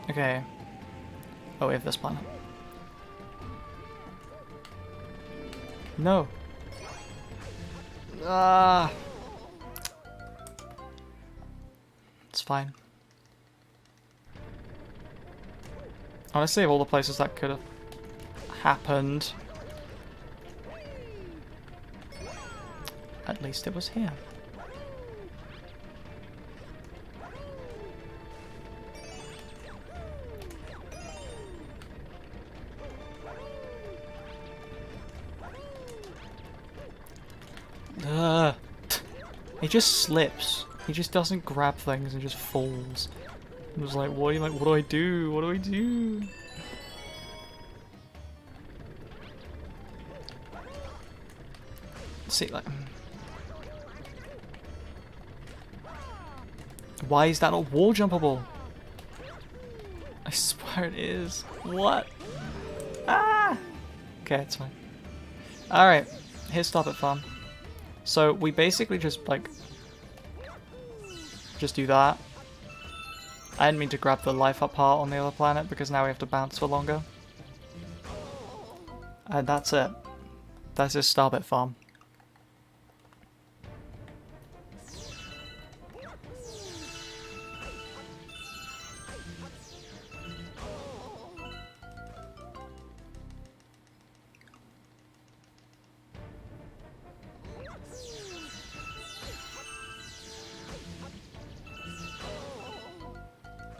Okay. Oh, we have this planet. No. Ah. It's fine. Honestly, of all the places that could have happened, at least it was here. Ugh. He just slips. He just doesn't grab things and just falls. I was like, what do I do? What do I do? See, like, why is that not wall jumpable? I swear it is. What? Ah! Okay, it's fine. Alright, here's Stop It Farm. So we basically just, like, just do that. I didn't mean to grab the life up part on the other planet because now we have to bounce for longer. And that's it. That's just Starbit Farm.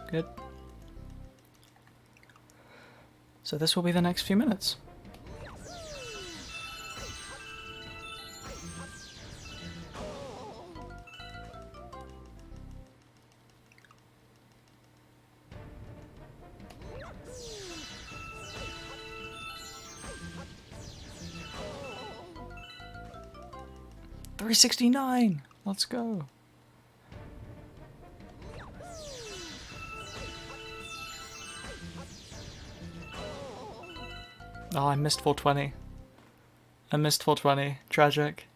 Good. So this will be the next few minutes. $369! Let's go. Oh, I missed 420. I missed 420. Tragic.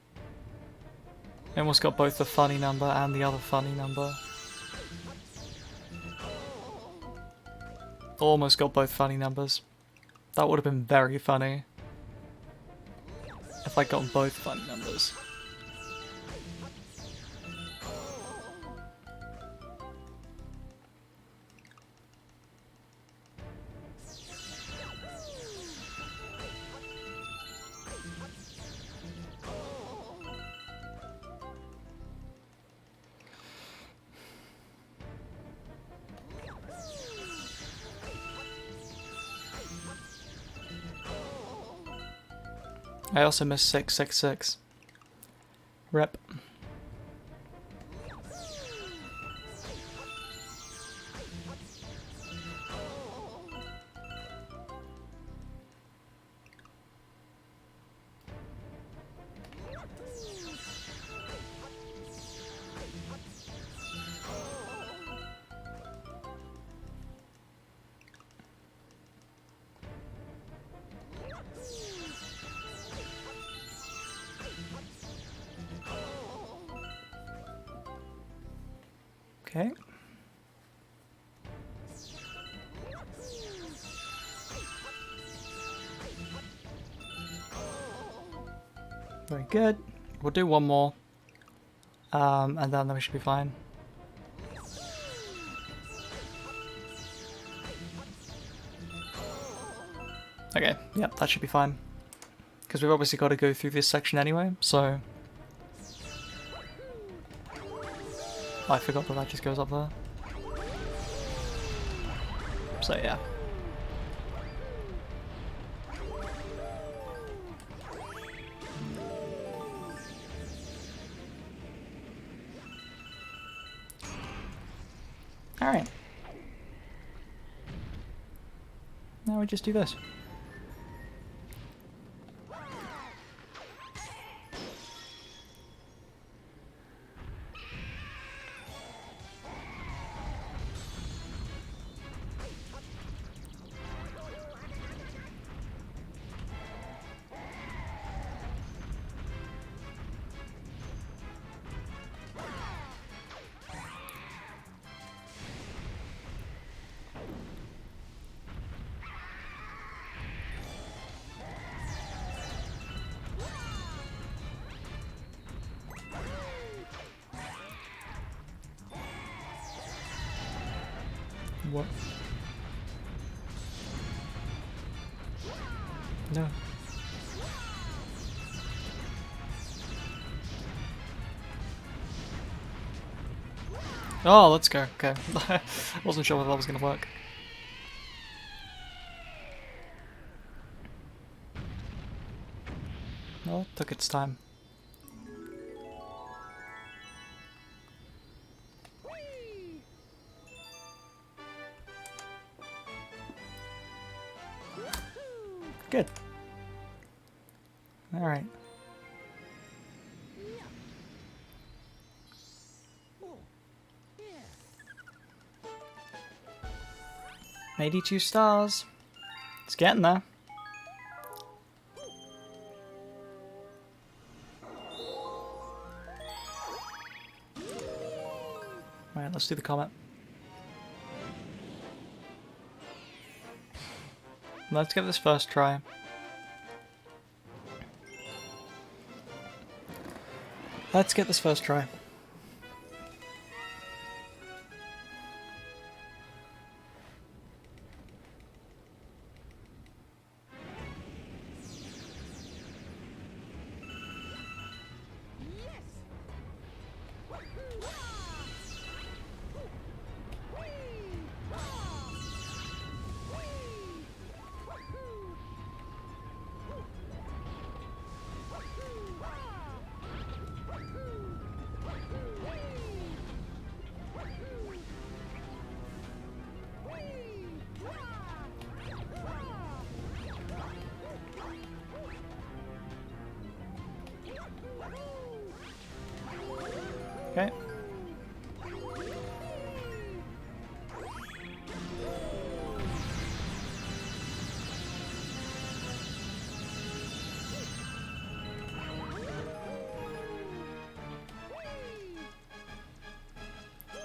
I almost got both the funny number and the other funny number. Almost got both funny numbers. That would have been very funny. If I got both funny numbers. I also missed 666. Rep. Okay. Very good. We'll do one more. And then we should be fine. Okay, yep, that should be fine. Because we've obviously got to go through this section anyway, so... Oh, I forgot that just goes up there. So yeah. Alright. Now we just do this. What? No. Oh, let's go. Okay. Wasn't sure whether that was going to work. Well, it took its time. Good. Alright. Oh, yeah. 82 stars. It's getting there. Alright, let's do the comet. Let's get this first try. Let's get this first try. Yes. Okay.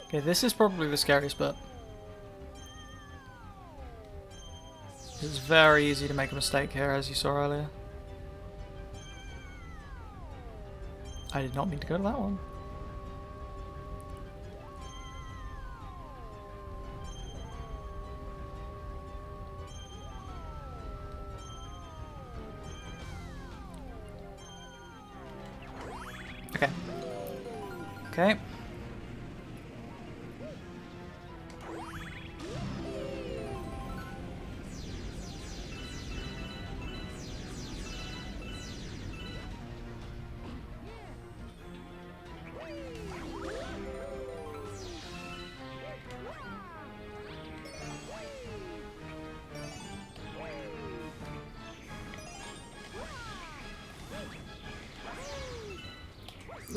Okay, this is probably the scariest bit. It's very easy to make a mistake here, as you saw earlier. I did not mean to go to that one. Okay. Okay.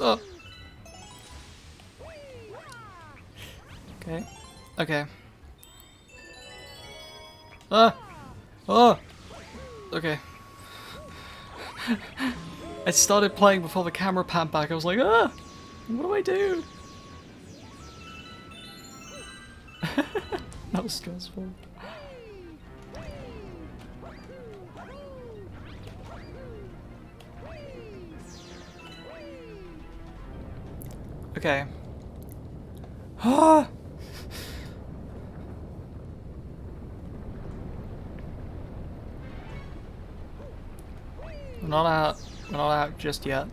Oh. Okay. Okay. Ah! Oh! Okay. I started playing before the camera panned back. I was like, ah! What do I do? That was stressful. Okay. Ah! We're not out. We're not out just yet.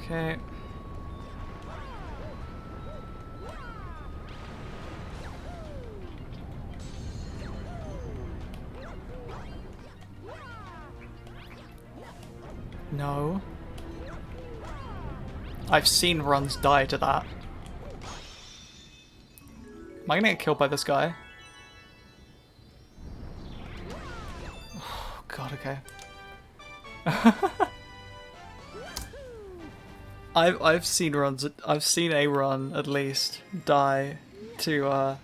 Okay. No. I've seen runs die to that. Am I gonna get killed by this guy? Oh god, okay. I've seen runs. I've seen a run at least die to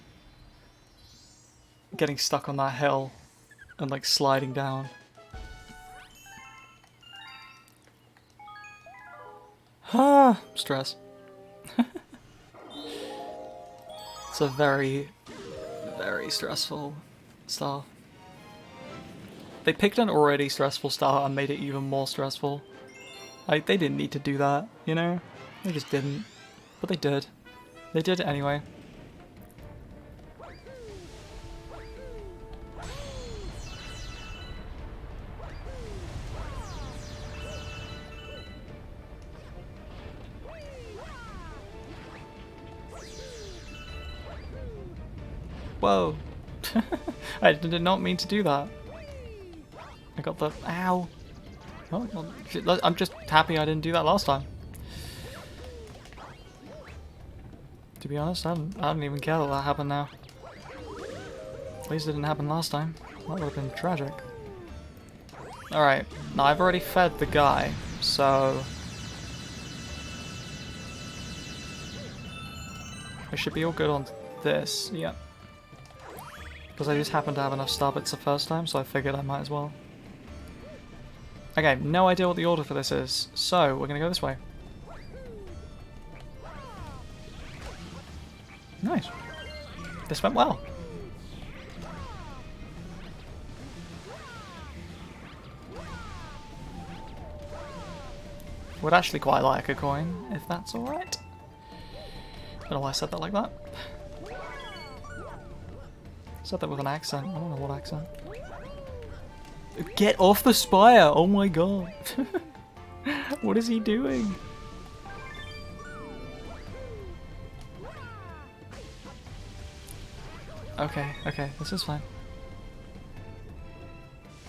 getting stuck on that hill and like sliding down. Ah, stress. It's a very, very stressful stuff. They picked an already stressful start and made it even more stressful. Like, they didn't need to do that, you know? They just didn't. But they did. They did it anyway. Whoa. I did not mean to do that. I got the... Ow. Oh, well, I'm just happy I didn't do that last time. To be honest, I don't even care that that happened now. At least it didn't happen last time. That would have been tragic. Alright, now I've already fed the guy, so... I should be all good on this, yep. Because I just happened to have enough star bits the first time, so I figured I might as well. Okay, no idea what the order for this is, so we're gonna go this way. Nice. This went well. Would actually quite like a coin, if that's alright. Don't know why I said that like that. Said that with an accent. I don't know what accent. Get off the spire! Oh my god. What is he doing? Okay, okay, this is fine.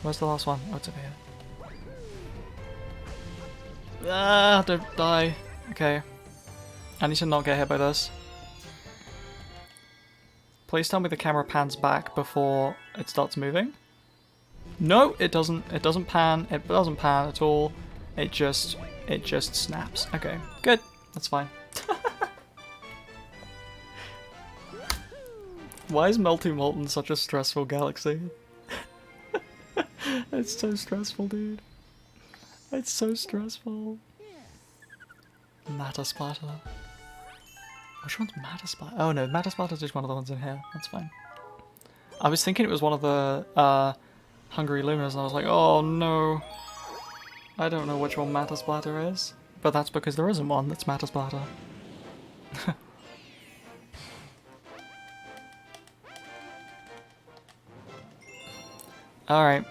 Where's the last one? Oh, it's over here. Ah, don't die. Okay. I need to not get hit by this. Please tell me the camera pans back before it starts moving. No, it doesn't. It doesn't pan. It doesn't pan at all. It just snaps. Okay, good. That's fine. Why is Multi-Molten such a stressful galaxy? It's so stressful, dude. It's so stressful. Matter Splatter. Which one's Matter Splatter? Oh no, Matter Splatter's just one of the ones in here. That's fine. I was thinking it was one of the Hungry Lunas, and I was like, oh no. I don't know which one Matter Splatter is. But that's because there isn't one that's Matter Splatter. Alright.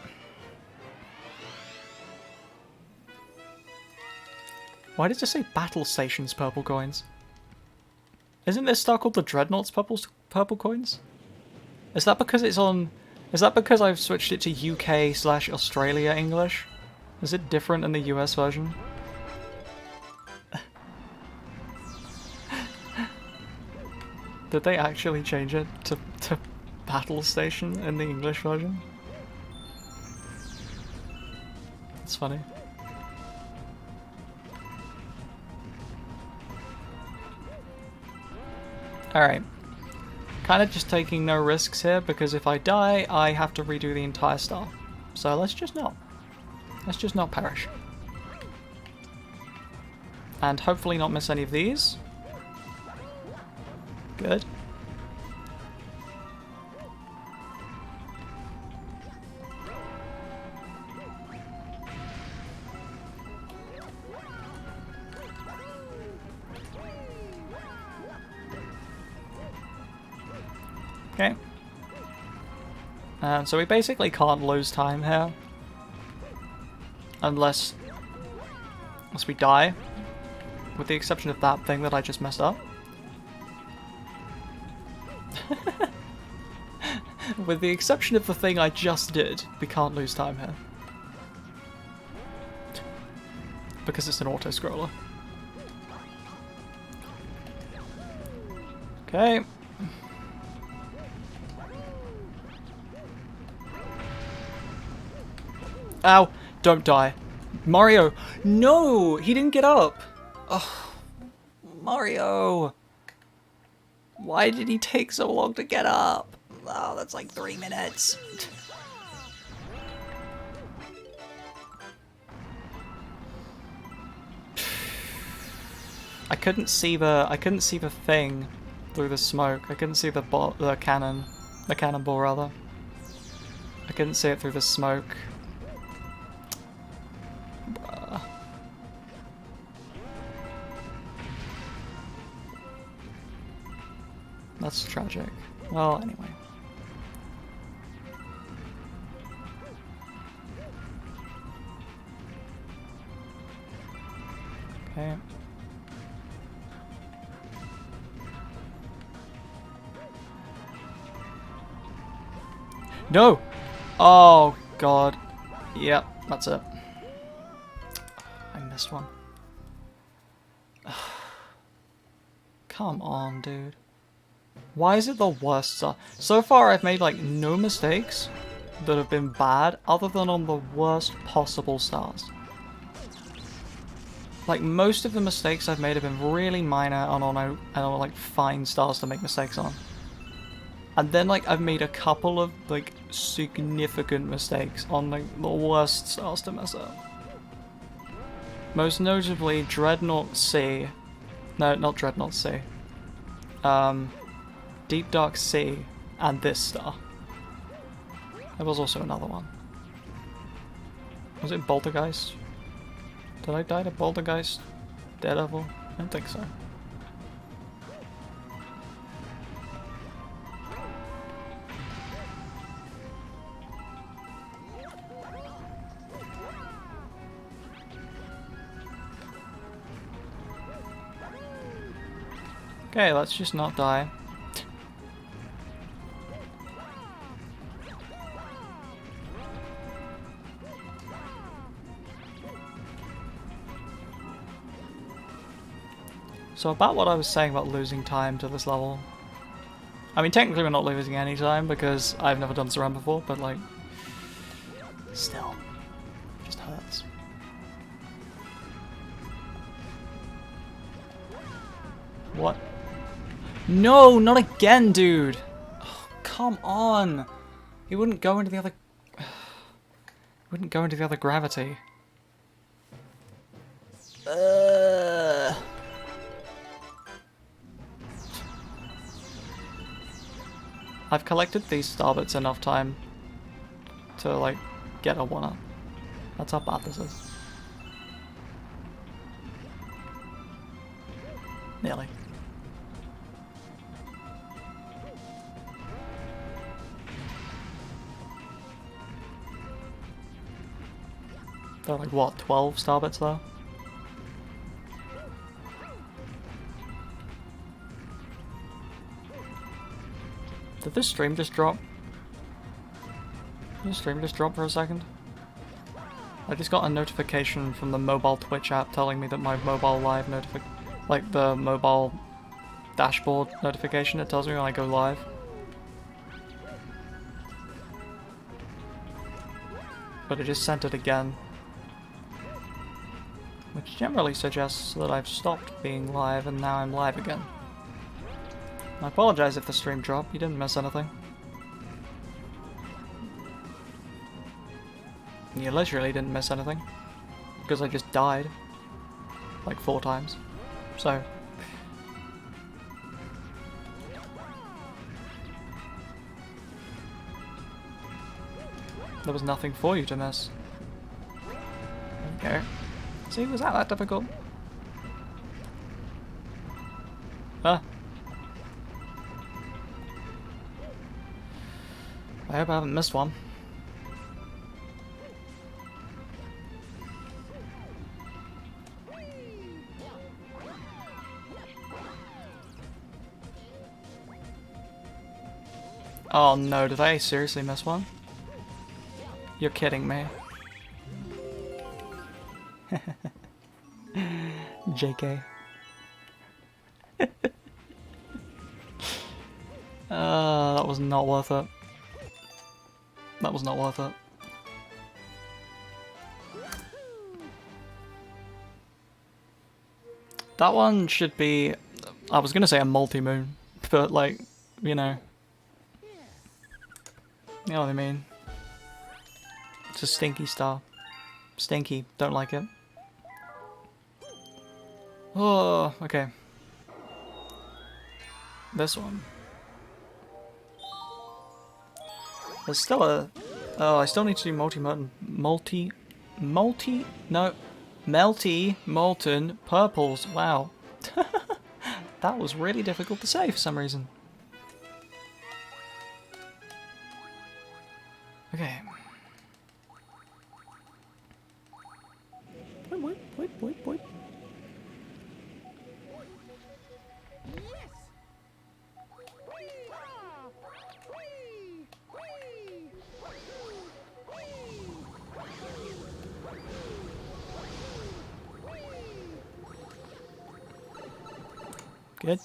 Why did it say Battle Stations purple coins? Isn't this star called the Dreadnought's purple coins? Is that because it's on... Is that because I've switched it to UK/Australia English? Is it different in the US version? Did they actually change it to Battle Station in the English version? It's funny. Alright. Kind of just taking no risks here, because if I die, I have to redo the entire star. So let's just not. Let's just not perish. And hopefully not miss any of these. Good. Okay. So we basically can't lose time here. Unless we die. With the exception of that thing that I just messed up. With the exception of the thing I just did, we can't lose time here. Because it's an auto-scroller. Okay. Ow! Don't die. Mario! No! He didn't get up! Oh, Mario! Why did he take so long to get up? Oh, that's like 3 minutes. I couldn't see the thing through the smoke. I couldn't see the cannonball rather. I couldn't see it through the smoke. That's tragic. Well, anyway. Okay. No! Oh, God. Yep, that's it. I missed one. Come on, dude. Why is it the worst stuff? So far, I've made, like, no mistakes that have been bad, other than on the worst possible stars. Like, most of the mistakes I've made have been really minor and on like, fine stars to make mistakes on. And then, like, I've made a couple of, like, significant mistakes on, like, the worst stars to mess up. Most notably, Dreadnought C. No, not Dreadnought C. Deep Dark C and this star. There was also another one. Was it Poltergeist? Did I die to Poltergeist? Daredevil? I don't think so. Okay, let's just not die. So about what I was saying about losing time to this level. I mean, technically we're not losing any time because I've never done this run before, but like, still, it just hurts. What? No, not again, dude! Oh, come on! He wouldn't go into the other... He wouldn't go into the other gravity. I've collected these star bits enough time to, like, get a 1-up. That's how bad this is. Nearly. There are, like, what, 12 star bits there? Did this stream just drop? Did the stream just drop for a second? I just got a notification from the mobile Twitch app telling me that my mobile live like the mobile dashboard notification, it tells me when I go live. But it just sent it again. Which generally suggests that I've stopped being live and now I'm live again. I apologize if the stream dropped, you didn't miss anything. You literally didn't miss anything. Because I just died. Like 4 times. So. There was nothing for you to miss. Okay. See, was that difficult? Ah. I hope I haven't missed one. Oh no, did I seriously miss one? You're kidding me. JK. That was not worth it. That was not worth it. That one should be... I was gonna say a multi-moon, but like, you know. You know what I mean. It's a stinky star. Stinky, don't like it. Oh, okay. This one. There's still a... Oh, I still need to do melty molten purples. Wow. That was really difficult to say for some reason. Okay. Boop, boop, boop, boop, boop. Yes. Whee-haw! Whee! Whee! Whee! Good.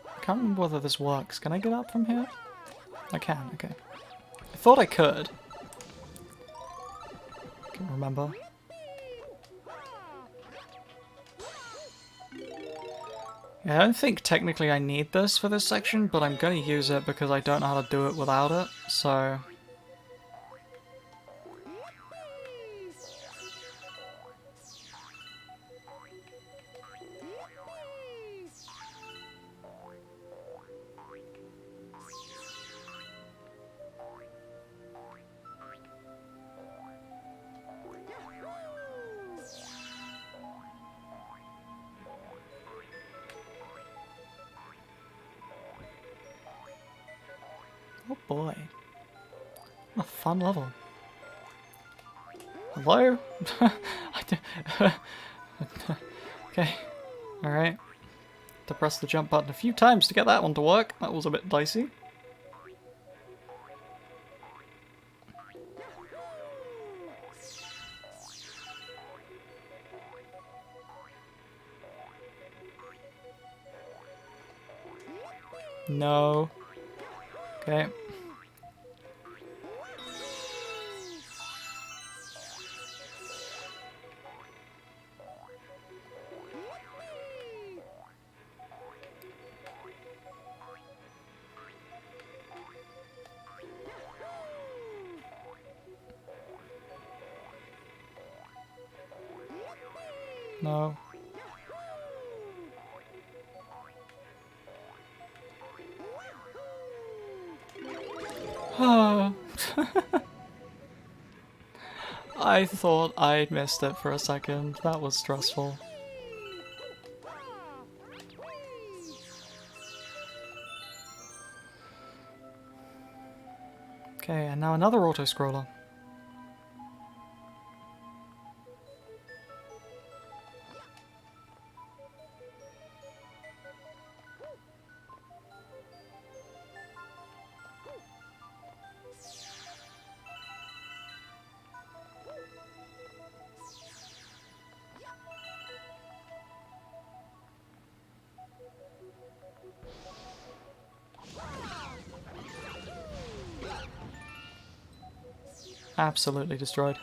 I can't remember whether this works. Can I get up from here? I can, okay. I thought I could. Can't remember. Yeah, I don't think technically I need this for this section, but I'm gonna use it because I don't know how to do it without it, so... Oh boy. What a fun level. Hello? Okay. Alright. To press the jump button a few times to get that one to work. That was a bit dicey. No. Okay. No. I thought I missed it for a second. That was stressful. Okay, and now another auto-scroller. Absolutely destroyed.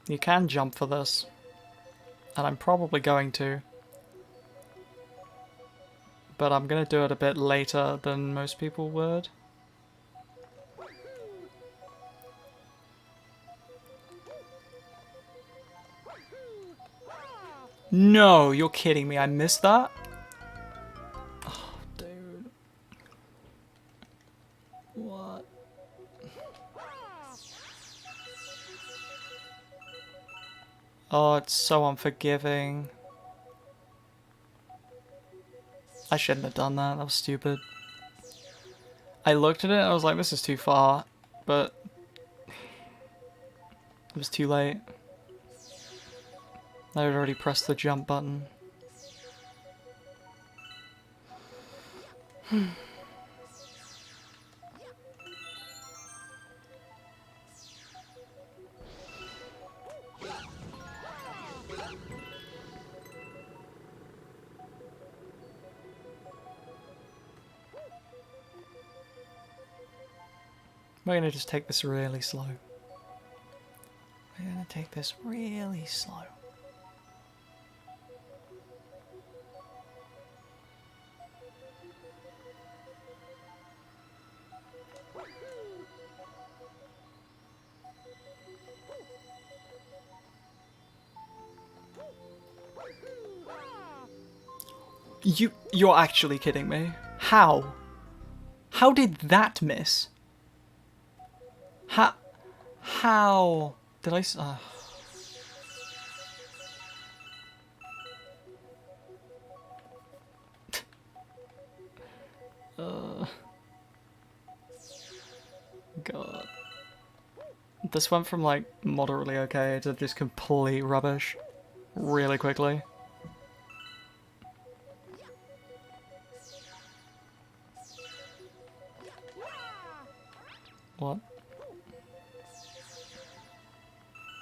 You can jump for this. And I'm probably going to. But I'm gonna do it a bit later than most people would. No, you're kidding me. I missed that? Oh, dude. What? Oh, it's so unforgiving. I shouldn't have done that. That was stupid. I looked at it and I was like, this is too far. But it was too late. I had already pressed the jump button. We're gonna just take this really slow. We're gonna take this really slow. You're actually kidding me. How? How did that miss? How did I? God. This went from like moderately okay to just complete rubbish really quickly. What?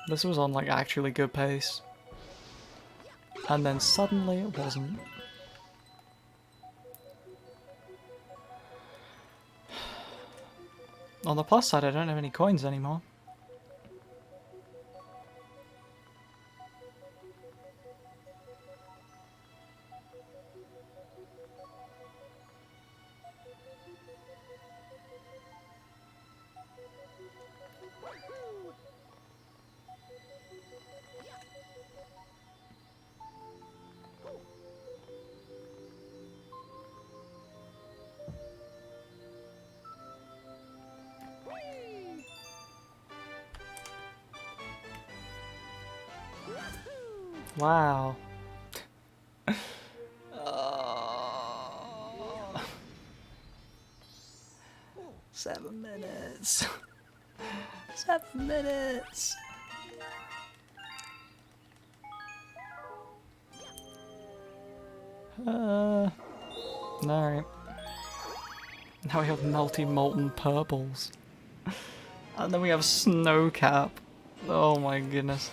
This was on like actually good pace. And then suddenly it wasn't. On the plus side, I don't have any coins anymore. Wow. 7 minutes. 7 minutes. Alright. Now we have melty molten purples. And then we have snow cap. Oh my goodness.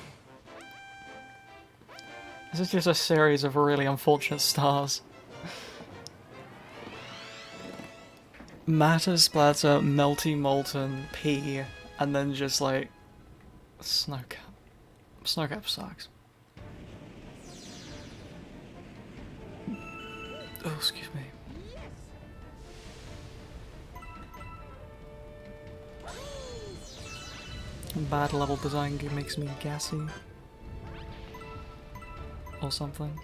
This is just a series of really unfortunate stars. Matter, splatter, melty molten, P, and then just like snow cap. Snow cap sucks. Oh, excuse me. Bad level design makes me gassy. Or something.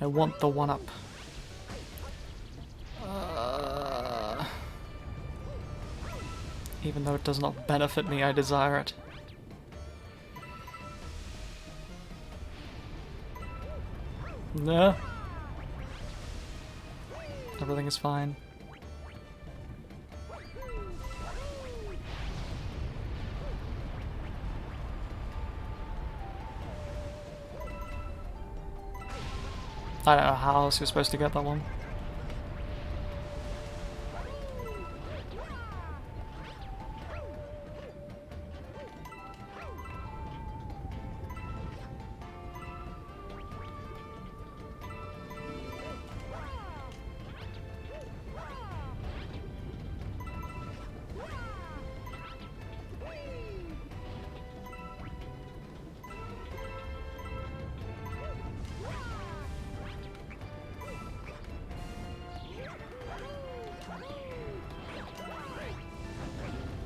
I want the one-up. Even though it does not benefit me, I desire it. No. Everything is fine. I don't know how else you're supposed to get that one.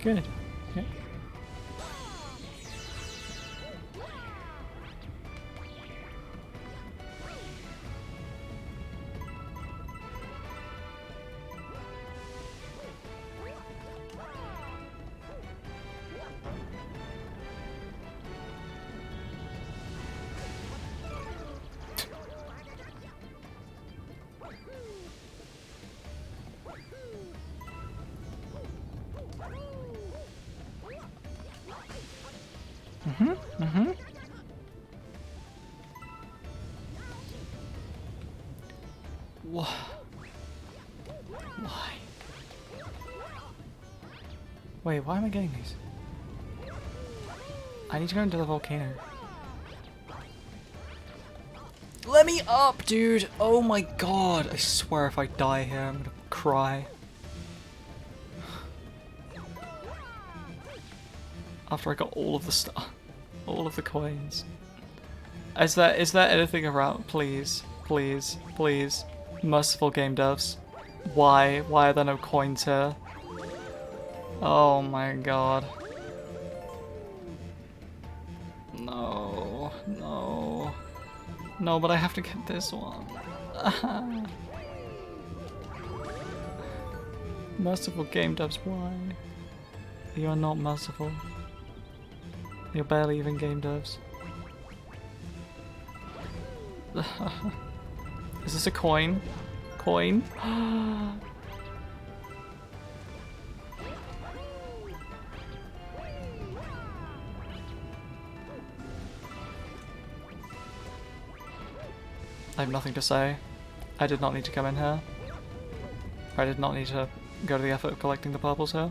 Good. Yeah. Why? Wait, why am I getting these? I need to go into the volcano. Let me up, dude! Oh my god! I swear if I die here, I'm gonna cry. After I got all of the all of the coins. Is there anything around? Please, please, please, merciful game devs. Why are there no coins here? Oh my god. No, no, no! But I have to get this one. Merciful game devs, why? You are not merciful. You're barely even game devs. Is this a coin? Coin? I have nothing to say. I did not need to come in here. I did not need to go to the effort of collecting the purples here.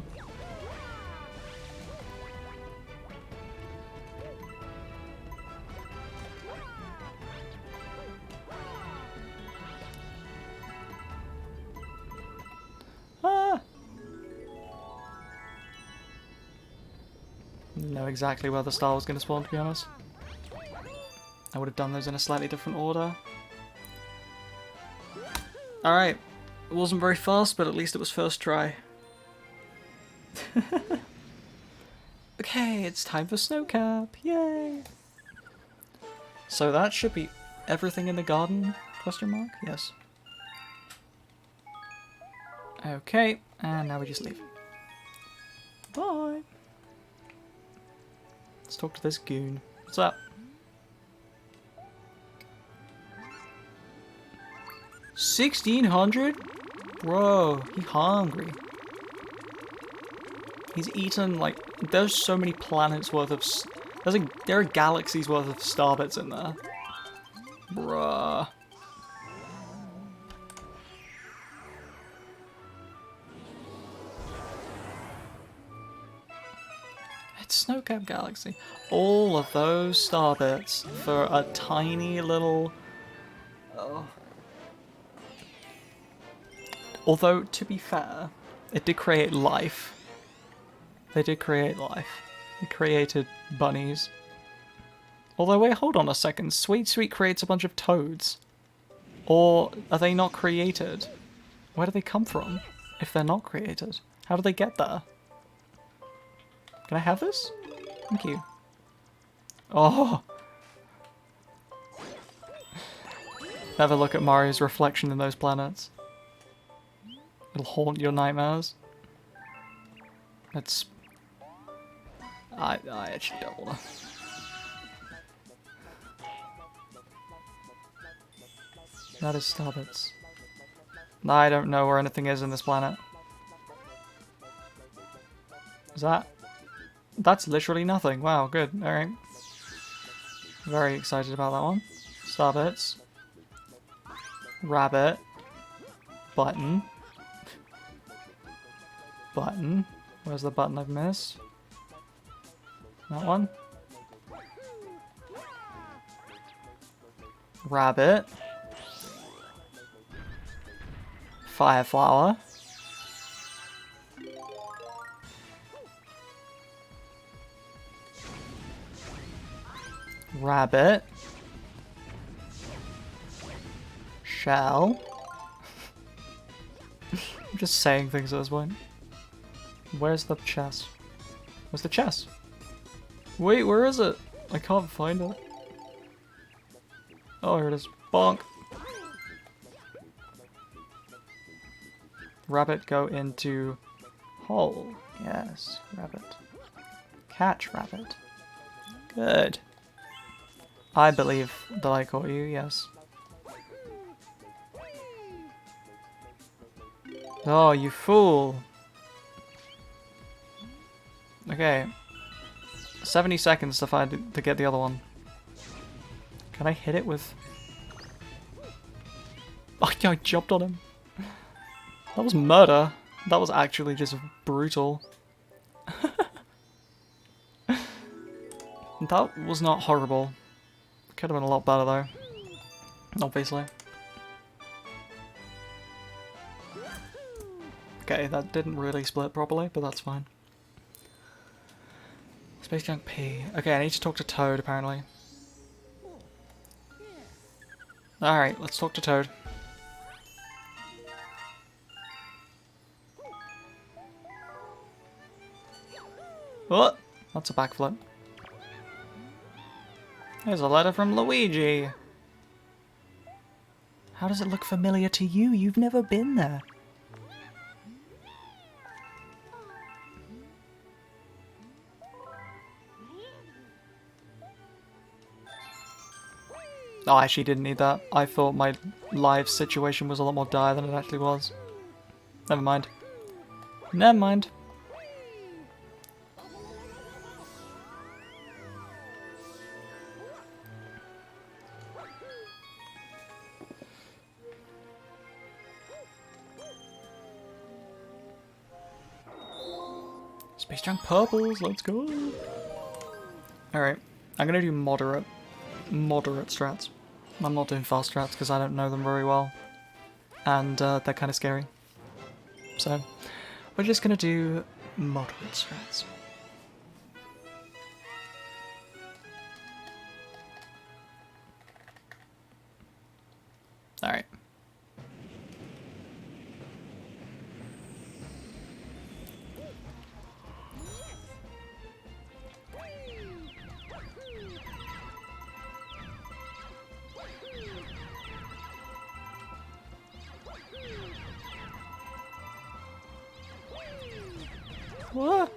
Know exactly where the star was going to spawn, to be honest. I would have done those in a slightly different order. Alright. It wasn't very fast, but at least it was first try. Okay, it's time for Snowcap. Yay! So that should be everything in the garden? Question mark? Yes. Okay, and now we just leave. Bye! Let's talk to this goon. What's up? 1600? Bro, he's hungry. He's eaten like there's so many planets worth of there are galaxies worth of starbits in there. Bruh. It's Snowcap Galaxy. All of those starbits for a tiny little. Oh. Although, to be fair, it did create life. They did create life. It created bunnies. Although, wait, hold on a second. Sweet Sweet creates a bunch of toads. Or are they not created? Where do they come from if they're not created? How do they get there? Can I have this? Thank you. Oh! Never look at Mario's reflection in those planets. It'll haunt your nightmares. It's... I actually don't wanna... That is Starbits. I don't know where anything is in this planet. Is that... That's literally nothing. Wow, good. Alright. Very excited about that one. Starbits. Rabbit. Button. Button. Where's the button I've missed? That one. Rabbit. Fireflower. Rabbit. Shell. I'm just saying things at this point. Where's the chest? Where's the chest? Wait, where is it? I can't find it. Oh, here it is. Bonk. Rabbit, go into hole. Yes, rabbit. Catch rabbit. Good. I believe that I caught you, yes. Oh, you fool. Okay. 70 seconds to get the other one. Can I hit it with... Oh, yeah, I jumped on him. That was murder. That was actually just brutal. That was not horrible. Could have been a lot better though. Obviously. Okay, that didn't really split properly, but that's fine. Space Junk P. Okay, I need to talk to Toad, apparently. Alright, let's talk to Toad. What? That's a backflip. There's a letter from Luigi. How does it look familiar to you? You've never been there. Oh, I actually didn't need that. I thought my live situation was a lot more dire than it actually was. Never mind. Never mind. Space Junk Purples, let's go. Alright, I'm gonna do moderate strats. I'm not doing fast strats because I don't know them very well. And they're kind of scary. So, we're just gonna do moderate strats. Alright. What?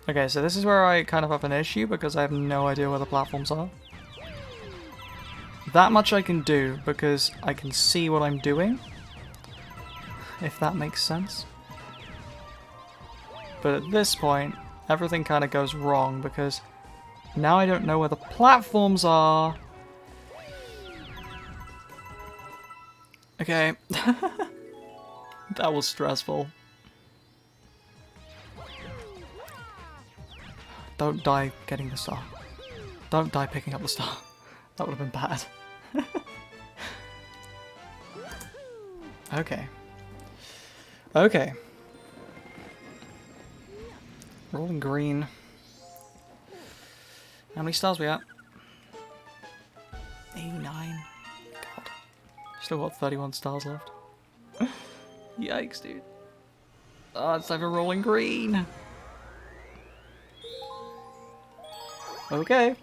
Okay, so this is where I kind of have an issue because I have no idea where the platforms are. That much I can do because I can see what I'm doing, if that makes sense. But at this point, everything kind of goes wrong because now I don't know where the platforms are. Okay. That was stressful. Don't die getting the star. Don't die picking up the star. That would have been bad. Okay. Okay. Rolling green. How many stars we at? 89. God. Still got 31 stars left. Yikes, dude. Oh, it's time for rolling green. Okay.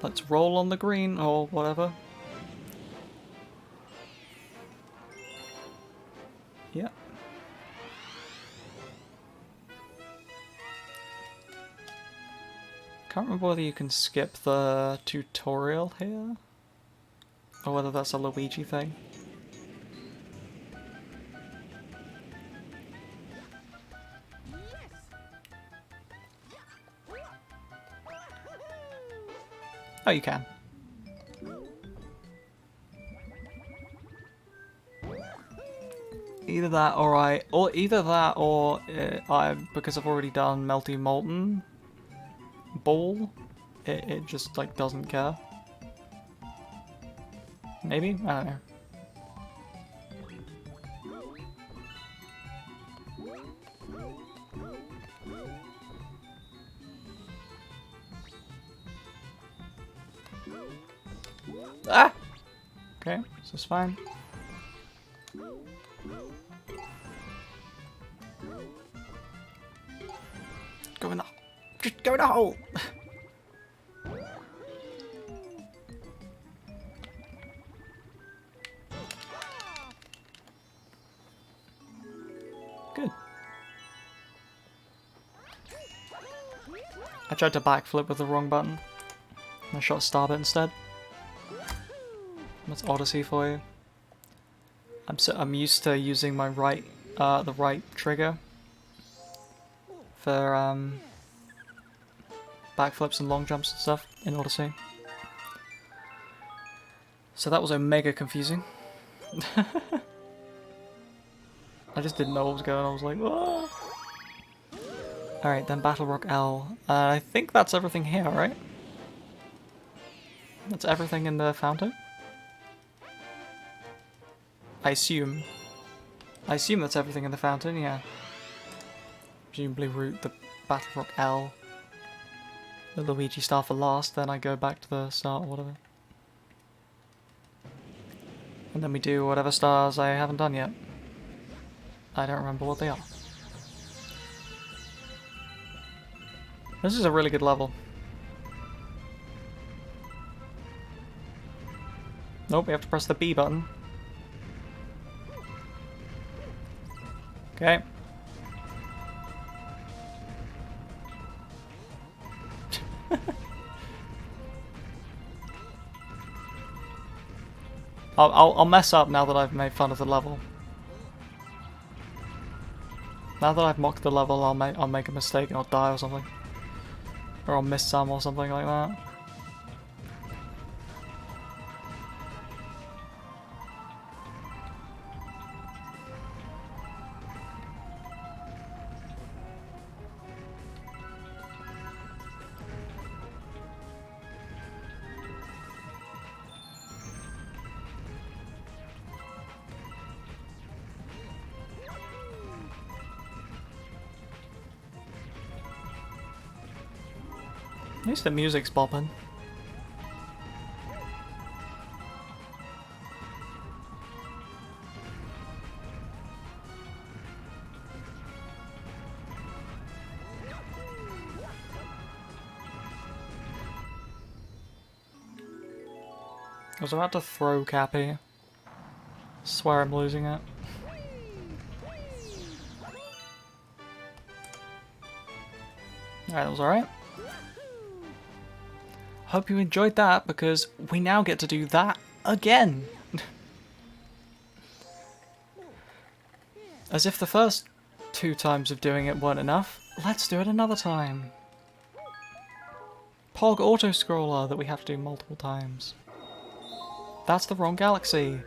Let's roll on the green, or whatever. Yeah. Can't remember whether you can skip the tutorial here, or whether that's a Luigi thing. Oh, you can. Either that, or either that, or because I've already done Melty Molten Ball, it just like doesn't care. Maybe? I don't know. Ah! Okay, this is fine. Go in the... Just go in the hole! Good. I tried to backflip with the wrong button. I shot Starbit instead. That's Odyssey for you. I'm used to using my the right trigger for backflips and long jumps and stuff in Odyssey. So that was mega confusing. I just didn't know what was going on. I was like, whoa. Alright, then Battle Rock L. I think that's everything here, right? That's everything in the fountain? I assume. I assume that's everything in the fountain, yeah. Presumably route the Battle Rock L. The Luigi star for last, then I go back to the start or whatever. And then we do whatever stars I haven't done yet. I don't remember what they are. This is a really good level. Nope, we have to press the B button. Okay. I'll mess up now that I've made fun of the level. Now that I've mocked the level, I'll make a mistake and I'll die or something, or I'll miss some or something like that. At least the music's bopping. I was about to throw Cappy. Swear I'm losing it. Alright, that was alright. Hope you enjoyed that, because we now get to do that again! As if the first 2 times of doing it weren't enough, let's do it another time! Pog auto-scroller that we have to do multiple times. That's the wrong galaxy!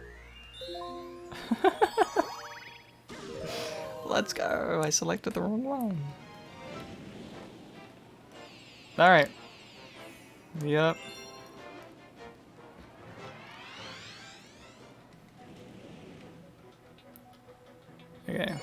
Let's go! I selected the wrong one. Alright. Yep. Okay.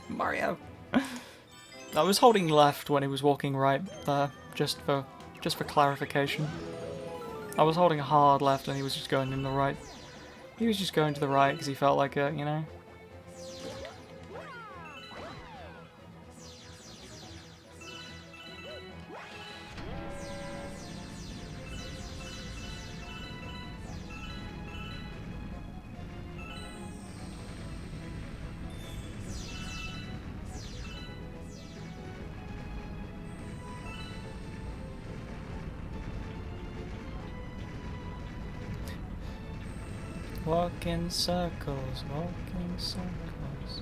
Mario. I was holding left when he was walking right there, just for clarification. I was holding hard left and he was just going in the right. He was just going to the right because he felt like it, you know? Walk in circles, walk in circles.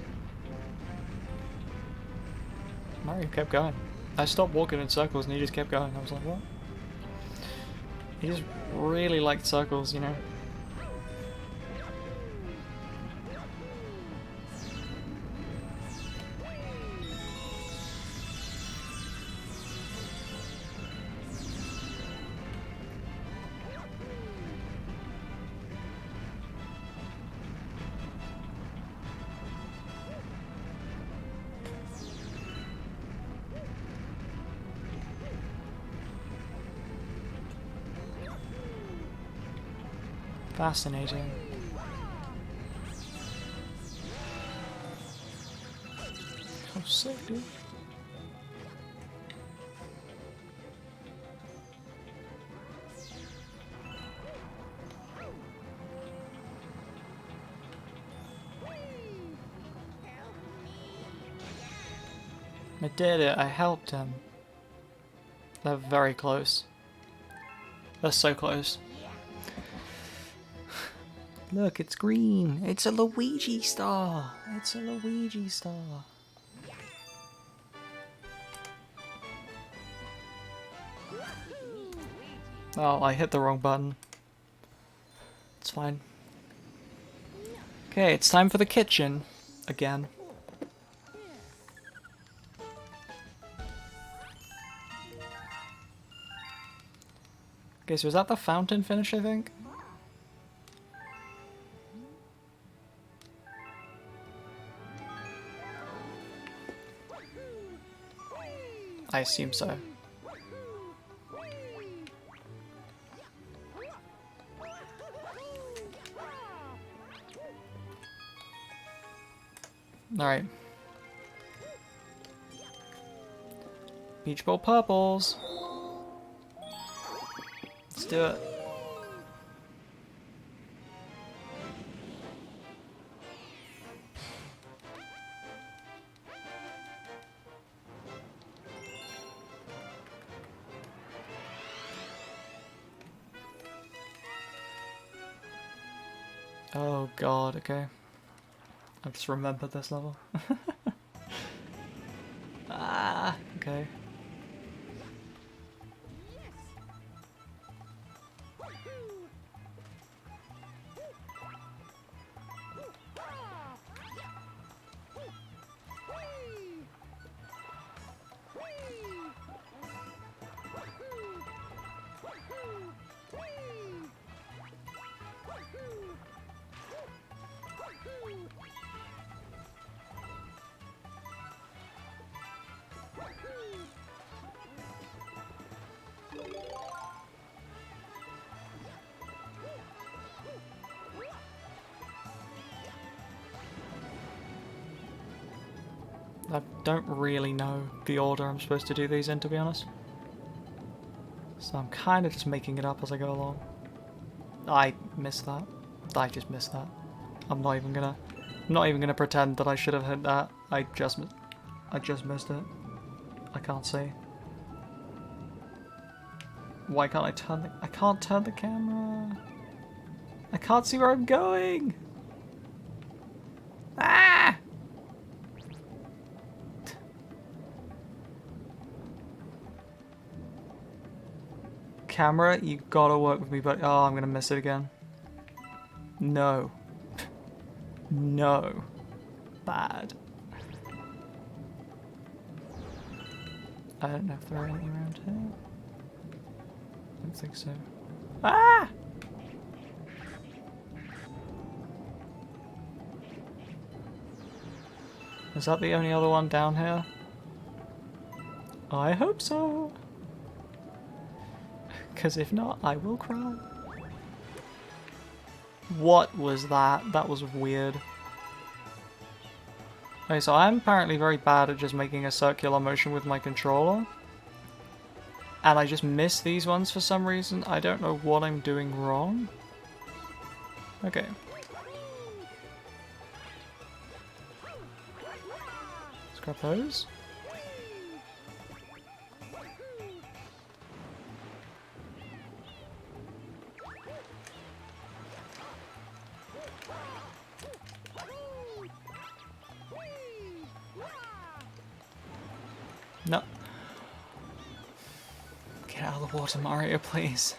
Mario kept going. I stopped walking in circles and he just kept going. I was like, what? He just really liked circles, you know? Fascinating. How sick, dude. I did it, I helped him. They're very close. They're so close. Look, it's green. It's a Luigi star. It's a Luigi star. Oh, I hit the wrong button. It's fine. Okay, it's time for the kitchen. Again. Okay, so is that the fountain finish, I think? I assume so. Alright. Beach Ball Purples. Let's do it. Oh god, okay. I've just remembered this level. Ah, okay. I don't really know the order I'm supposed to do these in, to be honest. So I'm kind of just making it up as I go along. I missed that. I just missed that. I'm not even gonna pretend that I should have hit that. I just missed it. I can't see. Why can't I can't turn the camera. I can't see where I'm going. Ah! Camera, you gotta work with me, but oh, I'm gonna miss it again. No. No. Bad. I don't know if there are any around here. I don't think so. Ah! Is that the only other one down here? I hope so. Because if not, I will cry. What was that? That was weird. Okay, so I'm apparently very bad at just making a circular motion with my controller. And I just miss these ones for some reason. I don't know what I'm doing wrong. Okay. Let's grab those. No. Get out of the water, Mario, please.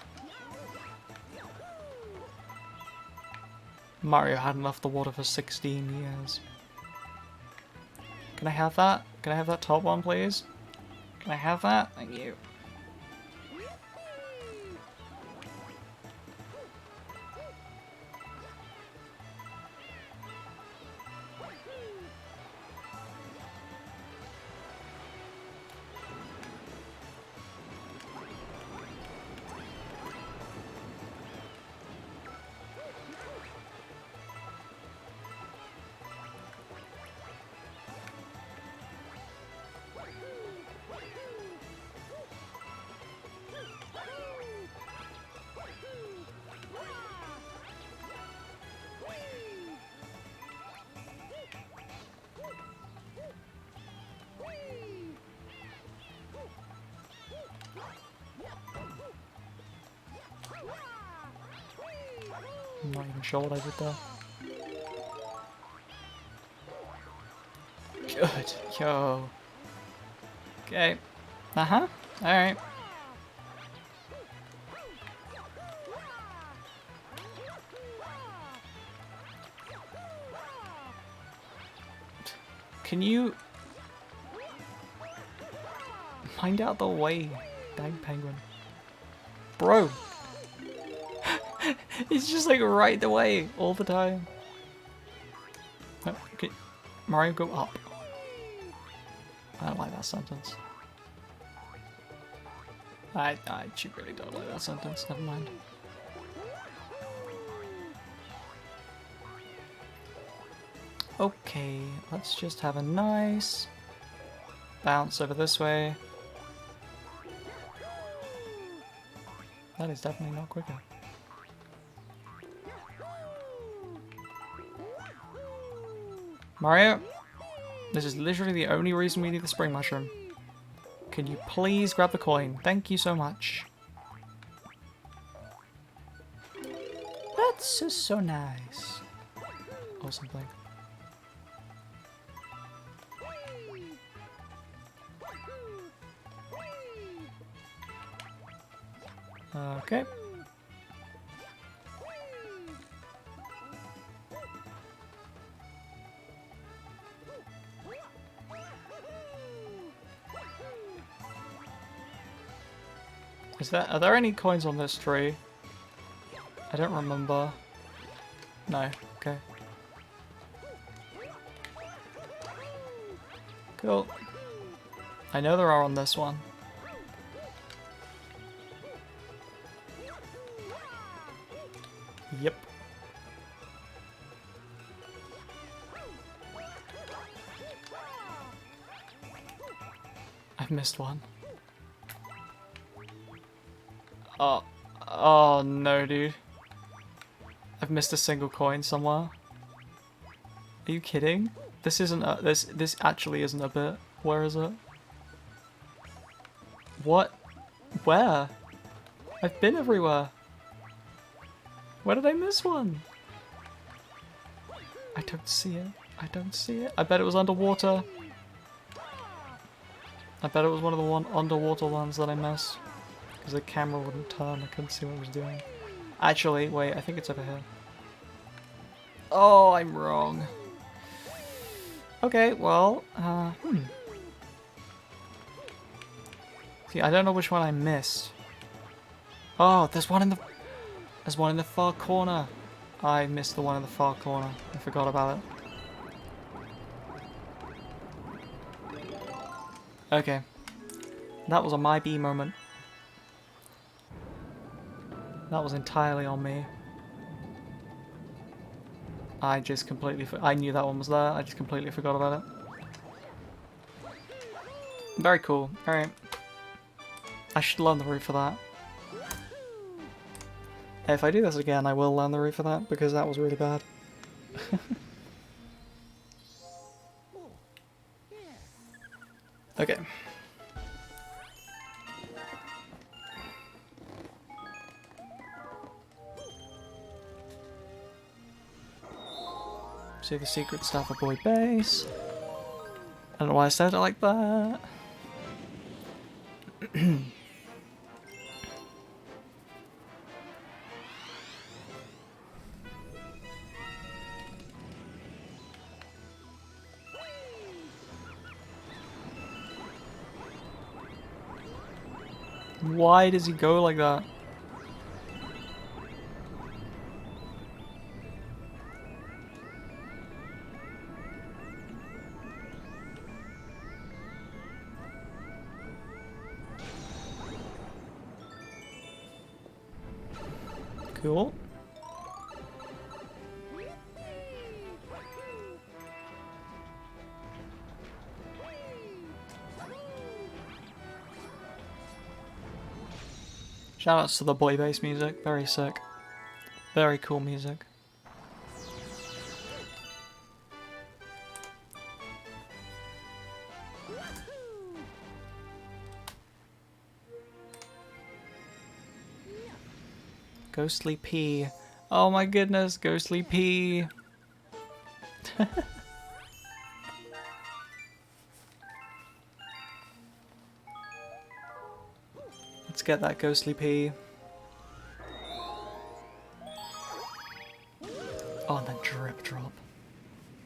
Mario hadn't left the water for 16 years. Can I have that? Can I have that top one, please? Can I have that? Thank you. I'm not even sure what I did there. Good. Yo. Okay. Uh-huh. Alright. Can you mind out the way, dang penguin, bro? He's just like right the way all the time. No, okay. Mario, go up. I don't like that sentence. I actually really don't like that sentence. Never mind. Okay, let's just have a nice bounce over this way. That is definitely not quicker. Mario, this is literally the only reason we need the spring mushroom. Can you please grab the coin? Thank you so much. That's just so nice. Or something. Okay. Are there any coins on this tree? I don't remember. No, okay. Cool. I know there are on this one. Yep. I've missed one. Oh no, dude. I've missed a single coin somewhere. Are you kidding? This isn't a, this actually isn't a bit. Where is it? What? Where? I've been everywhere. Where did I miss one? I don't see it. I don't see it. I bet it was underwater. I bet it was one of the underwater ones that I missed. Because the camera wouldn't turn, I couldn't see what it was doing. Actually, wait, I think it's over here. Oh, I'm wrong. Okay, well, See, I don't know which one I missed. Oh, there's one in the far corner. I missed the one in the far corner. I forgot about it. Okay. That was a my B moment. That was entirely on me. I just completely... I knew that one was there. I just completely forgot about it. Very cool. Alright. I should learn the route for that. If I do this again, I will learn the route for that, because that was really bad. Okay. See the secret stuff at Boy Base. I don't know why I said it like that. Why does he go like that? Cool. Shoutouts to the Boy Bass music, very sick. Very cool music. Ghostly P. Oh my goodness, Ghostly P. Let's get that Ghostly P. Oh, and then drip drop.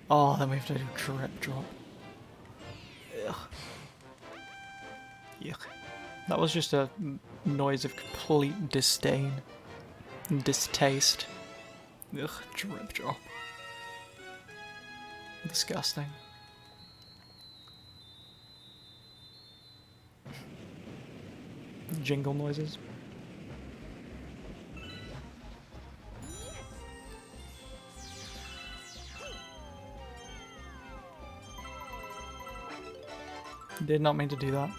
Oh, then we have to do drip drop. Yuck. That was just a noise of complete disdain and distaste. Ugh, drip drop. Disgusting. Jingle noises. Did not mean to do that.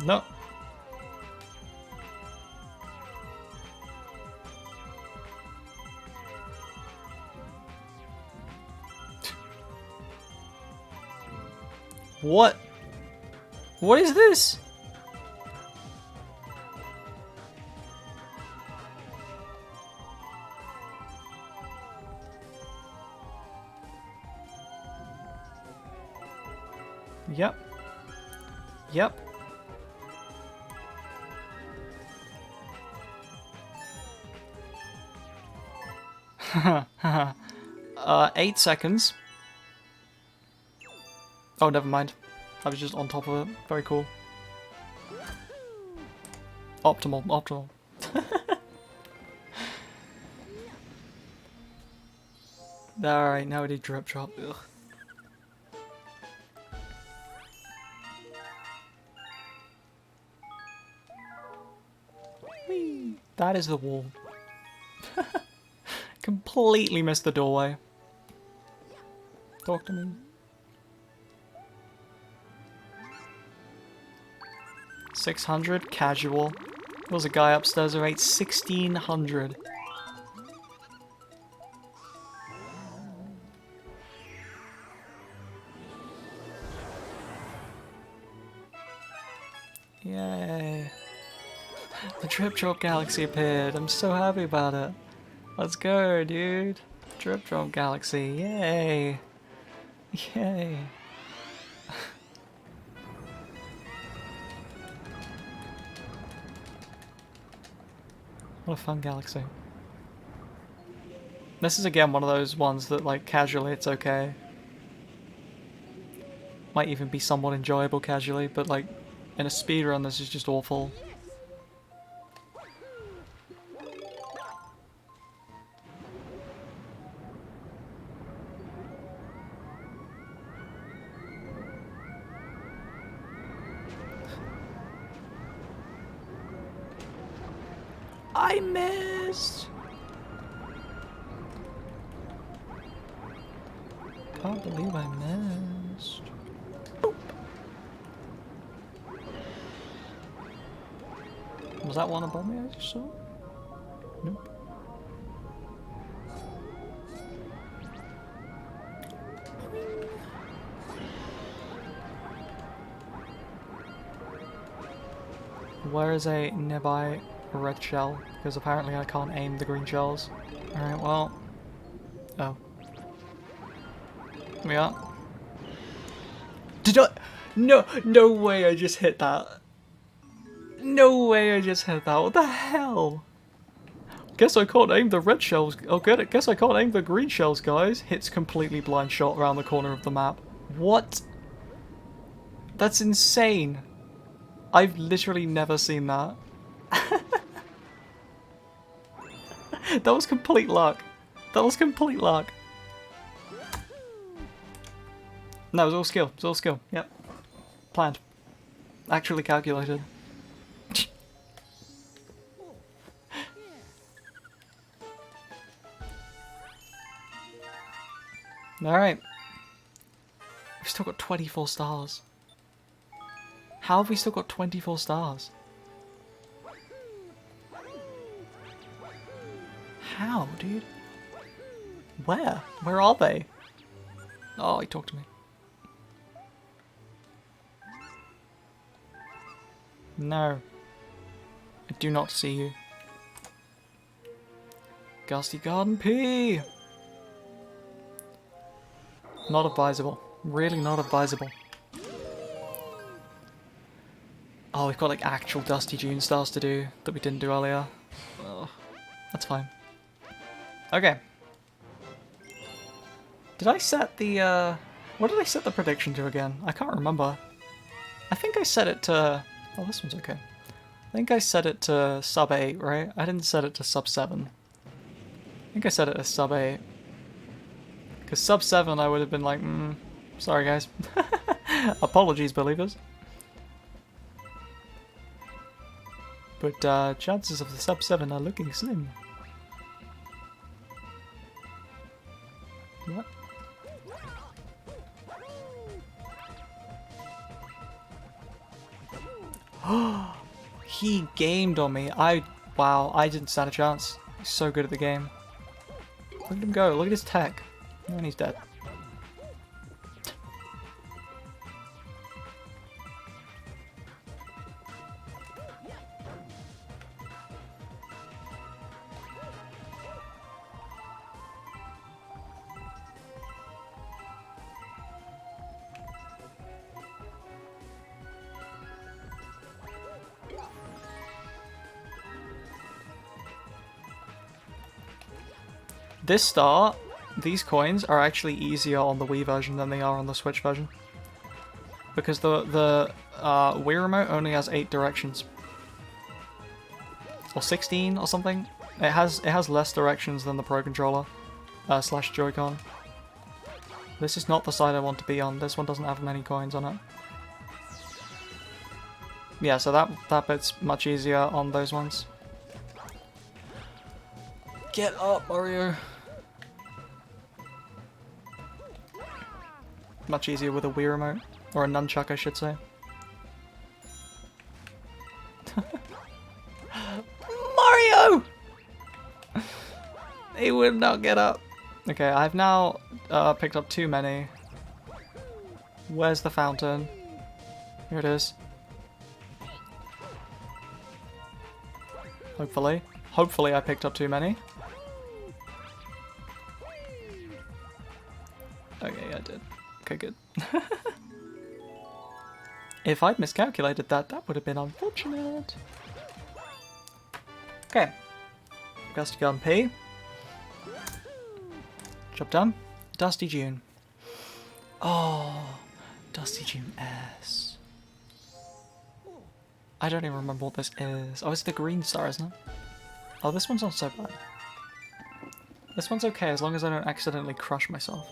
No. What? What is this? Yep. Yep. 8 seconds. Oh, never mind. I was just on top of it. Very cool. Optimal, optimal. Alright, now we need drip drop. Ugh. Whee! That is the wall. Completely missed the doorway. Talk to me. 600, casual. There was a guy upstairs who ate 1600. Yay. The Drip Drop Galaxy appeared. I'm so happy about it. Let's go, dude. Drip Drop Galaxy. Yay. Yay. What a fun galaxy. This is again one of those ones that, like, casually it's okay. Might even be somewhat enjoyable casually, but, like, in a speedrun this is just awful. I missed! Can't believe I missed. Boop. Was that one above me I just saw? Nope. Where is a nearby red shell? Because apparently I can't aim the green shells. Alright, well... Oh. Here we are. Did I... No, no way I just hit that. No way I just hit that. What the hell? Guess I can't aim the red shells. Oh, get it. Guess I can't aim the green shells, guys. Hits completely blind shot around the corner of the map. What? That's insane. I've literally never seen that. That was complete luck. That was complete luck. No, it was all skill. It was all skill. Yep. Planned. Actually calculated. Alright. We've still got 24 stars. How have we still got 24 stars? How, dude? Where? Where are they? Oh, he talked to me. No. I do not see you. Gusty Garden P! Not advisable. Really not advisable. Oh, we've got like actual Dusty June stars to do that we didn't do earlier. Ugh. That's fine. Okay. Did I set the, what did I set the prediction to again? I can't remember. I think I set it to... Oh, this one's okay. I think I set it to sub 8, right? I didn't set it to sub 7. I think I set it to sub 8. Because sub 7 I would have been like, sorry guys. Apologies, believers. But chances of the sub 7 are looking slim. What? He gamed on me. Wow, I didn't stand a chance. He's so good at the game. Look at him go. Look at his tech. And he's dead. This start, these coins are actually easier on the Wii version than they are on the Switch version. Because the Wii remote only has 8 directions. Or 16 or something. It has less directions than the Pro Controller slash Joy-Con. This is not the side I want to be on. This one doesn't have many coins on it. Yeah, so that bit's much easier on those ones. Get up, Mario! Much easier with a Wii remote. Or a nunchuck, I should say. Mario! He would not get up. Okay, I've now picked up too many. Where's the fountain? Here it is. Hopefully. Hopefully I picked up too many. Okay, I did. Okay, good. If I'd miscalculated that, that would have been unfortunate. Okay. Gusty Gun P. Job done. Dusty June. Oh, Dusty June S. I don't even remember what this is. Oh, it's the green star, isn't it? Oh, this one's not so bad. This one's okay as long as I don't accidentally crush myself.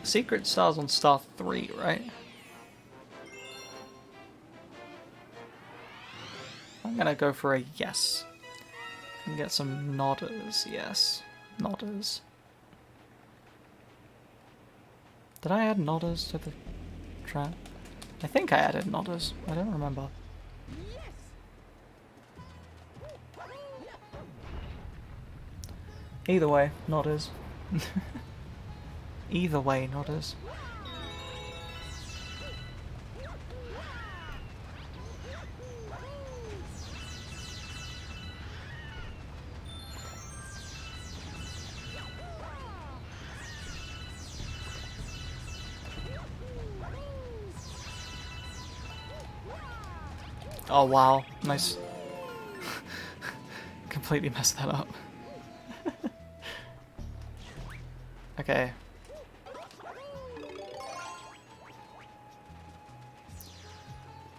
Secret Stars on star 3, right? I'm gonna go for a yes. And get some nodders, yes. Nodders. Did I add nodders to the trap? I think I added nodders. I don't remember. Either way, nodders. Either way, nodders. Oh wow, nice. Completely messed that up. Okay.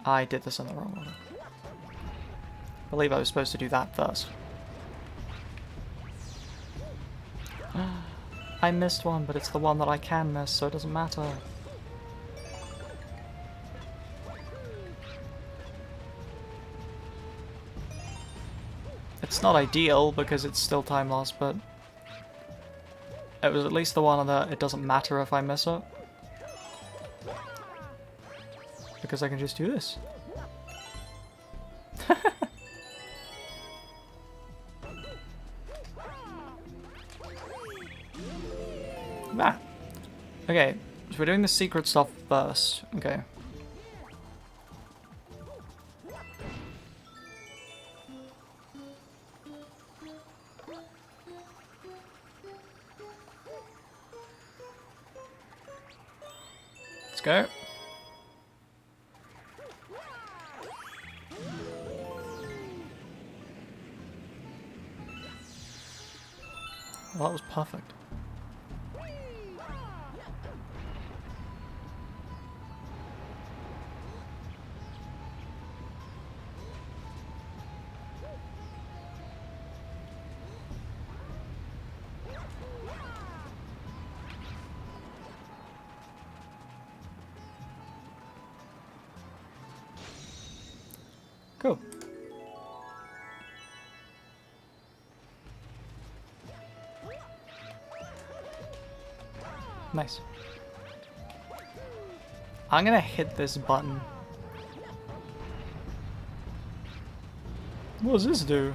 I did this in the wrong order. I believe I was supposed to do that first. I missed one, but it's the one that I can miss, so it doesn't matter. It's not ideal because it's still time loss, but it was at least the one that it doesn't matter if I miss it. Because I can just do this. Ah. Okay, so we're doing the secret stuff first. Okay. go. Well, that was perfect. Cool. Nice. I'm gonna hit this button. What does this do?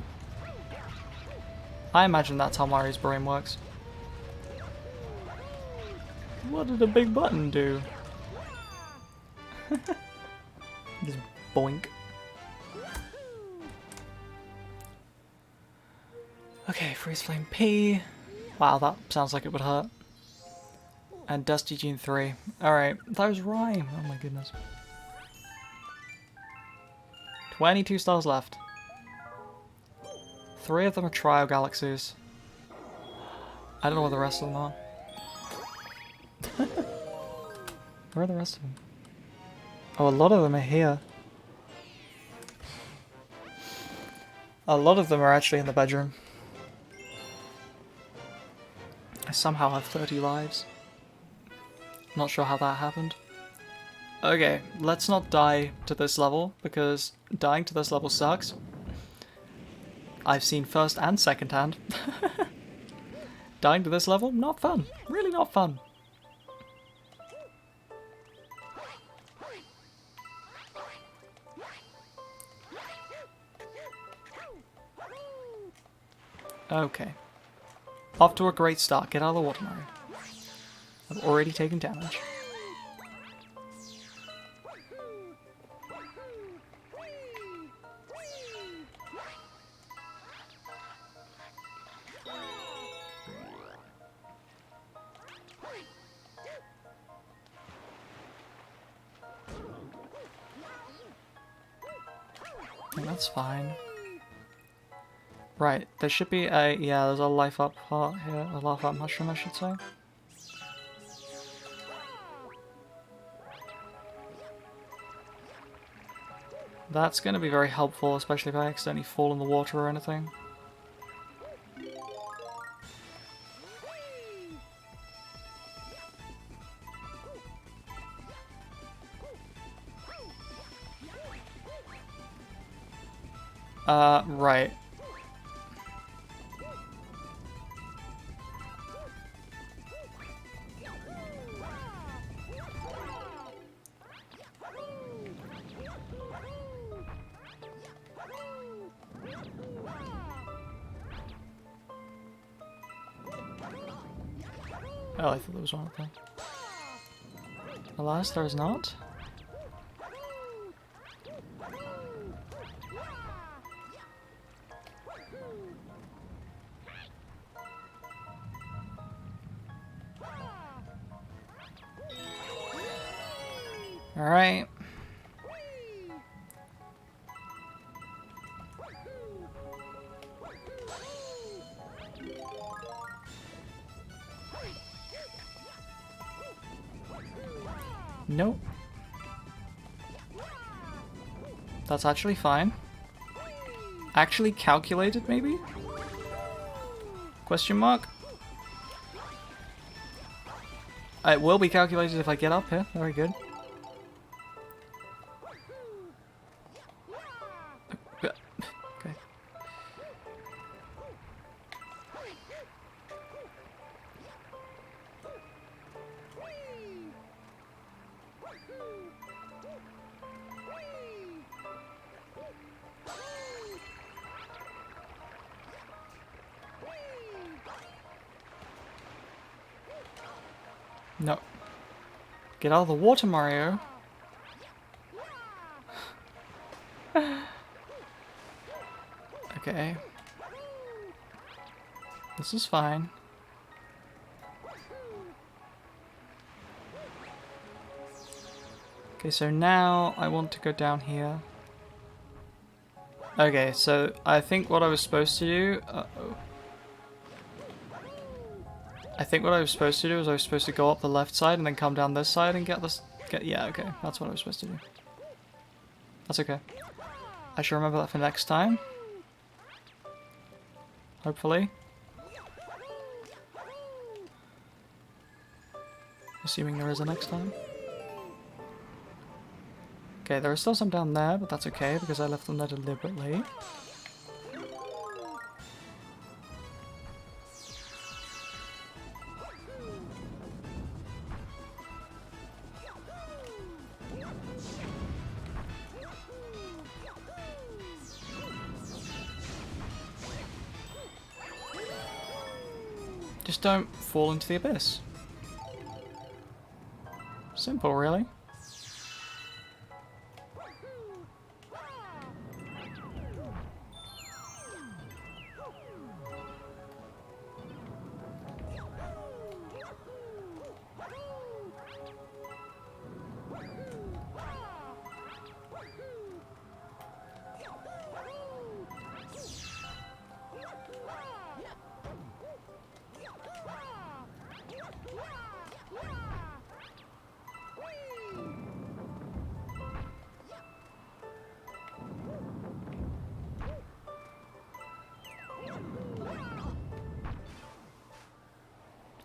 I imagine that's how Mario's brain works. What did a big button do? Just boink. Okay, Freeze Flame P. Wow, that sounds like it would hurt. And Dusty Gene 3. Alright, that was rhyme. Oh my goodness. 22 stars left. 3 of them are Trio Galaxies. I don't know where the rest of them are. Where are the rest of them? Oh, a lot of them are here. A lot of them are actually in the bedroom. I somehow have 30 lives. Not sure how that happened. Okay, let's not die to this level, because dying to this level sucks. I've seen first and second hand. Dying to this level, not fun. Really not fun. Okay. Off to a great start. Get out of the water, Mario. I've already taken damage. That's fine. Right, there should be a, yeah, there's a life up part here, a life up mushroom I should say. That's going to be very helpful, especially if I accidentally fall in the water or anything. Right. Oh, I thought there was one up there. Alas, there is not. Alright. Nope. That's actually fine. Actually calculated, maybe? Question mark? It will be calculated if I get up here. Very good. Okay. No. Get out of the water, Mario. Okay. This is fine. Okay, so now I want to go down here. Okay, so I think what I was supposed to do... Uh-oh. I think what I was supposed to do is I was supposed to go up the left side and then come down this side and get this... yeah, okay. That's what I was supposed to do. That's okay. I should remember that for next time. Hopefully. Assuming there is a next time. Okay, there are still some down there, but that's okay because I left them there deliberately. Just don't fall into the abyss. Simple, really.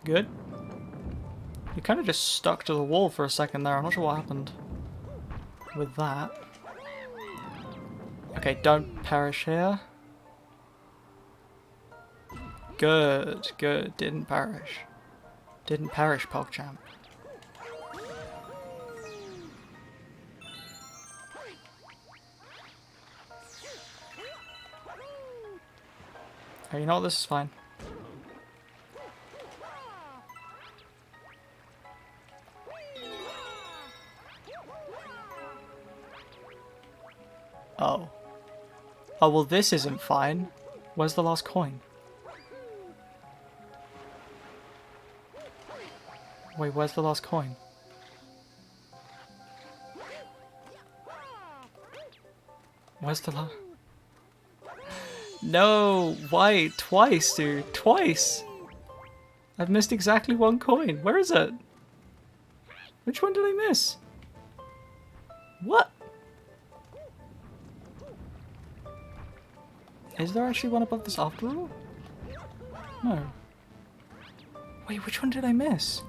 Good. You kind of just stuck to the wall for a second there. I'm not sure what happened with that. Okay, don't perish here. Good, good. Didn't perish. Didn't perish, PogChamp. Hey, you know what? This is fine. Oh. Oh, well, this isn't fine. Where's the last coin? Wait, where's the last coin? Where's the last... No! Why? Twice, dude. Twice! I've missed exactly one coin. Where is it? Which one did I miss? What? Is there actually one above this after all? No. Wait, which one did I miss?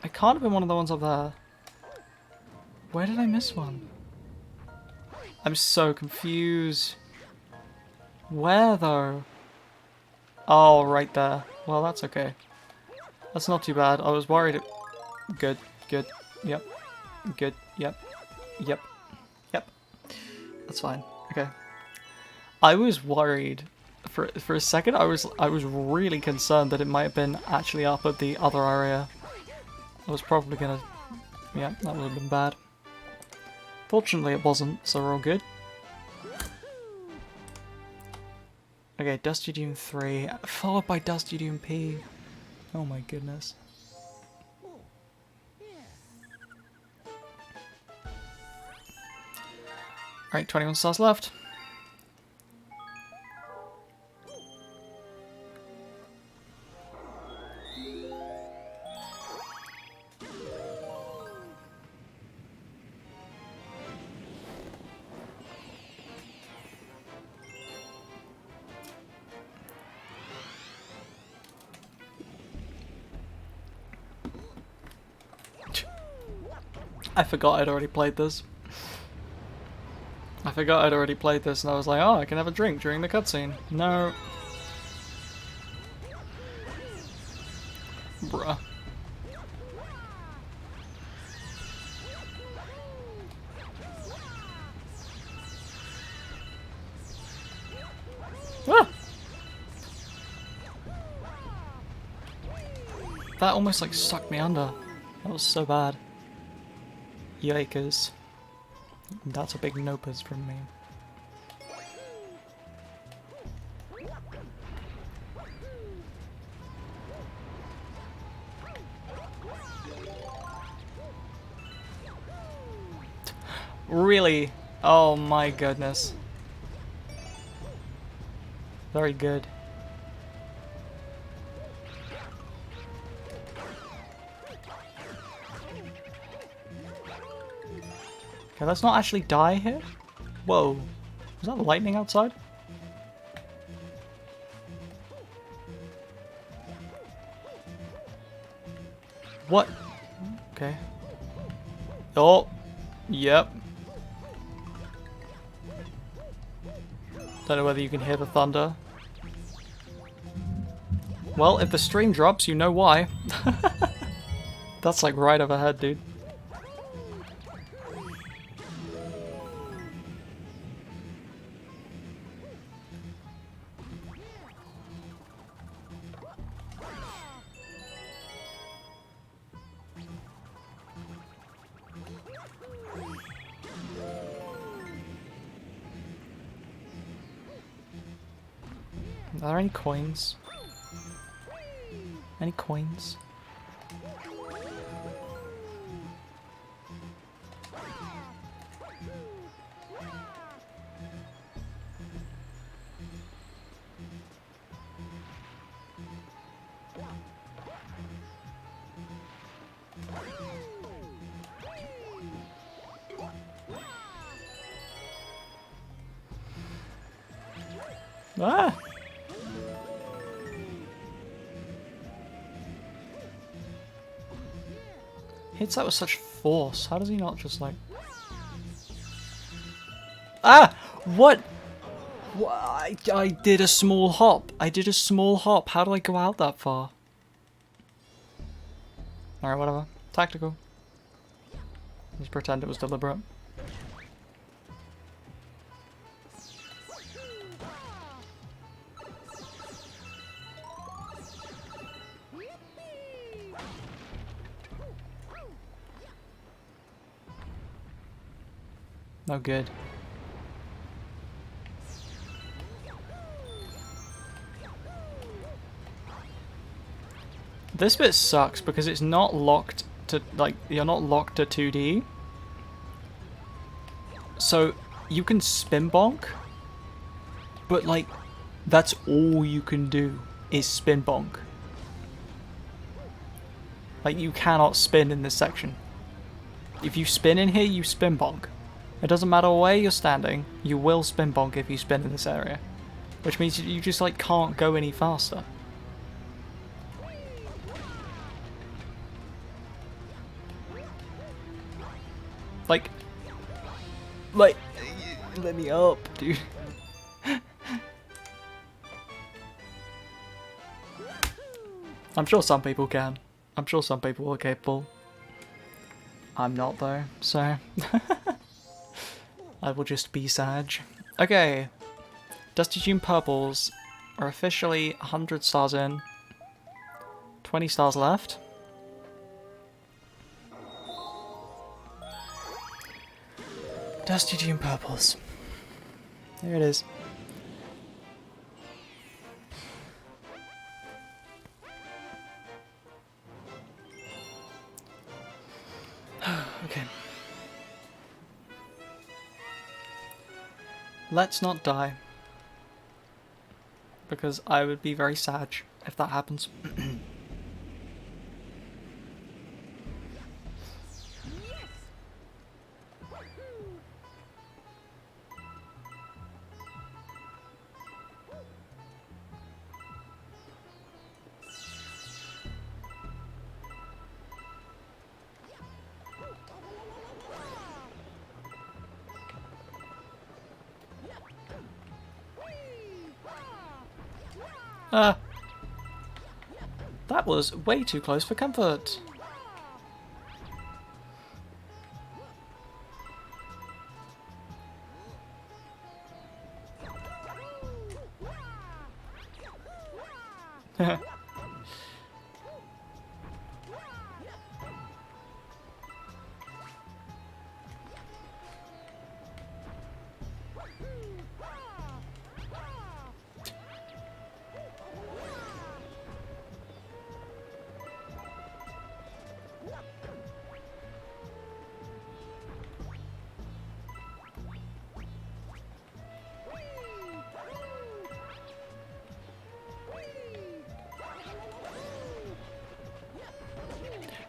It can't have been one of the ones up there. Where did I miss one? I'm so confused. Where though? Oh, right there. Well, that's okay. That's not too bad. I was worried it... Good, good, yep. Good, yep. Yep. Yep. That's fine. Okay. I was worried for a second. I was really concerned that it might have been actually up at the other area. I was probably gonna... yeah, that would have been bad. Fortunately it wasn't, so we're all good. Okay, Dusty Dune 3, followed by Dusty Dune P. Oh my goodness. Alright, 21 stars left. I forgot I'd already played this. I forgot I'd already played this and I was like, oh, I can have a drink during the cutscene. No. Bruh. Ah! That almost like sucked me under. That was so bad. Yikers. That's a big nopers from me. Really? Oh my goodness. Very good. Okay, let's not actually die here. Whoa. Is that lightning outside? What? Okay. Oh. Yep. Don't know whether you can hear the thunder. Well, if the stream drops, you know why. That's like right overhead, dude. Are there any coins? Any coins? Ah! Hits that with such force. How does he not just like... Ah! What? I did a small hop. I did a small hop. How do I go out that far? Alright, whatever. Tactical. Just pretend it was deliberate. No good. This bit sucks because it's not locked to, like, you're not locked to 2D. So, you can spin bonk, but, like, that's all you can do is spin bonk. Like, you cannot spin in this section. If you spin in here, you spin bonk. It doesn't matter where you're standing, you will spin bonk if you spin in this area. Which means you just, like, can't go any faster. Like, let me up, dude. I'm sure some people can. I'm sure some people are capable. I'm not though, so I will just be Sag. Okay, Dusty June Purples are officially 100 stars in. 20 stars left. Dusty June Purples. There it is. Okay. Let's not die. Because I would be very sad if that happens. That was way too close for comfort.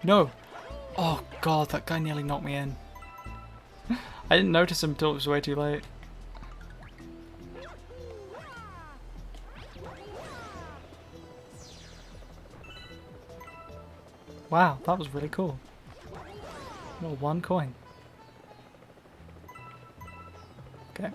No! Oh god, that guy nearly knocked me in. I didn't notice him until it was way too late. Wow, that was really cool. No, 1 coin. Okay.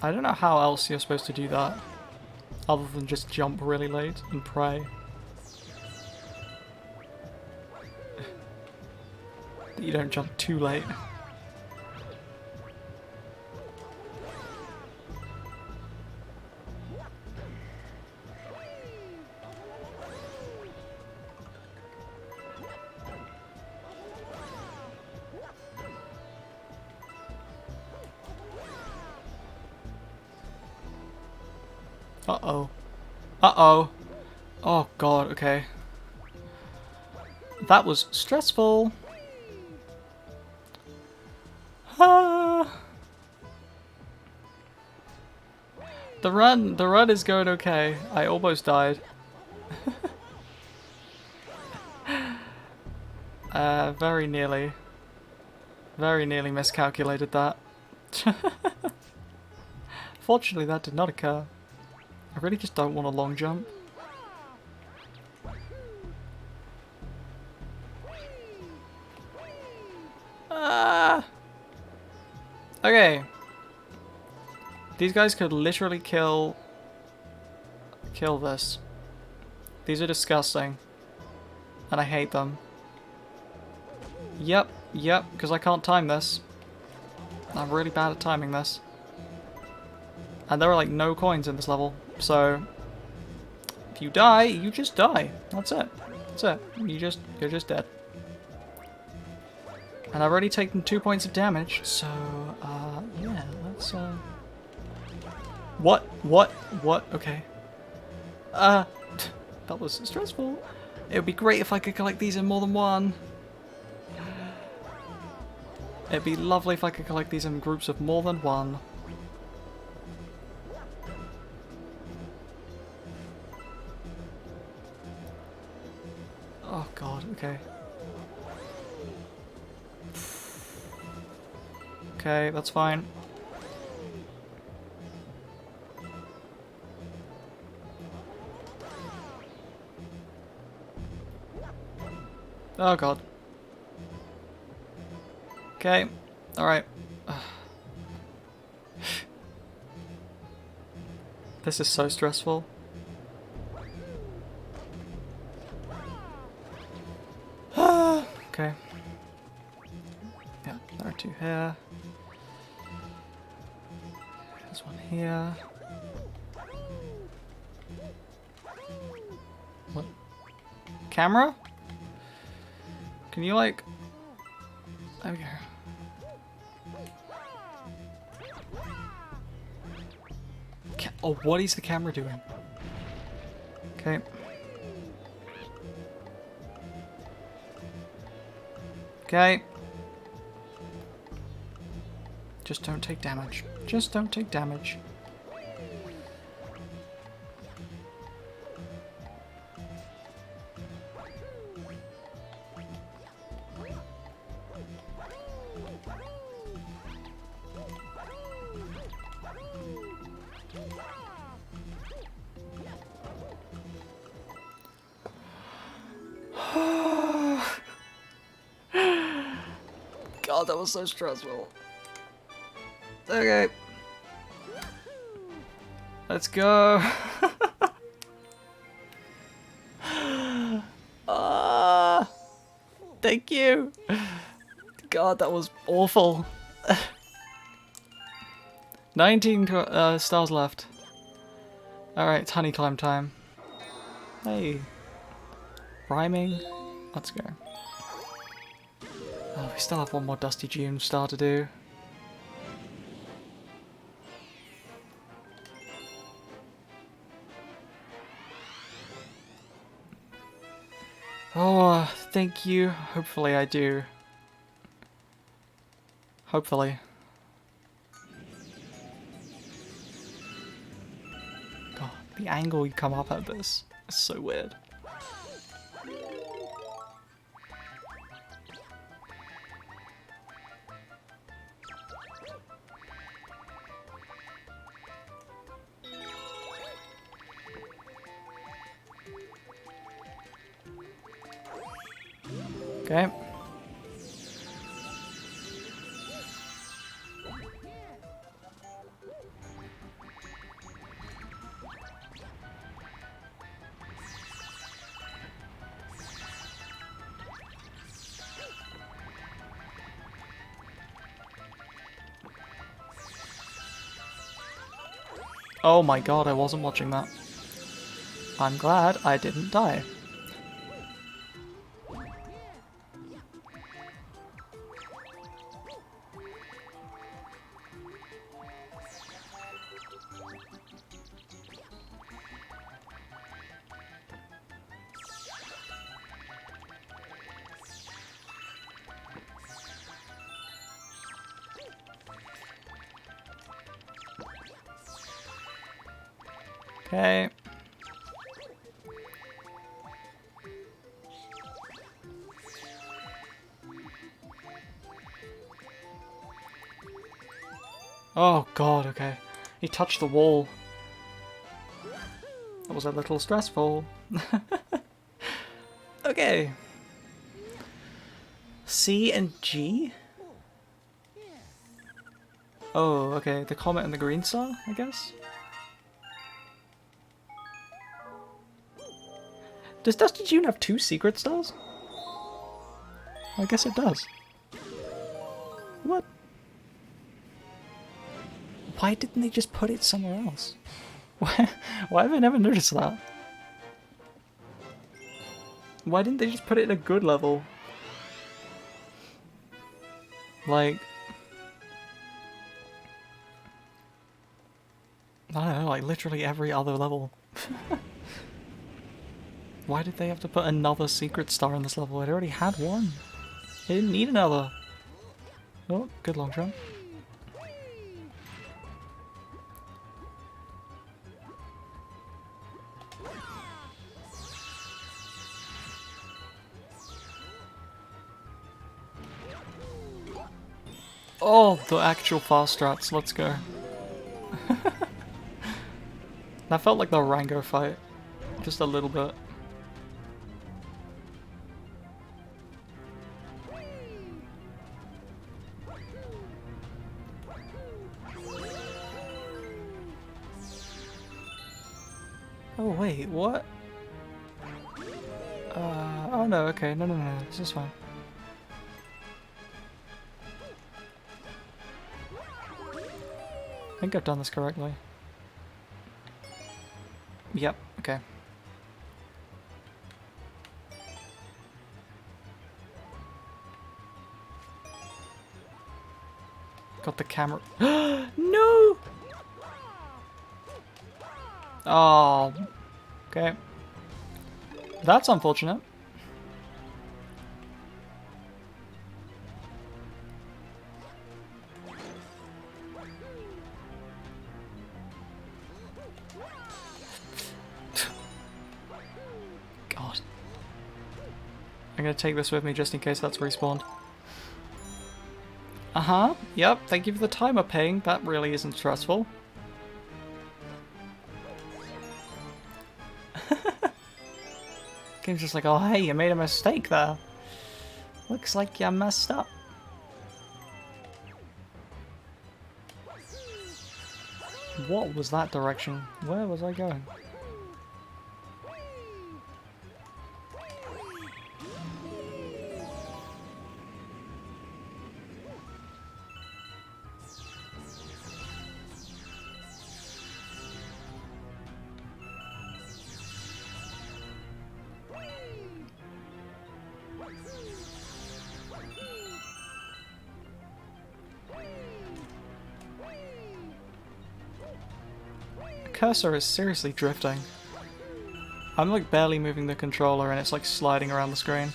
I don't know how else you're supposed to do that, other than just jump really late and pray that you don't jump too late. Uh-oh. Uh-oh. Oh god, okay. That was stressful. Ah. The run is going okay. I almost died. Very nearly miscalculated that. Fortunately, that did not occur. I really just don't want a long jump. Ah! Okay. These guys could literally kill this. These are disgusting. And I hate them. Yep, because I can't time this. I'm really bad at timing this. And there are like no coins in this level. So if you die, you just die. That's it. That's it. You're just dead. And I've already taken 2 points of damage, so yeah, let's What? Okay. That was stressful. It would be great if I could collect these in more than one. It'd be lovely if I could collect these in groups of more than one. Oh god, okay. Okay, that's fine. Oh god. Okay, alright. This is so stressful. Okay. Yeah, there are 2 here. There's 1 here. What? Camera? Can you like... There we go. Oh, what is the camera doing? Okay. Okay. Just don't take damage. Just don't take damage. God, that was so stressful. Okay. Let's go. Thank you. God, that was awful. 19 stars left. Alright, it's honey climb time. Hey. Rhyming. Let's go. Oh, we still have one more Dusty June star to do. Oh, thank you. Hopefully I do. Hopefully. God, the angle you come up at this is so weird. Okay. Oh my god, I wasn't watching that. I'm glad I didn't die. Okay. Oh god, okay. He touched the wall. That was a little stressful. Okay. C and G? Oh, okay. The comet and the green star, I guess? Does Dusty June have 2 secret stars? I guess it does. What? Why didn't they just put it somewhere else? Why have I never noticed that? Why didn't they just put it in a good level? Like... I don't know, like literally every other level. Why did they have to put another secret star in this level? It already had one. It didn't need another. Oh, good long jump. Oh, the actual fast strats, let's go. That felt like the Rango fight. Just a little bit. Oh wait, what? Oh no, okay, no, this is fine. I think I've done this correctly. Yep, okay. Got the camera. No! Oh, okay. That's unfortunate. God. I'm gonna take this with me just in case that's respawned. Uh-huh. Yep, thank you for the timer ping. That really isn't stressful. Game's just like, oh hey, you made a mistake there. Looks like you messed up. What was that direction? Where was I going? cursor is seriously drifting. I'm like barely moving the controller and it's like sliding around the screen.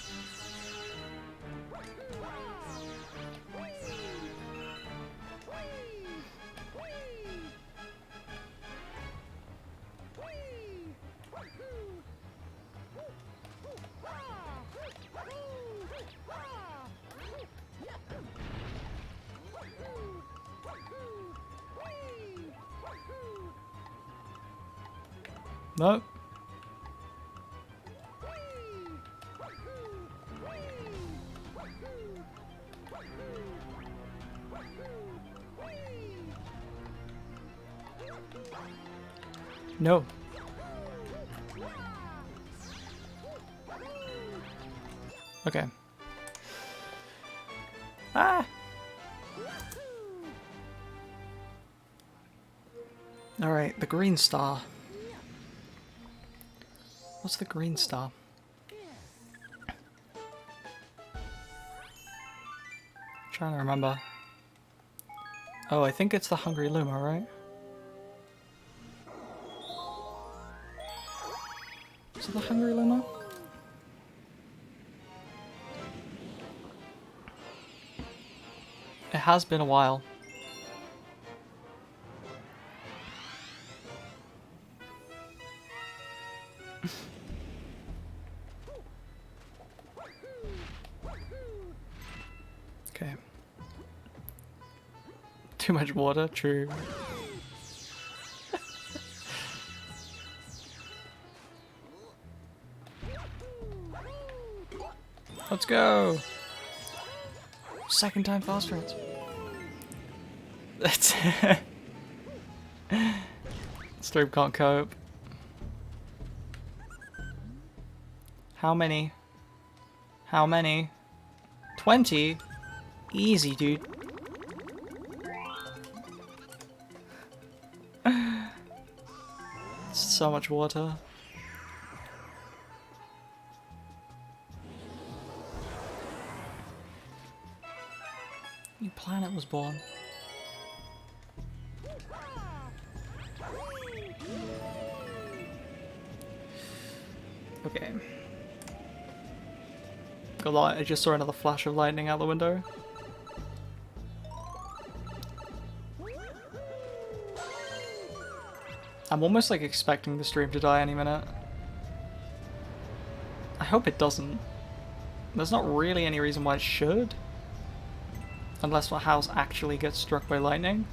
Nope. No. Okay. Ah! Alright, the green star. What's the green star? Trying to remember. Oh, I think it's the Hungry Luma, right? Is it the Hungry Luma? It has been a while. Okay. Too much water, true. Let's go! Second time fast runs. That's Stream can't cope. How many? How many? 20? Easy, dude. So much water. New planet was born. Okay. I just saw another flash of lightning out the window. I'm almost like expecting the stream to die any minute. I hope it doesn't. There's not really any reason why it should. Unless my house actually gets struck by lightning.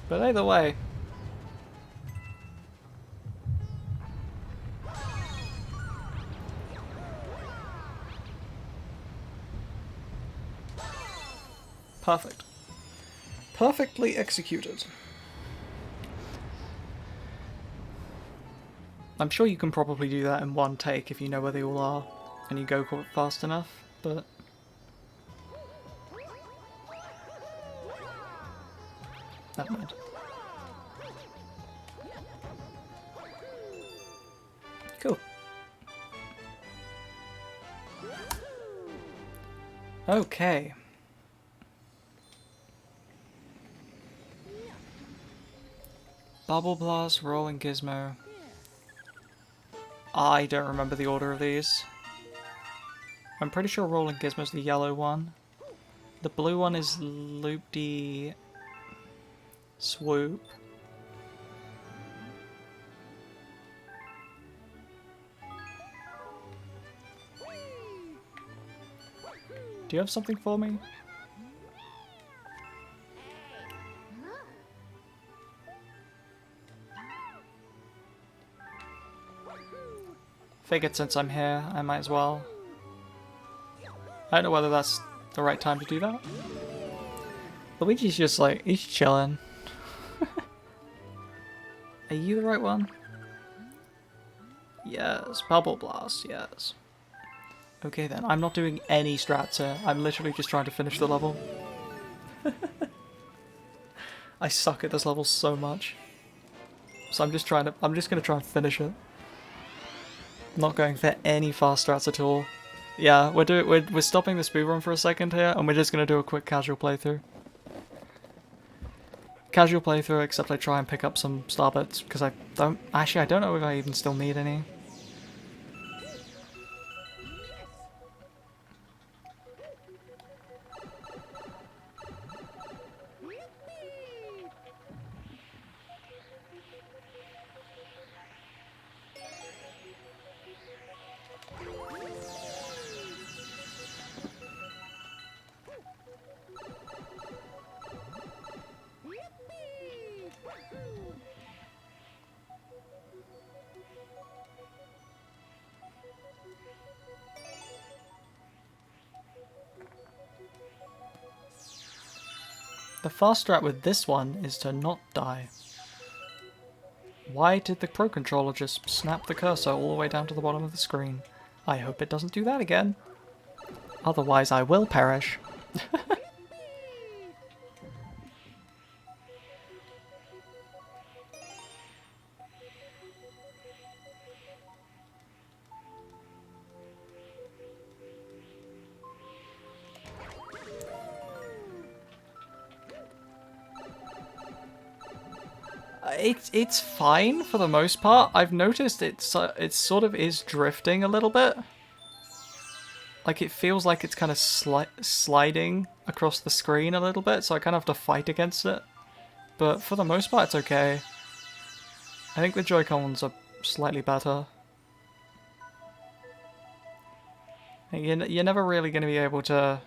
But either way. Perfect. Perfectly executed. I'm sure you can probably do that in one take if you know where they all are and you go quite fast enough, but... never mind. Cool. Okay. Bubble Blast, Rolling Gizmo. I don't remember the order of these. I'm pretty sure Rolling Gizmo's the yellow one. The blue one is Loop-de Swoop. Do you have something for me? Figured since I'm here, I might as well. I don't know whether that's the right time to do that. Luigi's just like, he's chilling. Are you the right one? Yes, Bubble Blast, yes. Okay then, I'm not doing any strats here. I'm literally just trying to finish the level. I suck at this level so much. So I'm just gonna try and finish it. I'm not going for any fast strats at all. Yeah, we're stopping the speedrun for a second here, and we're just gonna do a quick casual playthrough. Casual playthrough, except I try and pick up some star bits, because I don't know if I even still need any. The fast strat with this one is to not die. Why did the Pro Controller just snap the cursor all the way down to the bottom of the screen? I hope it doesn't do that again. Otherwise I will perish. It's fine for the most part. I've noticed it sort of is drifting a little bit. Like it feels like it's kind of sliding across the screen a little bit, so I kind of have to fight against it. But for the most part, it's okay. I think the Joy-Cons are slightly better. You're never really going to be able to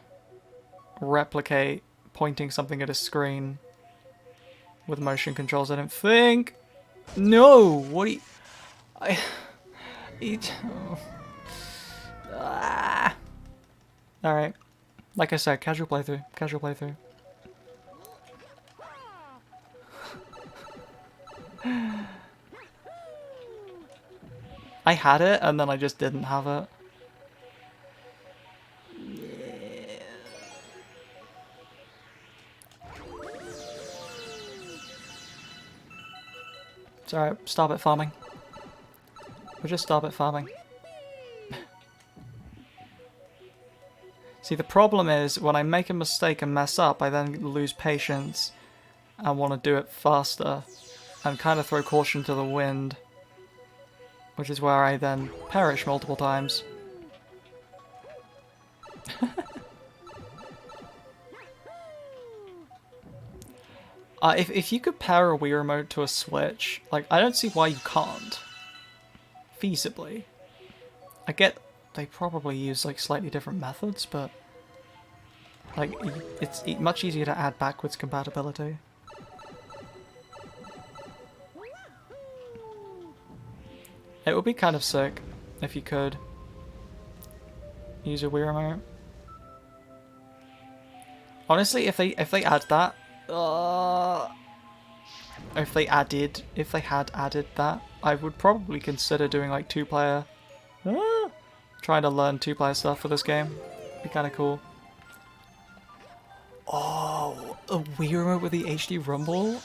replicate pointing something at a screen with motion controls, I don't think. No! What do you... Oh. Ah. Alright. Like I said, casual playthrough. Casual playthrough. I had it, and then I just didn't have it. It's alright, stop at farming. We'll just stop at farming. See, the problem is, when I make a mistake and mess up, I then lose patience and want to do it faster and kind of throw caution to the wind, which is where I then perish multiple times. If you could pair a Wii remote to a Switch, like, I don't see why you can't. Feasibly. I get they probably use, like, slightly different methods, but, like, it's much easier to add backwards compatibility. It would be kind of sick if you could use a Wii remote. Honestly, if they add that, if they had added that, I would probably consider doing like two-player. Trying to learn two-player stuff for this game. Be kind of cool. Oh, a Wii remote with the HD rumble?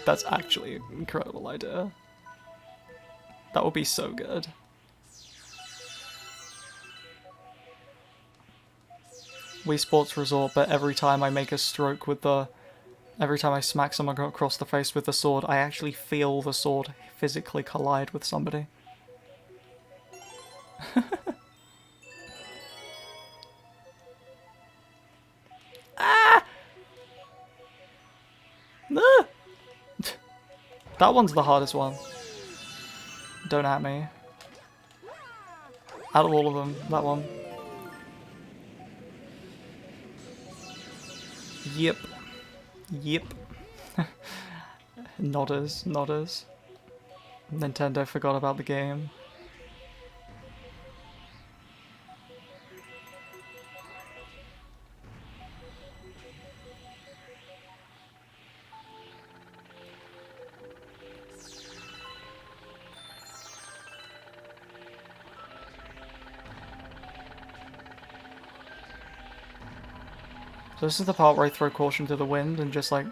That's actually an incredible idea. That would be so good. Wii Sports Resort, but every time I make a stroke with the... Every time I smack someone across the face with the sword, I actually feel the sword physically collide with somebody. Ah! Ah! That one's the hardest one. Don't at me. Out of all of them, that one. Yep. Yep. Nodders, nodders. Nintendo forgot about the game. So this is the part where I throw caution to the wind and just like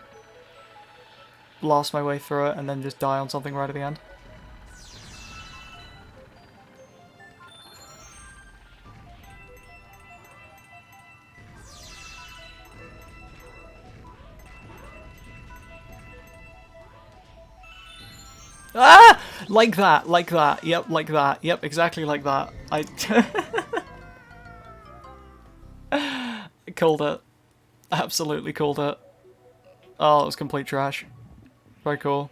blast my way through it and then just die on something right at the end. Ah! Like that, like that. Yep, like that. Yep, exactly like that. I called it. Absolutely called it. Oh, it was complete trash. Very cool.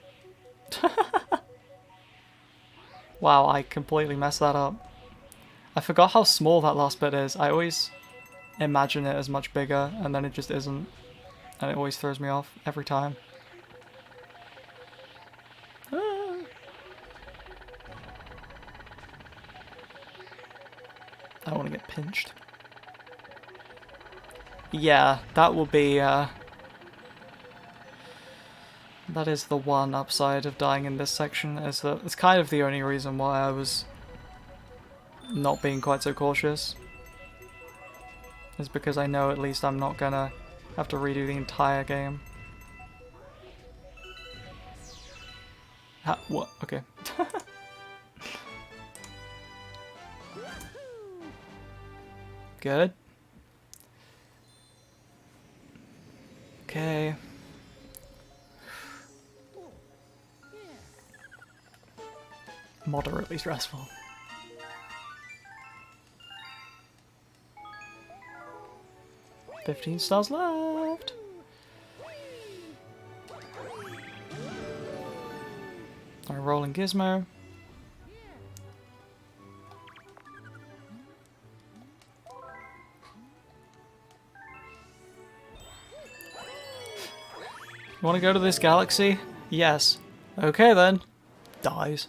Wow, I completely messed that up. I forgot how small that last bit is. I always imagine it as much bigger, and then it just isn't. And it always throws me off every time. Ah. I don't want to get pinched. Yeah, that will be, that is the one upside of dying in this section, is that it's kind of the only reason why I was not being quite so cautious. Is because I know at least I'm not gonna have to redo the entire game. What? Okay. Good. Okay. Moderately stressful. $15 stars left. Alright, rolling gizmo. You want to go to this galaxy? Yes. Okay then. Dies.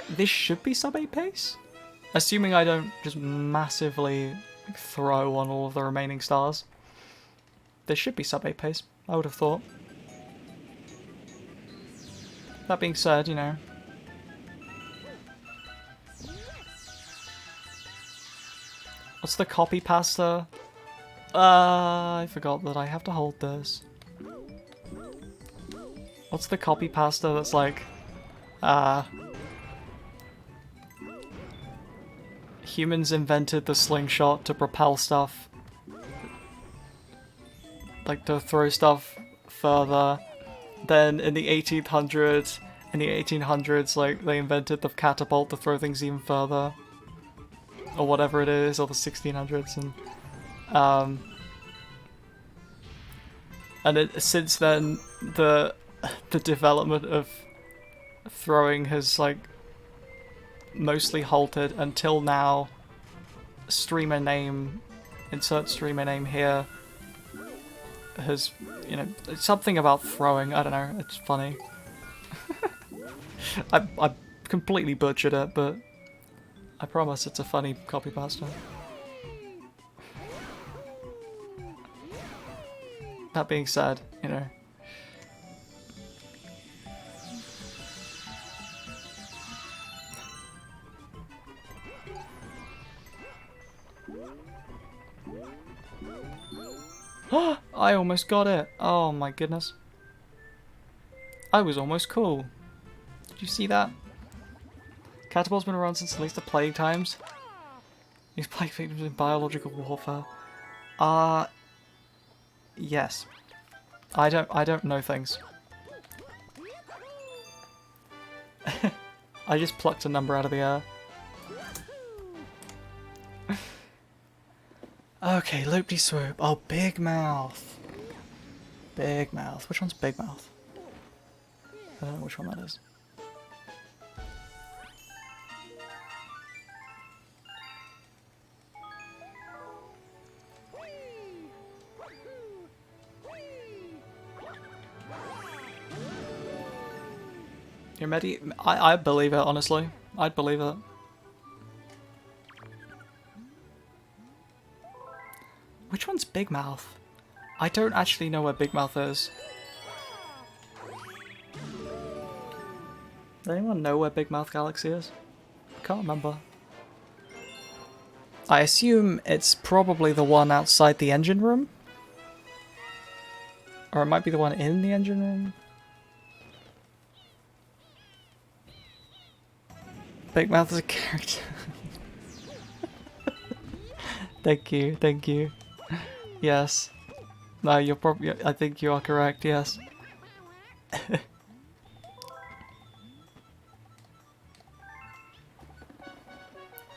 This should be sub 8 pace? Assuming I don't just massively throw on all of the remaining stars. This should be sub 8 pace, I would have thought. That being said, you know. What's the copy pasta? I forgot that I have to hold this. What's the copy pasta that's like, humans invented the slingshot to propel stuff. Like, to throw stuff further. Then in the 1800s, like, they invented the catapult to throw things even further. Or whatever it is, or the 1600s, and since then, the development of throwing has, like, mostly halted until now. Streamer name, insert streamer name here, has, you know, something about throwing, I don't know, it's funny. I completely butchered it, but I promise it's a funny copy pasta. That being said, you know. I almost got it. Oh my goodness. I was almost cool. Did you see that? Catapult's been around since at least the plague times. These plague victims in biological warfare. Yes. I don't know things. I just plucked a number out of the air. Okay, loop-de-swoop. Oh, Big Mouth. Big Mouth. Which one's Big Mouth? I don't know which one that is. You're Medi. I believe it, honestly. I'd believe it. Which one's Big Mouth? I don't actually know where Big Mouth is. Does anyone know where Big Mouth Galaxy is? I can't remember. I assume it's probably the one outside the engine room? Or it might be the one in the engine room? Big Mouth is a character. Thank you, thank you. Yes. No, you're probably. I think you are correct. Yes.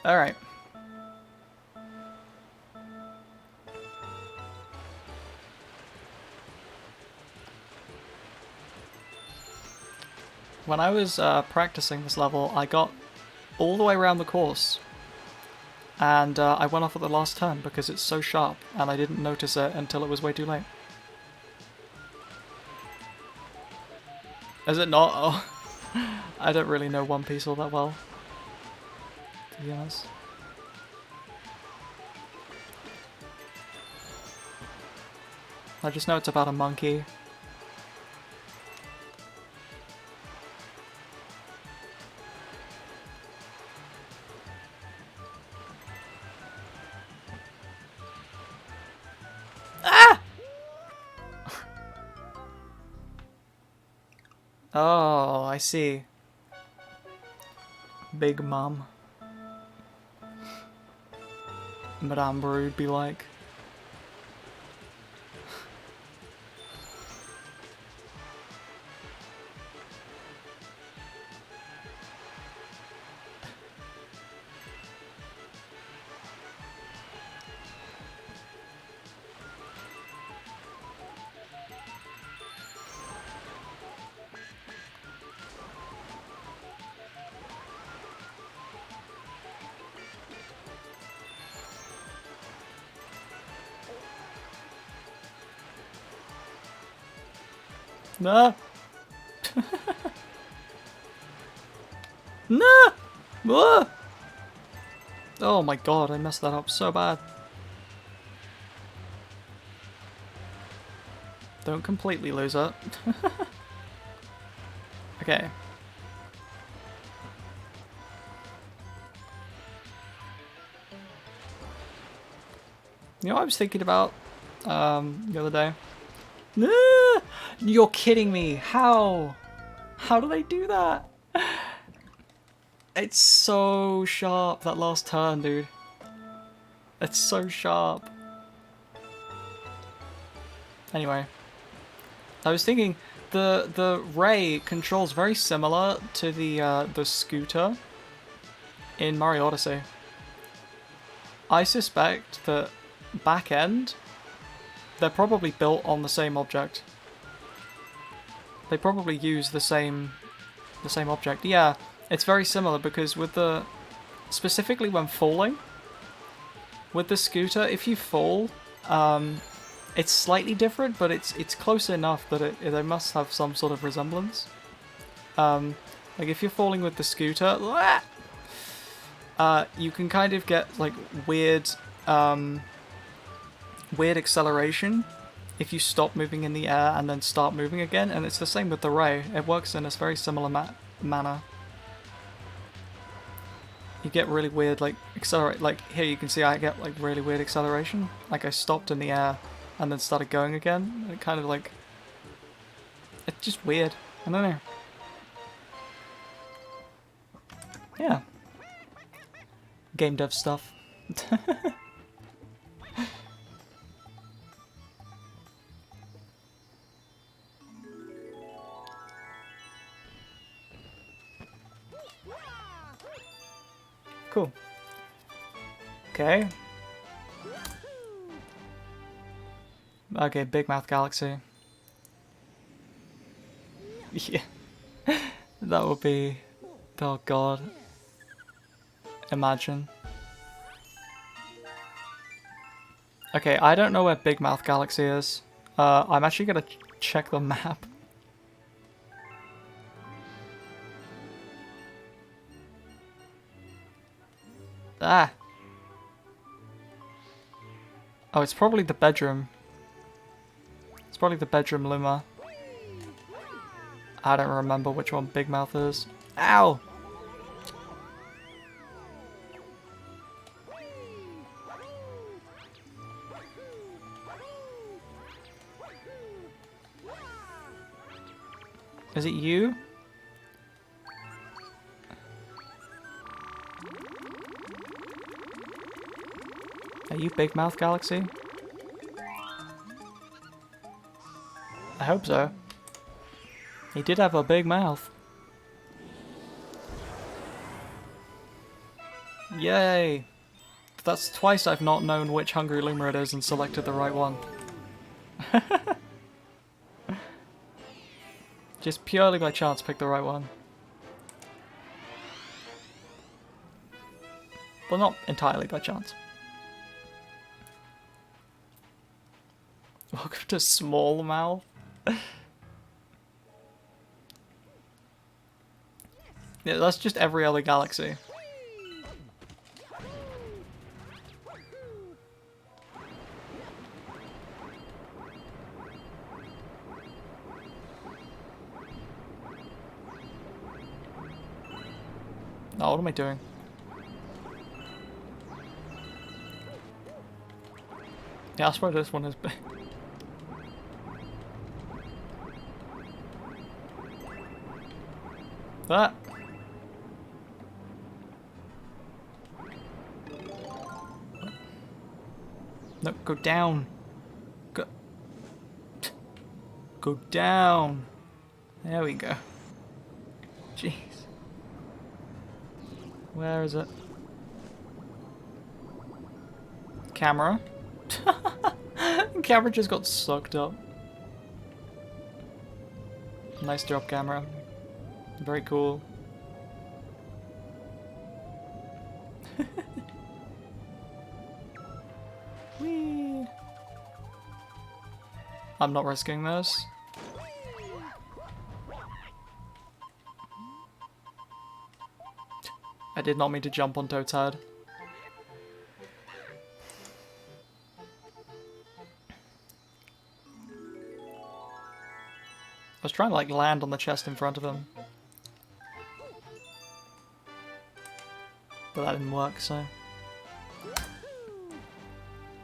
All right. When I was practicing this level, I got all the way around the course, and I went off at the last turn because it's so sharp, and I didn't notice it until it was way too late. Is it not? Oh, I don't really know One Piece all that well, to be honest. I just know it's about a monkey. Oh, I see. Big Mom. Madame Brood be like. Nah. Nah. Ah! Oh my god, I messed that up so bad. Don't completely lose it. Okay. You know what I was thinking about the other day? Ah! You're kidding me. How? How do they do that? It's so sharp, that last turn, dude. It's so sharp. Anyway. I was thinking the ray controls very similar to the scooter in Mario Odyssey. I suspect that back end, they're probably built on the same object. They probably use the same object. Yeah, it's very similar because with the specifically when falling with the scooter, if you fall, it's slightly different, but it's close enough that they must have some sort of resemblance. Like if you're falling with the scooter, you can kind of get like weird acceleration if you stop moving in the air and then start moving again, and it's the same with the ray. It works in a very similar manner. You get really weird like accelerate. Like here, you can see I get like really weird acceleration. Like I stopped in the air and then started going again. It kind of like... It's just weird. I don't know. Yeah. Game dev stuff. Cool. Okay. Okay, Big Mouth Galaxy. Yeah. That would be... Oh god. Imagine. Okay, I don't know where Big Mouth Galaxy is. I'm actually gonna check the map. Ah! Oh, it's probably the bedroom. It's probably the bedroom Luma. I don't remember which one Big Mouth is. Ow! Is it you? Are you Big Mouth Galaxy? I hope so. He did have a big mouth. Yay! That's twice I've not known which Hungry Lemur it is and selected the right one. Just purely by chance picked the right one. Well, not entirely by chance. Welcome to Small Mouth. Yeah, that's just every other galaxy. Oh, what am I doing? Yeah, I swear this one is big. That. No, go down. Go. Go down. There we go. Jeez. Where is it? Camera. Camera just got sucked up. Nice job, camera. Very cool. Whee! I'm not risking this. I did not mean to jump on Toad's head. I was trying to like land on the chest in front of him. But that didn't work, so.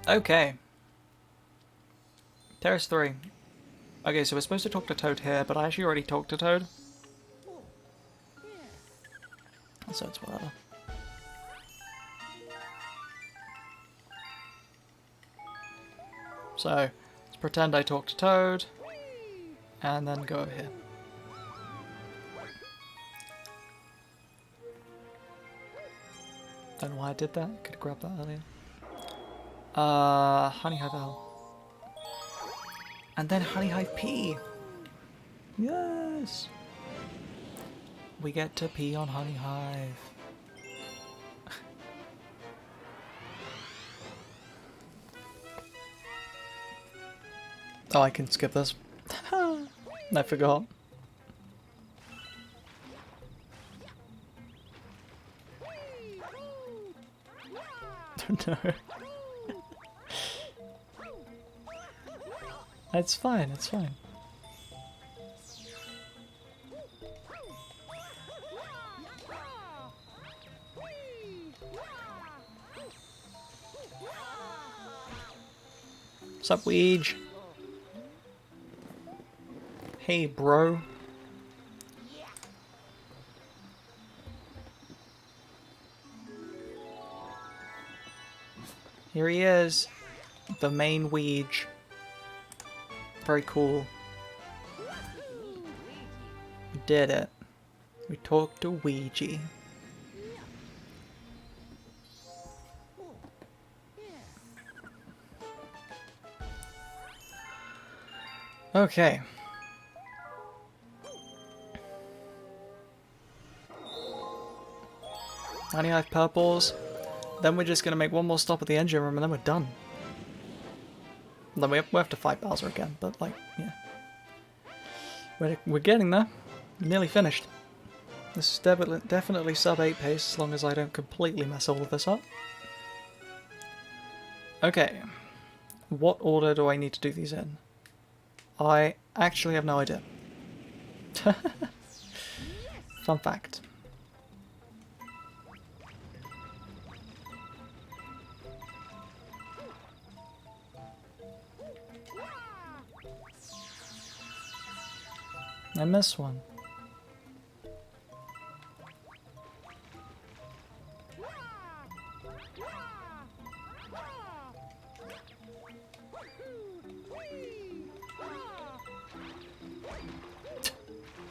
Okay. Terrace 3. Okay, so we're supposed to talk to Toad here, but I actually already talked to Toad. So it's whatever. So, let's pretend I talked to Toad, and then go over here. Don't know why I did that. Could have grabbed that earlier. Honey Hive L. And then Honey Hive P. Yes! We get to pee on Honey Hive. Oh, I can skip this. I forgot. No. It's fine, it's fine. What's up, Weege? Hey, bro. Here he is, the main Weege. Very cool. We did it. We talked to Ouija. Okay. Honey Hive purples. Then we're just gonna make one more stop at the engine room and then we're done. Then we have to fight Bowser again, but like, yeah. We're getting there. We're nearly finished. This is definitely sub 8 pace as long as I don't completely mess all of this up. Okay. What order do I need to do these in? I actually have no idea. Fun fact. I missed one.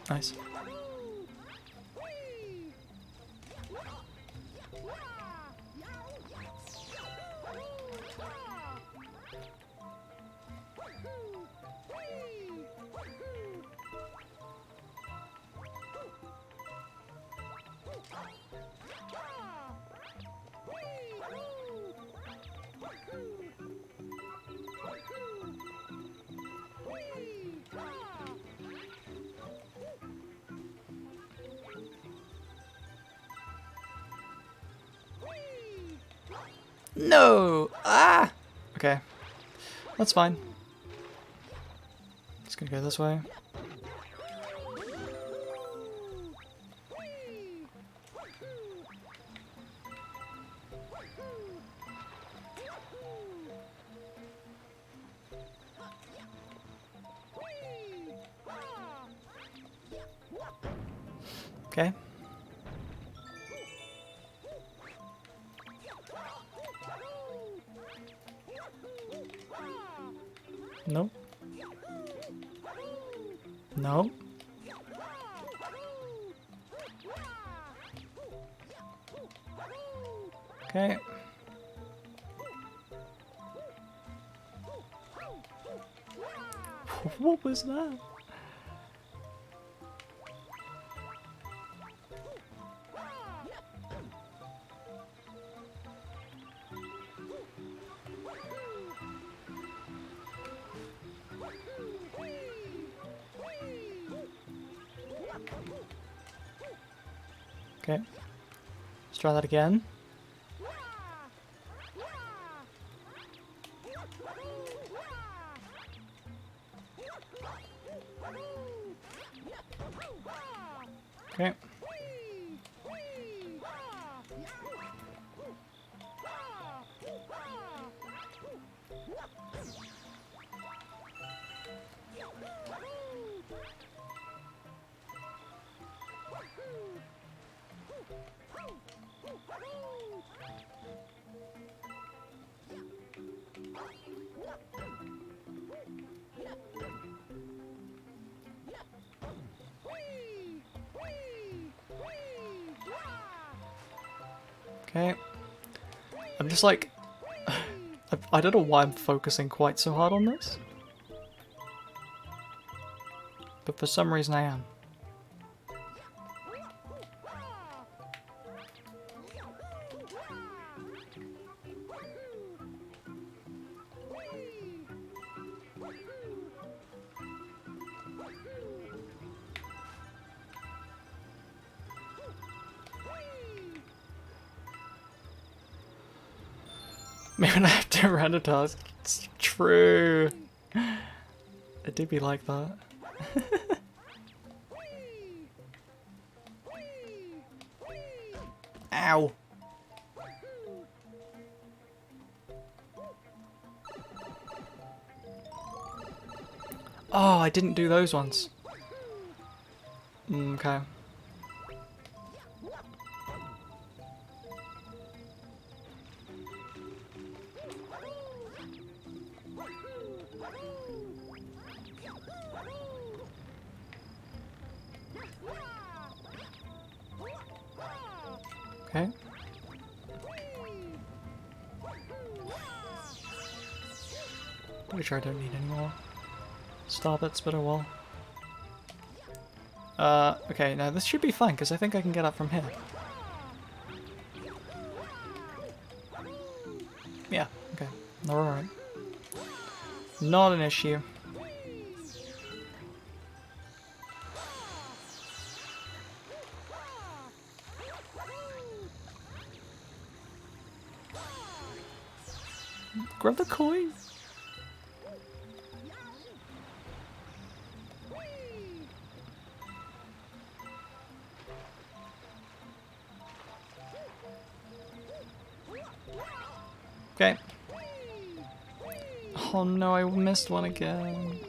Nice. No! Ah! Okay. That's fine. Just gonna go this way. Okay. Nope. Nope. Okay. What was that? Okay. Let's try that again. Okay. Okay. I'm just like... I don't know why I'm focusing quite so hard on this. But for some reason I am. Man, I have to run a task. It's true. It do be like that. Ow. Oh, I didn't do those ones. Okay. Okay. Pretty sure I don't need any more star bits, but oh well. Okay, now this should be fine, because I think I can get up from here. Yeah, okay. Alright. Not an issue. Grab the coin. Okay. Oh no, I missed one again.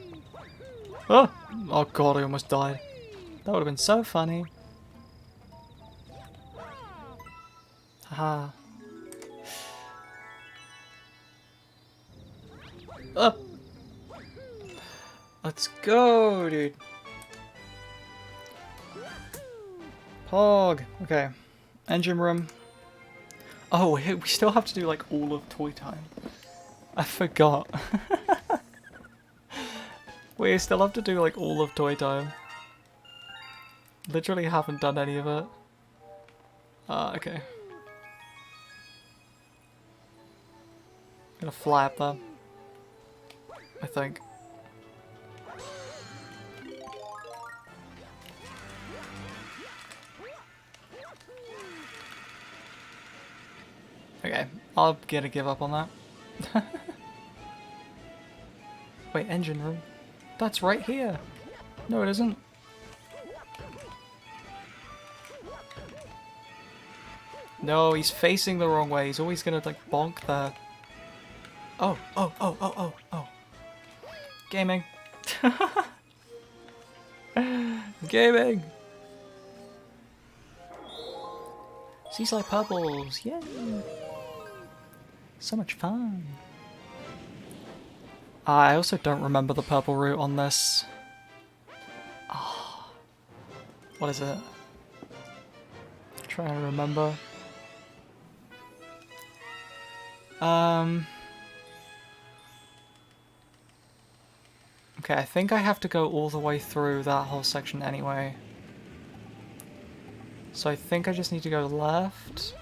Oh! Oh god, I almost died. That would have been so funny. Haha. Up! Let's go, dude. Pog. Okay. Engine room. Oh, we still have to do like all of toy time. I forgot. We still have to do like all of toy time. Literally haven't done any of it. Okay. Gonna fly up there. I think. Okay, I'll gonna give up on that. Wait, engine room? That's right here! No, it isn't. No, he's facing the wrong way. He's always gonna, like, bonk there. Oh, oh, oh, oh, oh, oh. Gaming. Gaming! Seaside purples, yay! So much fun. I also don't remember the purple route on this. Oh. What is it? Trying to remember. Okay, I think I have to go all the way through that whole section anyway. So I think I just need to go left.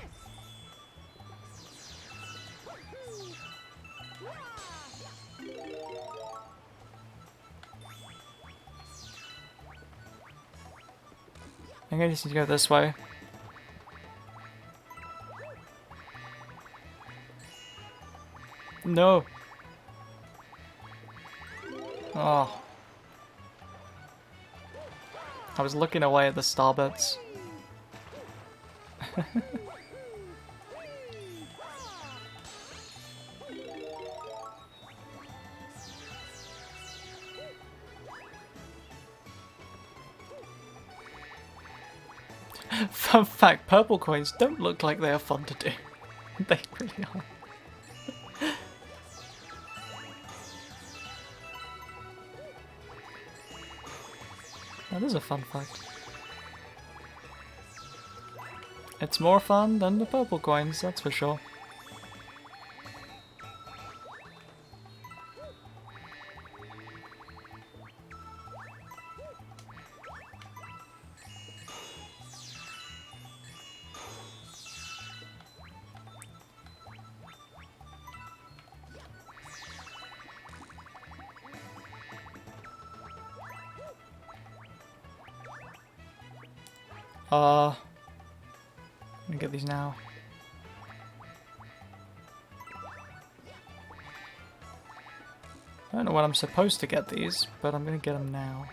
I think I just need to go this way. No! Oh. I was looking away at the star bits. Fun fact, purple coins don't look like they are fun to do. They really are. That is a fun fact. It's more fun than the purple coins, that's for sure. Let me get these now. I don't know when I'm supposed to get these, but I'm gonna get them now.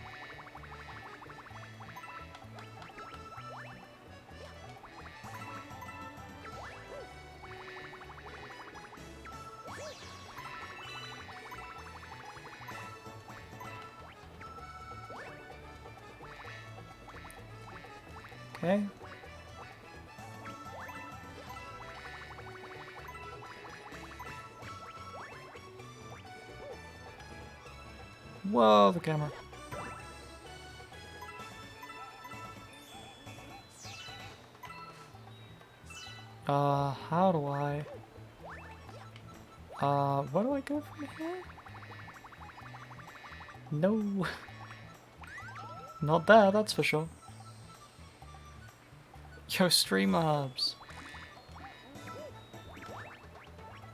Okay. Whoa, the camera. How do I? Where do I go from here? No. Not there, that's for sure. Yo, Streamlabs.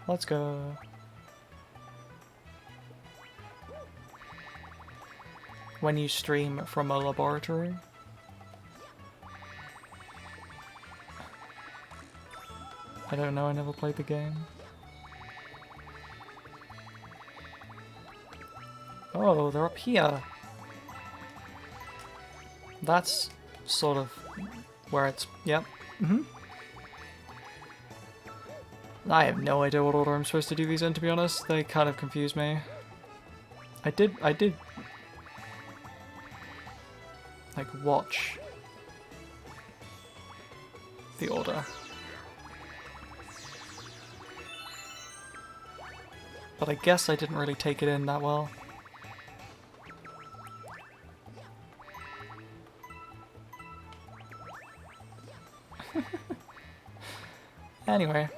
Let's go. When you stream from a laboratory. I don't know, I never played the game. Oh, they're up here. That's sort of where it's... Yep. I have no idea what order I'm supposed to do these in, to be honest. They kind of confuse me. I did like watch the order. But I guess I didn't really take it in that well. Anyway.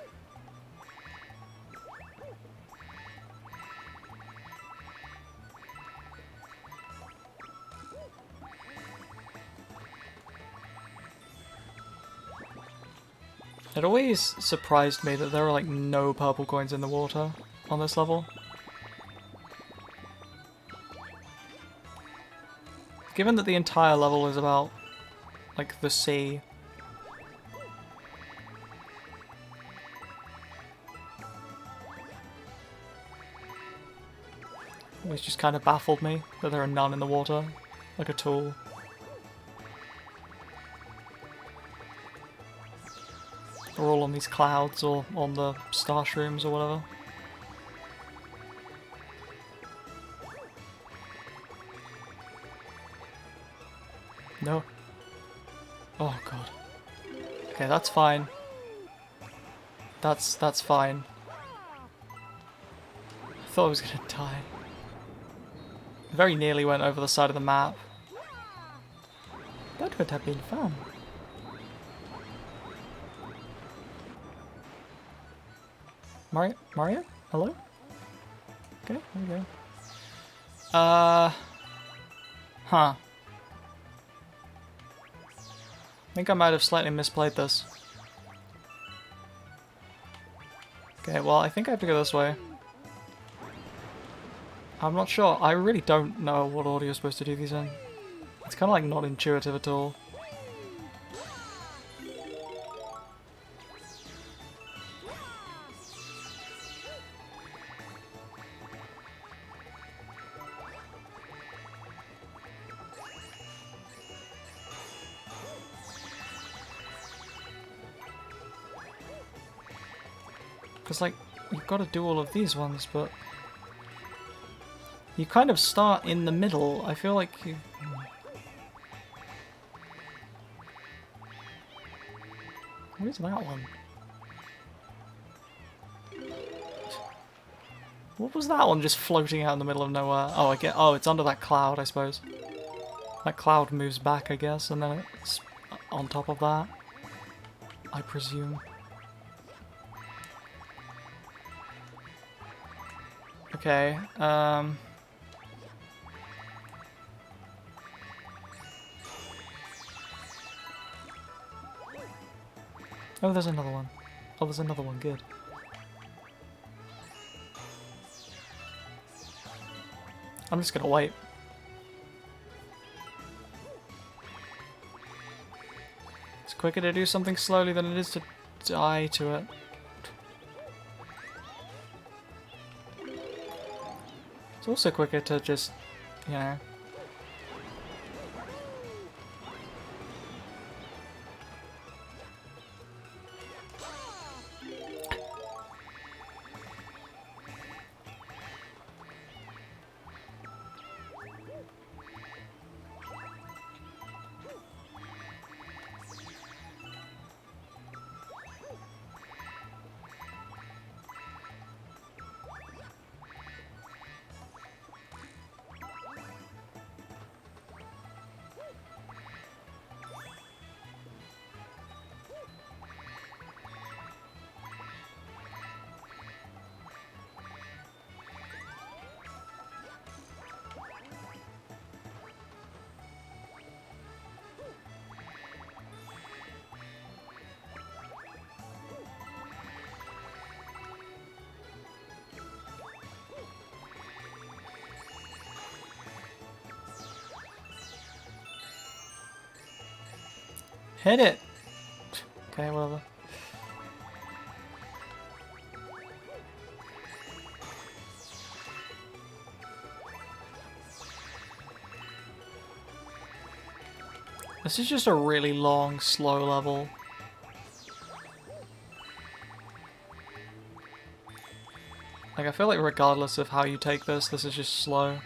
It always surprised me that there were like no purple coins in the water on this level. Given that the entire level is about like the sea. Always just kind of baffled me that there are none in the water, like at all. Or all on these clouds or on the star shrooms or whatever. No. Oh god. Okay, that's fine. That's fine. I thought I was gonna die. Very nearly went over the side of the map. That would have been fun. Mario? Hello? Okay, there we go. Huh. I think I might have slightly misplayed this. Okay, well, I think I have to go this way. I'm not sure. I really don't know what order you're supposed to do these in. It's kind of like not intuitive at all. Because, like, you've got to do all of these ones, but you kind of start in the middle. I feel like you... Where's that one? What was that one just floating out in the middle of nowhere? Oh, I get... Oh, it's under that cloud, I suppose. That cloud moves back, I guess, and then it's on top of that, I presume. Okay, Oh, there's another one. Oh, there's another one, good. I'm just gonna wait. It's quicker to do something slowly than it is to die to it. It's also quicker to just, you know... Hit it! Okay, whatever. This is just a really long, slow level. Like, I feel like regardless of how you take this, this is just slow.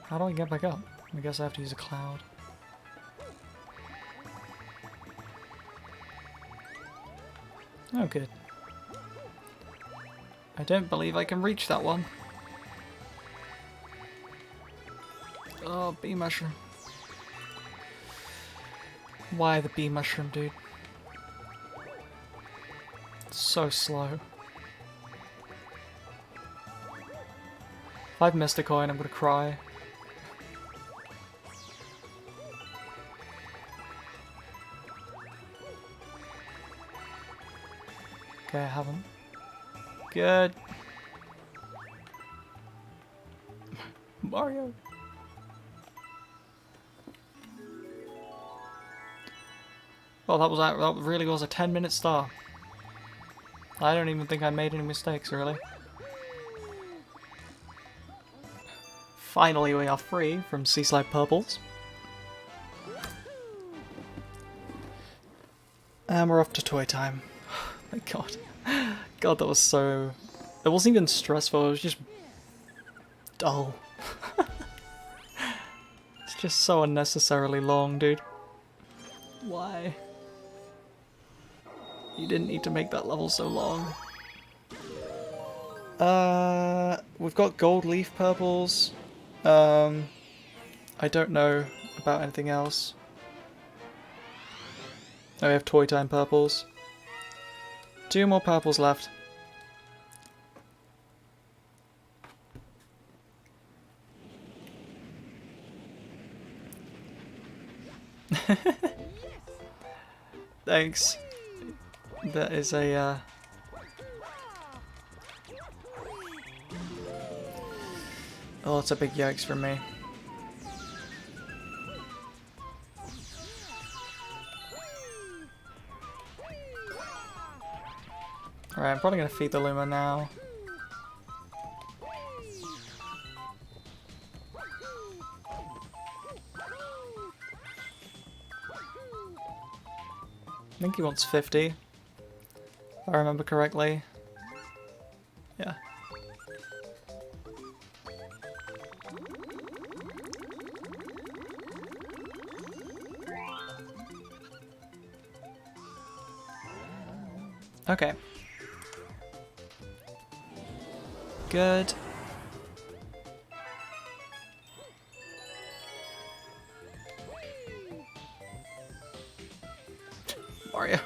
How do I get back up? I guess I have to use a cloud. Oh, good. I don't believe I can reach that one. Oh, bee mushroom. Why the bee mushroom, dude? It's so slow. If I've missed a coin, I'm gonna cry. Okay, I haven't. Good. Mario. Oh, that really was a 10-minute star. I don't even think I made any mistakes, really. Finally, we are free from Sea Slide Purples. And we're off to toy time. Thank God. God, that was so... It wasn't even stressful, it was just... dull. It's just so unnecessarily long, dude. Why? You didn't need to make that level so long. We've got gold leaf purples. I don't know about anything else. Oh, we have toy time purples. 2 more purples left. Thanks. That is a, Oh, it's a big yikes for me. Alright, I'm probably gonna feed the Luma now. I think he wants 50. If I remember correctly. Yeah. Okay. Good. Mario.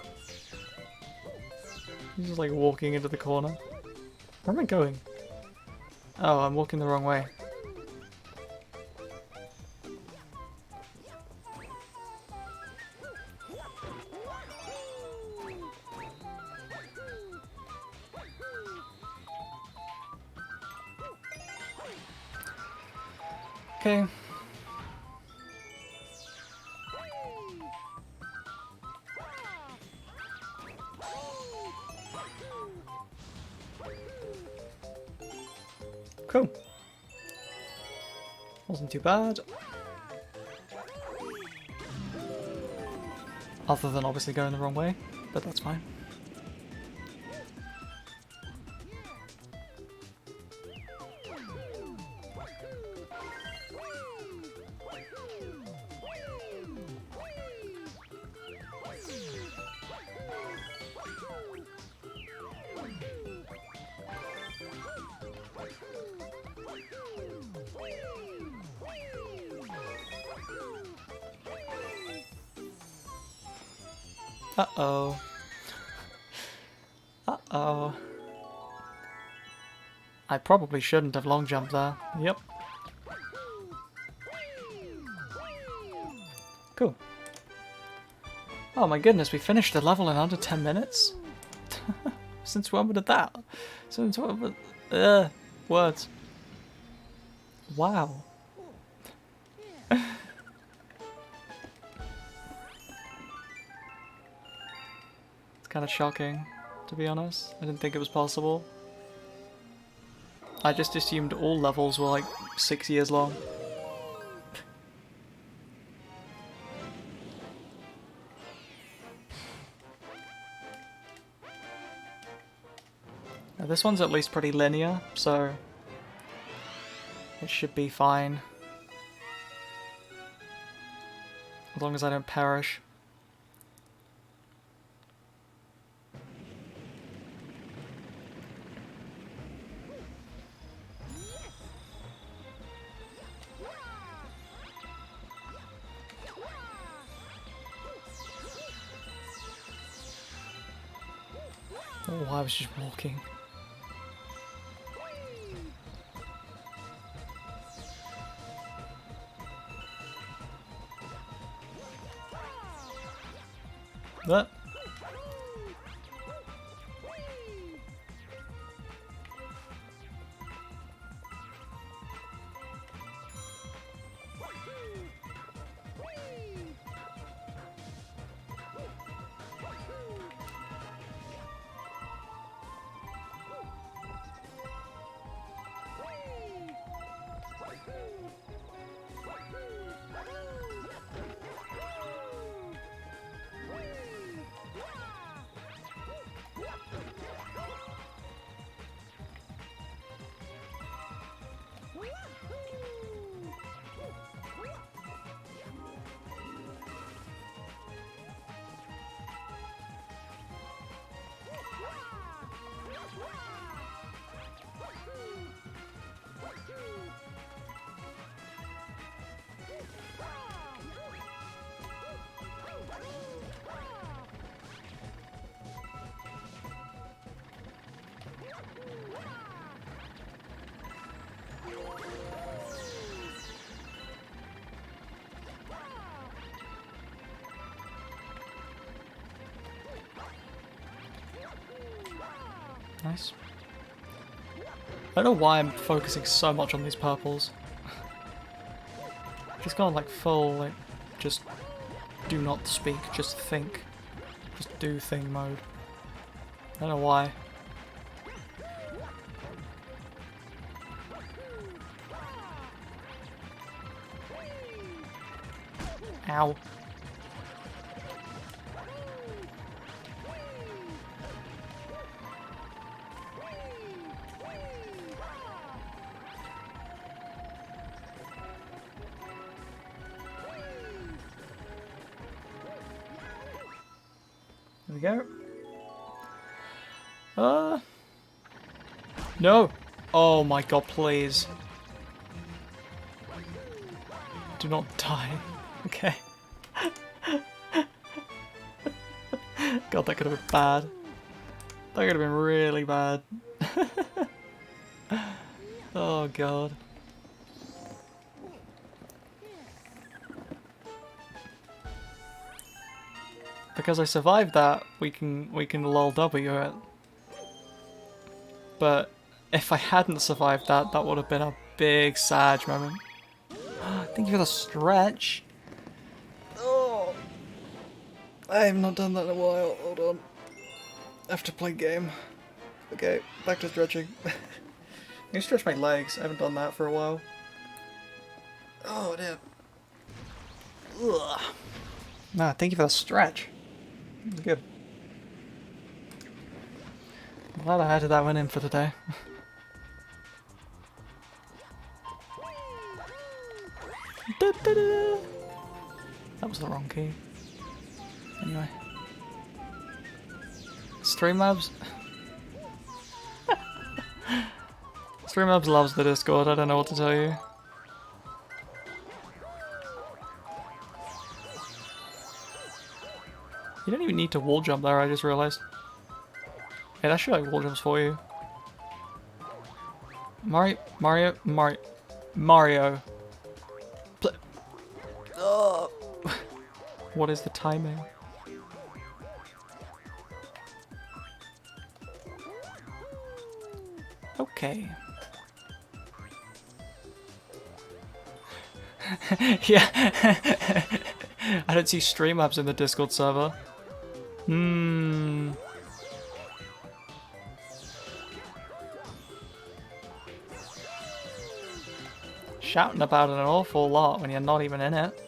He's just like walking into the corner. Where am I going? Oh, I'm walking the wrong way. Okay. Cool. Wasn't too bad. Other than obviously going the wrong way, but that's fine. Uh-oh. Uh-oh. I probably shouldn't have long jumped there. Yep. Cool. Oh my goodness, we finished the level in under 10 minutes? Since when did that? Since when words. Wow. It's kind of shocking, to be honest. I didn't think it was possible. I just assumed all levels were like 6 years long. Now, this one's at least pretty linear, so it should be fine. As long as I don't perish. Oh, I was just walking. That. Nice. I don't know why I'm focusing so much on these purples. Just gone like full, like, just do not speak, just think. Just do thing mode. I don't know why. Ow. There we go. No! Oh my god, please. Do not die. Okay. God, that could have been bad. That could have been really bad. Oh god. Because I survived that, we can lol W it. But if I hadn't survived that, that would have been a big Sag moment. Thank you for the stretch. Oh, I have not done that in a while. Hold on. I have to play game. Okay, back to stretching. I'm gonna stretch my legs. I haven't done that for a while. Oh dear. Ugh. Nah, thank you for the stretch. Good. I'm glad I added that one in for today. That was the wrong key. Anyway. Streamlabs? Streamlabs loves the Discord, I don't know what to tell you. You don't even need to wall jump there, I just realized. Hey, that should like wall jumps for you. Mario. Oh. What is the timing? Okay. Yeah. I don't see Streamlabs in the Discord server. Shouting about it an awful lot when you're not even in it.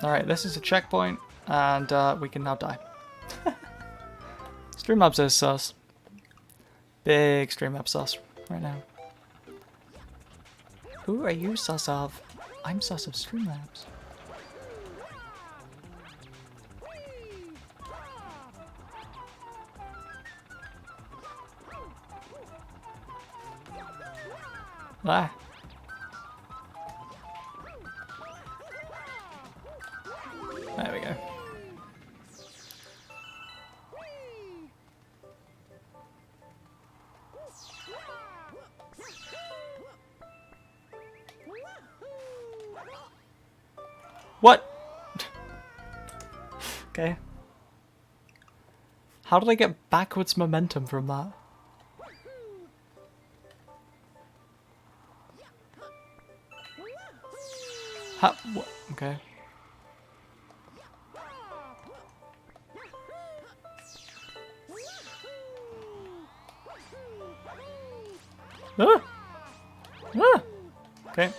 Alright, this is a checkpoint, and we can now die. Streamlabs is sus. Big Streamlabs sus right now. Who are you sus of? I'm sus of Streamlabs. Ah. There we go. What? Okay. How did I get backwards momentum from that? How? What? Okay. Ah! Ah! Okay.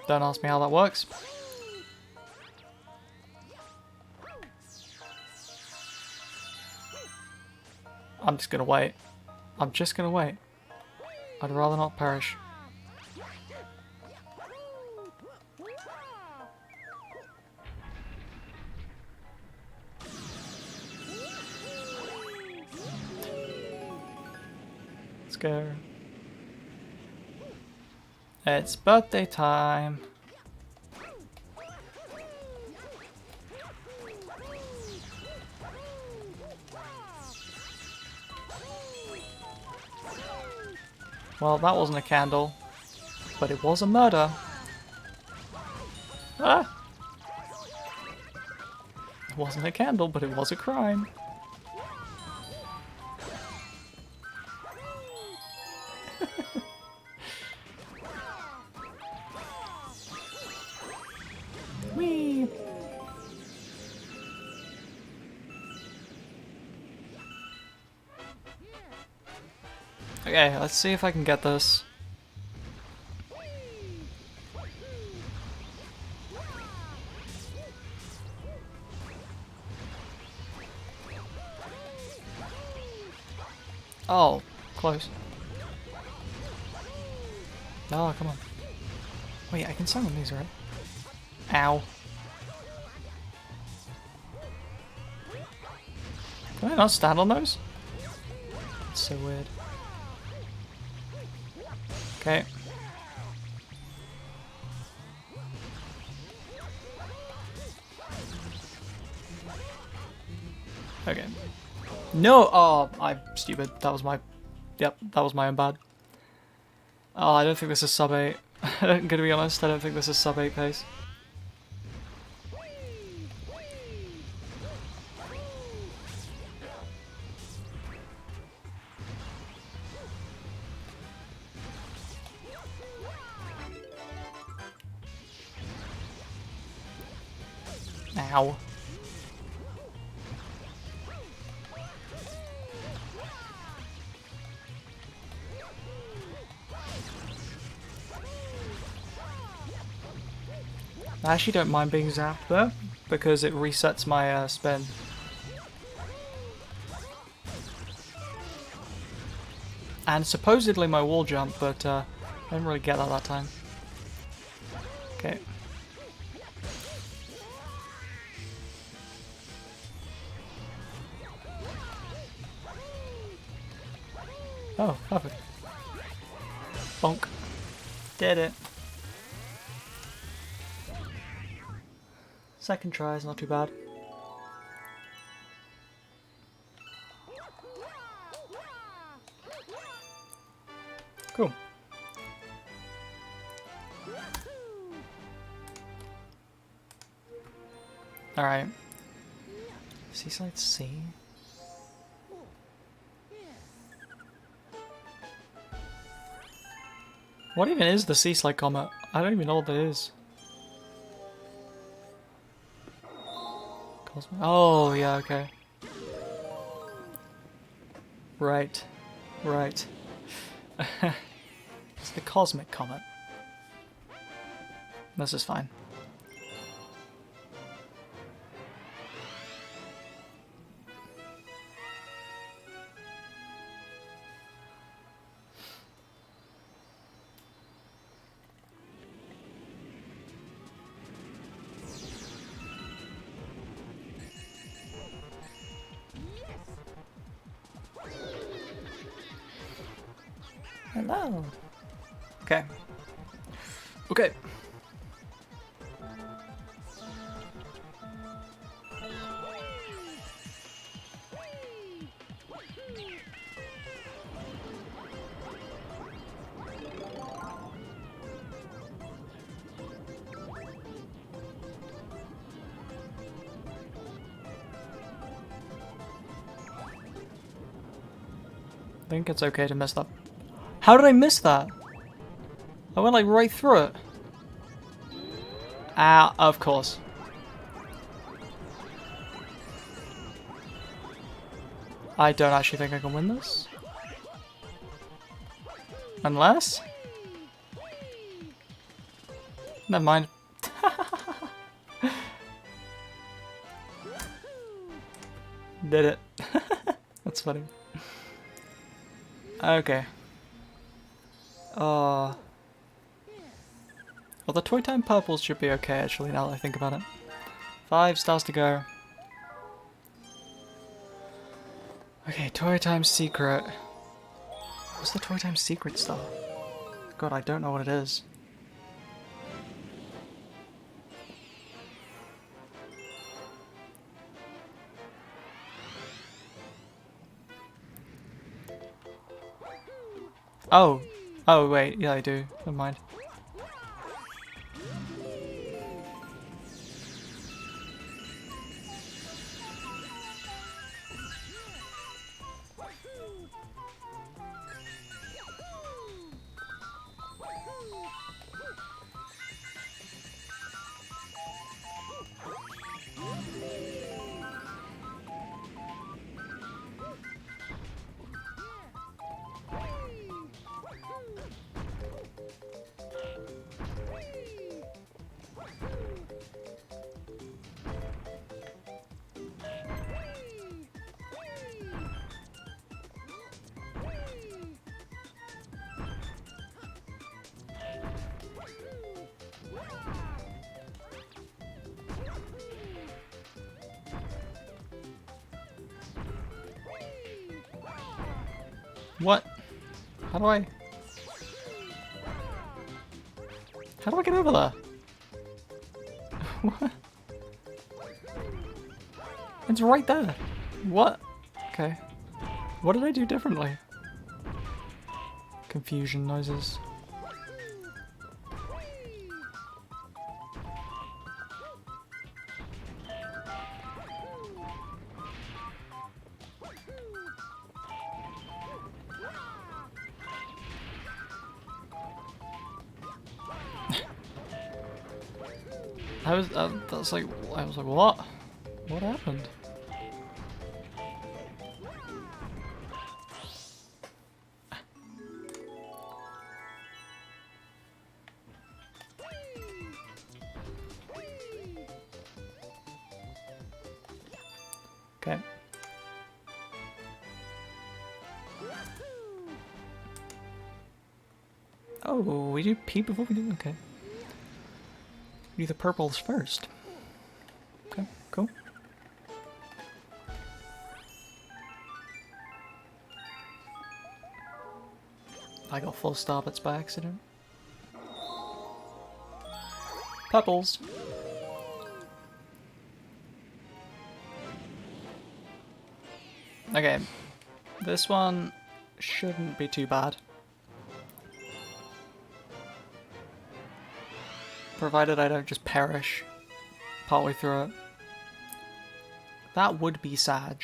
Don't ask me how that works. I'm just gonna wait. I'm just gonna wait. I'd rather not perish. Let's go. It's birthday time. Well, that wasn't a candle, but it was a murder. Ah! It wasn't a candle, but it was a crime. Whee! Okay, let's see if I can get this. Oh, close. Oh, come on. Wait, I can summon these, right? Ow. Can I not stand on those? That's so weird. Okay. Okay. No! Oh, I'm stupid. That was my... Yep, that was my own bad. Oh, I don't think this is sub 8. I'm gonna be honest, I don't think this is sub 8 pace. Ow. I actually don't mind being zapped though, because it resets my spin. And supposedly my wall jump, but I didn't really get that time. Okay. Oh, perfect. Bonk. Did it. Second try is not too bad. Cool. Alright. Seaside C? What even is the Seaside Comet? I don't even know what that is. Oh, yeah, okay. Right. Right. It's the Cosmic Comet. This is fine. Hello. Okay. Okay. I think it's okay to miss that. How did I miss that? I went like right through it. Ah, of course. I don't actually think I can win this. Unless? Never mind. Did it. That's funny. Okay. Well, the Toy Time purples should be okay, actually, now that I think about it. 5 stars to go. Okay, Toy Time secret. What's the Toy Time secret star? God, I don't know what it is. Oh. Oh, wait. Yeah, I do. Never mind. What? How do I... How do I get over there? What? It's right there. What? Okay. What did I do differently? Confusion noises. I was what? What happened? Okay. Oh, we do pee before we do? Okay. We do the purples first. Okay, cool. I got full starbits by accident. Purples. Okay. This one shouldn't be too bad. Provided I don't just perish partway through it. That would be sad.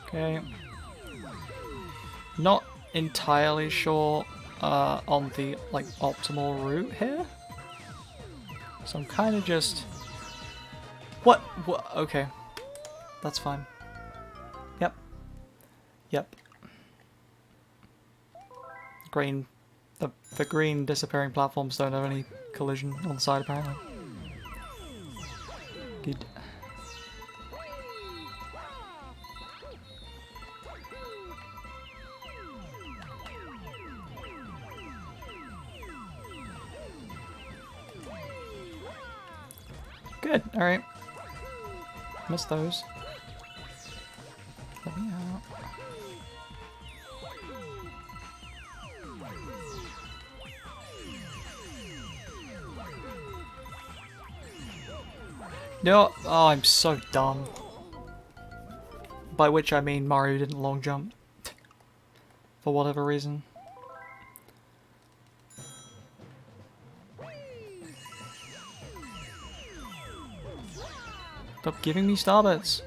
Okay. Not entirely sure on the like optimal route here. So I'm kind of just... What? Okay. That's fine. Yep. Yep. Green. The green disappearing platforms don't have any collision on the side apparently. Good. Good, alright. Missed those. Let me out. No, oh, I'm so dumb. By which I mean Mario didn't long jump. For whatever reason. Stop giving me starbits.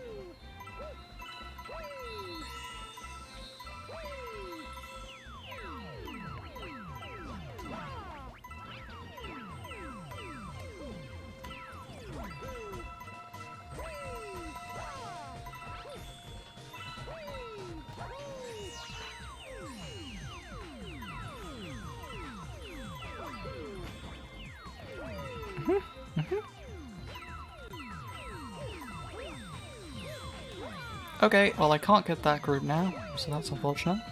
Okay, well I can't get that group now, so that's unfortunate.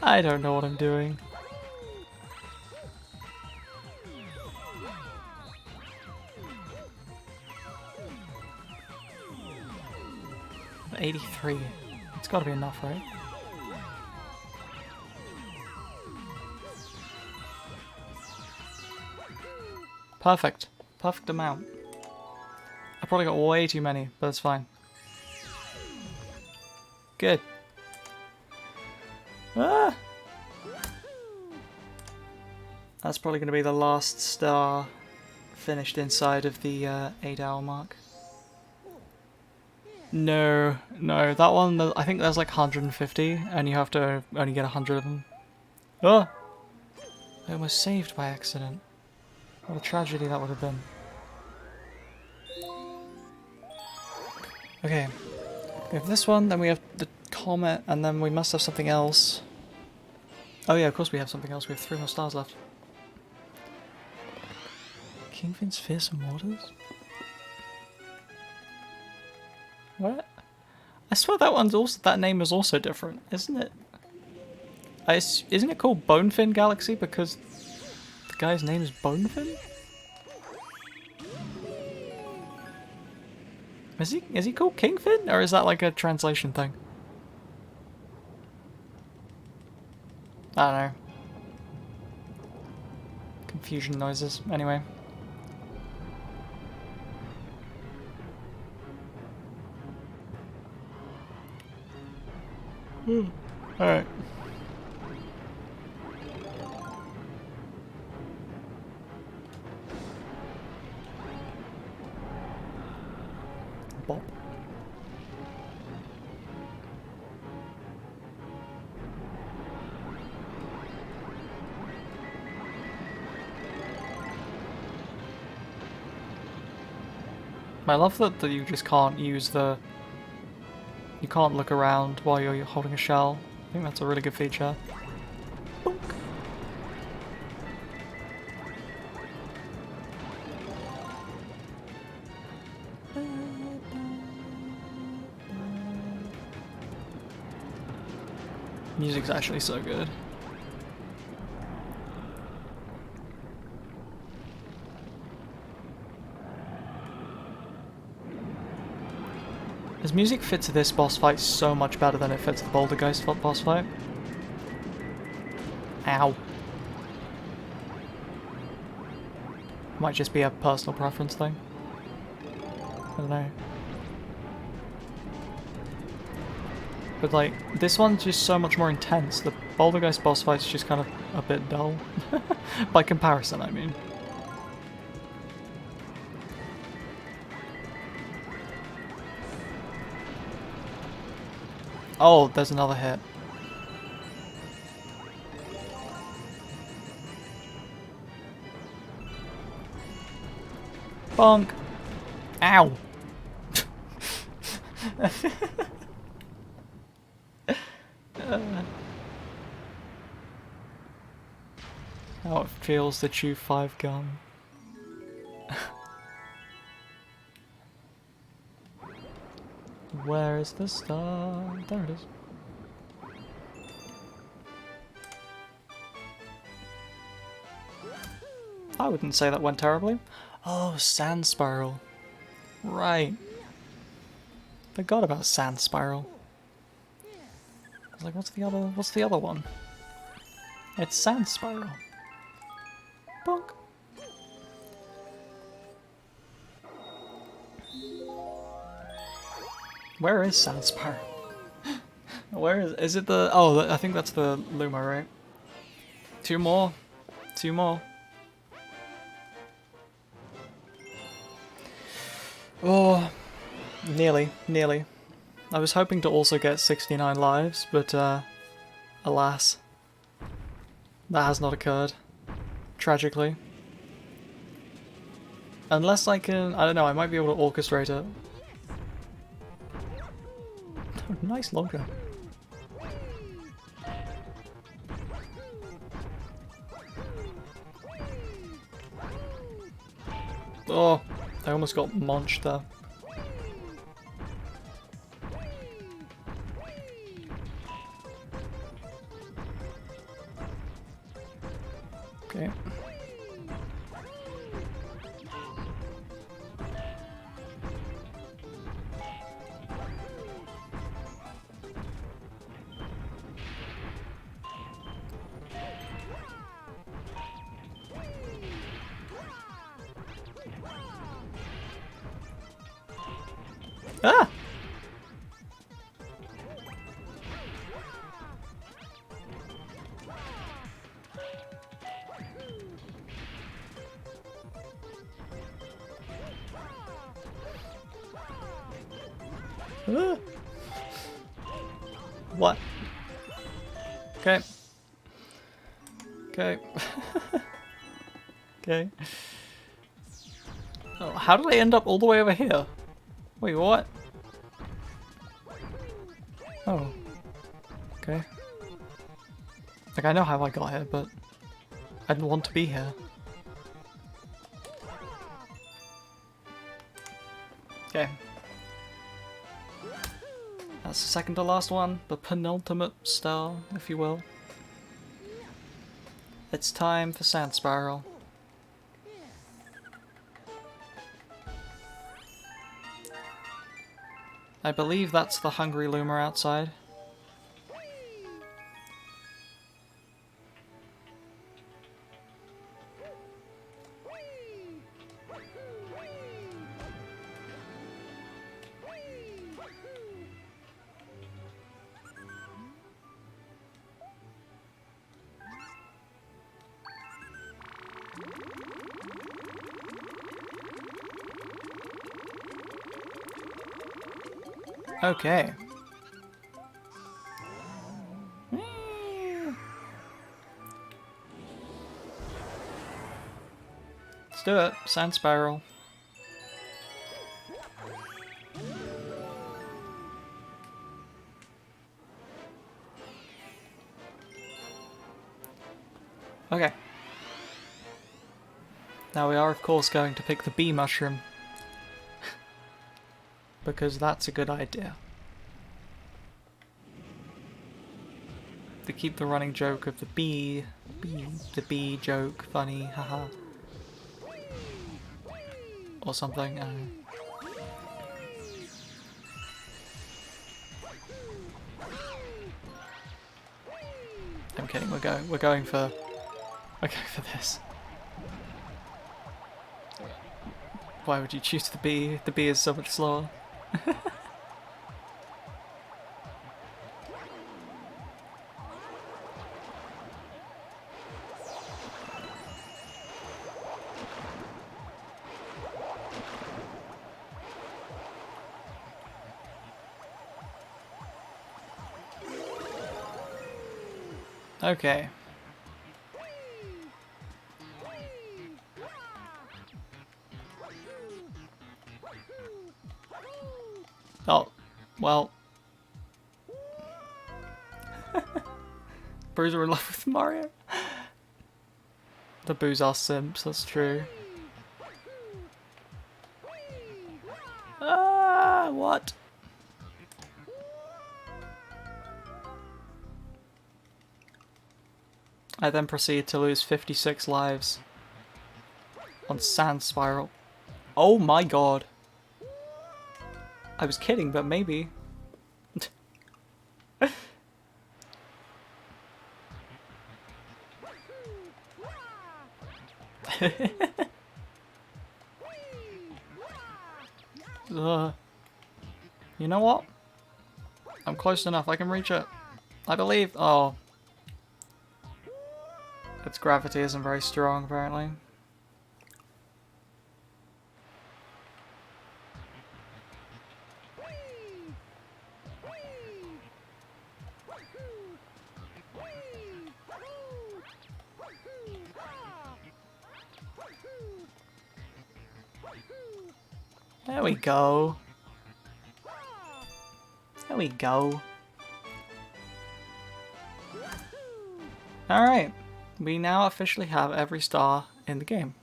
I don't know what I'm doing. $83. It's gotta be enough, right? Perfect. Perfect amount. I probably got way too many, but it's fine. Good. Ah! That's probably going to be the last star finished inside of the 8-hour mark. No, no, that one, I think there's like 150, and you have to only get 100 of them. Oh! I almost saved by accident. What a tragedy that would have been. Okay. We have this one, then we have the comet, and then we must have something else. Oh yeah, of course we have something else. We have 3 more stars left. Kingfin's Fearsome Waters? What? I swear that one's also, that name is also different, isn't it? Isn't it called Bonefin Galaxy because the guy's name is Bonefin? Is he called Kingfin, or is that like a translation thing? I don't know. Confusion noises. Anyway. Alright. Bop. I love that you just can't use the... You can't look around while you're holding a shell. I think that's a really good feature. Boink. Music's actually so good. This music fits this boss fight so much better than it fits the Boulder Geist boss fight. Ow. Might just be a personal preference thing. I don't know. But like, this one's just so much more intense. The Boulder Geist boss fight's just kind of a bit dull. By comparison, I mean. Oh, there's another hit. Bonk. Ow. How it feels to chew 5 gum. Where is the star? There it is. I wouldn't say that went terribly. Oh, Sand Spiral. Right. Forgot about Sand Spiral. I was like, what's the other one? It's Sand Spiral. Bonk. Where is Sand Spiral? Where is it the... Oh, I think that's the Luma, right? 2 more. 2 more. Oh, nearly, nearly. I was hoping to also get 69 lives, but alas, that has not occurred. Tragically. Unless I can... I don't know, I might be able to orchestrate it. Oh, nice logo. Oh, I almost got munched there. Okay. Ah! Ah! What? Okay. Okay. Okay. Oh, how did I end up all the way over here? Wait, what? Oh. Okay. Like, I know how I got here, but I didn't want to be here. Okay. That's the second to last one. The penultimate star, if you will. It's time for Sand Spiral. I believe that's the hungry Luma outside. Okay. Let's do it. Sand Spiral. Okay. Now we are of course going to pick the bee mushroom. Because that's a good idea. To keep the running joke of the bee joke funny, haha. Or something, I don't know. I'm kidding, we're going for this. Why would you choose the bee? The bee is so much slower. Okay. Oh, well. Boos are in love with Mario. The Boos are simps, that's true. Ah, what? I then proceed to lose 56 lives on Sand Spiral. Oh my god. I was kidding, but maybe. Ugh. You know what? I'm close enough. I can reach it. I believe. Oh. Its gravity isn't very strong, apparently. There we go. There we go. Alright. We now officially have every star in the game.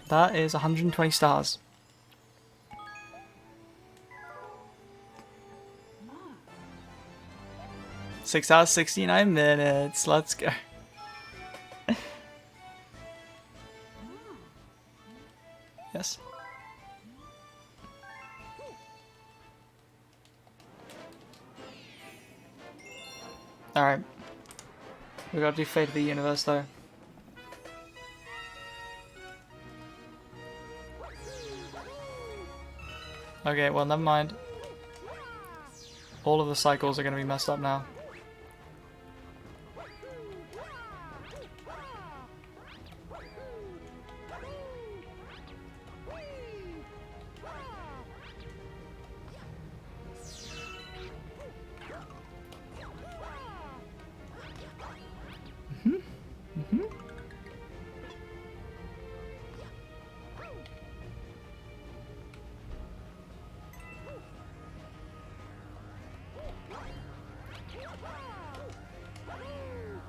That is 120 stars. 6 hours, 69 minutes. Let's go. Yes. Alright. We gotta do Fate of the Universe though. Okay, well, never mind. All of the cycles are gonna be messed up now.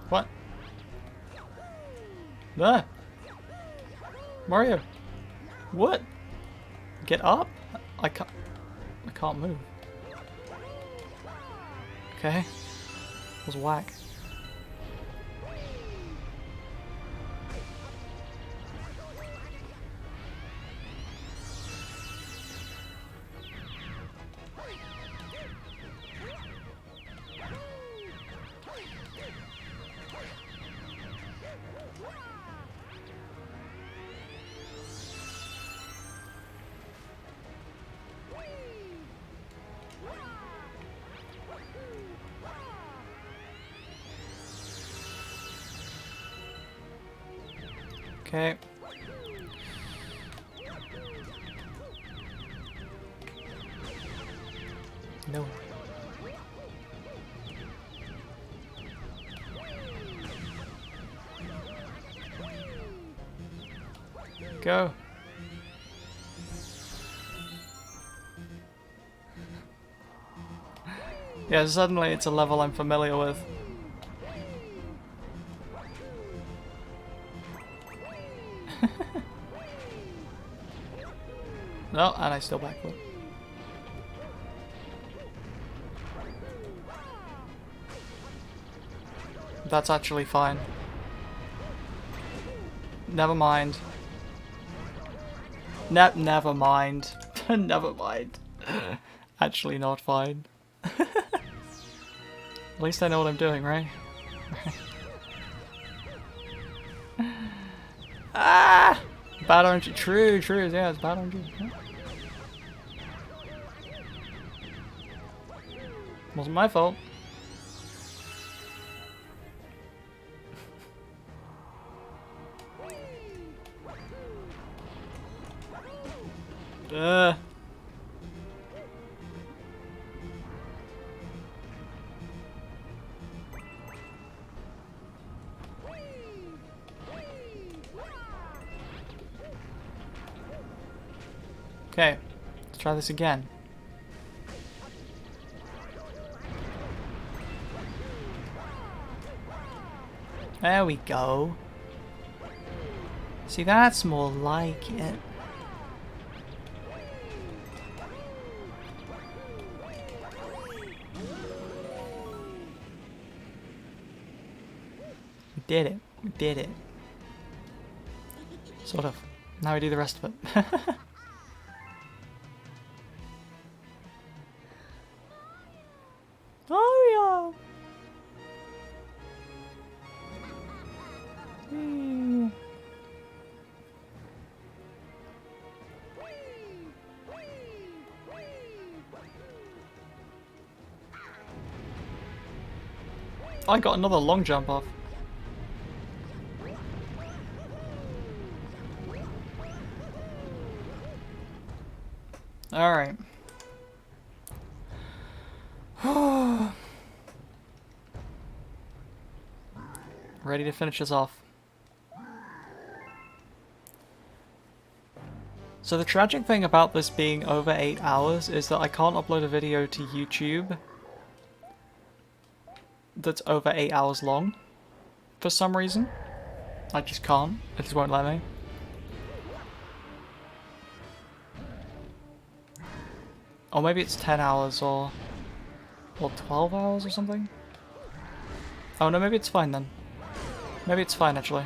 What? Ah! Mario! What? Get up? I can't move. Okay. That was whack. Okay. No. Go. Yeah, suddenly it's a level I'm familiar with. No, and I still backflip. That's actually fine. Never mind. Never mind. Never mind. Actually not fine. At least I know what I'm doing, right? Ah! Bad RNG. True, yeah, it's bad RNG. Yeah. Wasn't my fault. Okay, let's try this again. There we go. See, that's more like it. We did it. We did it. Sort of. Now we do the rest of it. Mario! I got another long jump off. Alright. Ready to finish this off. So the tragic thing about this being over 8 hours is that I can't upload a video to YouTube that's over 8 hours long for some reason. I just can't. It just won't let me. Or maybe it's 10 hours or 12 hours or something. Oh no, maybe it's fine then. Maybe it's fine actually.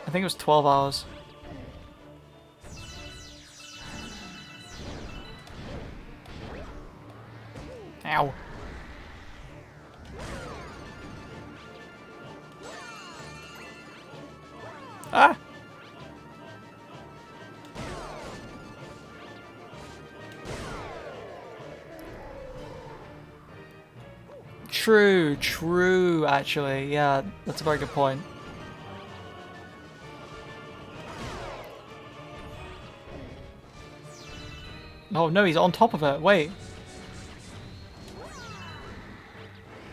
I think it was 12 hours. Ow. Ah! True, actually. Yeah, that's a very good point. Oh no, he's on top of it. Wait.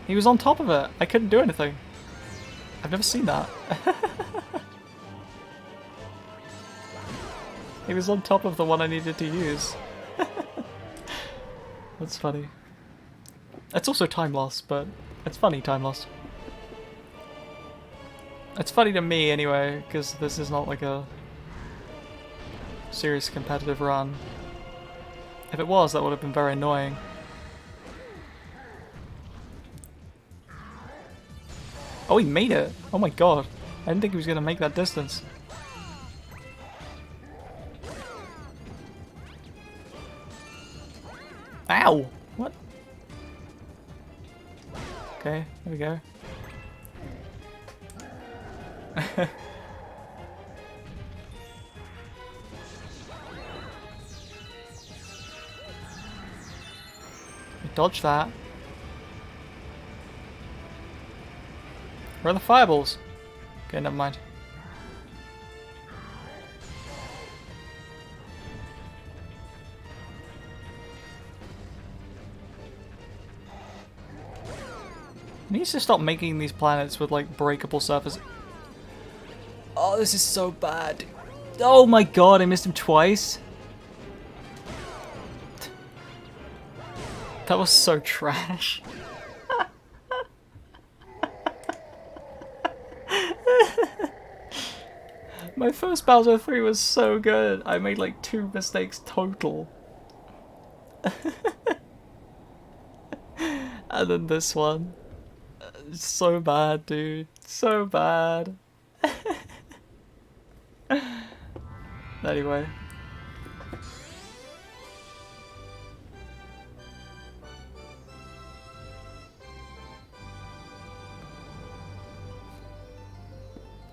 He was on top of it. I couldn't do anything. I've never seen that. He was on top of the one I needed to use. That's funny. It's also time loss, but it's funny time loss. It's funny to me anyway, because this is not like a serious competitive run. If it was, that would have been very annoying. Oh, he made it! Oh my god. I didn't think he was going to make that distance. Ow! What? Okay, there we go. Dodge that. Where are the fireballs? Okay, never mind. He needs to stop making these planets with like breakable surfaces. Oh, this is so bad. Oh my god, I missed him twice. That was so trash. My first Bowser 3 was so good. I made like 2 mistakes total. And then this one. It's so bad, dude. So bad. Anyway.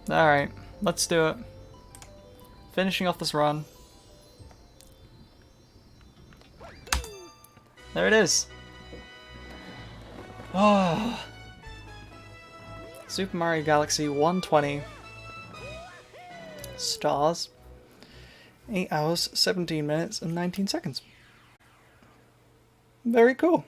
Alright, let's do it. Finishing off this run. There it is. Oh. Super Mario Galaxy 120 stars. 8 hours, 17 minutes, and 19 seconds. Very cool.